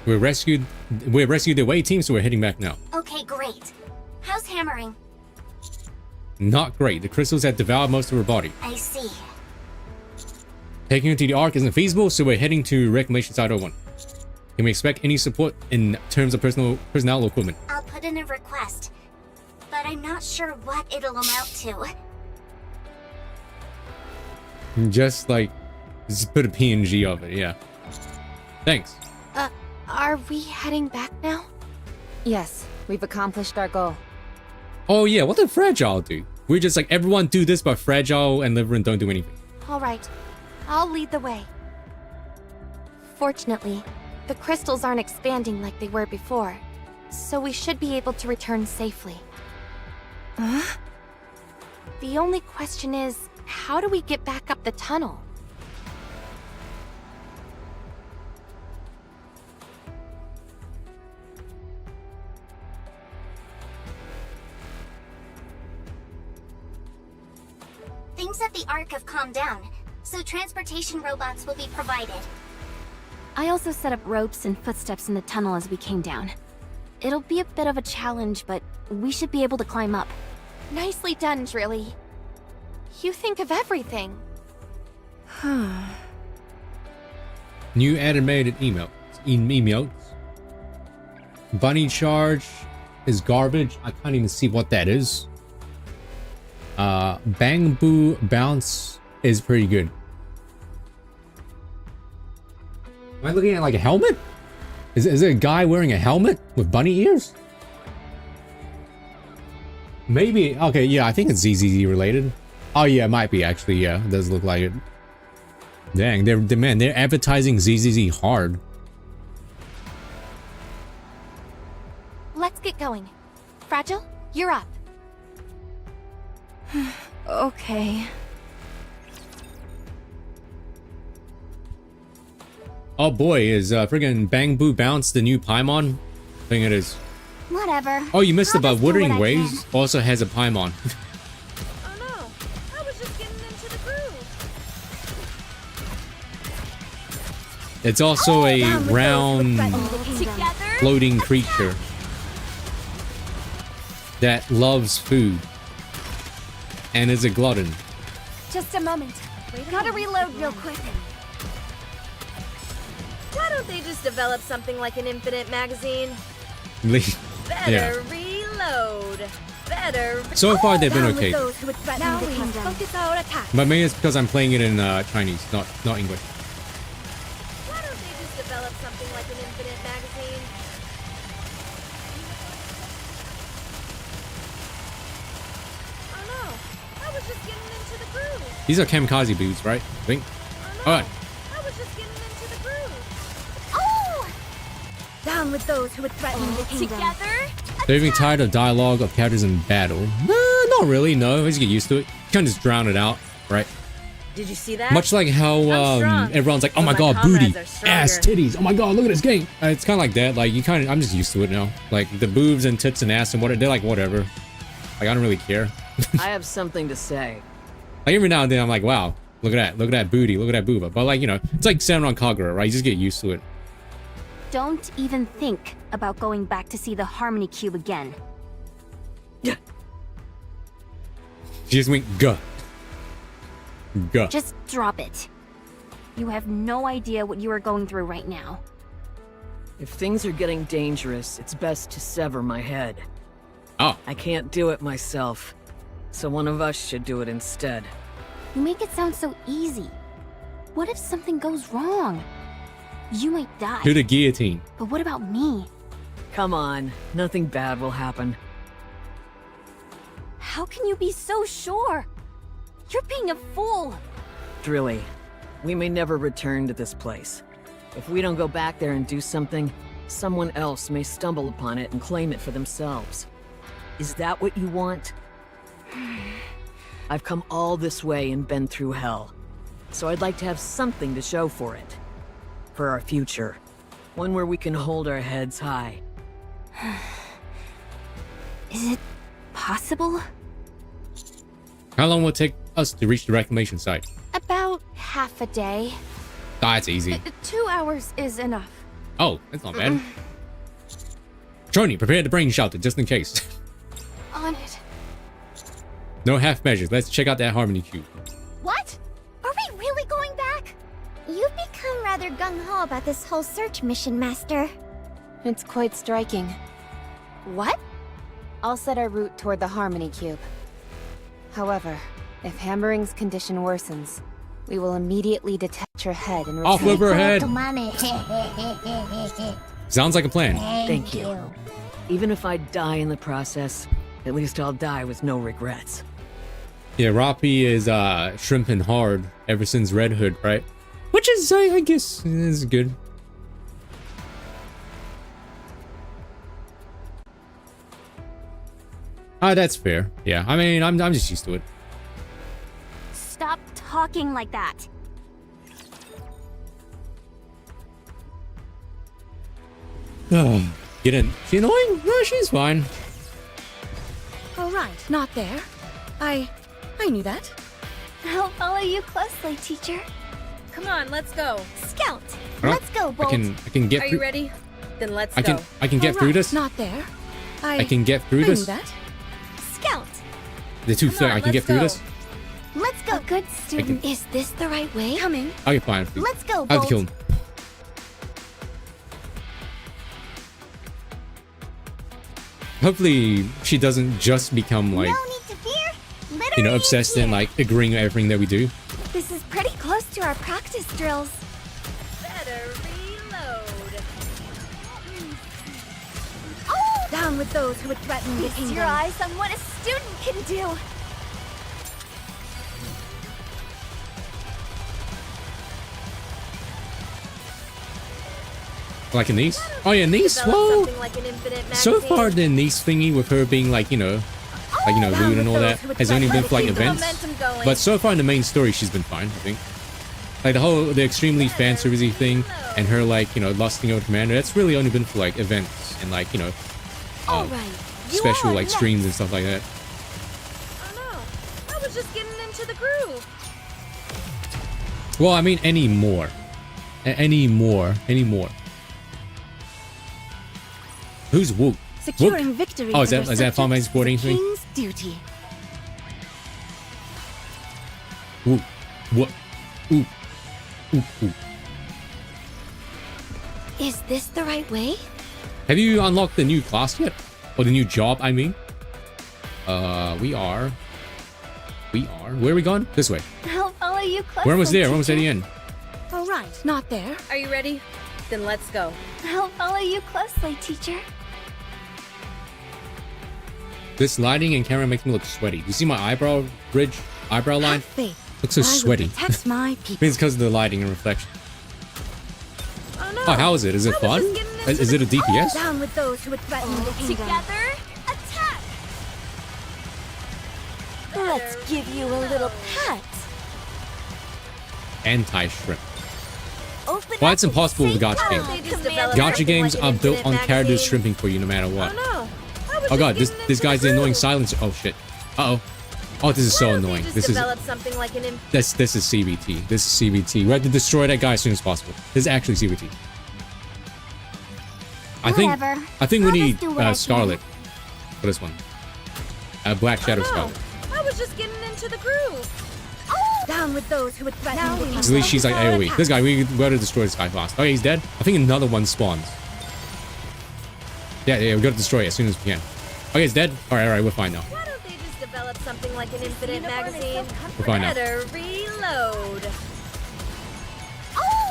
B: We rescued the away team, so we're heading back now.
D: Okay, great. How's hammering?
B: Not great. The crystals had devoured most of her body.
D: I see.
B: Taking her to the Ark isn't feasible, so we're heading to Reclamation Site 01. Can we expect any support in terms of personnel or equipment?
D: I'll put in a request, but I'm not sure what it'll amount to.
B: Just put a PNG of it, yeah. Thanks.
R: Are we heading back now? Yes, we've accomplished our goal.
B: Oh yeah, what did Fragile do? We're just like, everyone do this, but Fragile and Liverin don't do anything.
L: All right, I'll lead the way. Fortunately, the crystals aren't expanding like they were before, so we should be able to return safely.
R: Huh?
L: The only question is, how do we get back up the tunnel?
D: Things at the Ark have calmed down, so transportation robots will be provided.
L: I also set up ropes and footsteps in the tunnel as we came down. It'll be a bit of a challenge, but we should be able to climb up. Nicely done, Drilly. You think of everything.
B: New animated emotes. Bunny charge is garbage. I can't even see what that is. Bang Boo bounce is pretty good. Am I looking at like a helmet? Is it a guy wearing a helmet with bunny ears? Maybe. Okay, yeah, I think it's ZZZ related. Oh yeah, it might be actually. Yeah, it does look like it. Dang, they're advertising ZZZ hard.
L: Let's get going. Fragile, you're up.
M: Okay.
B: Oh boy, is friggin' Bang Boo Bounce the new Paimon? I think it is.
D: Whatever.
B: Oh, you missed
D: I'll
B: about
D: just do
B: Wuthering
D: what I
B: Waves also has a Paimon.
I: Oh no, I was just getting into the groove.
B: It's also a round
D: Together?
B: floating creature that loves food and is a glutton.
D: Just a moment. Gotta reload real quick.
I: Why don't they just develop something like an infinite magazine?
B: Yeah.
I: Better reload. Better.
B: So far they've been okay,
D: Now we must focus our attack.
B: but maybe it's because I'm playing it in Chinese, not English.
I: Why don't they just develop something like an infinite magazine? Oh no, I was just getting into the groove.
B: These are kamikaze boots, right? I think. All right.
I: I was just getting into the groove.
D: Oh!
I: Down with those who would threaten the kingdom.
D: Together?
B: They're even tired of dialogue of characters in battle. Not really, no. Just get used to it. You can just drown it out, right?
I: Did you see that?
B: Much like how everyone's like, oh my god, booty, ass, titties. Oh my god, look at this game. It's kind of like that. Like I'm just used to it now. Like the boobs and tits and ass and they're like whatever. Like I don't really care.
S: I have something to say.
B: Like every now and then I'm like, wow, look at that booty, look at that booba. But like it's like Senran Kagura, right? You just get used to it.
L: Don't even think about going back to see the Harmony Cube again.
B: She just went guh. Guh.
L: Just drop it. You have no idea what you are going through right now.
S: If things are getting dangerous, it's best to sever my head.
B: Oh.
S: I can't do it myself, so one of us should do it instead.
L: You make it sound so easy. What if something goes wrong? You might die.
B: Do the guillotine.
L: But what about me?
S: Come on, nothing bad will happen.
L: How can you be so sure? You're being a fool.
S: Drilly, we may never return to this place. If we don't go back there and do something, someone else may stumble upon it and claim it for themselves. Is that what you want? I've come all this way and been through hell, so I'd like to have something to show for it. For our future. One where we can hold our heads high.
L: Is it possible?
B: How long will it take us to reach the reclamation site?
L: About half a day.
B: That's easy.
L: 2 hours is enough.
B: Oh, that's not bad. Trony, prepare the brain shelter just in case.
L: On it.
B: No half measures. Let's check out that Harmony Cube.
D: What? Are we really going back? You've become rather gung-ho about this whole search mission, Master.
R: It's quite striking.
L: What?
R: I'll set our route toward the Harmony Cube. However, if Hammering's condition worsens, we will immediately detach her head and
B: off with her head.
D: Head.
B: Sounds like a plan.
S: Thank you. Even if I die in the process, at least I'll die with no regrets.
B: Yeah, Rapi is shrimping hard ever since Red Hood, right? Which is, I guess, is good. That's fair. Yeah, I mean, I'm just used to it.
L: Stop talking like that.
B: Get in. She annoying? No, she's fine.
M: Oh, right. Not there. I knew that.
D: I'll follow you closely, teacher.
I: Come on, let's go.
D: Scout,
B: Alright,
D: let's go,
B: I
D: Bolt.
B: can get
I: Are
B: through.
I: you ready? Then let's
B: I
I: go.
B: can get through this.
M: Not there.
B: I can get through
M: knew
B: this.
M: that.
D: Scout,
B: The two
I: Come on,
B: I can get
I: let's
B: through
I: go.
B: this.
D: let's go. A good student. Is this the right way? Coming.
B: Okay, fine. Please.
D: Let's go,
B: I have to
D: Bolt.
B: kill him. Hopefully, she doesn't just become like,
D: No need to fear. Literally
B: you know, obsessed and like agreeing with everything that we do.
D: This is pretty close to our practice drills.
I: Better reload.
D: Oh!
I: Down with those who would threaten the
D: Feast
I: kingdom.
D: your eyes on what a student can do.
B: Like a niece. Oh yeah, niece.
I: Develop
B: Whoa.
I: something like an infinite
B: So
I: magazine.
B: far, the niece thingy with her being like, you know, rude and all that has only been for like
I: Keep the
B: events.
I: momentum going.
B: But so far in the main story, she's been fine, I think. Like the extremely fan servicey thing and her like, you know, lusting over Commander, that's really only been for like events and like, you know,
D: All right. You
B: special
D: are
B: like
D: next.
B: streams and stuff like that.
I: Oh no, I was just getting into the groove.
B: Well, I mean, any more. Any more. Who's Wook?
M: Securing
B: Wook?
M: victory.
B: Oh, is
M: for
B: that
M: their
B: is that Farm
M: subjects
B: Sporting
M: is the
B: thing?
M: King's duty.
B: Wook. What? Ooh. Ooh.
D: Is this the right way?
B: Have you unlocked the new class yet? Or the new job, I mean? We are. Where are we going? This way.
D: I'll follow you closely.
B: We're almost there. We're almost at the
D: teacher.
B: end.
M: All right, not there.
I: Are you ready? Then let's go.
D: I'll follow you closely, teacher.
B: This lighting and camera makes me look sweaty. Do you see my eyebrow line?
M: Have faith.
B: Looks so
M: I will
B: sweaty.
M: protect my
B: I
M: people.
B: think it's because of the lighting and reflection.
I: Oh no.
B: Oh, how is it? Is it fun? Is it a DPS?
I: Down with those who would threaten the kingdom.
D: Together, attack! Let's give you a little pet.
B: Anti-shrimp.
D: Open
B: Well,
D: up
B: it's impossible with
D: and
B: gacha
D: say,
B: games.
D: "Oh,
I: They just
D: Commander."
I: developed
B: Gacha games
I: like an
B: are built on
I: infinite
B: characters
I: magazine.
B: shrimping for you no matter what.
I: Oh no. I was
B: Oh god,
I: just
B: this
I: getting into
B: guy's the
I: groove.
B: annoying silencer. Oh shit. Uh-oh. Oh, this is so
I: Why don't they
B: annoying.
I: just
B: This is
I: develop something like an
B: this is CBT. This is CBT. We have to destroy that guy as soon as possible. This is actually CBT. I think
D: Whatever.
B: we
D: I'll
B: need
D: just do what I can.
B: Scarlet for this one. Black Shadow
I: Oh,
B: Scarlet.
I: no. I was just getting into the groove. Down with those who would threaten the kingdom.
B: At least she's like AoE. This guy, we gotta destroy this guy fast. Oh, yeah, he's dead. I think another one spawns. Yeah, we gotta destroy it as soon as we can. Okay, it's dead. Alright, we're fine now.
I: Why don't they just develop something like an infinite magazine?
B: We're fine now.
I: Better reload.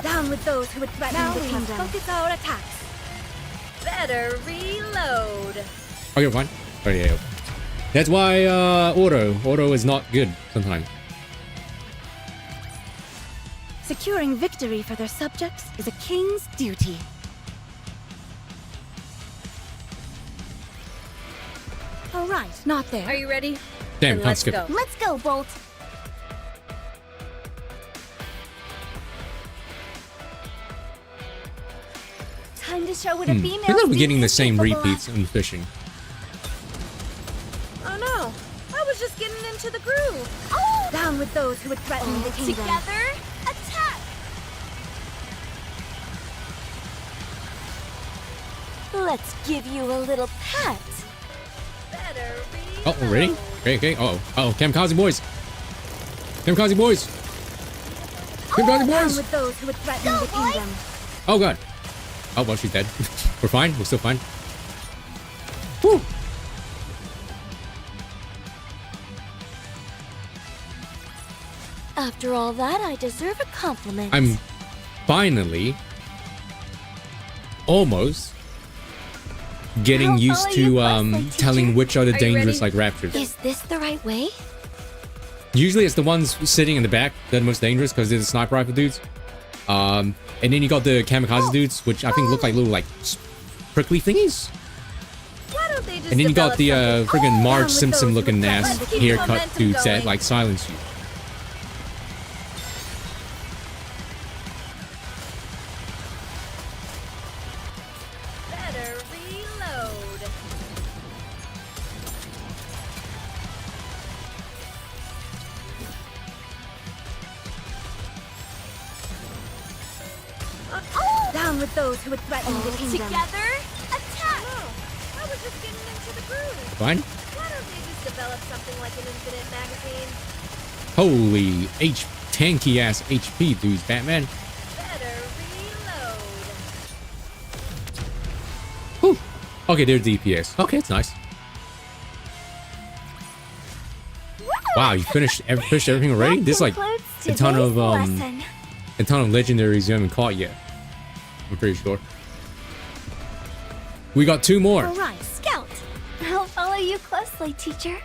I: Down with those who would threaten the kingdom. Focus our attacks. Better reload.
B: Okay, we're fine. Oh, yeah. That's why auto is not good sometimes.
M: Securing victory for their subjects is a king's duty. All right, not there.
I: Are you ready?
B: Damn,
I: Then
B: can't
I: let's
B: skip.
I: go.
D: Let's go, Bolt. Time to show what a
B: I
D: female
B: feel like we're getting the
D: student
B: same
D: is capable
B: repeats in fishing.
I: Oh no. I was just getting into the groove. Down with those who would threaten the
D: of.
I: kingdom.
D: Together, attack! Let's give you a little pet.
I: Better
B: Oh, already? Okay. Oh, Kamikaze boys. Kamikaze boys. Kamikaze
I: Down
B: boys.
I: with those who would threaten the kingdom.
B: Oh god. Oh well, she's dead. We're fine. We're still fine. Woo.
D: After all that, I deserve a compliment.
B: I'm finally almost getting used to telling which are the dangerous like raptors.
D: Is this the right way?
B: Usually it's the ones sitting in the back that are the most dangerous because they're the sniper rifle dudes. And then you got the kamikaze dudes, which I think look like little like prickly thingies.
I: Why don't they just
B: And then you got
I: develop
B: the
I: something-
B: friggin'
I: Down
B: Marge
I: with
B: Simpson
I: those
B: looking
I: who
B: ass
I: threaten to keep
B: haircut
I: momentum
B: dudes that
I: going.
B: like silence you.
I: Better reload. with those who would threaten the kingdom.
H: Together, attack!
I: I was just getting into the groove.
B: Fine.
I: Why don't they just develop something like an infinite magazine?
B: Holy tanky ass HP dudes, Batman.
I: Better reload.
B: Whew. Okay, they're DPS. Okay, it's nice. Wow, you finished everything already? There's like a ton of legendaries you haven't caught yet. I'm pretty sure. We got 2 more.
D: All right, Scout. I'll follow you closely, teacher.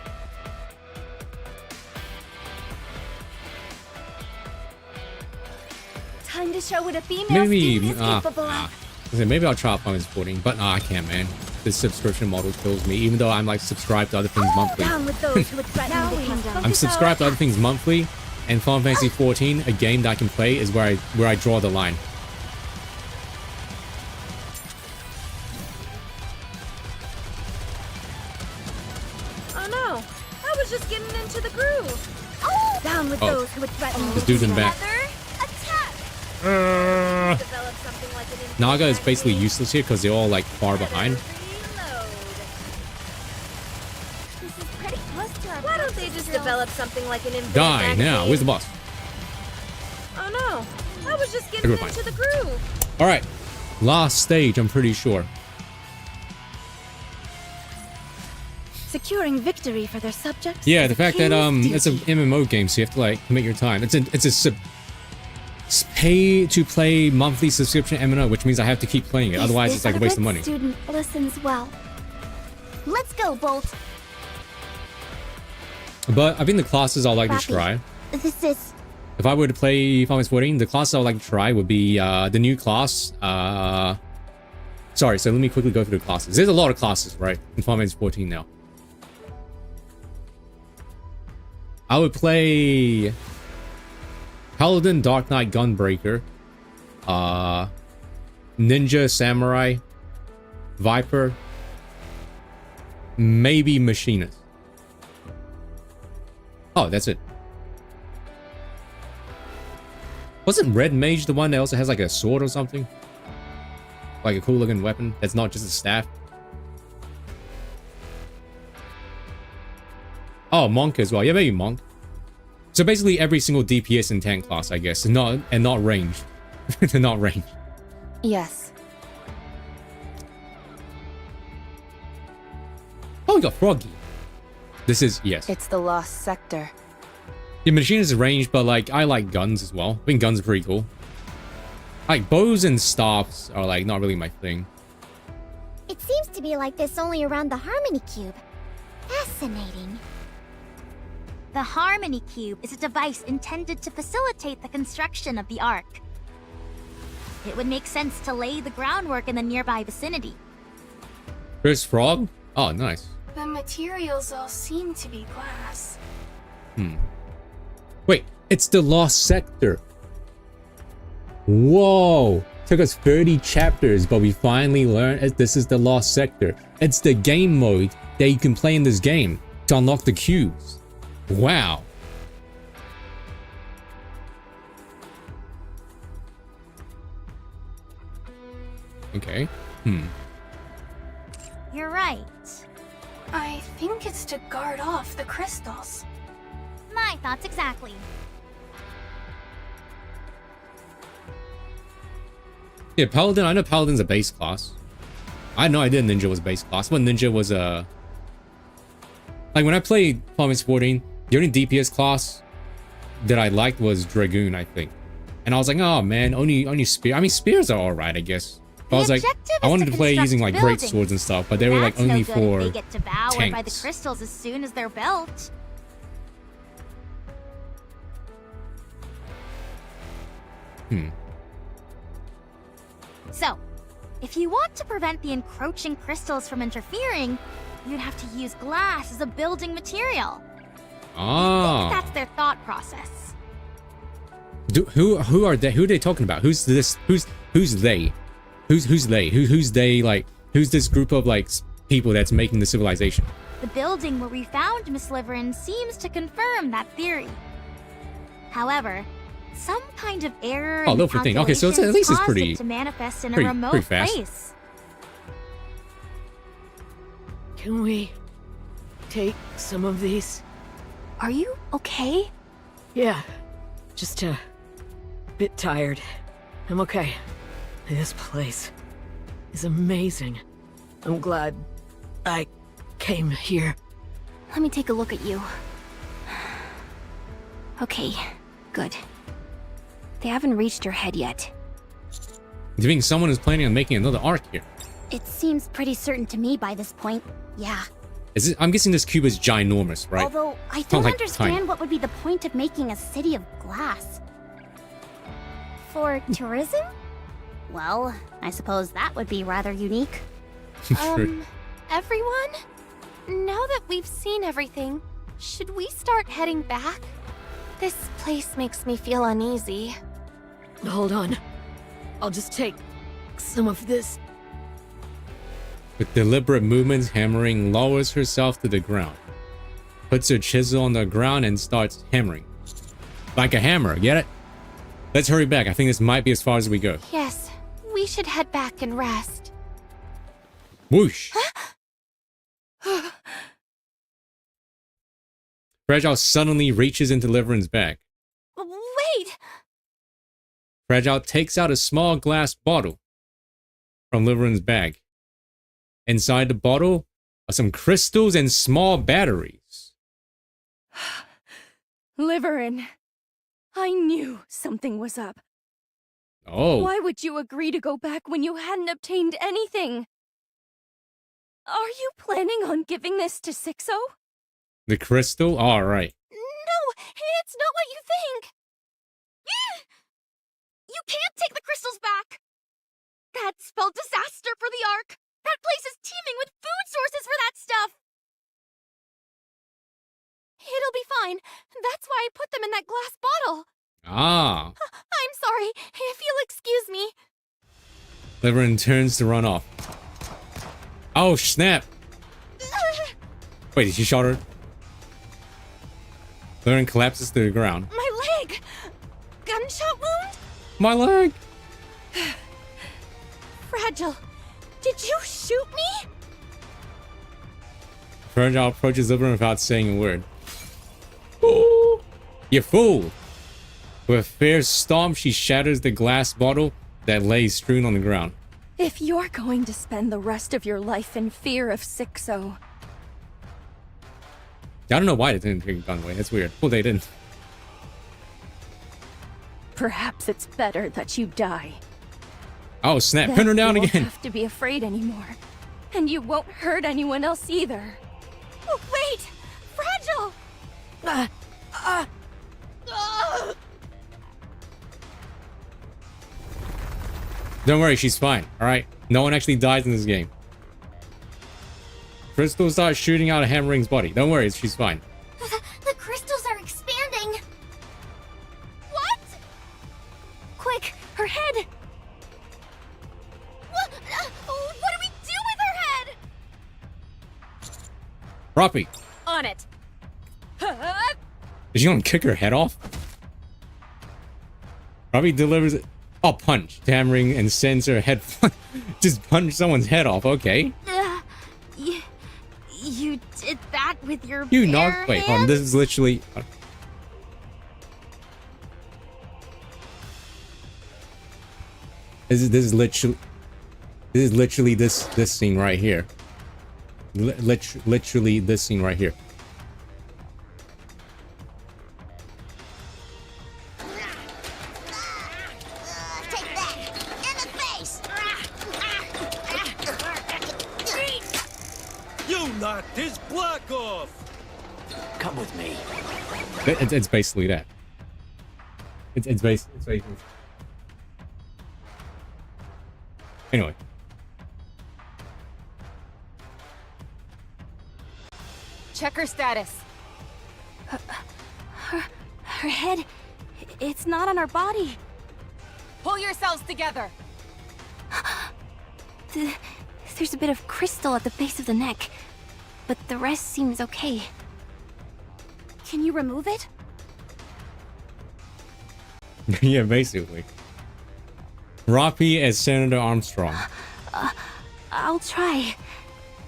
D: Time to show what a female
B: Maybe
D: student is capable of.
B: maybe I'll try Final Sporting, but I can't, man. This subscription model kills me, even though I'm like subscribed to other things monthly.
I: Down with those who would threaten the kingdom.
B: I'm subscribed to other things monthly, and Final Fantasy 14, a game that I can play, is where I draw the line.
I: Oh no, I was just getting into the groove. Down with
B: Oh.
I: those who would threaten
B: This dude's in the back.
I: Develop something like an infinite
B: Naga is basically useless here because they're all like far behind.
D: This is pretty close to our
I: Why don't they just develop something like an infinite
B: Die
I: magazine?
B: now. Where's the boss?
I: Oh no, I was just getting
B: Okay, we're
I: into the groove.
B: All right, last stage. I'm pretty sure.
D: Securing victory for their subjects.
B: Yeah, the fact that
D: King's
B: it's an MMO game, so you have to like commit your time. It's a pay to play monthly subscription MMO, which means I have to keep playing it. Otherwise, it's like a waste of money.
D: Student listens well. Let's go, Bolt.
B: But I think the classes I like to try.
D: This is
B: If I were to play Final Fantasy 14, the classes I would like to try would be the new class. Sorry, so let me quickly go through the classes. There's a lot of classes, right, in Final Fantasy 14 now. I would play Paladin, Dark Knight, Gunbreaker, Ninja, Samurai, Viper, maybe Machinist. Oh, that's it. Wasn't Red Mage the one that also has like a sword or something? Like a cool looking weapon that's not just a staff? Oh, Monk as well. Yeah, maybe Monk. So basically every single DPS in tank class, I guess, and not ranged. They're not ranged.
R: Yes.
B: Oh, we got Froggy. This is, yes.
R: It's the lost sector.
B: Yeah, machine is ranged, but like I like guns as well. I think guns are pretty cool. Like bows and staffs are like not really my thing.
D: It seems to be like this only around the Harmony Cube. Fascinating.
H: The Harmony Cube is a device intended to facilitate the construction of the Ark. It would make sense to lay the groundwork in the nearby vicinity.
B: There's Frog? Oh, nice.
K: The materials all seem to be glass.
B: Wait, it's the lost sector. Whoa. Took us 30 chapters, but we finally learned this is the lost sector. It's the game mode that you can play in this game to unlock the cubes. Wow. Okay.
H: You're right.
K: I think it's to guard off the crystals.
H: My thoughts exactly.
B: Yeah, Paladin. I know Paladin's a base class. I had no idea Ninja was base class. But Ninja was a... Like, when I played Final Fantasy 14, the only DPS class that I liked was Dragoon, I think. And I was like, oh, man, only Spear. I mean, Spears are alright, I guess. But I was like, I wanted to play using, like, great swords and stuff, but they were, like, only for
H: they get devoured by the
B: tanks.
H: crystals as soon as they're built. So, if you want to prevent the encroaching crystals from interfering, you'd have to use glass as a building material.
B: Ah.
H: That's their thought process.
B: Who are they? Who are they talking about? Who's this? Who's they? Who's they? Who's they? Like, who's this group of like people that's making the civilization?
H: The building where we found Miss Liverin seems to confirm that theory. However, Some kind of error
B: Oh,
H: in
B: low 15. Okay, so it's, at least it's
H: caused
B: pretty.
H: it to manifest in a
B: pretty
H: remote
B: fast.
H: place.
S: Can we take some of these?
H: Are you okay?
S: Yeah, just a bit tired. I'm okay. This place is amazing. I'm glad I came here.
H: Let me take a look at you. Okay, good. They haven't reached your head yet.
B: Do you think someone is planning on making another arc here?
D: It seems pretty certain to me by this point. Yeah.
B: Is it? I'm guessing this cube is ginormous, right?
D: Although I
B: Not
D: don't
B: like
D: understand
B: tiny.
D: what would be the point of making a city of glass. For tourism? Well, I suppose that would be rather unique.
L: Everyone? Now that we've seen everything, should we start heading back? This place makes me feel uneasy.
S: Hold on. I'll just take some of this.
B: With deliberate movements, Hammering lowers herself to the ground. Puts her chisel on the ground and starts hammering. Like a hammer, get it? Let's hurry back. I think this might be as far as we go.
L: Yes, we should head back and rest.
B: Whoosh! Fragile suddenly reaches into Liveran's bag.
H: Wait!
B: Fragile takes out a small glass bottle from Liveran's bag. Inside the bottle are some crystals and small batteries.
M: Liverin, I knew something was up.
B: Oh.
M: Why would you agree to go back when you hadn't obtained anything? Are you planning on giving this to Sixo?
B: The crystal? Alright.
H: No, it's not what you think. You can't take the crystals back. That spelled disaster for the Ark. That place is teeming with food sources for that stuff. It'll be fine. That's why I put them in that glass bottle.
B: Ah.
H: I'm sorry, if you'll excuse me.
B: Liveran turns to run off. Oh, snap. Wait, did she shot her? Liveran collapses to the ground.
H: My leg! Gunshot wound?
B: My leg!
H: Fragile, did you shoot me?
B: Fragile approaches Liveran without saying a word. Ooh, you fool! With a fierce stomp, she shatters the glass bottle that lays strewn on the ground.
M: If you're going to spend the rest of your life in fear of Sixo,
B: I don't know why they didn't take the gun away. That's weird. Well, they didn't.
M: perhaps it's better that you die.
B: Oh, snap.
M: Then
B: Pin her down
M: you
B: again.
M: won't have to be afraid anymore. And you won't hurt anyone else either.
H: Oh, wait! Fragile!
B: Don't worry, she's fine. Alright? No one actually dies in this game. Crystal starts shooting out of Hammering's body. Don't worry, she's fine.
H: The crystals are expanding. What? Quick, her head. What do we do with her head?
B: Roppy,
H: On it.
B: is she gonna kick her head off? Roppy delivers a punch to Hammering and sends her head. Just punch someone's head off, okay?
H: You did that with your
B: You
H: bare
B: knocked. Wait, hold on. This is literally. This is literally this scene right here. Literally this scene right here.
A: Take that! In the face!
T: You knocked his block off!
U: Come with me.
B: It's basically that. It's basically. Anyway.
L: Check her status.
H: Her head, it's not on her body.
L: Pull yourselves together.
H: There's a bit of crystal at the base of the neck, but the rest seems okay. Can you remove it?
B: Yeah, basically. Roppy as Senator Armstrong.
H: I'll try.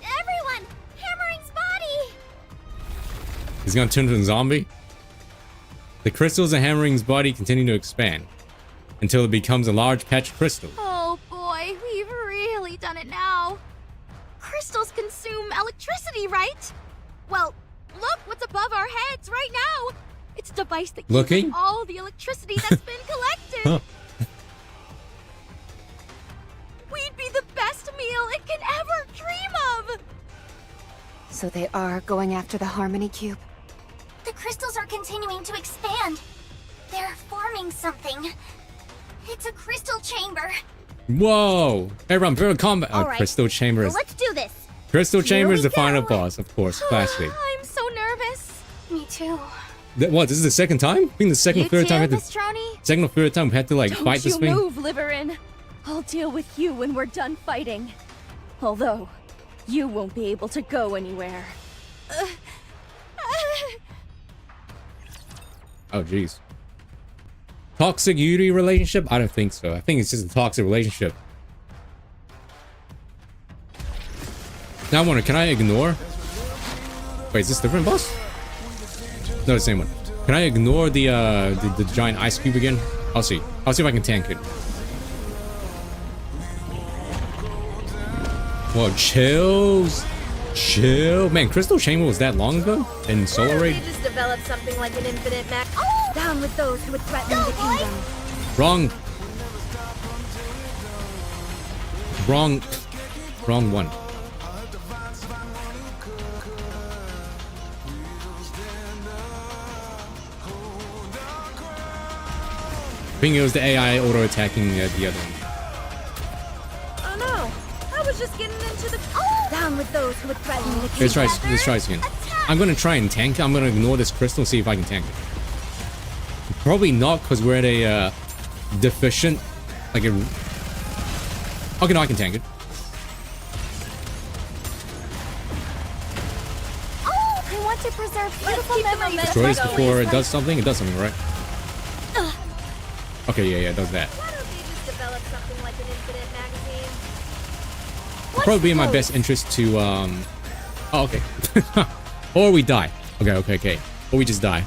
D: Everyone! Hammering's body!
B: He's gonna turn into a zombie? The crystals in Hammering's body continue to expand until it becomes a large patch of crystal.
H: Oh boy, we've really done it now. Crystals consume electricity, right? Well, look what's above our heads right now. It's a device that keeps
B: Looking?
H: all the electricity that's been collected. We'd be the best meal it can ever dream of.
R: So they are going after the Harmony Cube?
D: The crystals are continuing to expand. They're forming something. It's a crystal chamber.
B: Whoa! Everyone, prepare combat.
D: All right.
B: Crystal Chamber is...
D: Let's do this.
B: Crystal Chamber is
D: we
B: the final
D: go.
B: boss, of course. Classic.
H: I'm so nervous.
K: Me too.
B: What, this is the second time? I think the second or third time we had to... Second or third time we had to, like,
M: Don't
B: fight this
M: you
B: thing?
M: move, Liverin. I'll deal with you when we're done fighting. Although, you won't be able to go anywhere.
B: Oh, jeez. Toxic Yuri relationship? I don't think so. I think it's just a toxic relationship. Now I wonder, can I ignore? Wait, is this different boss? No, the same one. Can I ignore the giant ice cube again? I'll see. I'll see if I can tank it. Whoa, chills. Chill. Man, Crystal Chamber was that long ago? In Solar Raid?
I: They just developed something like an infinite max. Down with those who would threaten the kingdom.
B: Wrong. Wrong one. I think it was the AI auto-attacking the other one.
I: Oh no! I was just getting into the. Down with those who would threaten the kingdom.
B: Let's try this again. I'm gonna try and tank. I'm gonna ignore this crystal and see if I can tank it. Probably not, because we're at a deficient, like a... Okay, no, I can tank it.
D: I want to preserve beautiful memories.
B: Destroy this before it does something. It does something, right? Okay, yeah, it does that.
I: Why don't they just develop something like an infinite magazine?
B: It'd probably be in my best interest to, Oh, okay. Or we die. Okay. Or we just die.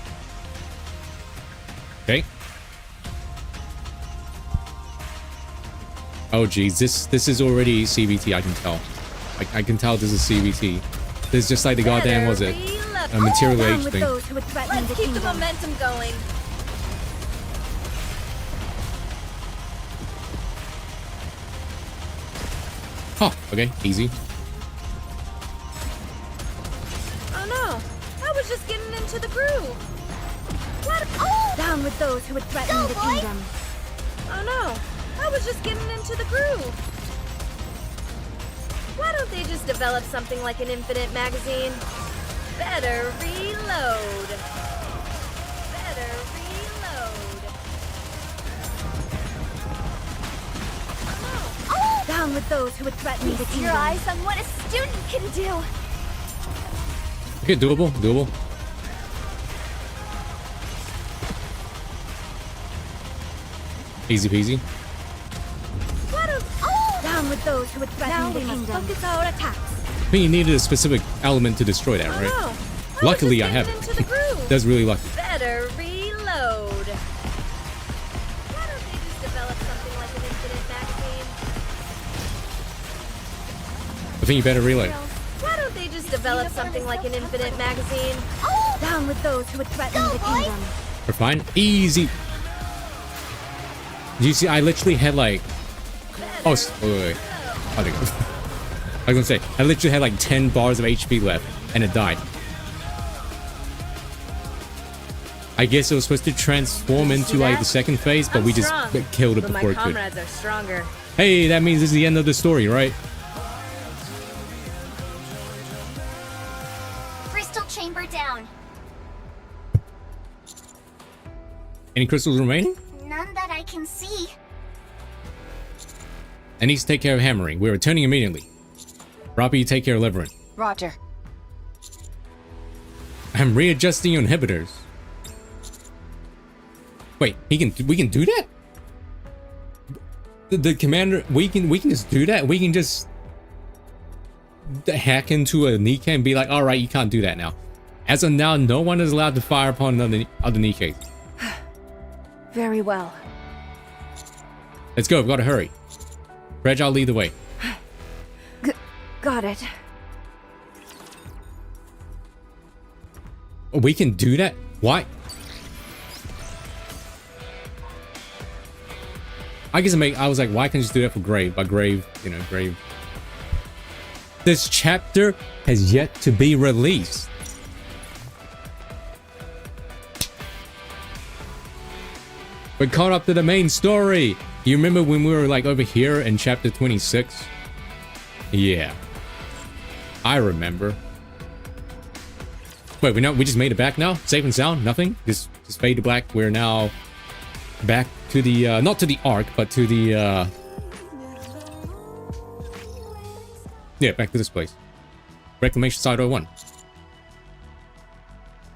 B: Okay. Oh, geez. This is already CVT, I can tell. I can tell this is CVT. This is just like the goddamn, was it? A material age thing.
I: Let's keep the momentum going.
B: Huh, okay, easy.
I: Oh no! I was just getting into the groove. What? Down with those who would threaten the kingdom. Oh no! I was just getting into the groove. Why don't they just develop something like an infinite magazine? Better reload. Better reload. Down with those who would threaten the kingdom.
D: Your eyes on what a student can do.
B: Okay, doable. Easy peasy.
I: Down with those who would threaten the kingdom.
D: Focus our attacks.
B: I think you needed a specific element to destroy that, right?
I: No.
B: Luckily, I have it. That's really lucky.
I: Better reload. Why don't they just develop something like an infinite magazine?
B: I think you better reload.
I: Why don't they just develop something like an infinite magazine? Down with those who would threaten the kingdom.
B: We're fine. Easy. Do you see? I literally had like... Oh, wait. How'd it go? I was gonna say, I literally had like 10 bars of HP left, and it died. I guess it was supposed to transform into like the second phase, but we just killed it before it could.
I: My comrades are stronger.
B: Hey, that means this is the end of the story, right?
D: Crystal chamber down.
B: Any crystals remaining?
D: None that I can see.
B: I need to take care of hammering. We're returning immediately. Robbie, you take care of Liverin.
R: Roger.
B: I'm readjusting your inhibitors. Wait, we can do that? The commander, we can just do that? We can just hack into a NIKKE and be like, all right, you can't do that now. As of now, no one is allowed to fire upon other NIKKE.
M: Very well.
B: Let's go, we've got to hurry. Fragile, lead the way.
M: Got it.
B: We can do that? Why? I was like, why can't you just do that for Grave? But Grave, you know, Grave. This chapter has yet to be released. We're caught up to the main story. You remember when we were like over here in chapter 26? Yeah. I remember. Wait, we just made it back now? Safe and sound? Nothing? Just fade to black. We're now back to the, not to the Ark, but to the, yeah, back to this place. Reclamation Site 01.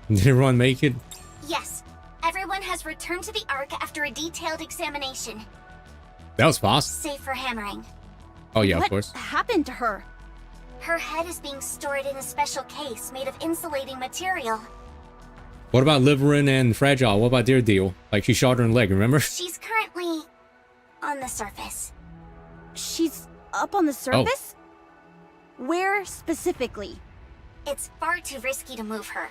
B: Did everyone make it?
D: Yes. Everyone has returned to the Ark after a detailed examination.
B: That was fast.
D: Safe for hammering.
B: Oh yeah, of course.
H: What happened to her?
D: Her head is being stored in a special case made of insulating material.
B: What about Liverin and Fragile? What about their deal? Like, she shot her in the leg, remember?
D: She's currently on the surface.
H: She's up on the surface? Where specifically?
D: It's far too risky to move her.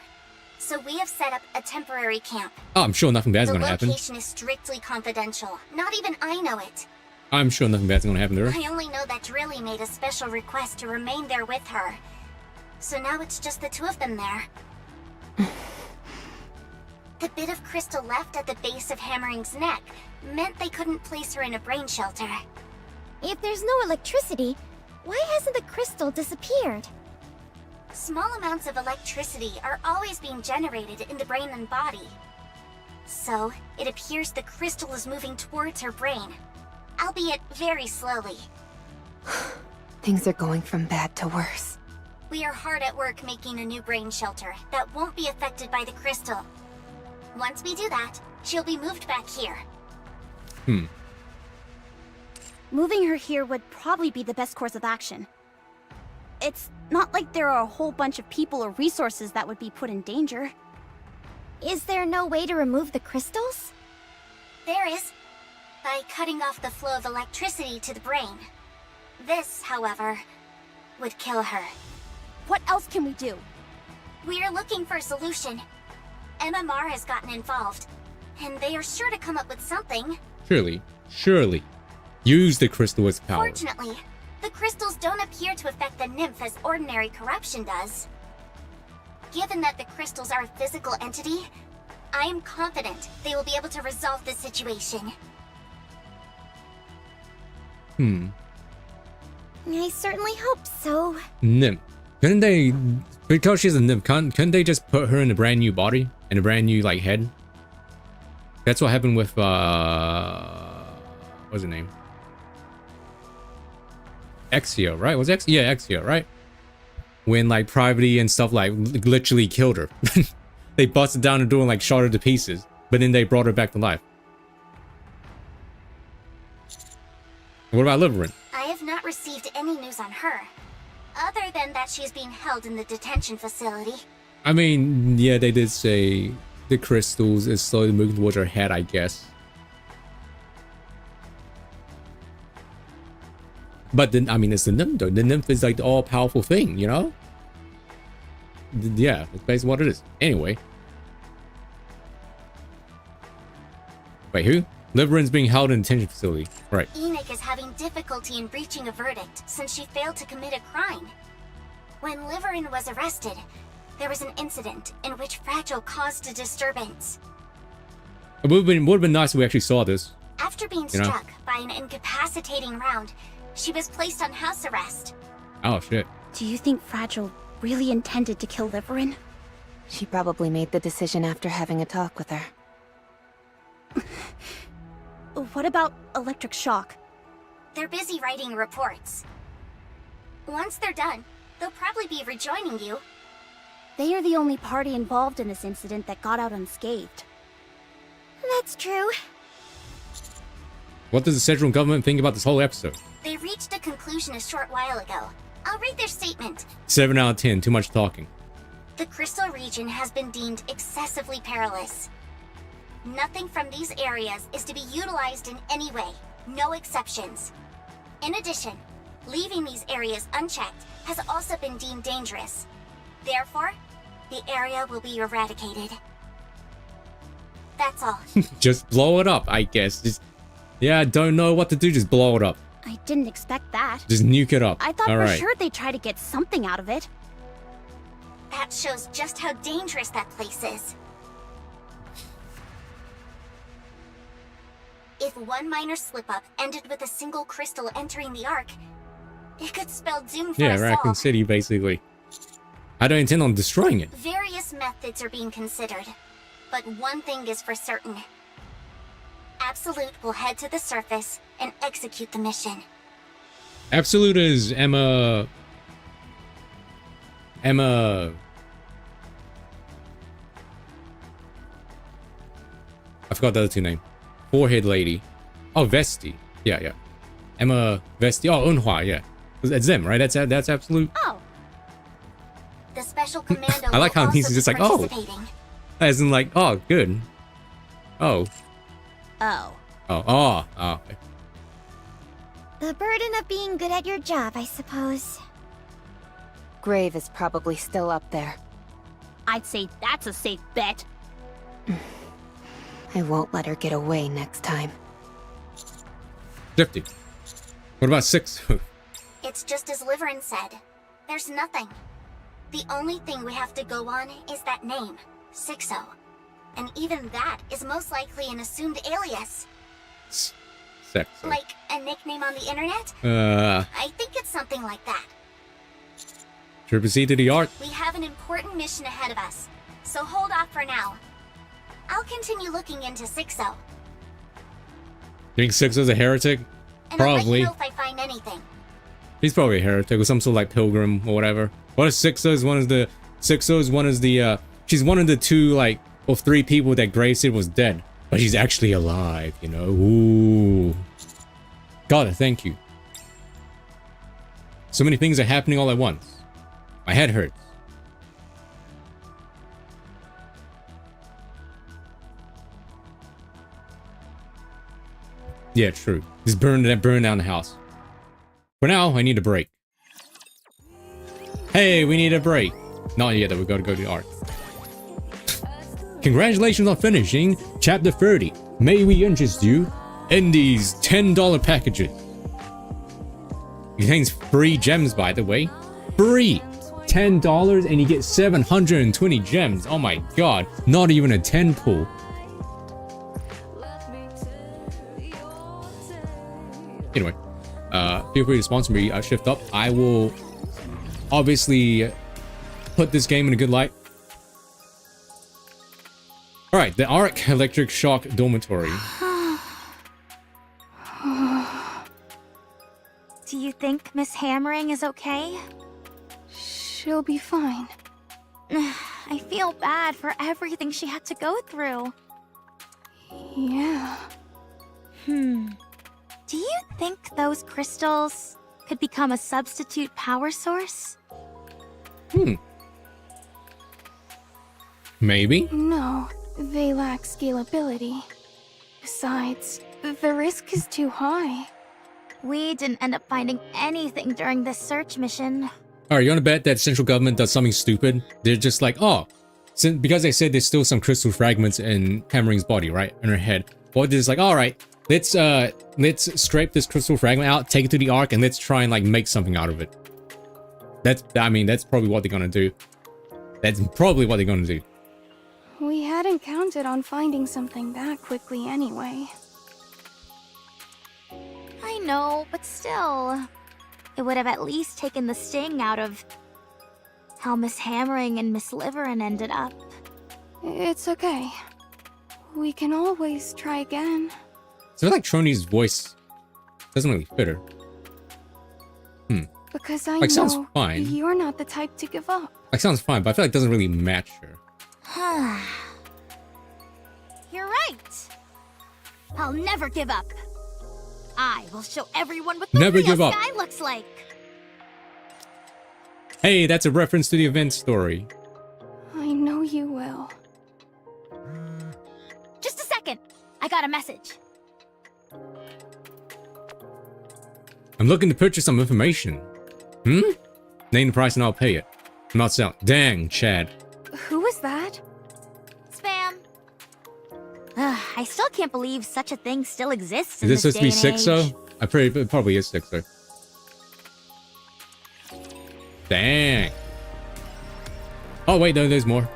D: So we have set up a temporary camp.
B: Oh, I'm sure nothing bad's
D: the
B: gonna happen.
D: The location is strictly confidential. Not even I know it.
B: I'm sure nothing bad's gonna happen to her.
D: I only know that Drilly made a special request to remain there with her. So now it's just the two of them there. The bit of crystal left at the base of Hammering's neck meant they couldn't place her in a brain shelter. If there's no electricity, why hasn't the crystal disappeared? Small amounts of electricity are always being generated in the brain and body. So, it appears the crystal is moving towards her brain, albeit very slowly.
R: Things are going from bad to worse.
D: We are hard at work making a new brain shelter that won't be affected by the crystal. Once we do that, she'll be moved back here.
H: Moving her here would probably be the best course of action. It's not like there are a whole bunch of people or resources that would be put in danger.
D: Is there no way to remove the crystals? There is, by cutting off the flow of electricity to the brain. This, however, would kill her.
H: What else can we do?
D: We are looking for a solution. MMR has gotten involved, and they are sure to come up with something.
B: Surely. Use the crystal as power.
D: Fortunately, the crystals don't appear to affect the nymph as ordinary corruption does. Given that the crystals are a physical entity, I am confident they will be able to resolve this situation. I certainly hope so.
B: Nymph. Couldn't they, because she's a nymph, couldn't they just put her in a brand new body? And a brand new, like, head? That's what happened with, what's her name? Exio, right? Was Exio? Yeah, Exio, right? When, like, Privity and stuff, like, literally killed her. They busted down the door and, like, shot her to pieces. But then they brought her back to life. What about Liverin?
D: I have not received any news on her, other than that she is being held in the detention facility.
B: I mean, yeah, they did say the crystals is slowly moving towards her head, I guess. But then, I mean, it's the nymph, though. The nymph is like the all-powerful thing, you know? Yeah, that's basically what it is. Anyway. Wait, who? Liverin's being held in a detention facility. Right.
D: Enoch is having difficulty in reaching a verdict since she failed to commit a crime. When Liverin was arrested, there was an incident in which Fragile caused a disturbance.
B: It would have been nice if we actually saw this.
D: After being struck by an incapacitating round, she was placed on house arrest.
B: Oh, shit.
H: Do you think Fragile really intended to kill Liverin?
R: She probably made the decision after having a talk with her.
H: What about electric shock?
D: They're busy writing reports. Once they're done, they'll probably be rejoining you.
H: They are the only party involved in this incident that got out unscathed.
D: That it's true.
B: What does the central government think about this whole episode?
D: They reached a conclusion a short while ago. I'll read their statement.
B: 7 out of 10. Too much talking.
D: The Crystal region has been deemed excessively perilous. Nothing from these areas is to be utilized in any way. No exceptions. In addition, leaving these areas unchecked has also been deemed dangerous. Therefore, the area will be eradicated. That's all.
B: Just blow it up, I guess. Just, yeah, I don't know what to do. Just blow it up.
D: I didn't expect that.
B: Just nuke it up.
D: I thought
B: All
D: for
B: right.
D: sure they'd try to get something out of it. That shows just how dangerous that place is. If one minor slip-up ended with a single crystal entering the Ark, it could spell doom for
B: Yeah,
D: us
B: Raccoon
D: all.
B: City, basically. I don't intend on destroying it.
D: Various methods are being considered, but one thing is for certain. Absolute will head to the surface and execute the mission.
B: Absolute is Emma. I forgot the other two names. Forehead lady. Oh, Vesti. Yeah. Emma Vesti. Oh, Eunhwa. Yeah, that's them, right? That's Absolute.
D: Oh. The special commando
B: I like how
D: will
B: he's
D: also
B: just
D: be
B: like, oh.
D: participating.
B: As in, like, oh, good. Oh.
D: Oh.
B: Okay.
D: The burden of being good at your job, I suppose.
R: Grave is probably still up there.
D: I'd say that's a safe bet.
R: I won't let her get away next time.
B: 50. What about 6?
D: It's just as Liverin said. There's nothing. The only thing we have to go on is that name, Sixo. And even that is most likely an assumed alias.
B: Sex.
D: Like a nickname on the internet? I think it's something like that.
B: Should we proceed to the Ark?
D: We have an important mission ahead of us, so hold off for now. I'll continue looking into Sixo,
B: Think Sixo's a heretic?
D: and I'll let
B: Probably.
D: you know if I find anything.
B: He's probably a heretic or some sort of like pilgrim or whatever. What is Sixo's? She's one of the two, like, or 3 people that Grave said was dead. But she's actually alive, you know? Ooh. God, thank you. So many things are happening all at once. My head hurts. Yeah, true. Just burn down the house. For now, I need a break. Hey, we need a break. Not yet, though. We gotta go to the Ark. Congratulations on finishing Chapter 30. May we interest you in these $10 packages. It contains free gems, by the way. Free! $10 and you get 720 gems. Oh my god. Not even a 10 pool. Anyway, feel free to sponsor me, Shift Up. I will obviously put this game in a good light. Alright, the Ark Electric Shock Dormitory.
H: Do you think Miss Hammering is okay?
K: She'll be fine.
H: I feel bad for everything she had to go through.
K: Yeah.
H: Do you think those crystals could become a substitute power source?
B: Maybe?
K: No, they lack scalability. Besides, the risk is too high.
H: We didn't end up finding anything during this search mission.
B: Alright, you wanna bet that central government does something stupid? They're just like, oh, because they said there's still some crystal fragments in Hammering's body, right? In her head. Well, they're just like, alright, let's scrape this crystal fragment out, take it to the Ark, and let's try and like make something out of it. That's probably what they're gonna do. That's probably what they're gonna do.
K: We hadn't counted on finding something that quickly anyway.
H: I know, but still. It would have at least taken the sting out of how Miss Hammering and Miss Liverin ended up.
K: It's okay. We can always try again.
B: So I feel like Troni's voice doesn't really fit her.
K: Because I
B: Like, sounds
K: know
B: fine.
K: you're not the type to give up.
B: Like, sounds fine, but I feel like it doesn't really match her.
H: You're right. I'll never give up. I will show everyone what the
B: Never
H: real
B: give up.
H: sky looks like.
B: Hey, that's a reference to the event story.
K: I know you will.
H: Just a second. I got a message.
B: I'm looking to purchase some information. Name the price and I'll pay it. I'm not selling. Dang, Chad.
K: Who was that?
H: Spam. I still can't believe such a thing still exists
B: Is
H: in
B: this
H: this
B: supposed to be
H: day and
B: Sixo?
H: age.
B: I pretty it probably is Sixo. Dang. Oh wait, no, there's more.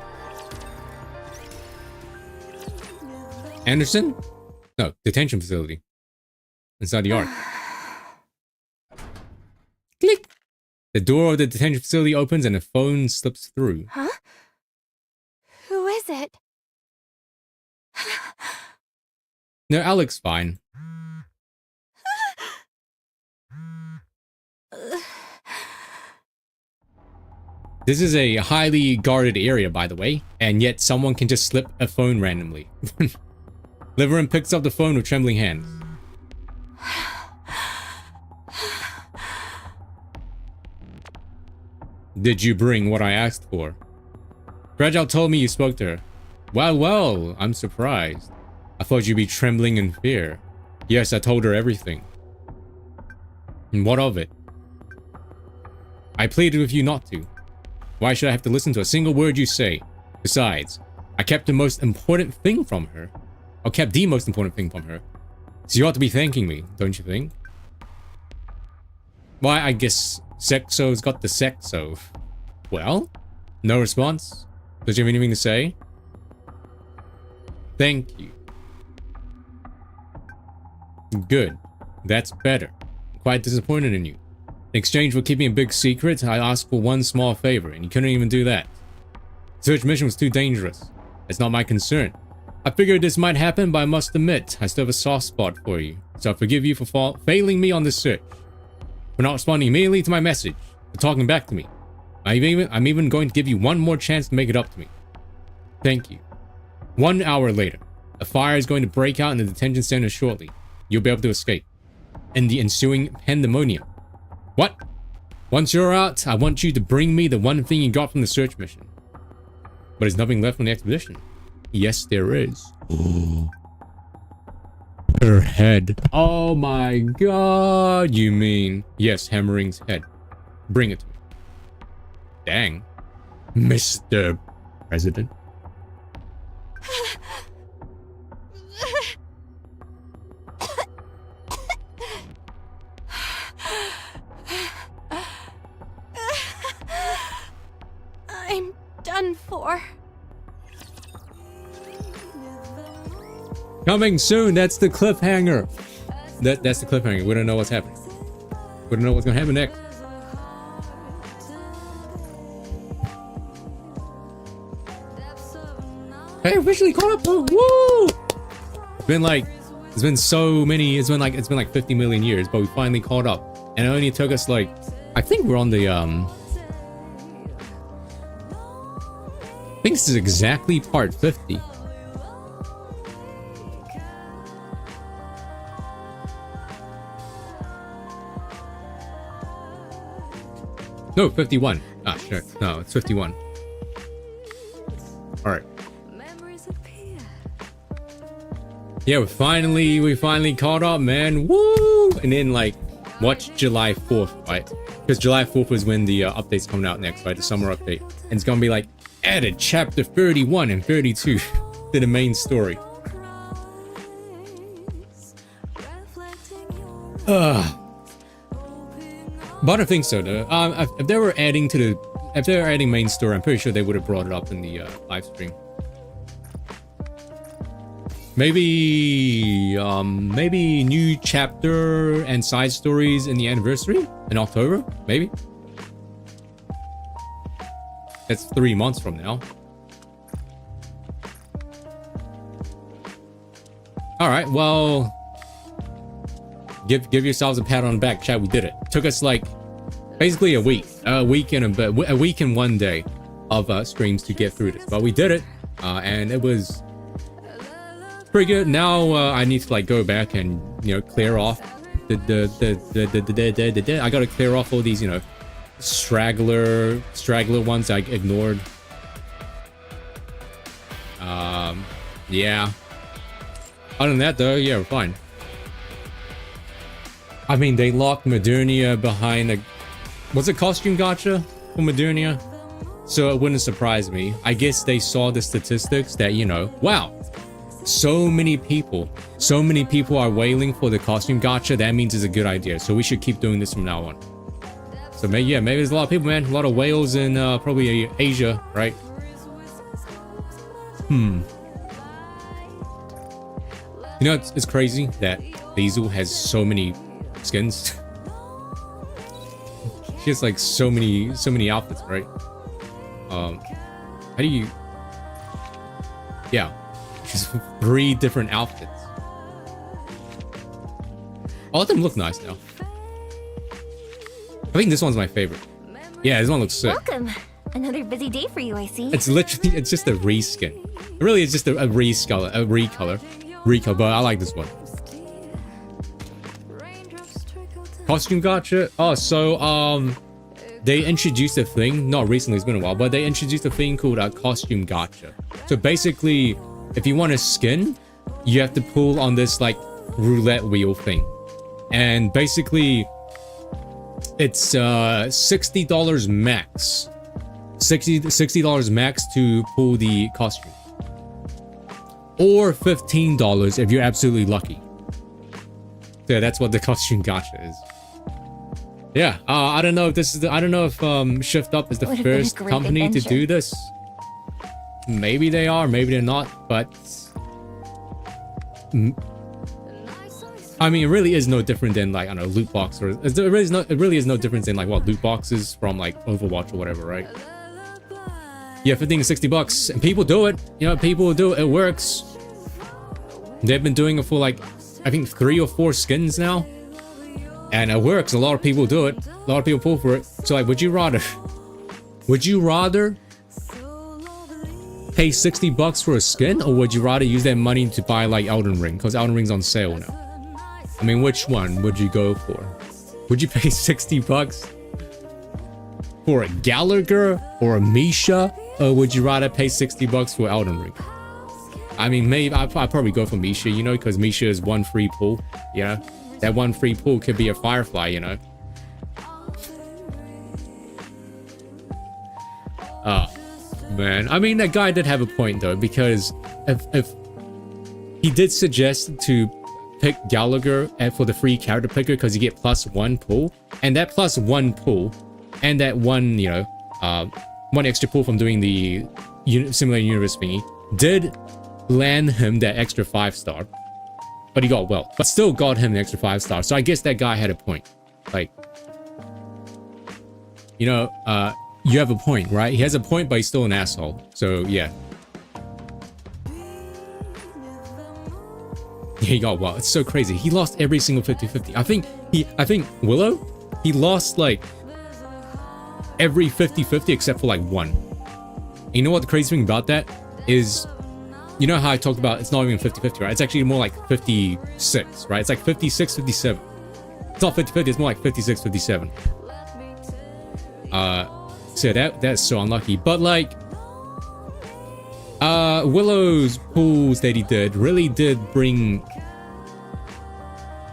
B: Anderson? No, detention facility. Inside the ark. Click. The door of the detention facility opens and a phone slips through.
H: Huh? Who is it?
B: No, Alec's fine. This is a highly guarded area, by the way, and yet someone can just slip a phone randomly. Liverin picks up the phone with trembling hands. Did you bring what I asked for? Fragile told me you spoke to her. Well, I'm surprised. I thought you'd be trembling in fear. Yes, I told her everything. And what of it? I pleaded with you not to. Why should I have to listen to a single word you say? Besides, I kept the most important thing from her. Or kept the most important thing from her. So you ought to be thanking me, don't you think? Why, I guess Sexo's got the sexo. Well? No response? Does you have anything to say? Thank you. Good. That's better. I'm quite disappointed in you. In exchange for keeping a big secret, I asked for one small favor, and you couldn't even do that. The search mission was too dangerous. It's not my concern. I figured this might happen, but I must admit, I still have a soft spot for you. So I forgive you for failing me on this search. For not responding immediately to my message, for talking back to me. I'm even going to give you one more chance to make it up to me. Thank you. 1 hour later, a fire is going to break out in the detention center shortly. You'll be able to escape. In the ensuing pandemonium. What? Once you're out, I want you to bring me the one thing you got from the search mission. But there's nothing left from the expedition. Yes, there is. Her head. Oh my god, you mean. Yes, Hammering's head. Bring it to me. Dang. Mr. President.
H: I'm done for.
B: Coming soon, that's the cliffhanger. That's the cliffhanger. We don't know what's happening. We don't know what's gonna happen next. Hey, officially caught up. Woo! It's been like it's been like 50 million years, but we finally caught up. And it only took us like, I think we're on the I think this is exactly part 50. No, 51. Ah, sure. No, it's 51. Alright. Yeah, we finally caught up, man. Woo! And then, like, watch July 4th, right? Because July 4th is when the update's coming out next, right? The summer update. And it's gonna be like, added chapter 31 and 32 to the main story. But I don't think so, though. If they were adding main story, I'm pretty sure they would have brought it up in the live stream. Maybe new chapter and side stories in the anniversary in October, maybe. That's 3 months from now. All right, well, give yourselves a pat on the back, chat. We did it. Took us like basically a week and 1 day of streams to get through this, but we did it, and it was pretty good. Now I need to like go back and clear off I gotta clear off all these straggler ones I ignored. Yeah. Other than that though, yeah, we're fine. I mean, they locked Modernia behind a... Was it costume gacha for Modernia? So it wouldn't surprise me. I guess they saw the statistics that, wow, so many people are wailing for the costume gacha. That means it's a good idea. So we should keep doing this from now on. So maybe there's a lot of people, man. A lot of whales in probably Asia, right? It's crazy that Basil has so many skins. She has like so many outfits, right? How do you... Yeah, she's 3 different outfits. All of them look nice now. I think this one's my favorite. Yeah, this one looks sick.
D: Welcome. Another busy day for you, I see.
B: It's literally, it's just a reskin. It really is just a recolor, but I like this one. Costume gacha. Oh, so they introduced a thing, not recently, it's been a while, but they introduced a thing called a costume gacha. So basically, if you want a skin, you have to pull on this like roulette wheel thing, and basically it's $60 max. $60 max to pull the costume, or $15 if you're absolutely lucky. So yeah, that's what the costume gacha is. Yeah, I don't know if this is I don't know if Shift Up is the first company to do this. Maybe they are, maybe they're not, but I mean, it really is no different than like, I don't know, loot box, or it really is no difference in like what loot boxes from like Overwatch or whatever, right? Yeah, 15 to 60 bucks, and people do it. People do it. It works. They've been doing it for like, I think 3 or 4 skins now, and it works. A lot of people do it. A lot of people pull for it. So like, would you rather pay 60 bucks for a skin, or would you rather use that money to buy like Elden Ring, because Elden Ring's on sale now? I mean, which one would you go for? Would you pay 60 bucks for a Gallagher or a Misha, or would you rather pay 60 bucks for Elden Ring? I mean, maybe I'd probably go for Misha, because Misha is 1 free pull. Yeah, that 1 free pull could be a Firefly, Man, I mean, that guy did have a point though, because if he did suggest to pick Gallagher for the free character picker, because you get +1 pull, and that +1 pull and that one one extra pull from doing the simulator universe thingy did land him that extra 5-star, but he got well, but still got him an extra 5-star. So I guess that guy had a point. Like, you have a point, right? He has a point, but he's still an asshole. So yeah. He got well. It's so crazy. He lost every single 50-50. I think Willow, he lost like every 50-50 except for like 1. And you know what the crazy thing about that is? You know how I talked about it's not even 50-50, right? It's actually more like 56, right? It's like 56-57. It's not 50-50, it's more like 56-57. So that's so unlucky. But like Willow's pulls that he did really did bring,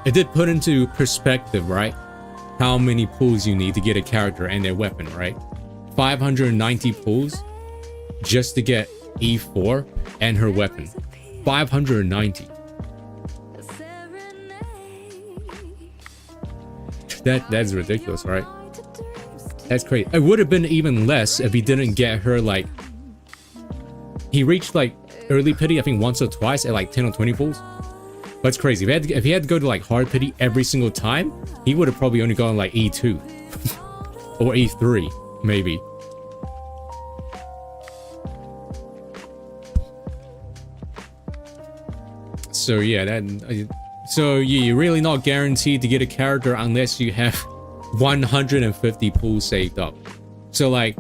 B: it did put into perspective, right? How many pulls you need to get a character and their weapon, right? 590 pulls just to get E4 and her weapon. 590. That's ridiculous, right? That's crazy. It would have been even less if he didn't get her like, he reached like early pity I think once or twice at like 10 or 20 pulls. But it's crazy. If he had to go to like hard pity every single time, he would have probably only gone like E2 or E3 maybe. So yeah, you're really not guaranteed to get a character unless you have 150 pools saved up. So like,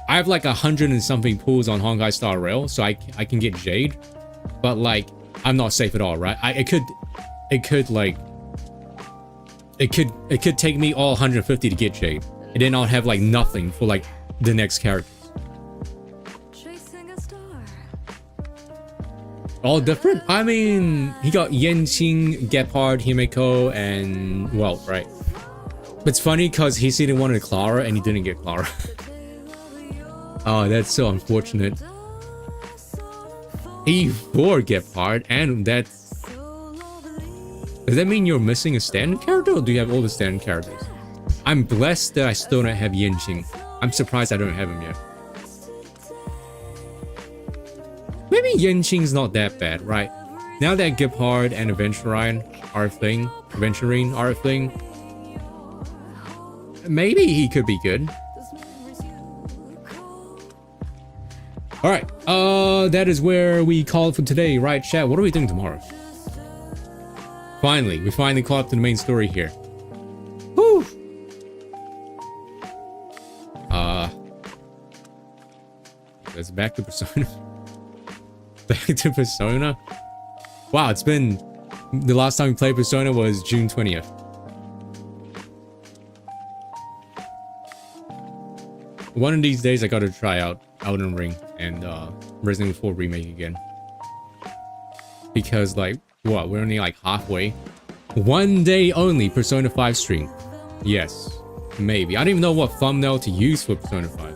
B: I have like 100 and something pools on Honkai Star Rail, so I can get Jade, but like I'm not safe at all, right? It could take me all 150 to get Jade, and then I'll have like nothing for like the next characters. All different? I mean, he got Yenqing, Gepard, Himeko, and well, right. It's funny because he said he wanted Clara and he didn't get Clara. Oh, that's so unfortunate. E4 Gepard, and that's... Does that mean you're missing a standard character, or do you have all the standard characters? I'm blessed that I still don't have Yenqing. I'm surprised I don't have him yet. Maybe Yenqing's not that bad, right? Now that Gepard and Aventurine are a thing, maybe he could be good. Alright, that is where we call it for today, right, chat? What are we doing tomorrow? We finally caught up to the main story here. Whew! Let's back to Persona. Back to Persona. Wow, it's been... The last time we played Persona was June 20th. One of these days I gotta try out Elden Ring and Resident Evil 4 Remake again. Because like, what, we're only like halfway. One day only Persona 5 stream. Yes, maybe. I don't even know what thumbnail to use for Persona 5.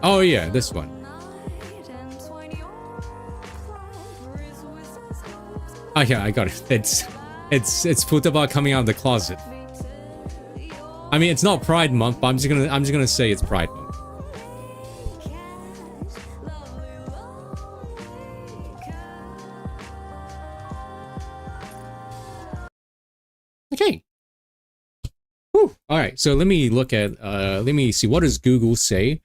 B: Oh yeah, this one. Oh yeah, I got it. It's Futaba coming out of the closet. I mean, it's not Pride Month, but I'm just gonna say it's Pride Month. Okay. Whew. All right. So let me look at. Let me see. What does Google say?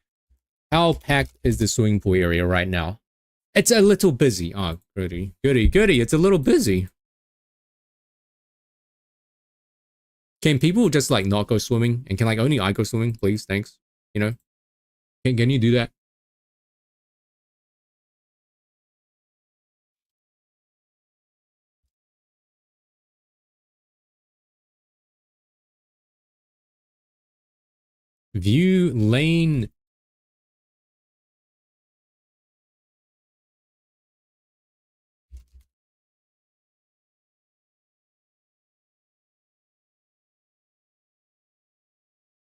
B: How packed is the swimming pool area right now? It's a little busy. Oh, goody. It's a little busy. Can people just like not go swimming? And can like only I go swimming, please? Thanks. You know? Can you do that? View lane.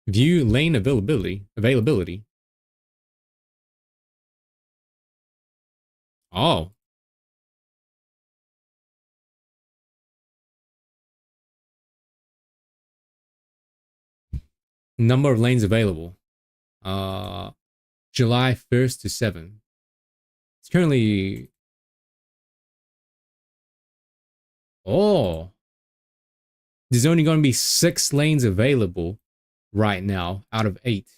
B: View lane availability. Oh. Number of lanes available. July 1st to 7th. It's currently... Oh. There's only going to be 6 lanes available right now out of 8.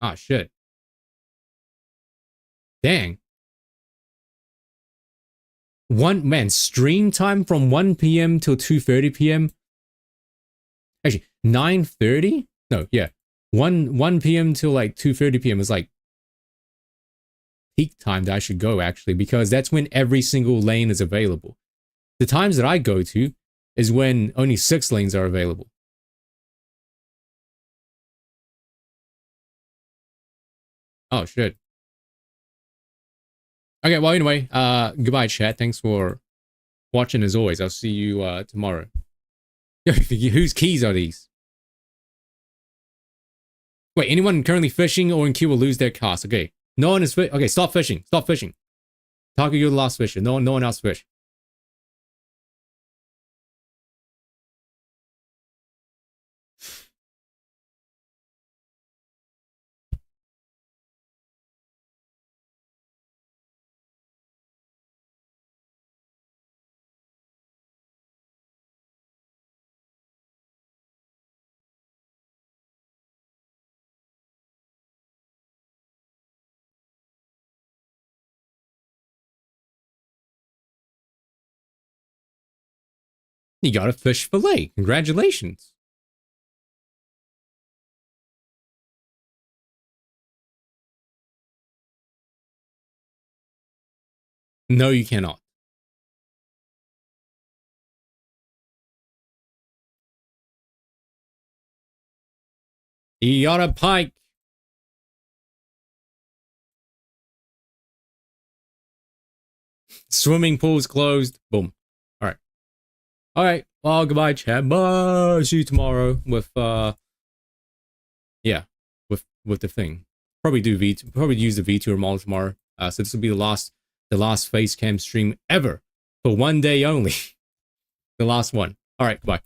B: Ah, shit. Dang. Stream time from 1 p.m. till 2:30 p.m. Actually, 9:30? No, yeah. 1 p.m. till like 2:30 p.m. is like peak time that I should go, actually, because that's when every single lane is available. The times that I go to is when only 6 lanes are available. Oh, shit. Okay, well, anyway, goodbye, chat. Thanks for watching as always. I'll see you tomorrow. Whose keys are these? Wait, anyone currently fishing or in queue will lose their cast. Okay, no one is okay, stop fishing. Stop fishing. Taco, you're the last fisher. No one else fish. You got a fish fillet. Congratulations. No, you cannot. You got a pike. Swimming pool's closed. Boom. All right. All right. Well, goodbye, chat. Bye. See you tomorrow with yeah, with the thing. Probably use the V2 model tomorrow. So this will be the last face cam stream ever for one day only. The last one. All right. Bye.